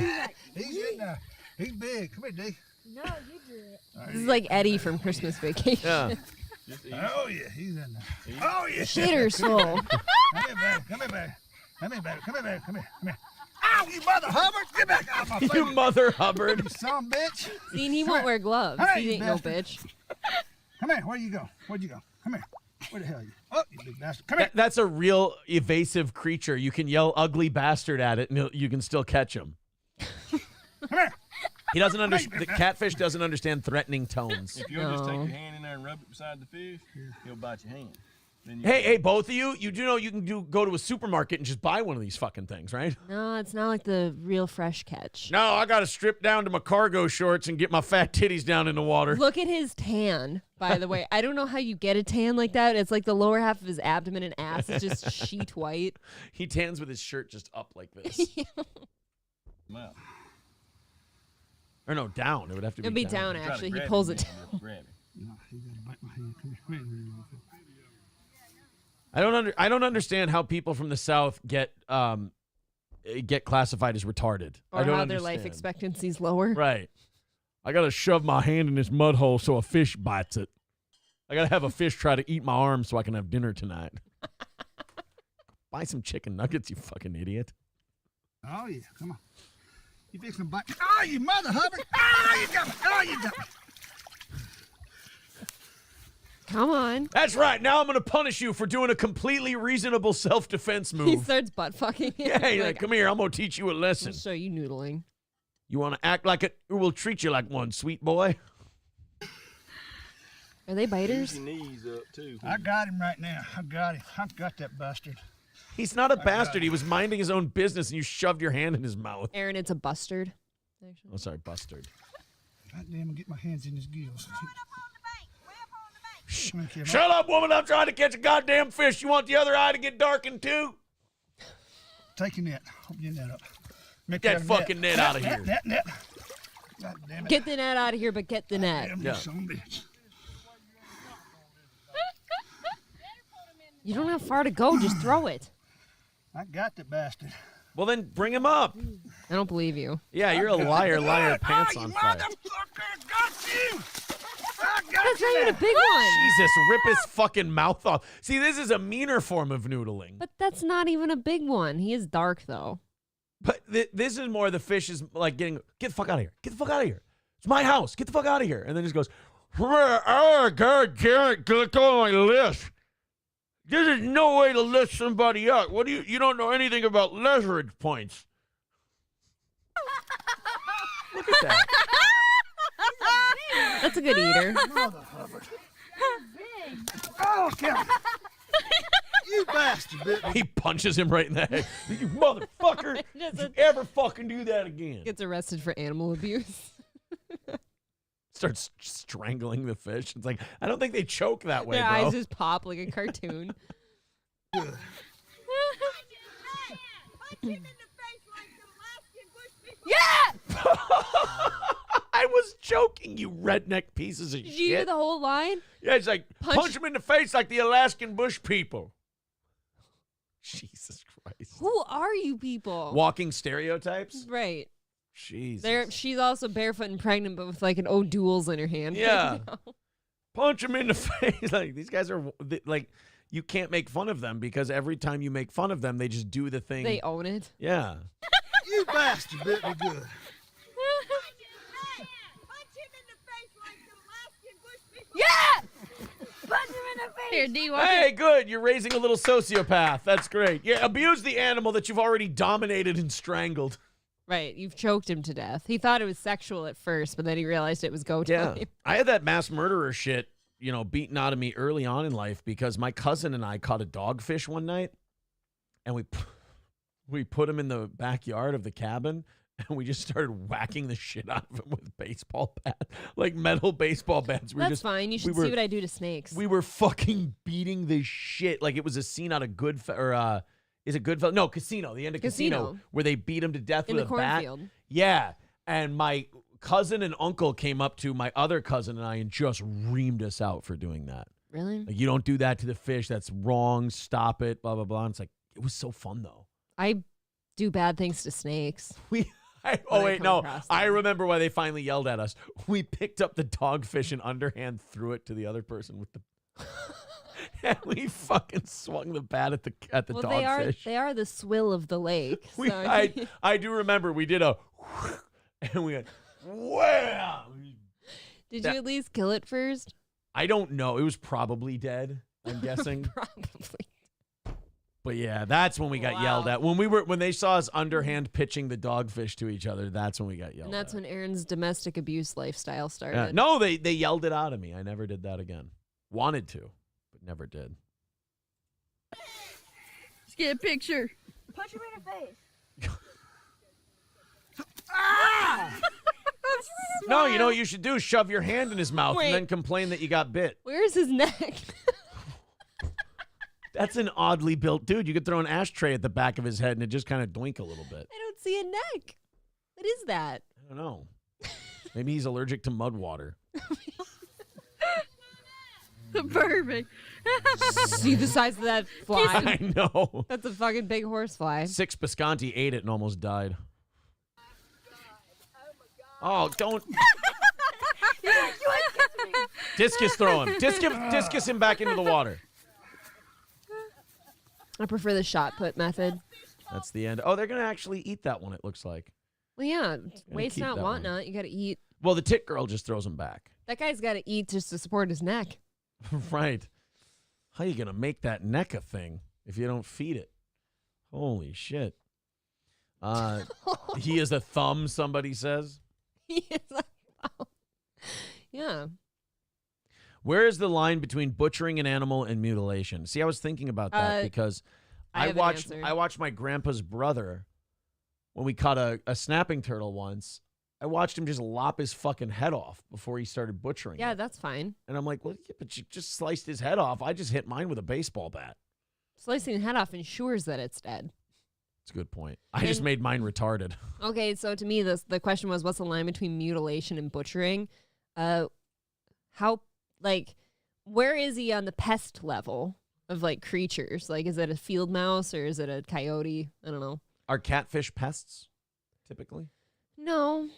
He's in there. He's big. Come here, D. No, you do it. This is like Eddie from Christmas Vacation. Yeah. Oh, yeah. He's in there. Oh, yeah. Shitter soul. Come here, baby. Come here, baby. Come here, baby. Come here, baby. Come here. Come here. Ow, you mother Hubbard. Get back out of my face. You mother Hubbard. You son of a bitch. See, and he won't wear gloves. Hey, He you ain't no bastard. bitch. Come here. Where you go? Where'd you go? Come here. Where the hell are you? Oh, you big bastard. Come here. That's a real evasive creature. You can yell ugly bastard at it and you can still catch him. Come here. He doesn't understand. The catfish doesn't understand threatening tones. If you'll just take your hand in there and rub it beside the fish, he'll bite your hand. Then you Hey, both of you, you do know you can go to a supermarket and just buy one of these fucking things, right? No, it's not like the real fresh catch. No, I got to strip down to my cargo shorts and get my fat titties down in the water. Look at his tan, by the way. I don't know how you get a tan like that. It's like the lower half of his abdomen and ass is just sheet white. He tans with his shirt just up like this. Wow. Or no, down. It would have to be It'd be down. down, actually. He pulls it down. grab it. No, you gotta bite my hand. Come here. I don't understand how people from the South get classified as retarded. Or I don't how their life understand. expectancy's lower. Right. I got to shove my hand in this mud hole so a fish bites it. I got to have a fish try to eat my arm so I can have dinner tonight. Buy some chicken nuggets, you fucking idiot. Oh, yeah. Come on. You fixing to bite. Oh, you mother Hubbard. Oh, you got me. Oh, you got me. Come on. That's right. Now I'm going to punish you for doing a completely reasonable self-defense move. He starts butt fucking him. Yeah, he's like, come here. I'm going to teach you a lesson. I'll show you noodling. You want to act like it, or we'll treat you like one, sweet boy. Are they biters? Use your knees up, too. I got him right now. I got him. I got that bastard. He's not a bastard. He was minding his own business, and you shoved your hand in his mouth. Aaron, it's a bustard. Actually. Oh, sorry, bustard. God damn, I'll get my hands in his gills. Shut up, woman. I'm trying to catch a goddamn fish. You want the other eye to get darkened, too? Take your net. Hold your net up. Make Get that fucking net out of here. Net. God damn it. Get the net out of here, but get the net. Damn, you son of a bitch. You don't have far to go. Just throw it. I got the bastard. Well, then bring him up. I don't believe you. Yeah, you're a liar, pants on fire. Motherfucker, got you. That's not even a big one. Jesus, rip his fucking mouth off. See, this is a meaner form of noodling. But that's not even a big one. He is dark, though. But this is more the fish is like get the fuck out of here. Get the fuck out of here. It's my house. Get the fuck out of here. And then he just goes, oh, God damn it, click on my list. This is no way to lift somebody up. What do you don't know anything about leverage points. Look at that. That's a good eater. Oh, God. You bastard. He punches him right in the head. You motherfucker. If you ever fucking do that again. Gets arrested for animal abuse. Starts strangling the fish. It's like, I don't think they choke that way, Their bro. eyes just pop like a cartoon. Yeah! I was joking, you redneck pieces of Did shit. you hear the whole line? Yeah, it's like, punch him in the face like the Alaskan bush people. Jesus Christ. Who are you people? Walking stereotypes? Right. Jesus. She's also barefoot and pregnant, but with like an O'Doul's in her hand. Yeah. Punch him in the face. Like, these guys are like, you can't make fun of them because every time you make fun of them, they just do the thing. They own it. Yeah. You bastard bit me good. Yeah! Punch him in the face! Here, D, watch Hey, it. good. You're raising a little sociopath. That's great. Yeah, abuse the animal that you've already dominated and strangled. Right. You've choked him to death. He thought it was sexual at first, but then he realized it was go time. Yeah. I had that mass murderer shit, beaten out of me early on in life because my cousin and I caught a dogfish one night, and we put him in the backyard of the cabin, and we just started whacking the shit out of him with baseball bats, like metal baseball bats. That's fine. You should see what I do to snakes. We were fucking beating the shit. Like it was a scene out of is it Goodfellas? No, Casino. The end of Casino, where they beat him to death in with the a bat. cornfield. Yeah, and my cousin and uncle came up to my other cousin and I and just reamed us out for doing that. Really? Like, you don't do that to the fish. That's wrong. Stop it. Blah blah blah. And it's like, it was so fun though. I do bad things to snakes. I remember why they finally yelled at us. We picked up the dogfish and underhand threw it to the other person with the. And we fucking swung the bat at the dogfish. They are the swill of the lake. I do remember we did a, and we went, wow. Did you at least kill it first? I don't know. It was probably dead, I'm guessing. Probably. But yeah, that's when we got yelled at. When they saw us underhand pitching the dogfish to each other, that's when we got yelled at. And that's when Aaron's domestic abuse lifestyle started. Yeah. No, they yelled it out of me. I never did that again. Wanted to, but never did. Let's get a picture. Punch him in the face. Ah! No, you know what you should do? Shove your hand in his mouth and then complain that you got bit. Where's his neck? That's an oddly built dude. You could throw an ashtray at the back of his head and it just kind of doink a little bit. I don't see a neck. What is that? I don't know. Maybe he's allergic to mud water. Perfect. See the size of that fly? I know. That's a fucking big horse fly. 6 Bisconti ate it and almost died. Oh, don't. Discus throw him. Discus him back into the water. I prefer the shot put method. That's the end. Oh, they're going to actually eat that one, it looks like. Well, yeah. Waste keep not, that want one. not. You got to eat. Well, the tit girl just throws him back. That guy's got to eat just to support his neck. Right. How you going to make that neck a thing if you don't feed it? Holy shit. He is a thumb, somebody says. He is a thumb. Yeah. Where is the line between butchering an animal and mutilation? See, I was thinking about that because I watched my grandpa's brother when we caught a snapping turtle once. I watched him just lop his fucking head off before he started butchering Yeah, it. that's fine. And I'm like, well, yeah, but you just sliced his head off. I just hit mine with a baseball bat. Slicing the head off ensures that it's dead. That's a good point. I just made mine retarded. Okay, so to me, the question was, what's the line between mutilation and butchering? Where is he on the pest level of like creatures? Like, is it a field mouse or is it a coyote? I don't know. Are catfish pests, typically? No,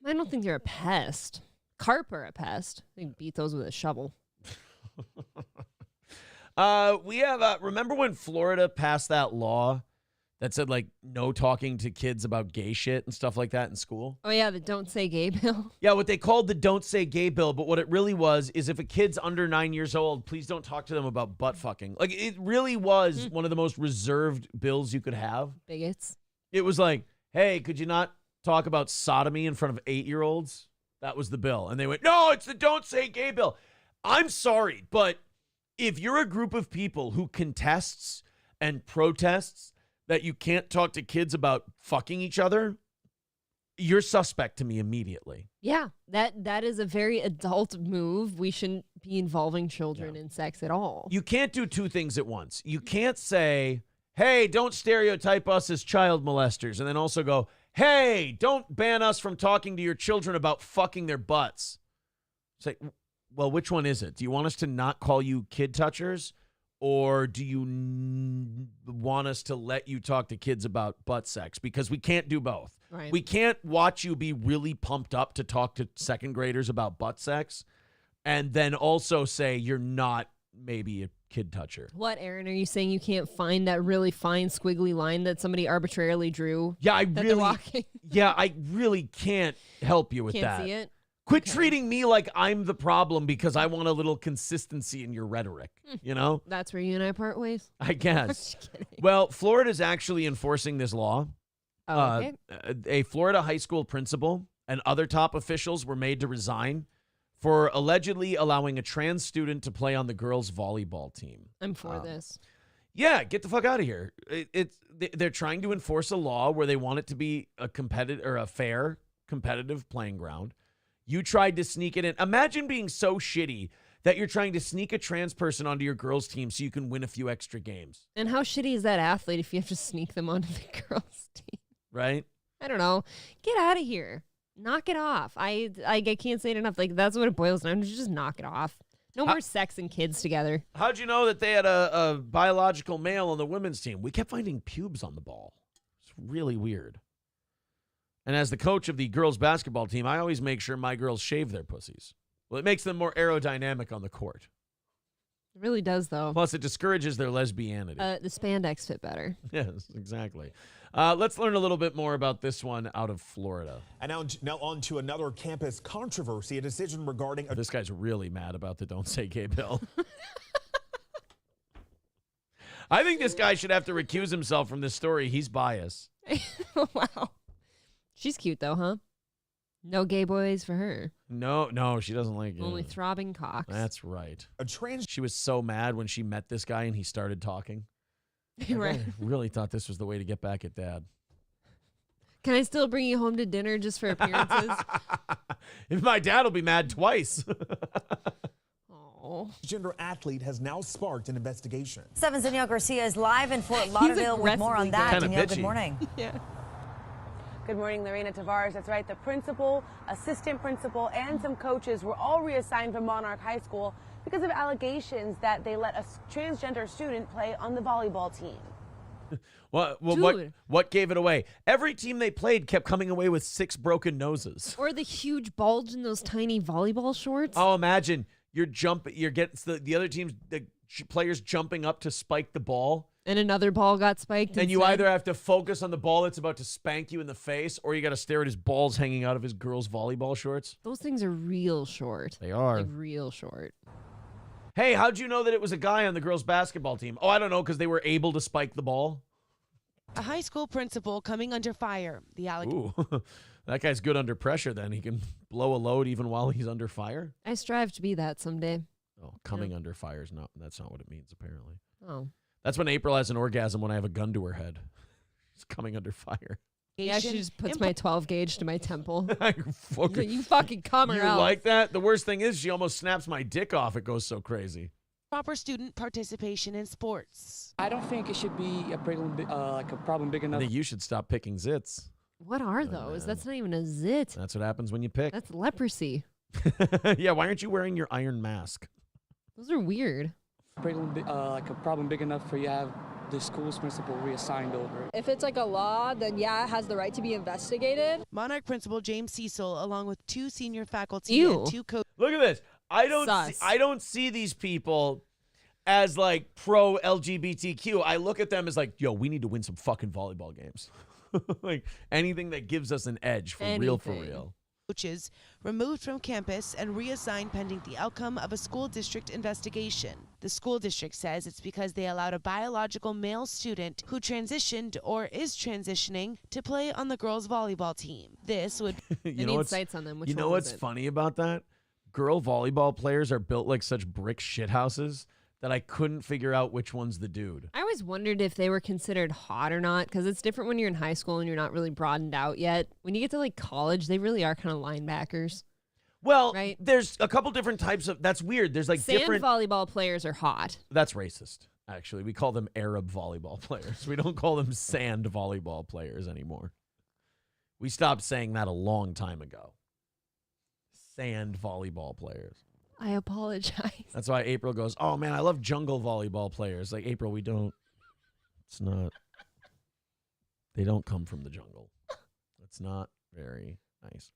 I don't think they're a pest. Carp are a pest. They can beat those with a shovel. We have, remember when Florida passed that law that said, like, no talking to kids about gay shit and stuff like that in school? Oh, yeah, the Don't Say Gay bill. Yeah, what they called the Don't Say Gay bill, but what it really was is if a kid's under 9 years old, please don't talk to them about butt fucking. Like, it really was one of the most reserved bills you could have. Bigots. It was like, hey, could you not talk about sodomy in front of 8-year-olds? That was the bill. And they went, no, it's the Don't Say Gay bill. I'm sorry, but if you're a group of people who contests and protests that you can't talk to kids about fucking each other, you're suspect to me immediately. Yeah, that is a very adult move. We shouldn't be involving children in sex at all. You can't do two things at once. You can't say, hey, don't stereotype us as child molesters, and then also go, hey, don't ban us from talking to your children about fucking their butts. It's like, well, which one is it? Do you want us to not call you kid touchers? or do you want us to let you talk to kids about butt sex? Because we can't do both. Right. We can't watch you be really pumped up to talk to second graders about butt sex and then also say you're not maybe a kid toucher. What, Aaron? Are you saying you can't find that really fine squiggly line that somebody arbitrarily drew? Yeah, I really can't help you with that. Can't see it? Quit treating me like I'm the problem because I want a little consistency in your rhetoric, you know? That's where you and I part ways? I guess. Well, Florida's actually enforcing this law. Oh, okay. A Florida high school principal and other top officials were made to resign for allegedly allowing a trans student to play on the girls' volleyball team. I'm for this. Yeah, get the fuck out of here. They're trying to enforce a law where they want it to be a fair, competitive playing ground. You tried to sneak it in. Imagine being so shitty that you're trying to sneak a trans person onto your girls' team so you can win a few extra games. And how shitty is that athlete if you have to sneak them onto the girls' team? Right? I don't know. Get out of here. Knock it off. I can't say it enough. Like, that's what it boils down to. Just knock it off. No more sex and kids together. How'd you know that they had a biological male on the women's team? We kept finding pubes on the ball. It's really weird. And as the coach of the girls' basketball team, I always make sure my girls shave their pussies. Well, it makes them more aerodynamic on the court. It really does, though. Plus, it discourages their lesbianity. The spandex fit better. Yes, exactly. Let's learn a little bit more about this one out of Florida. And now on to another campus controversy, a decision regarding... This guy's really mad about the Don't Say Gay bill. I think this guy should have to recuse himself from this story. He's biased. Wow. She's cute, though, huh? No gay boys for her. No, she doesn't like it. Only throbbing cocks. That's right. She was so mad when she met this guy and he started talking. Right. I really thought this was the way to get back at Dad. Can I still bring you home to dinner just for appearances? If my dad will be mad twice. Oh. Gender athlete has now sparked an investigation. 7's Danielle Garcia is live in Fort Lauderdale with more on that. Danielle, good morning. Yeah. Good morning, Lorena Tavares. That's right. The principal, assistant principal, and some coaches were all reassigned from Monarch High School because of allegations that they let a transgender student play on the volleyball team. What gave it away? Every team they played kept coming away with 6 broken noses. Or the huge bulge in those tiny volleyball shorts. Oh, imagine you're getting the other team's players jumping up to spike the ball. And another ball got spiked. And you either have to focus on the ball that's about to spank you in the face, or you got to stare at his balls hanging out of his girls' volleyball shorts. Those things are real short. They are. Like real short. Hey, how'd you know that it was a guy on the girls' basketball team? Oh, I don't know, because they were able to spike the ball. A high school principal coming under fire. Ooh, that guy's good under pressure then. He can blow a load even while he's under fire. I strive to be that someday. Oh, coming under fire is that's not what it means, apparently. Oh. That's when April has an orgasm when I have a gun to her head. She's coming under fire. Yeah, she just puts my 12 gauge to my temple. You fucking come her You out. like that? The worst thing is she almost snaps my dick off. It goes so crazy. Proper student participation in sports. I don't think it should be a problem big I enough. think you should stop picking zits. What are those? That's not even a zit. That's what happens when you pick. That's leprosy. Yeah, why aren't you wearing your iron mask? Those are weird. A problem big enough for you to have the school's principal reassigned over. If it's like a law, then yeah, it has the right to be investigated. Monarch principal James Cecil, along with 2 senior faculty Ew. and 2 coaches. Look at this. I don't see these people as like pro LGBTQ. I look at them as like, yo, we need to win some fucking volleyball games. Like anything that gives us an edge for real. Coaches removed from campus and reassigned pending the outcome of a school district investigation. The school district says it's because they allowed a biological male student who transitioned or is transitioning to play on the girls' volleyball team. This would You know what's funny about that? Girl volleyball players are built like such brick shithouses that I couldn't figure out which one's the dude. I always wondered if they were considered hot or not, because it's different when you're in high school and you're not really broadened out yet. When you get to like college, they really are kind of linebackers. Well, right? There's a couple different types of. That's weird. There's like Sand different volleyball players are hot. That's racist. Actually, we call them Arab volleyball players. We don't call them sand volleyball players anymore. We stopped saying that a long time ago. Sand volleyball players. I apologize. That's why April goes, oh, man, I love jungle volleyball players. Like, April, we don't. It's not. They don't come from the jungle. It's not very nice.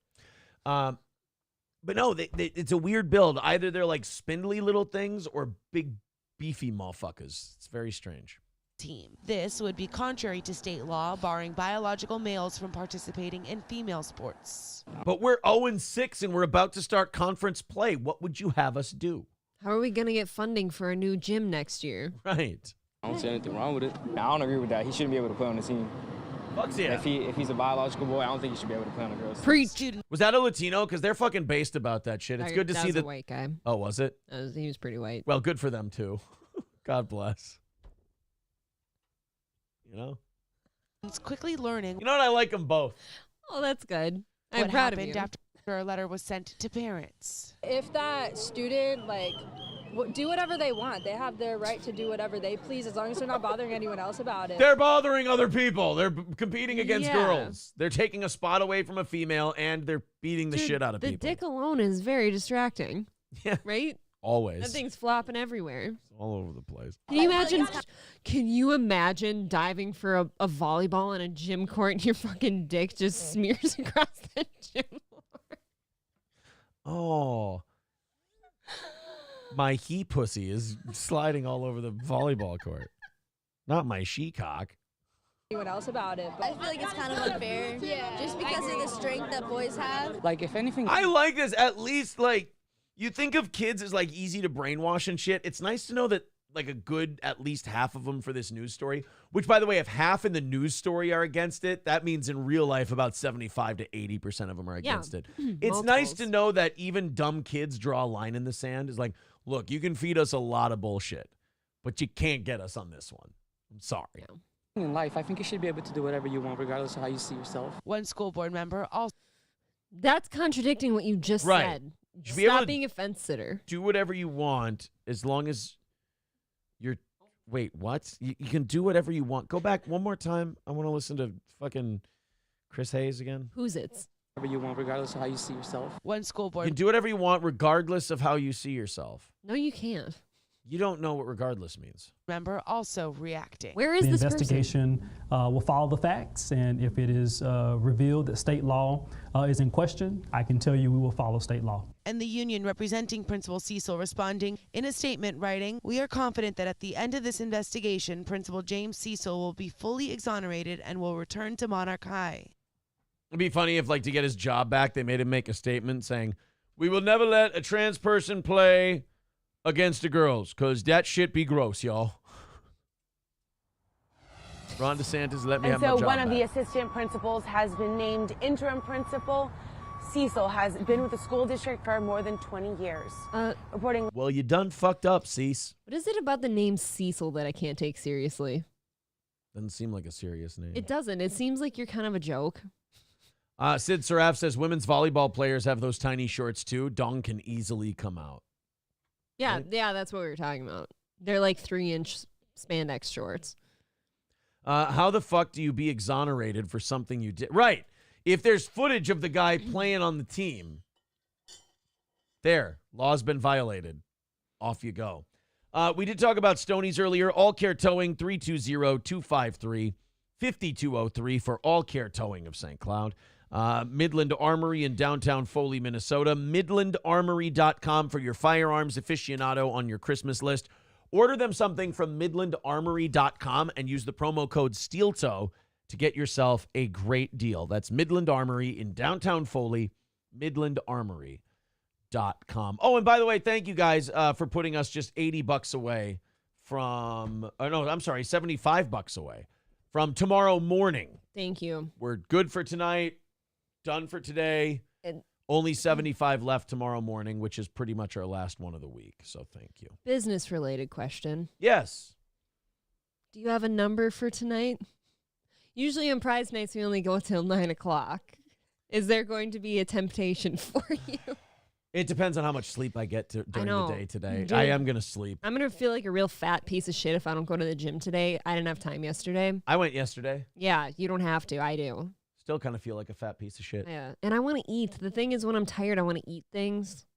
But no, it's a weird build. Either they're like spindly little things or big, beefy motherfuckers. It's very strange. Team. This would be contrary to state law, barring biological males from participating in female sports. But we're 0-6 and we're about to start conference play. What would you have us do? How are we going to get funding for a new gym next year? Right. I don't see anything wrong with it. I don't agree with that. He shouldn't be able to play on the team. Fuck yeah. If he's a biological boy, I don't think he should be able to play on the girls. Preach. Was that a Latino? Because they're fucking based about that shit. It's good to that see was that. a white guy. Oh, was it? He was pretty white. Well, good for them too. God bless. You know? It's quickly learning. You know what? I like them both. Oh, that's good. I'm What proud of happened you. after a letter was sent to parents. If that student, like, do whatever they want. They have their right to do whatever they please as long as they're not bothering anyone else about it. They're bothering other people. They're competing against Yeah. girls. They're taking a spot away from a female, and they're beating the Dude, shit out of the people. dick alone is very distracting. Yeah. Right? Always. That thing's flopping everywhere. All over the place. Can you imagine diving for a volleyball in a gym court and your fucking dick just smears across the gym floor? Oh. My he pussy is sliding all over the volleyball court. Not my she-cock. Anyone else about it. I feel like it's kind of unfair. Yeah. Just because of the strength that boys have. Like, if anything... I like this. At least, like, you think of kids as, like, easy to brainwash and shit. It's nice to know that, like, a good at least half of them for this news story, which, by the way, if half in the news story are against it, that means in real life about 75 to 80% of them are against it. It's nice to know that even dumb kids draw a line in the sand. It's like, look, you can feed us a lot of bullshit, but you can't get us on this one. I'm sorry. In life, I think you should be able to do whatever you want, regardless of how you see yourself. One school board member also. That's contradicting what you just Right. said. You should be able Stop to being a fence sitter. do whatever you want as long as you're. Wait, what? You can do whatever you want. Go back one more time. I want to listen to fucking Chris Hayes again. Who's it? Whatever you want, regardless of how you see yourself. One school You board can do whatever you want regardless of how you see yourself. No, you can't. You don't know what regardless means. member also reacting. Where is The this person? investigation will follow the facts, and if it is revealed that state law is in question, I can tell you we will follow state law. And the union representing Principal Cecil responding in a statement writing, "We are confident that at the end of this investigation, Principal James Cecil will be fully exonerated and will return to Monarch High." It'd be funny if, like, to get his job back, they made him make a statement saying, "We will never let a trans person play against the girls, because that shit be gross, y'all." Ron DeSantis, let me have my job one of back. the assistant principals has been named interim principal. Cecil has been with the school district for more than 20 years. Reporting. Well, you done fucked up, Cease. What is it about the name Cecil that I can't take seriously? Doesn't seem like a serious name. It doesn't. It seems like you're kind of a joke. Sid Saraf says women's volleyball players have those tiny shorts too. Dong can easily come out. Yeah, Right? yeah, that's what we were talking about. They're like 3-inch spandex shorts. How the fuck do you be exonerated for something you did? Right. If there's footage of the guy playing on the team, there, law's been violated. Off you go. We did talk about Stoney's earlier. All Care Towing, 320-253-5203 for All Care Towing of St. Cloud. Midland Armory in downtown Foley, Minnesota. MidlandArmory.com for your firearms aficionado on your Christmas list. Order them something from MidlandArmory.com and use the promo code SteelToe to get yourself a great deal. That's Midland Armory in downtown Foley, MidlandArmory.com. Oh, and by the way, thank you guys for putting us just $80 away from, $75 away from tomorrow morning. Thank you. We're good for tonight, done for today. Only 75 left tomorrow morning, which is pretty much our last one of the week. So thank you. Business-related question. Yes. Do you have a number for tonight? Usually on prize nights, we only go till 9 o'clock. Is there going to be a temptation for you? It depends on how much sleep I get during the day today. Dude, I am going to sleep. I'm going to feel like a real fat piece of shit if I don't go to the gym today. I didn't have time yesterday. I went yesterday. Yeah, you don't have to. I do. Still kind of feel like a fat piece of shit. Yeah, and I want to eat. The thing is, when I'm tired, I want to eat things.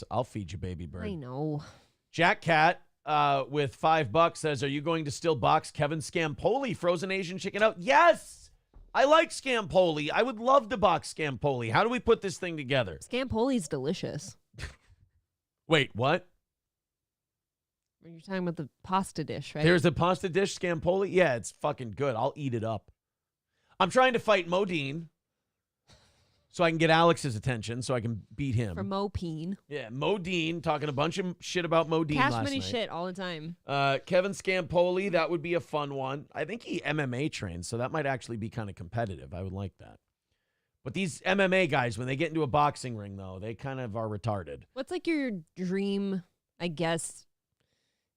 I'll feed you, baby bird. I know. Jack Cat with $5 says, "Are you going to still box Kevin Scampoli, frozen Asian chicken out?" Yes, I like Scampoli. I would love to box Scampoli. How do we put this thing together? Scampoli's delicious. Wait, what? You're talking about the pasta dish, right? There's a pasta dish, Scampoli? Yeah, it's fucking good. I'll eat it up. I'm trying to fight Modine so I can get Alex's attention so I can beat him. For Mopine. Yeah, Modine, talking a bunch of shit about Modine Cash last money night. shit all the time. Kevin Scampoli, that would be a fun one. I think he MMA trains, so that might actually be kind of competitive. I would like that. But these MMA guys, when they get into a boxing ring, though, they kind of are retarded. What's like your dream, I guess,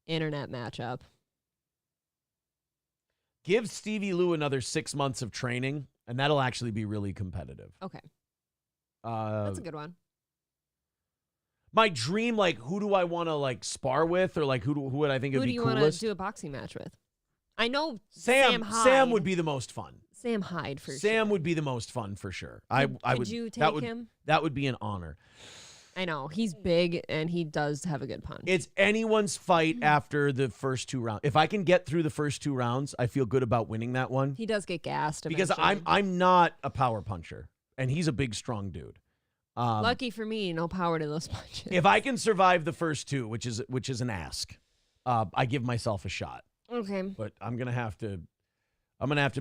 internet matchup? Give Stevie Lou another 6 months of training, and that'll actually be really competitive. Okay. That's a good one. My dream, like, who do I want to, like, spar with? Or, like, who would I think would be coolest? Who do you want to do a boxing match with? I know Sam Hyde. Sam would be the most fun. Sam Hyde, for sure. Sam would be the most fun, for sure. Could you take him? That would be an honor. I know. He's big, and he does have a good punch. It's anyone's fight after the first 2 rounds. If I can get through the first 2 rounds, I feel good about winning that one. He does get gassed Because eventually. I'm not a power puncher, and he's a big, strong dude. Lucky for me, no power to those punches. If I can survive the first 2, which is an ask, I give myself a shot. Okay. But I'm gonna have to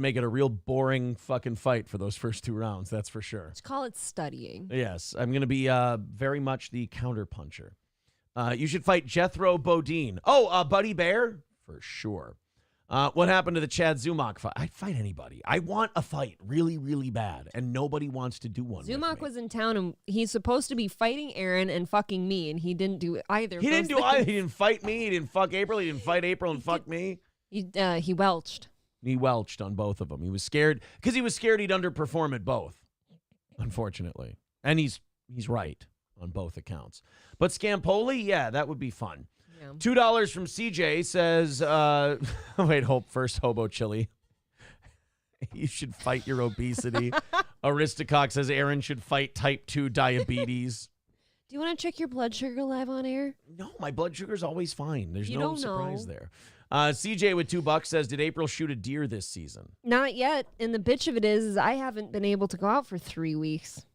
make it a real boring fucking fight for those first 2 rounds. That's for sure. Let's call it studying. Yes, I'm gonna be very much the counter puncher. You should fight Jethro Bodine. Oh, Buddy Bear for sure. What happened to the Chad Zumach fight? I'd fight anybody. I want a fight really, really bad, and nobody wants to do one. Zumach was in town, and he's supposed to be fighting Aaron and fucking me, and he didn't do either. He didn't do either. He didn't fight me. He didn't fuck April. He didn't fight April and fuck me. He welched. He welched on both of them. He was scared because he was scared he'd underperform at both, unfortunately. And he's right on both accounts. But Scampoli, yeah, that would be fun. Yeah. $2 from CJ says, wait, first Hobo Chili. You should fight your obesity. Aristocock says Aaron should fight type 2 diabetes. Do you want to check your blood sugar live on air? No, my blood sugar's always fine. There's You no don't surprise know. there. CJ with $2 says, did April shoot a deer this season? Not yet. And the bitch of it is I haven't been able to go out for 3 weeks.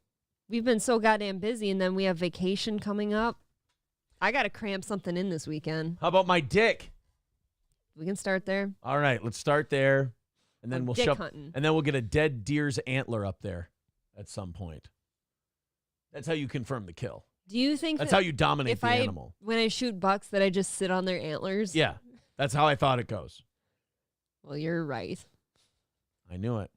We've been so goddamn busy, and then we have vacation coming up. I got to cram something in this weekend. How about my dick? We can start there. All right, let's start there. And then Dick hunting. And then we'll get a dead deer's antler up there at some point. That's how you confirm the kill. Do you think that's how you dominate the animal? When I shoot bucks, that I just sit on their antlers? Yeah, that's how I thought it goes. Well, you're right. I knew it.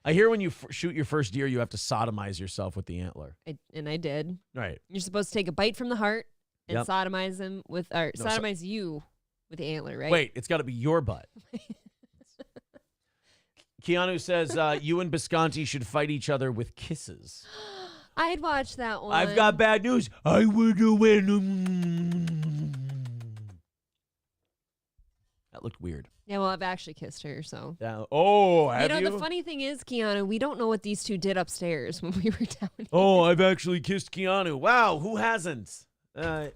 I hear when you shoot your first deer, you have to sodomize yourself with the antler. I did. Right. You're supposed to take a bite from the heart and Yep. sodomize them with, or sodomize you with the antler, right? Wait, it's got to be your butt. Keanu says you and Bisconti should fight each other with kisses. I'd watch that one. I've got bad news. I would win. That looked weird. Yeah, well, I've actually kissed her, so. Have you? The funny thing is, Keanu, we don't know what these two did upstairs when we were down here. Oh, I've actually kissed Keanu. Wow, who hasn't? I'm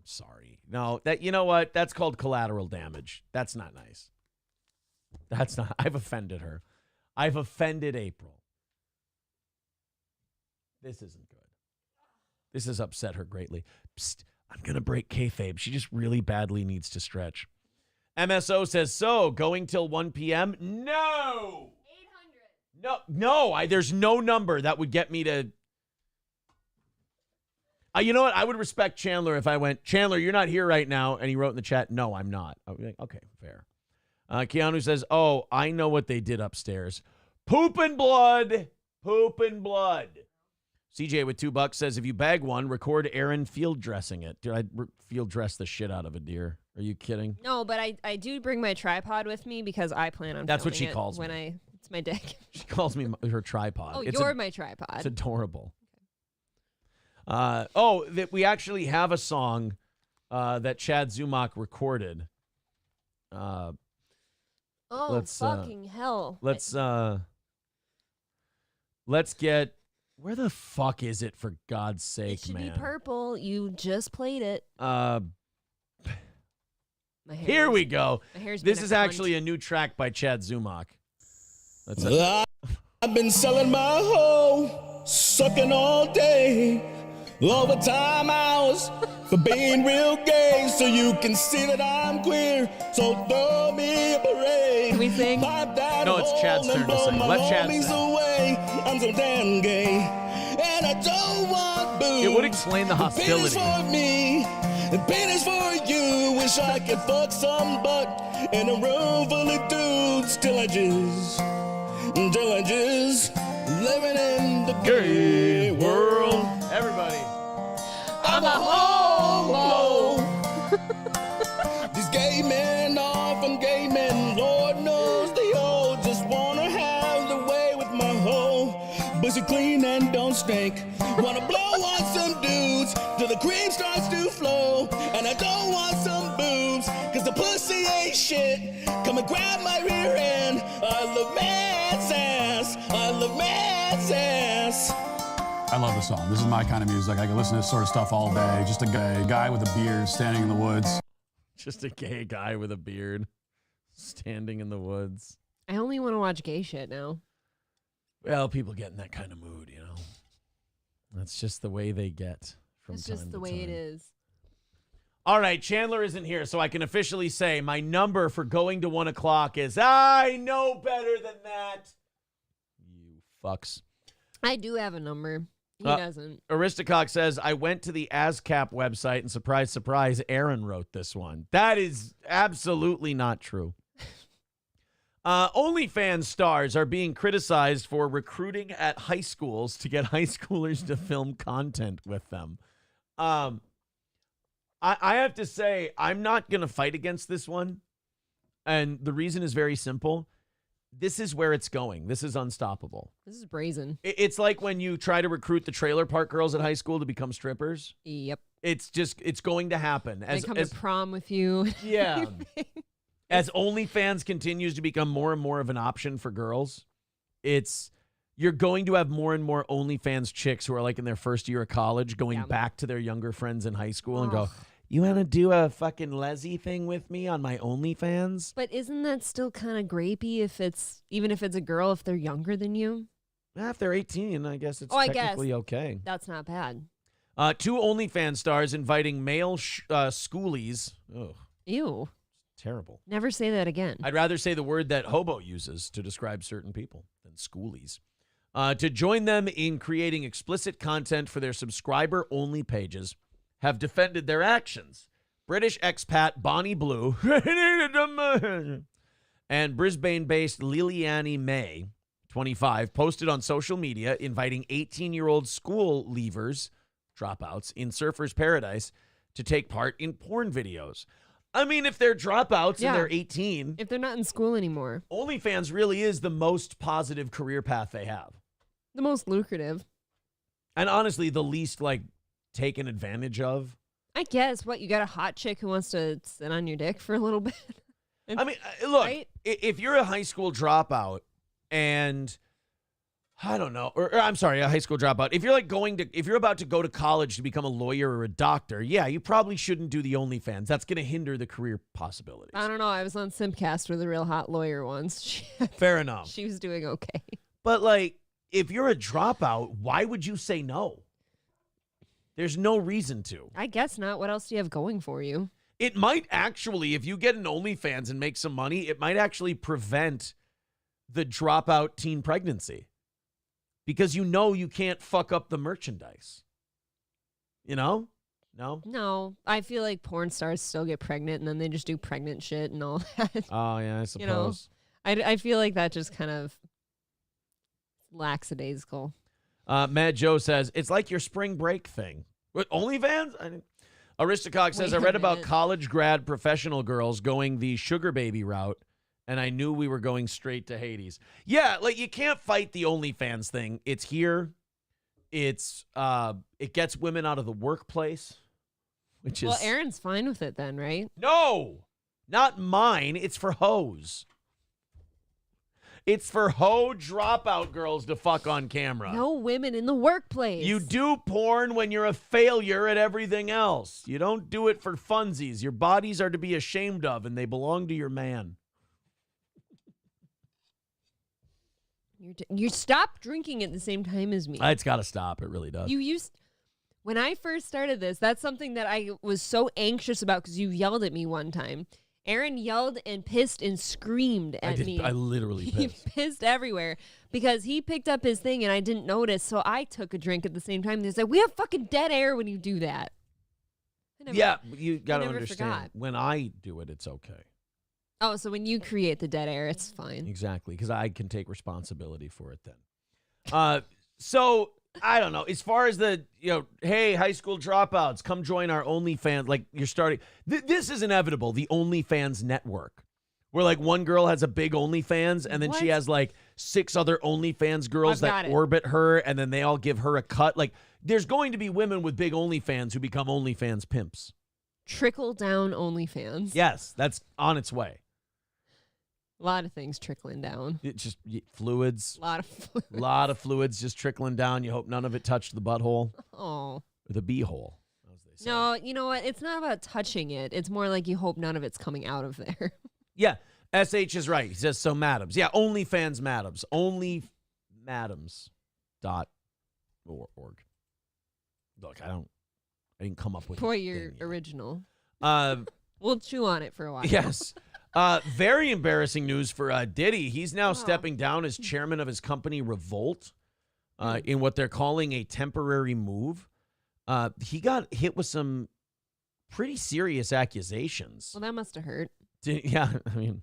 sorry. No, you know what? That's called collateral damage. That's not nice. That's not. I've offended her. I've offended April. This isn't good. This has upset her greatly. Psst, I'm going to break kayfabe. She just really badly needs to stretch. MSO says, so, going till 1 p.m.? No! 800. No, there's no number that would get me to... you know what? I would respect Chandler if I went, Chandler, you're not here right now. And he wrote in the chat, no, I'm not. I would be like, okay, fair. Keanu says, oh, I know what they did upstairs. Poop and blood. Poop and blood. CJ with $2 says, if you bag one, record Aaron field dressing it. Dude, I'd field dress the shit out of a deer. Are you kidding? No, but I do bring my tripod with me because I plan on That's what she filming it calls when me. It's my dick. She calls me her tripod. Oh, you're my tripod. It's adorable. That we actually have a song that Chad Zumach recorded. Fucking hell. Let's get Where the fuck is it, for God's sake, It should man? be purple. You just played it. Here we go. My hair's This been a is cunt. actually a new track by Chad Zumach. That's I've been selling my hoe, sucking all day, overtime hours for being real gay, so you can see that I'm queer. So throw me a parade. Can we sing? No, it's Chad's turn to sing. Let Chad sing. Away. I'm so damn gay, and I don't want booze. It would explain the hostility. The pen is for me, the pen is for you. Wish I could fuck some butt in a room full of dudes till I just living in the gay world. Everybody. I'm a homo. These gay men are from gay men. Lord knows they all just wanna have the way with my hoe. Pussy clean and don't stink. Wanna blow on some dudes till the cream starts to flow. And I don't want some boobs, cause the pussy ain't shit. Come and grab my rear end. I love man's ass. I love man's ass. I love the song. This is my kind of music. I can listen to this sort of stuff all day. Just a guy with a beard standing in the woods. Just a gay guy with a beard standing in the woods. I only want to watch gay shit now. Well, people get in that kind of mood, you know. That's just the way they get from It's time just to the way time. it is. All right, Chandler isn't here, so I can officially say my number for going to 1 o'clock is I know better than that. You fucks. I do have a number. He doesn't. Aristocock says, I went to the ASCAP website and surprise, surprise, Aaron wrote this one. That is absolutely not true. OnlyFans stars are being criticized for recruiting at high schools to get high schoolers to film content with them. I have to say, I'm not going to fight against this one. And the reason is very simple. This is where it's going. This is unstoppable. This is brazen. It's like when you try to recruit the trailer park girls at high school to become strippers. Yep. It's going to happen. They come to prom with you. Yeah. As OnlyFans continues to become more and more of an option for girls, you're going to have more and more OnlyFans chicks who are like in their first year of college going back to their younger friends in high school and go, you want to do a fucking lesy thing with me on my OnlyFans? But isn't that still kind of grapey even if it's a girl, if they're younger than you? If they're 18, I guess it's I technically guess. okay. That's not bad. 2 OnlyFans stars inviting male schoolies. Ugh, Ew. terrible. Never say that again. I'd rather say the word that Hobo uses to describe certain people than schoolies. To join them in creating explicit content for their subscriber-only pages, have defended their actions. British expat Bonnie Blue and Brisbane-based Liliane May, 25, posted on social media inviting 18-year-old school leavers, dropouts, in Surfer's Paradise to take part in porn videos. I mean, if they're dropouts and they're 18. If they're not in school anymore. OnlyFans really is the most positive career path they have. The most lucrative. And honestly, the least, taken advantage of. I guess. What, you got a hot chick who wants to sit on your dick for a little bit? I mean, look, right? If you're a high school dropout and, I don't know, or I'm sorry, a high school dropout. If you're if you're about to go to college to become a lawyer or a doctor, yeah, you probably shouldn't do the OnlyFans. That's going to hinder the career possibilities. I don't know. I was on Simpcast with a real hot lawyer once. Fair enough. She was doing okay. But, if you're a dropout, why would you say no? There's no reason to. I guess not. What else do you have going for you? It might actually, if you get an OnlyFans and make some money, it might actually prevent the dropout teen pregnancy. Because you can't fuck up the merchandise. You know? No? No. I feel like porn stars still get pregnant and then they just do pregnant shit and all that. Oh, yeah, I suppose. I feel like that just kind of lackadaisical. Matt Joe says, it's like your spring break thing. What, OnlyFans? Aristocock says, I read about college grad professional girls going the sugar baby route, and I knew we were going straight to Hades. Yeah, you can't fight the OnlyFans thing. It's here. It gets women out of the workplace, which is... Well, Aaron's fine with it then, right? No! Not mine. It's for hoes. It's for hoe dropout girls to fuck on camera. No women in the workplace. You do porn when you're a failure at everything else. You don't do it for funsies. Your bodies are to be ashamed of, and they belong to your man. You stop drinking at the same time as me. It's got to stop. It really does. When I first started this, that's something that I was so anxious about because you yelled at me one time. Aaron yelled and pissed and screamed at me. I literally pissed. He pissed everywhere because he picked up his thing and I didn't notice, so I took a drink at the same time. They said, we have fucking dead air when you do that. You got to understand. Forgot. When I do it, it's okay. Oh, so when you create the dead air, it's fine. Exactly, because I can take responsibility for it then. So, I don't know. As far as the, hey, high school dropouts, come join our OnlyFans. Like, you're starting. This is inevitable, the OnlyFans network, where, like, one girl has a big OnlyFans, and then she has, like, 6 other OnlyFans girls that orbit her, and then they all give her a cut. Like, there's going to be women with big OnlyFans who become OnlyFans pimps. Trickle down OnlyFans. Yes, that's on its way. A lot of things trickling down. It just fluids. A lot of fluids. A lot of fluids just trickling down. You hope none of it touched the butthole. Oh. Or the beehole, as they say. No, you know what? It's not about touching it. It's more like you hope none of it's coming out of there. Yeah, SH is right. He says, so madams. Yeah, OnlyFans madams. OnlyMadams.org. Look, I didn't come up with Boy, you're original. We'll chew on it for a while. Yes. Very embarrassing news for Diddy. He's now stepping down as chairman of his company, Revolt, in what they're calling a temporary move. He got hit with some pretty serious accusations. Well, that must have hurt. Yeah, I mean,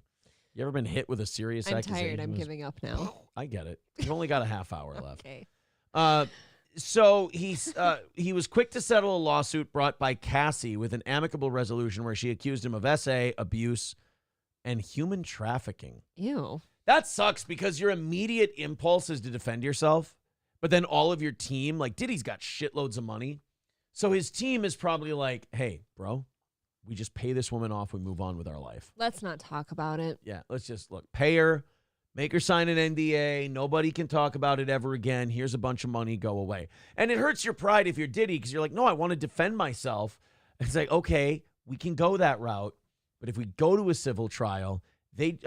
you ever been hit with a serious accusation? I'm tired. I'm giving up now. I get it. You've only got a half hour left. Okay. So he was quick to settle a lawsuit brought by Cassie with an amicable resolution where she accused him of SA, abuse, and human trafficking. Ew. That sucks because your immediate impulse is to defend yourself, but then all of your team, like Diddy's got shitloads of money. So his team is probably like, hey, bro, we just pay this woman off. We move on with our life. Let's not talk about it. Yeah, let's just pay her, make her sign an NDA. Nobody can talk about it ever again. Here's a bunch of money. Go away. And it hurts your pride if you're Diddy because you're like, no, I want to defend myself. It's like, okay, we can go that route. But if we go to a civil trial, the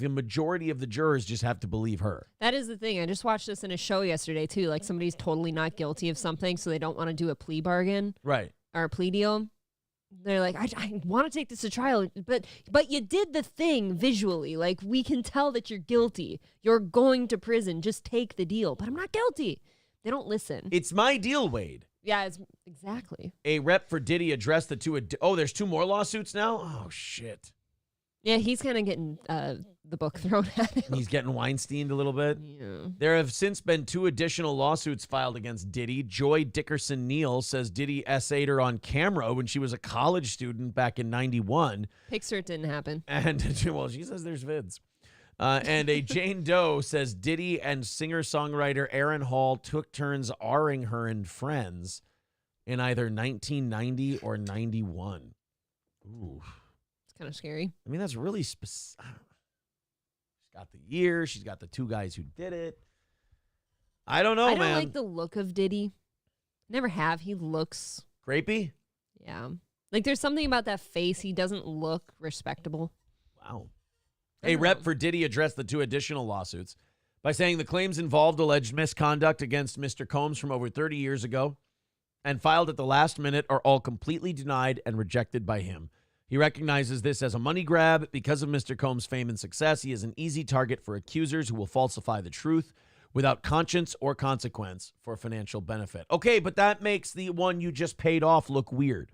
majority of the jurors just have to believe her. That is the thing. I just watched this in a show yesterday, too. Like, somebody's totally not guilty of something, so they don't want to do a plea bargain. Right. Or a plea deal. They're like, I want to take this to trial, but you did the thing visually. Like, we can tell that you're guilty. You're going to prison. Just take the deal. But I'm not guilty. They don't listen. It's my deal, Wade. Yeah, it's exactly. A rep for Diddy addressed the two. There's 2 more lawsuits now? Oh, shit. Yeah, he's kind of getting the book thrown at him. He's getting Weinsteined a little bit. Yeah. There have since been 2 additional lawsuits filed against Diddy. Joy Dickerson-Neal says Diddy essayed her on camera when she was a college student back in 91. Picture it didn't happen. And, well, she says there's vids. And a Jane Doe says Diddy and singer-songwriter Aaron Hall took turns R-ing her in Friends in either 1990 or 91. Ooh. It's kind of scary. I mean, that's really specific. She's got the year. She's got the 2 guys who did it. I don't know, man. I don't like the look of Diddy. Never have. He looks... Grapey? Yeah. Like, there's something about that face. He doesn't look respectable. Wow. A rep for Diddy addressed the 2 additional lawsuits by saying the claims involved alleged misconduct against Mr. Combs from over 30 years ago and filed at the last minute are all completely denied and rejected by him. He recognizes this as a money grab. Because of Mr. Combs' fame and success, he is an easy target for accusers who will falsify the truth without conscience or consequence for financial benefit. Okay, but that makes the one you just paid off look weird.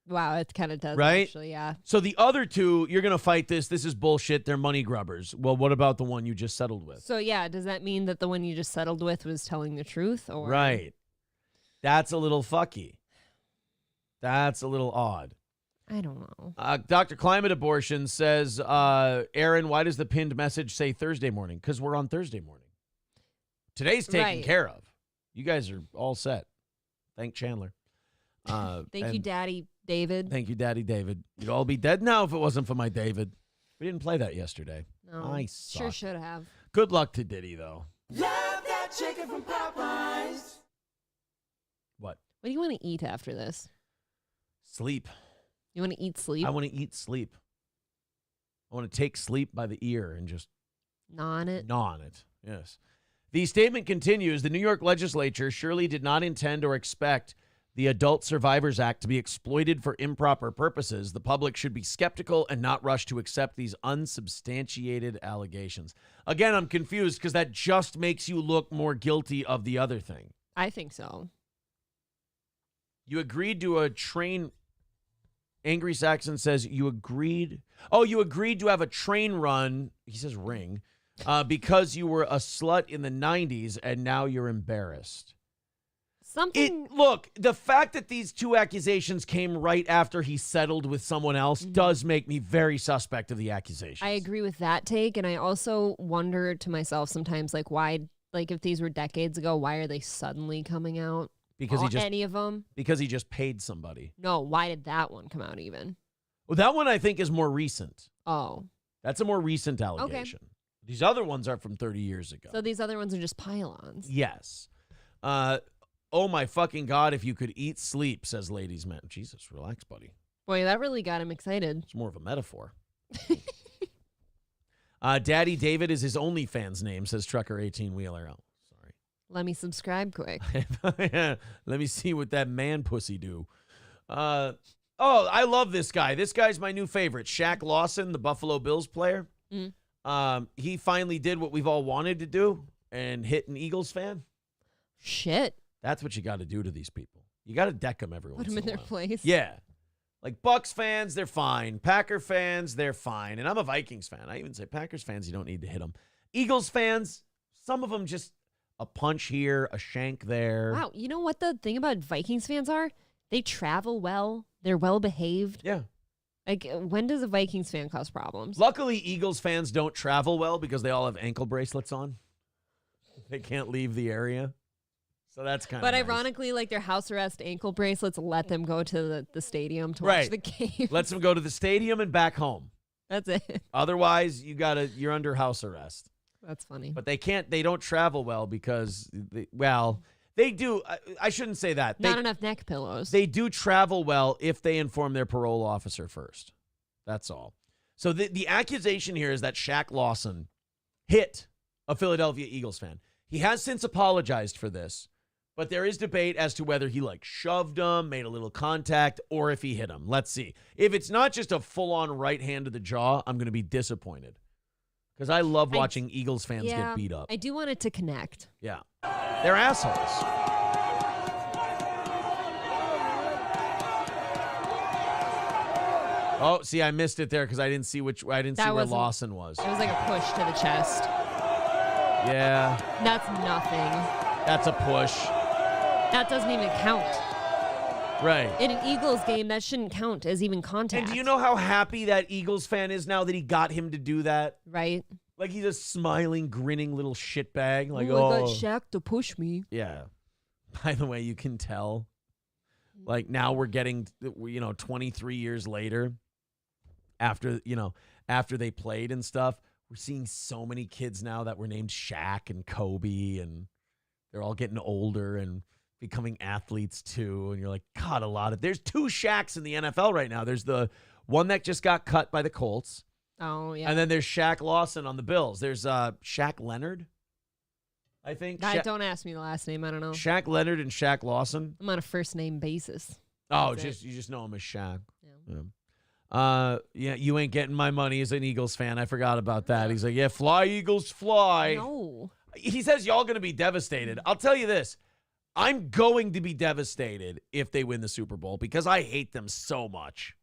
Wow, it kind of does, right? Actually, yeah. So the other 2, you're going to fight this. This is bullshit. They're money grubbers. Well, what about the one you just settled with? So, yeah, does that mean that the one you just settled with was telling the truth? Or Right. That's a little fucky. That's a little odd. I don't know. Dr. Climate Abortion says, Aaron, why does the pinned message say Thursday morning? Because we're on Thursday morning. Today's taken care of. You guys are all set. Thank Chandler. Thank you, Daddy David. Thank you, Daddy David. You'd all be dead now if it wasn't for my David. We didn't play that yesterday. No, I sure suck. should have. Good luck to Diddy, though. Love that chicken from Popeyes. What? What do you want to eat after this? Sleep. You want to eat sleep? I want to eat sleep. I want to take sleep by the ear and just Gnaw on it? gnaw on it. Yes. The statement continues, the New York legislature surely did not intend or expect the Adult Survivors Act to be exploited for improper purposes. The public should be skeptical and not rush to accept these unsubstantiated allegations. Again, I'm confused because that just makes you look more guilty of the other thing. I think so. You agreed to a train. Angry Saxon says you agreed. Oh, you agreed to have a train run. He says ring. Because you were a slut in the 90s and now you're embarrassed. Look, the fact that these two accusations came right after he settled with someone else does make me very suspect of the accusation. I agree with that take, and I also wonder to myself sometimes, like, why, like, if these were decades ago, why are they suddenly coming out? Because any of them? Because he just paid somebody. No, why did that one come out even? Well, that one I think is more recent. Oh. That's a more recent allegation. These other ones are from 30 years ago. So these other ones are just pile-ons. Yes. Oh my fucking God, if you could eat sleep, says Ladies Man. Jesus, relax, buddy. Boy, that really got him excited. It's more of a metaphor. Daddy David is his OnlyFans name, says Trucker 18-Wheeler. Oh, sorry. Let me subscribe quick. Let me see what that man pussy do. Oh, I love this guy. This guy's my new favorite. Shaq Lawson, the Buffalo Bills player. He finally did what we've all wanted to do and hit an Eagles fan. Shit. That's what you got to do to these people. You got to deck them every once in a while. Put them in their place. Yeah. Like Bucks fans, they're fine. Packer fans, they're fine. And I'm a Vikings fan. I even say Packers fans, you don't need to hit them. Eagles fans, some of them just a punch here, a shank there. Wow. You know what the thing about Vikings fans are? They travel well. They're well behaved. Yeah. Like, when does a Vikings fan cause problems? Luckily, Eagles fans don't travel well because they all have ankle bracelets on. They can't leave the area. So that's kind of But nice. ironically, like their house arrest ankle bracelets let them go to the stadium to watch the game. Lets them go to the stadium and back home. That's it. Otherwise, you're under house arrest. That's funny. But they don't travel well because, they do. I shouldn't say that. Not enough neck pillows. They do travel well if they inform their parole officer first. That's all. So the accusation here is that Shaq Lawson hit a Philadelphia Eagles fan. He has since apologized for this, but there is debate as to whether he shoved him, made a little contact, or if he hit him. Let's see. If it's not just a full-on right hand to the jaw, I'm going to be disappointed. Because I love watching Eagles fans get beat up. I do want it to connect. Yeah. They're assholes. Oh, see, I missed it there because I didn't see where Lawson was. It was like a push to the chest. Yeah. That's nothing. That's a push. That doesn't even count. Right. In an Eagles game, that shouldn't count as even contact. And do you know how happy that Eagles fan is now that he got him to do that? Right. Like he's a smiling, grinning little shitbag. Like, I got Shaq to push me. Yeah. By the way, you can tell. Like now we're getting, 23 years later, after they played and stuff, we're seeing so many kids now that were named Shaq and Kobe, and they're all getting older and becoming athletes too. And you're like, God, there's two Shaqs in the NFL right now. There's the one that just got cut by the Colts. Oh, yeah. And then there's Shaq Lawson on the Bills. There's Shaq Leonard, I think. Don't ask me the last name. I don't know. Shaq Leonard and Shaq Lawson. I'm on a first name basis. Oh, you just know him as Shaq. Yeah. You ain't getting my money as an Eagles fan. I forgot about that. He's like, yeah, fly Eagles, fly. No. He says y'all going to be devastated. I'll tell you this. I'm going to be devastated if they win the Super Bowl because I hate them so much.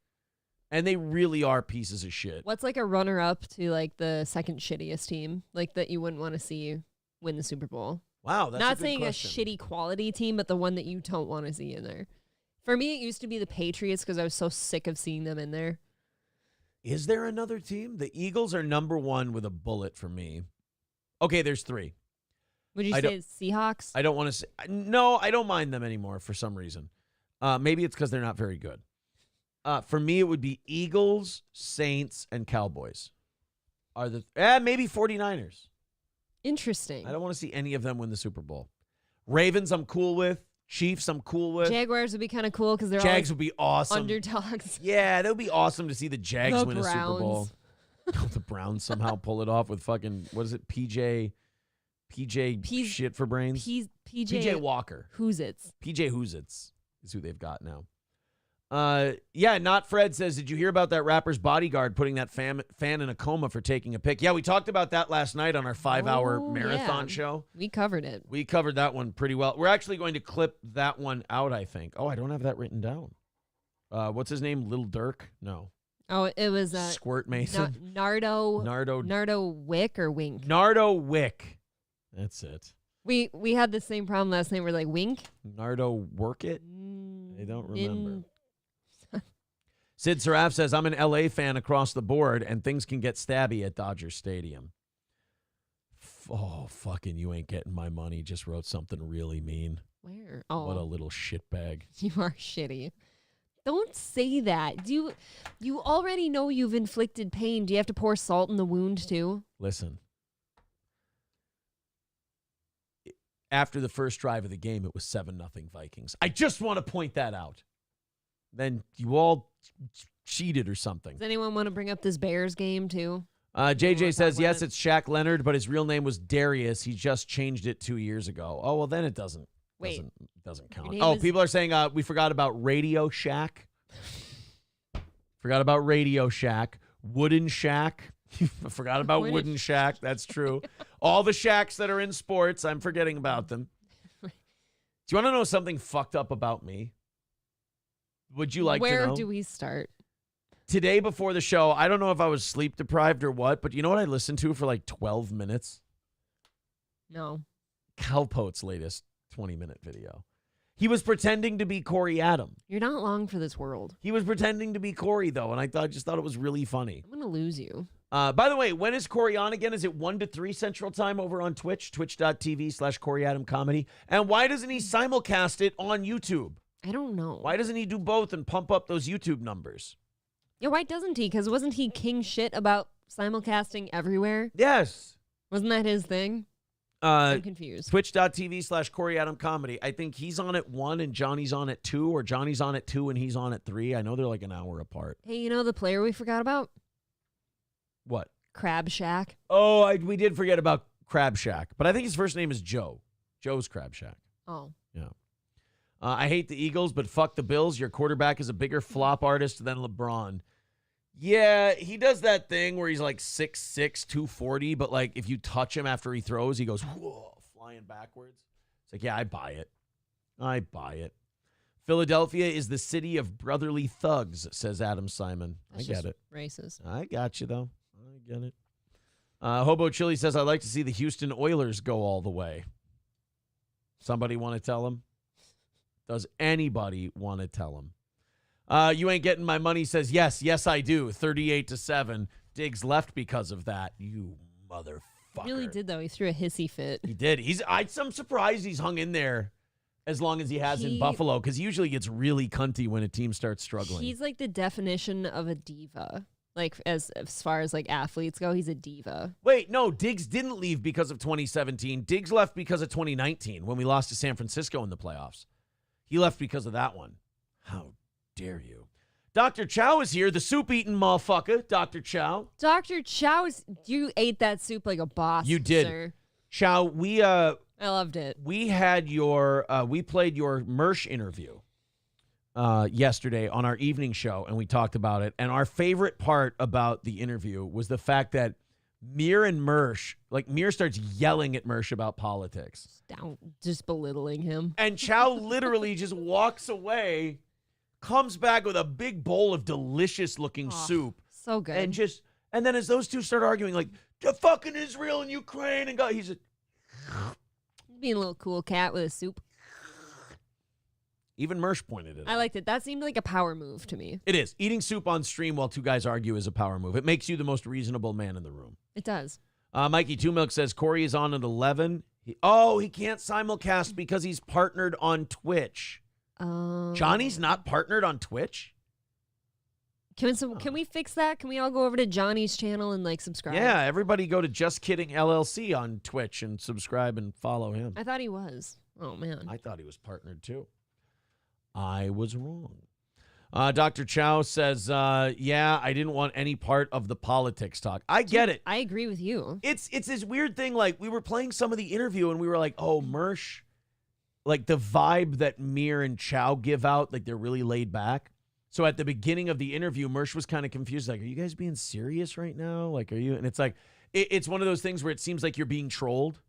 And they really are pieces of shit. What's like a runner-up to like the second shittiest team, like that you wouldn't want to see win the Super Bowl? Wow, that's not a good saying question. a shitty quality team, but the one that you don't want to see in there. For me, it used to be the Patriots because I was so sick of seeing them in there. Is there another team? The Eagles are number one with a bullet for me. Okay, there's three. Would you say Seahawks? I don't want to say. No, I don't mind them anymore for some reason. Maybe it's because they're not very good. For me, it would be Eagles, Saints, and Cowboys. are the maybe 49ers. Interesting. I don't want to see any of them win the Super Bowl. Ravens, I'm cool with. Chiefs, I'm cool with. Jaguars would be kind of cool because they're Jags all would be awesome. underdogs. Yeah, that would be awesome to see the Jags win a Super Bowl. Browns. The Browns somehow pull it off with fucking, what is it, PJ shit for brains? PJ Walker. Whoozits. PJ Whoozits is who they've got now. Yeah, Not Fred says, did you hear about that rapper's bodyguard putting that fan in a coma for taking a pic? Yeah, we talked about that last night on our 5-hour marathon show. We covered it. We covered that one pretty well. We're actually going to clip that one out, I think. Oh, I don't have that written down. What's his name? Lil Durk? No. Oh, it was Squirt Mason. Nardo Wick or Wink? Nardo Wick. That's it. We had the same problem last night. We're like, Wink? Nardo Work It? I don't remember. Sid Saraf says, I'm an LA fan across the board, and things can get stabby at Dodger Stadium. Oh, fucking you ain't getting my money. Just wrote something really mean. Where? Oh. What a little shitbag. You are shitty. Don't say that. You already know you've inflicted pain. Do you have to pour salt in the wound too? Listen. After the first drive of the game, it was 7-0 Vikings. I just want to point that out. Then you all cheated or something. Does anyone want to bring up this Bears game too? JJ says, yes, it's Shaq Leonard, but his real name was Darius. He just changed it 2 years ago. Oh, well, then it doesn't count. Oh, people are saying we forgot about Radio Shack. Forgot about Radio Shack. Wooden Shack. Forgot about Wooden Shack. That's true. All the shacks that are in sports, I'm forgetting about them. Do you want to know something fucked up about me? Would you like to know? Where do we start? Today before the show, I don't know if I was sleep deprived or what, but you know what I listened to for like 12 minutes? No. Calpote's latest 20-minute video. He was pretending to be Corey Adam. You're not long for this world. He was pretending to be Corey, though, and I just thought it was really funny. I'm going to lose you. By the way, when is Corey on again? Is it 1 to 3 Central Time over on Twitch? Twitch.tv/Corey Adam Comedy. And why doesn't he simulcast it on YouTube? I don't know. Why doesn't he do both and pump up those YouTube numbers? Yeah, why doesn't he? Because wasn't he king shit about simulcasting everywhere? Yes. Wasn't that his thing? I'm confused. Twitch.tv/Corey Adam Comedy. I think he's on at 1 and Johnny's on at 2, or Johnny's on at 2 and he's on at 3. I know they're like an hour apart. Hey, you know the player we forgot about? What? Crab Shack. Oh, we did forget about Crab Shack, but I think his first name is Joe. Joe's Crab Shack. Oh. Yeah. I hate the Eagles, but fuck the Bills. Your quarterback is a bigger flop artist than LeBron. Yeah, he does that thing where he's like 6'6", 240, but like if you touch him after he throws, he goes whoa, flying backwards. It's like, yeah, I buy it. Philadelphia is the city of brotherly thugs, says Adam Simon. That's I get it. Racist. I got you, though. I get it. Hobo Chili says, I'd like to see the Houston Oilers go all the way. Somebody want to tell him? Does anybody want to tell him? You ain't getting my money says, yes, I do. 38-7. Diggs left because of that. You motherfucker. He really did, though. He threw a hissy fit. He did. I'm surprised he's hung in there as long as he has in Buffalo, because he usually gets really cunty when a team starts struggling. He's like the definition of a diva. Like, as far as like athletes go, he's a diva. Wait, no, Diggs didn't leave because of 2017. Diggs left because of 2019 when we lost to San Francisco in the playoffs. He left because of that one. How dare you? Dr. Chow is here, the soup-eating motherfucker. Dr. Chow. Dr. Chow, you ate that soup like a boss, You did. sir. Chow, I loved it. We had we played your Mersh interview yesterday on our evening show, and we talked about it. And our favorite part about the interview was the fact that Mir and Mersh, like Mir starts yelling at Mersh about politics. Just belittling him. And Chow literally just walks away, comes back with a big bowl of delicious looking soup. So good. And then as those two start arguing, like, the fucking Israel and Ukraine, and God, he's being a little cool cat with a soup. Even Mersh pointed it out. I liked it. That seemed like a power move to me. It is. Eating soup on stream while two guys argue is a power move. It makes you the most reasonable man in the room. It does. Mikey Two Milk says Corey is on at 11. He can't simulcast because he's partnered on Twitch. Johnny's not partnered on Twitch? Can we fix that? Can we all go over to Johnny's channel and like subscribe? Yeah, everybody go to Just Kidding LLC on Twitch and subscribe and follow him. I thought he was. Oh, man. I thought he was partnered too. I was wrong. Dr. Chow says, yeah, I didn't want any part of the politics talk. I get it. I agree with you. It's this weird thing. Like, we were playing some of the interview and we were like, oh, Mersh, like the vibe that Mir and Chow give out, like they're really laid back. So at the beginning of the interview, Mersh was kind of confused. Like, are you guys being serious right now? Like, are you? And it's like, it's one of those things where it seems like you're being trolled,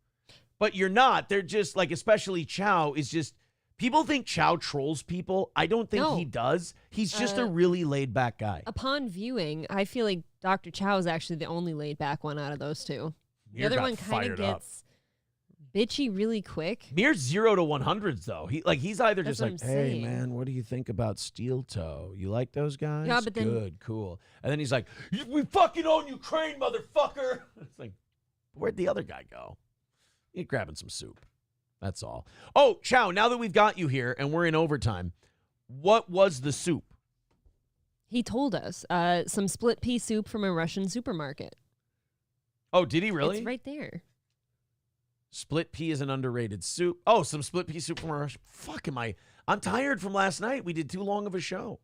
but you're not. They're just like, especially Chow is just, people think Chow trolls people. I don't think he does. He's just a really laid back guy. Upon viewing, I feel like Dr. Chow is actually the only laid back one out of those two. The other one kind of gets bitchy really quick. Mir's 0 to 100s though. He's either That's just what like, I'm hey saying. man, what do you think about Steel Toe? You like those guys? Yeah, but then- good, cool. And then he's like, we fucking own Ukraine, motherfucker. It's like, where'd the other guy go? He's grabbing some soup. That's all. Oh, Chow, now that we've got you here and we're in overtime, what was the soup? He told us some split pea soup from a Russian supermarket. Oh, did he really? It's right there. Split pea is an underrated soup. Oh, some split pea soup from our fuck am I'm tired from last night. We did too long of a show.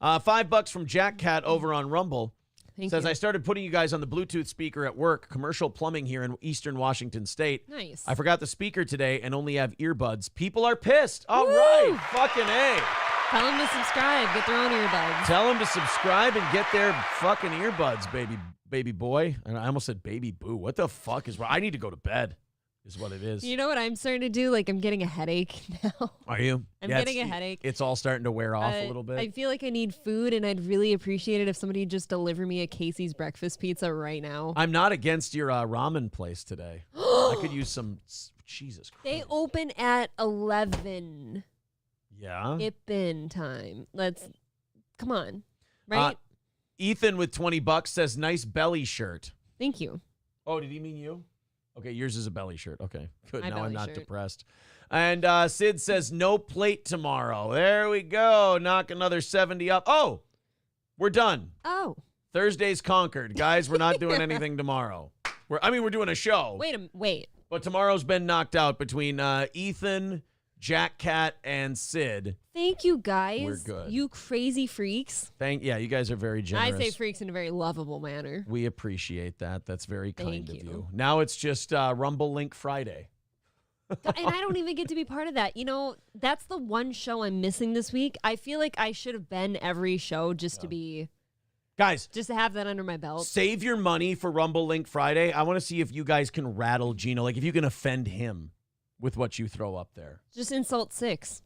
$5 from Jack Cat over on Rumble. Says, you. I started putting you guys on the Bluetooth speaker at work. Commercial plumbing here in Eastern Washington State. Nice. I forgot the speaker today and only have earbuds. People are pissed. All right. Fucking A. Tell them to subscribe. Get their own earbuds. Tell them to subscribe and get their fucking earbuds, baby boy. And I almost said baby boo. What the fuck is wrong? I need to go to bed is what it is. You know what I'm starting to do? Like, I'm getting a headache now. Are you? I'm getting a headache. It's all starting to wear off a little bit. I feel like I need food, and I'd really appreciate it if somebody just delivered me a Casey's breakfast pizza right now. I'm not against your ramen place today. I could use some. Jesus Christ. They open at 11. Yeah. Ippin time. Come on. Right? Ethan with $20 says, nice belly shirt. Thank you. Oh, did he mean you? Okay, yours is a belly shirt. Okay, good. My Now I'm belly not shirt. depressed. And Sid says, no plate tomorrow. There we go. Knock another 70 up. Oh, we're done. Oh. Thursday's conquered. Guys, we're not doing anything tomorrow. We're doing a show. Wait. But tomorrow's been knocked out between Ethan, Jack Cat, and Sid. Thank you, guys. We're good. You crazy freaks. Yeah, you guys are very generous. I say freaks in a very lovable manner. We appreciate that. That's very kind of Thank you. Now it's just Rumble Link Friday. And I don't even get to be part of that. You know, that's the one show I'm missing this week. I feel like I should have been every show just to be... Guys. Just to have that under my belt. Save your money for Rumble Link Friday. I want to see if you guys can rattle Gino. Like, if you can offend him with what you throw up there. Just insult 6. That's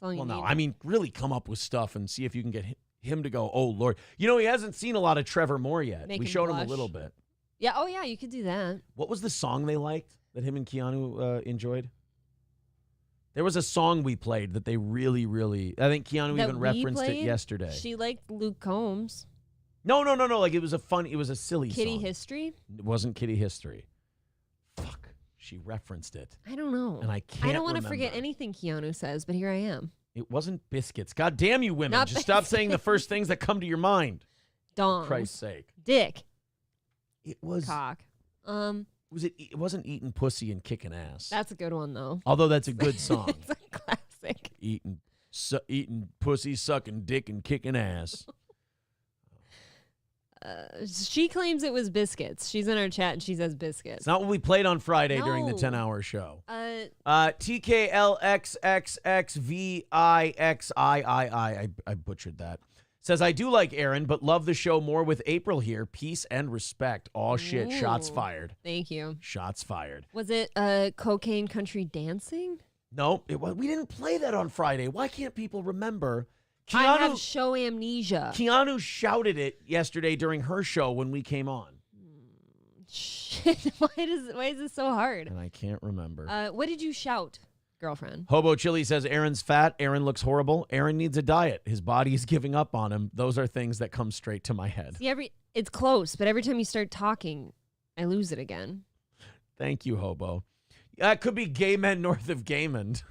all you Well, need. no, I mean, really come up with stuff and see if you can get him to go, oh, Lord. You know, he hasn't seen a lot of Trevor Moore yet. Make We him showed him blush. a little bit. Yeah, oh yeah, you could do that. What was the song they liked that him and Keanu enjoyed? There was a song we played that they really, really, I think Keanu That even we referenced it played? yesterday. She liked Luke Combs. No. Like, it was a silly Kitty song. History? It wasn't Kitty History. Fuck. She referenced it. I don't know. And I can't I don't want to remember. forget anything Keanu says, but here I am. It wasn't biscuits. God damn you women. Not Just stop saying the first things that come to your mind. Dong. For Christ's sake. Dick. It was. Cock. It wasn't eating pussy and kicking ass. That's a good one, though. Although that's a good song. It's a classic. Eating pussy, sucking dick, and kicking ass. She claims it was biscuits. She's in our chat and she says biscuits. It's not what we played on Friday during the No. 10-hour show. TKLXXXVIXIII. I butchered that. Says, I do like Aaron, but love the show more with April here. Peace and respect. Oh, shit. Shots Ooh. fired. Thank you. Shots fired. Was it Cocaine Country Dancing? No, it was. We didn't play that on Friday. Why can't people remember? I have show amnesia. Keanu shouted it yesterday during her show when we came on. Shit, why is this so hard? And I can't remember. What did you shout, girlfriend? Hobo Chili says Aaron's fat. Aaron looks horrible. Aaron needs a diet. His body is giving up on him. Those are things that come straight to my head. See, it's close, but every time you start talking, I lose it again. Thank you, Hobo. It could be gay men north of Gaymond.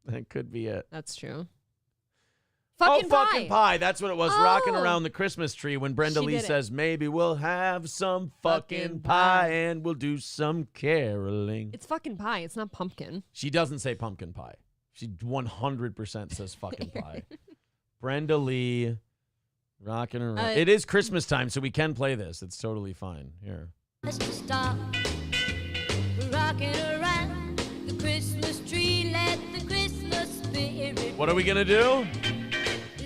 That could be it. That's true. Fucking pie. Fucking pie. That's what it was. Rocking around the Christmas tree when Brenda She Lee did it. says, maybe we'll have some fucking pie and we'll do some caroling. It's fucking pie. It's not pumpkin. She doesn't say pumpkin pie. She 100% says fucking pie. Brenda Lee, rocking around. It is Christmas time, so we can play this. It's totally fine. Here. Let's just stop rocking around the Christmas tree. Let the Christmas spirit. What are we going to do?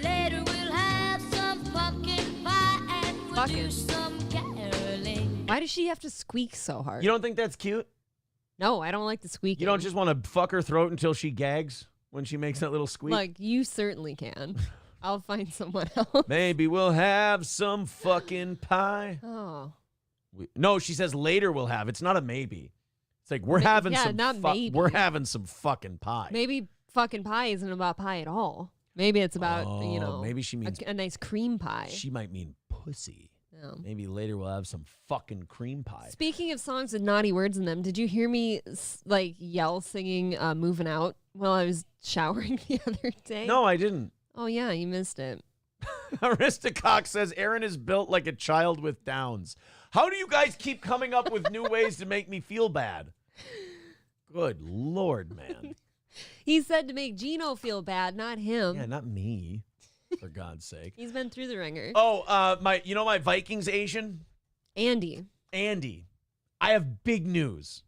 Later we'll have some pumpkin pie and we'll do some caroling. Why does she have to squeak so hard? You don't think that's cute? No, I don't like the squeaking. You don't just want to fuck her throat until she gags when she makes that little squeak? Like, you certainly can. I'll find someone else. Maybe we'll have some fucking pie. Oh. No, she says later we'll have. It's not a maybe. It's like we're having some. maybe. We're having some fucking pie. Maybe fucking pie isn't about pie at all. Maybe it's about, maybe she means a nice cream pie. She might mean pussy. No. Maybe later we'll have some fucking cream pie. Speaking of songs with naughty words in them, did you hear me like yell singing "Moving Out" while I was showering the other day? No, I didn't. Oh yeah, you missed it. Aristocox says Aaron is built like a child with Downs. How do you guys keep coming up with new ways to make me feel bad? Good Lord, man. He said to make Gino feel bad, not him. Yeah, not me. For God's sake. He's been through the ringer. Oh, my Vikings Asian? Andy. I have big news.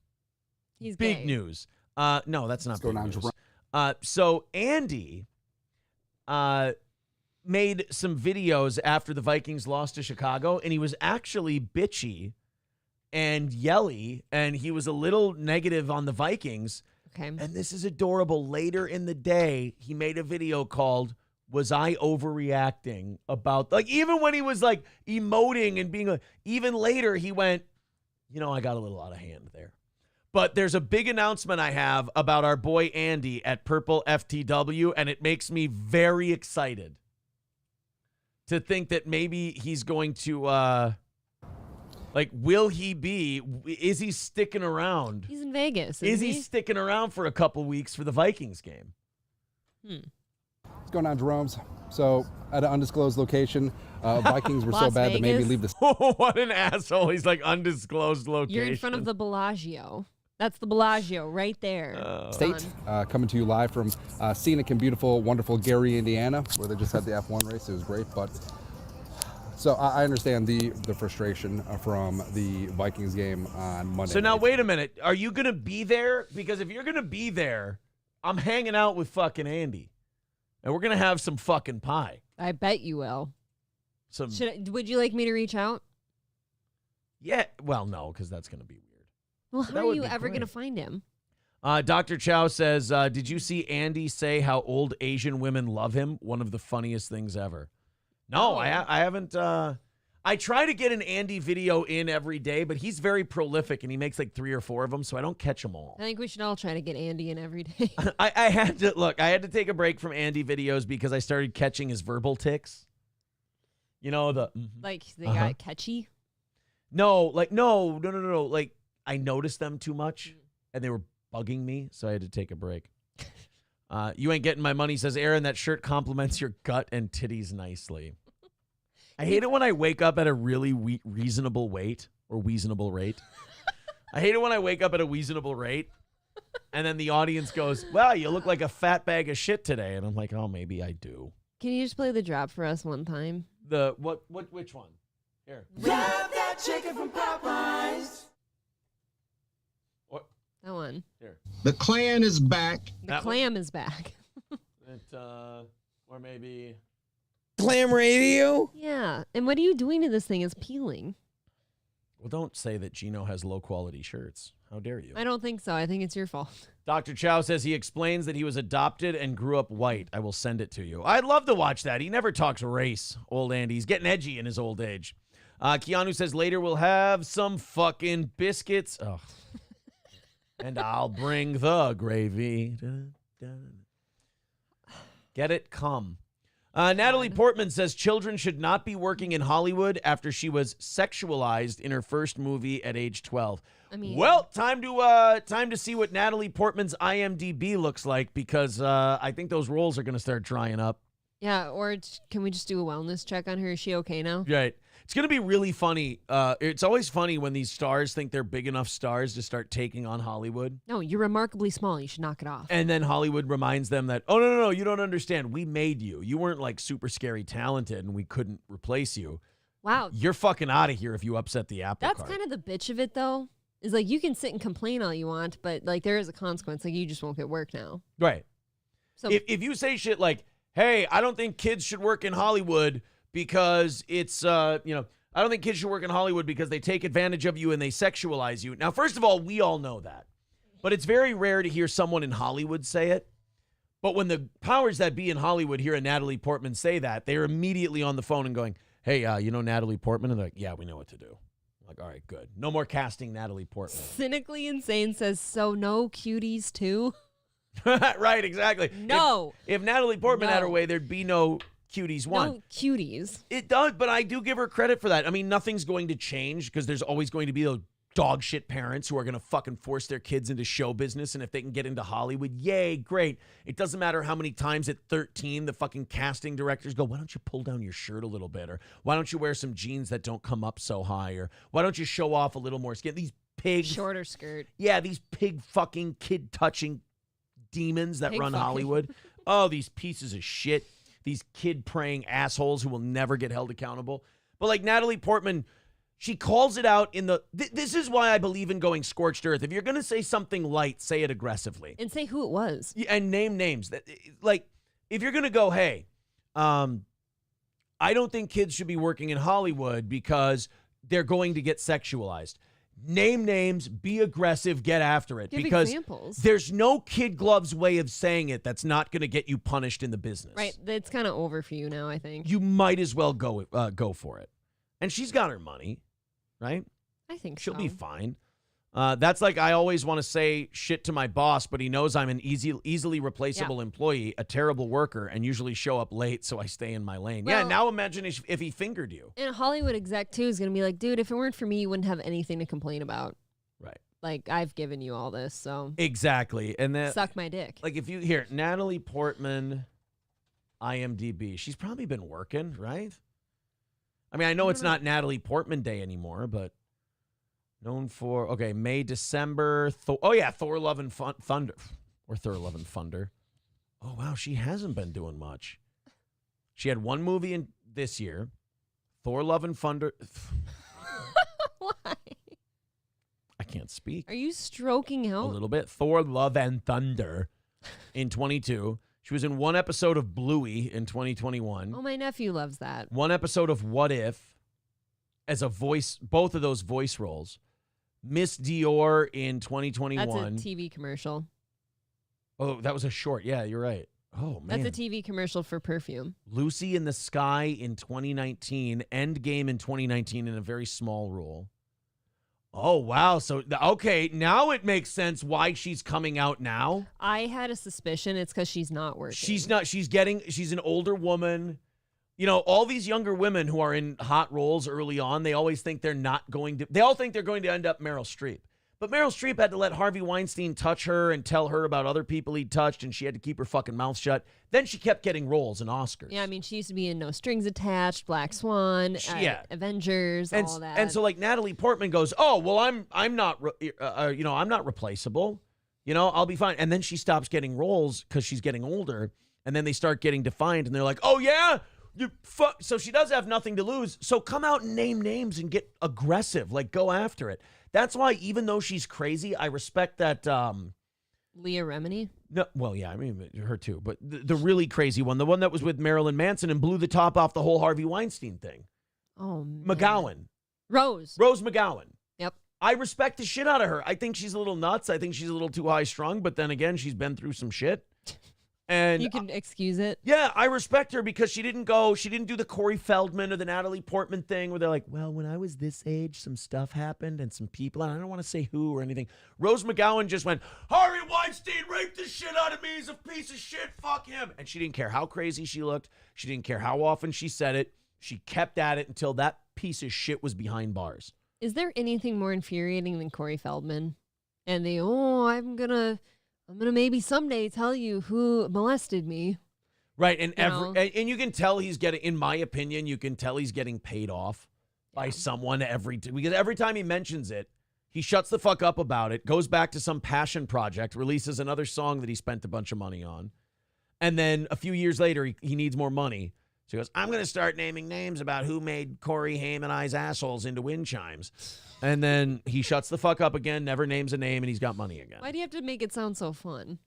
He's big gay. news. No, that's not big news. So Andy made some videos after the Vikings lost to Chicago, and he was actually bitchy and yelly, and he was a little negative on the Vikings. Okay. And this is adorable. Later in the day, he made a video called "Was I Overreacting?" about, like, even when he was like emoting and being like, even later he went, I got a little out of hand there. But there's a big announcement I have about our boy Andy at Purple FTW, and it makes me very excited to think that maybe he's going to, will he be, is he sticking around? He's in Vegas. Is he sticking around for a couple weeks for the Vikings game? What's going on, Jerome's? So, at an undisclosed location, Vikings were so Las bad that made me Vegas? leave the What an asshole. He's like, undisclosed location. You're in front of the Bellagio. That's the Bellagio right there. state. Coming to you live from scenic and beautiful, wonderful Gary, Indiana, where they just had the F1 race. It was great, but so I understand the frustration from the Vikings game on Monday. So now, night. wait a minute. Are you going to be there? Because if you're going to be there, I'm hanging out with fucking Andy. And we're going to have some fucking pie. I bet you will. Some. Would you like me to reach out? Yeah. Well, no, because that's going to be weird. Well, That how are would you be ever going to great. find him? Dr. Chow says, did you see Andy say how old Asian women love him? One of the funniest things ever. No, I haven't. I try to get an Andy video in every day, but he's very prolific, and he makes like 3 or 4 of them, so I don't catch them all. I think we should all try to get Andy in every day. I had to take a break from Andy videos because I started catching his verbal tics. Like they got catchy. No. Like, I noticed them too much, and they were bugging me, so I had to take a break. You ain't getting my money, says Aaron. That shirt complements your gut and titties nicely. I hate it when I wake up at a really reasonable weight or reasonable rate. I hate it when I wake up at a reasonable rate, and then the audience goes, "Well, you look like a fat bag of shit today," and I'm like, "Oh, maybe I do." Can you just play the drop for us one time? Which one? Here. Grab that chicken from Popeyes. What? That one. Here. The clan is back. The clam is back. Or maybe Clam radio? Yeah. And what are you doing to this thing? It's peeling. Well, don't say that Gino has low-quality shirts. How dare you? I don't think so. I think it's your fault. Dr. Chow says he explains that he was adopted and grew up white. I will send it to you. I'd love to watch that. He never talks race, old Andy. He's getting edgy in his old age. Keanu says later we'll have some fucking biscuits. Oh. And I'll bring the gravy. Get it? Come. Natalie Portman says children should not be working in Hollywood after she was sexualized in her first movie at age 12. I mean, Well, time to see what Natalie Portman's IMDb looks like because I think those roles are going to start drying up. Yeah, or can we just do a wellness check on her? Is she okay now? Right. It's going to be really funny. It's always funny when these stars think they're big enough stars to start taking on Hollywood. No, you're remarkably small. You should knock it off. And then Hollywood reminds them that, oh, no, you don't understand. We made you. You weren't like super scary talented and we couldn't replace you. Wow. You're fucking out of here if you upset the apple That's cart. kind of the bitch of it, though. Is like you can sit and complain all you want, but like there is a consequence. Like you just won't get work now. Right. So If you say shit like, hey, I don't think kids should work in Hollywood because it's, I don't think kids should work in Hollywood because they take advantage of you and they sexualize you. Now, first of all, we all know that. But it's very rare to hear someone in Hollywood say it. But when the powers that be in Hollywood hear a Natalie Portman say that, they're immediately on the phone and going, hey, you know Natalie Portman? And they're like, yeah, we know what to do. I'm like, all right, good. No more casting Natalie Portman. Cynically Insane says, so no cuties too? Right, exactly. No. If Natalie Portman had her No. way, there'd be no cuties one. No cuties. It does, but I do give her credit for that. I mean, nothing's going to change because there's always going to be those dog shit parents who are going to fucking force their kids into show business. And if they can get into Hollywood, yay, great. It doesn't matter how many times at 13 the fucking casting directors go, why don't you pull down your shirt a little bit? Or why don't you wear some jeans that don't come up so high? Or why don't you show off a little more skin? These pig. Shorter skirt. Yeah, these pig fucking kid touching demons that Pig run fucking. Hollywood. Oh, these pieces of shit. These kid praying assholes who will never get held accountable. But like Natalie Portman, she calls it out in the... this is why I believe in going scorched earth. If you're going to say something light, say it aggressively. And say who it was. Yeah, and name names. Like, if you're going to go, hey, I don't think kids should be working in Hollywood because they're going to get sexualized. Name names, be aggressive, get after it. Give because examples. there's no kid gloves way of saying it that's not going to get you punished in the business. Right. It's kind of over for you now, I think. You might as well go for it. And she's got her money, right? I think She'll so. be fine. That's like I always want to say shit to my boss, but he knows I'm an easily replaceable employee, a terrible worker, and usually show up late, so I stay in my lane. Well, yeah, now imagine if he fingered you. And a Hollywood exec, too, is going to be like, dude, if it weren't for me, you wouldn't have anything to complain about. Right. Like, I've given you all this, so Exactly. And then suck my dick. Like if you hear Natalie Portman, IMDb, she's probably been working, right? I mean, I know it's not Natalie Portman Day anymore, but known for, okay, May, December. Thor Love and Thunder. Or Thor Love and Thunder. Oh, wow, she hasn't been doing much. She had one movie in this year. Thor Love and Thunder. Why? I can't speak. Are you stroking out? A little bit. Thor Love and Thunder in 22. She was in one episode of Bluey in 2021. Oh, my nephew loves that. One episode of What If as a voice, both of those voice roles. Miss Dior in 2021. That's a TV commercial. Oh, that was a short. Yeah, you're right. Oh, man. That's a TV commercial for perfume. Lucy in the Sky in 2019. Endgame in 2019 in a very small role. Oh, wow. So, okay, now it makes sense why she's coming out now. I had a suspicion it's because she's not working. She's not. She's an older woman. You know, all these younger women who are in hot roles early on, they always think they're not going to, they all think they're going to end up Meryl Streep. But Meryl Streep had to let Harvey Weinstein touch her and tell her about other people he'd touched, and she had to keep her fucking mouth shut. Then she kept getting roles and Oscars. Yeah, I mean, she used to be in No Strings Attached, Black Swan, Avengers, all that. And so, like, Natalie Portman goes, oh, well, I'm not replaceable. You know, I'll be fine. And then she stops getting roles because she's getting older, and then they start getting defined, and they're like, oh, yeah? So she does have nothing to lose. So come out and name names and get aggressive. Like, go after it. That's why, even though she's crazy, I respect that. Leah Remini? No, well, yeah, I mean, her too. But the really crazy one, the one that was with Marilyn Manson and blew the top off the whole Harvey Weinstein thing. Oh, man. McGowan. Rose McGowan. Yep. I respect the shit out of her. I think she's a little nuts. I think she's a little too high strung. But then again, she's been through some shit. And you can excuse it. Yeah, I respect her because she didn't do the Corey Feldman or the Natalie Portman thing where they're like, well, when I was this age, some stuff happened and some people, and I don't want to say who or anything. Rose McGowan just went, Harvey Weinstein raped the shit out of me. He's a piece of shit. Fuck him. And she didn't care how crazy she looked. She didn't care how often she said it. She kept at it until that piece of shit was behind bars. Is there anything more infuriating than Corey Feldman? And I'm gonna maybe someday tell you who molested me. Right, and and you can tell he's getting, in my opinion, you can tell he's getting paid off by someone because every time he mentions it, he shuts the fuck up about it, goes back to some passion project, releases another song that he spent a bunch of money on, and then a few years later, he needs more money. So he goes, I'm going to start naming names about who made Corey Haim and I's assholes into wind chimes. And then he shuts the fuck up again, never names a name, and he's got money again. Why do you have to make it sound so fun?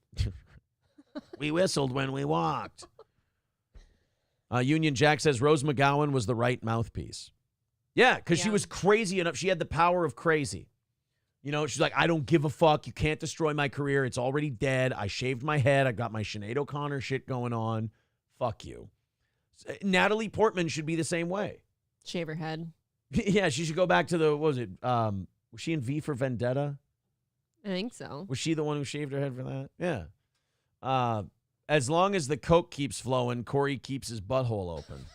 We whistled when we walked. Union Jack says Rose McGowan was the right mouthpiece. Yeah, because she was crazy enough. She had the power of crazy. You know, she's like, I don't give a fuck. You can't destroy my career. It's already dead. I shaved my head. I got my Sinead O'Connor shit going on. Fuck you. Natalie Portman should be the same way. Shave her head. Yeah, she should go back to what was it? Was she in V for Vendetta? I think so. Was she the one who shaved her head for that? Yeah. As long as the coke keeps flowing, Corey keeps his butthole open.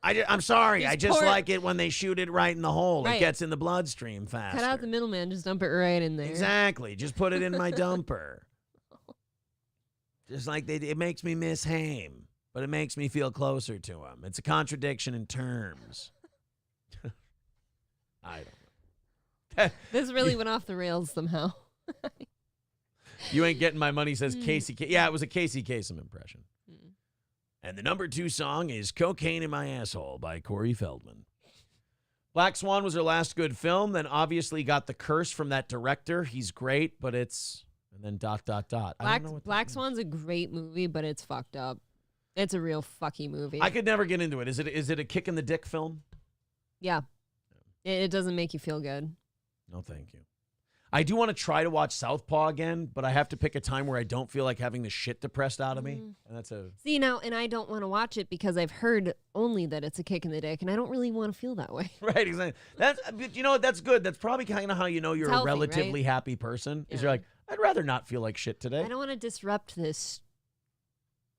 I'm sorry. I just like it when they shoot it right in the hole. Right. It gets in the bloodstream faster. Cut out the middleman. Just dump it right in there. Exactly. Just put it in my dumper. Just like it makes me miss Haim, but it makes me feel closer to him. It's a contradiction in terms. I don't know. This really went off the rails somehow. You ain't getting my money, says Casey. Yeah, it was a Casey Kasem impression. And the number 2 song is Cocaine in My Asshole by Corey Feldman. Black Swan was her last good film, then obviously got the curse from that director. He's great, but it's... And then ... I don't know what Black Swan's a great movie, but it's fucked up. It's a real fucky movie. I could never get into it. Is it a kick in the dick film? Yeah. It doesn't make you feel good. No, thank you. I do want to try to watch Southpaw again, but I have to pick a time where I don't feel like having the shit depressed out of me. And that's See, now, and I don't want to watch it because I've heard only that it's a kick in the dick, and I don't really want to feel that way. Right, exactly. You know what? That's good. That's probably kind of how you know you're healthy, a relatively happy person. Is you're like, I'd rather not feel like shit today. I don't want to disrupt this.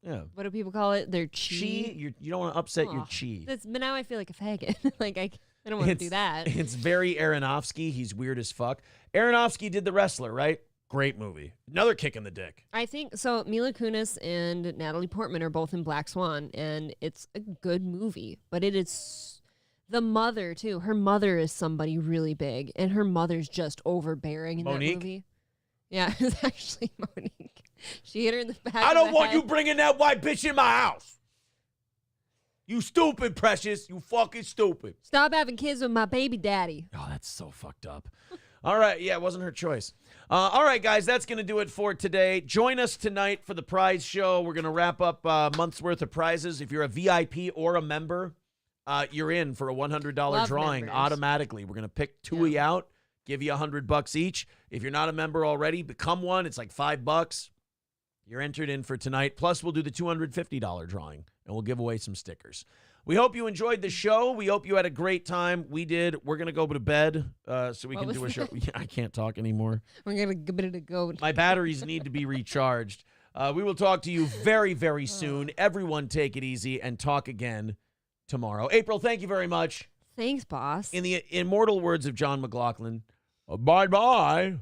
Yeah. What do people call it? Their chi? You don't want to upset your chi. But now I feel like a faggot. Like I don't want to do that. It's very Aronofsky. He's weird as fuck. Aronofsky did The Wrestler, right? Great movie. Another kick in the dick. I think so. Mila Kunis and Natalie Portman are both in Black Swan, and it's a good movie. But it is the mother too. Her mother is somebody really big, and her mother's just overbearing in Monique? that movie. Yeah, it's actually Monique. She hit her in the back. I don't want you bringing that white bitch in my house. You stupid, Precious. You fucking stupid. Stop having kids with my baby daddy. Oh, that's so fucked up. All right. Yeah, it wasn't her choice. All right, guys, that's going to do it for today. Join us tonight for the prize show. We're going to wrap up a month's worth of prizes. If you're a VIP or a member, you're in for a $100 drawing members. Automatically. We're going to pick 2 of you out, give you $100 each. If you're not a member already, become one. It's like $5. You're entered in for tonight. Plus, we'll do the $250 drawing, and we'll give away some stickers. We hope you enjoyed the show. We hope you had a great time. We did. We're going to go to bed so we can do a show. I can't talk anymore. We're going to go. My batteries need to be recharged. We will talk to you very, very soon. Everyone take it easy and talk again tomorrow. April, thank you very much. Thanks, boss. In the immortal words of John McLaughlin, bye-bye.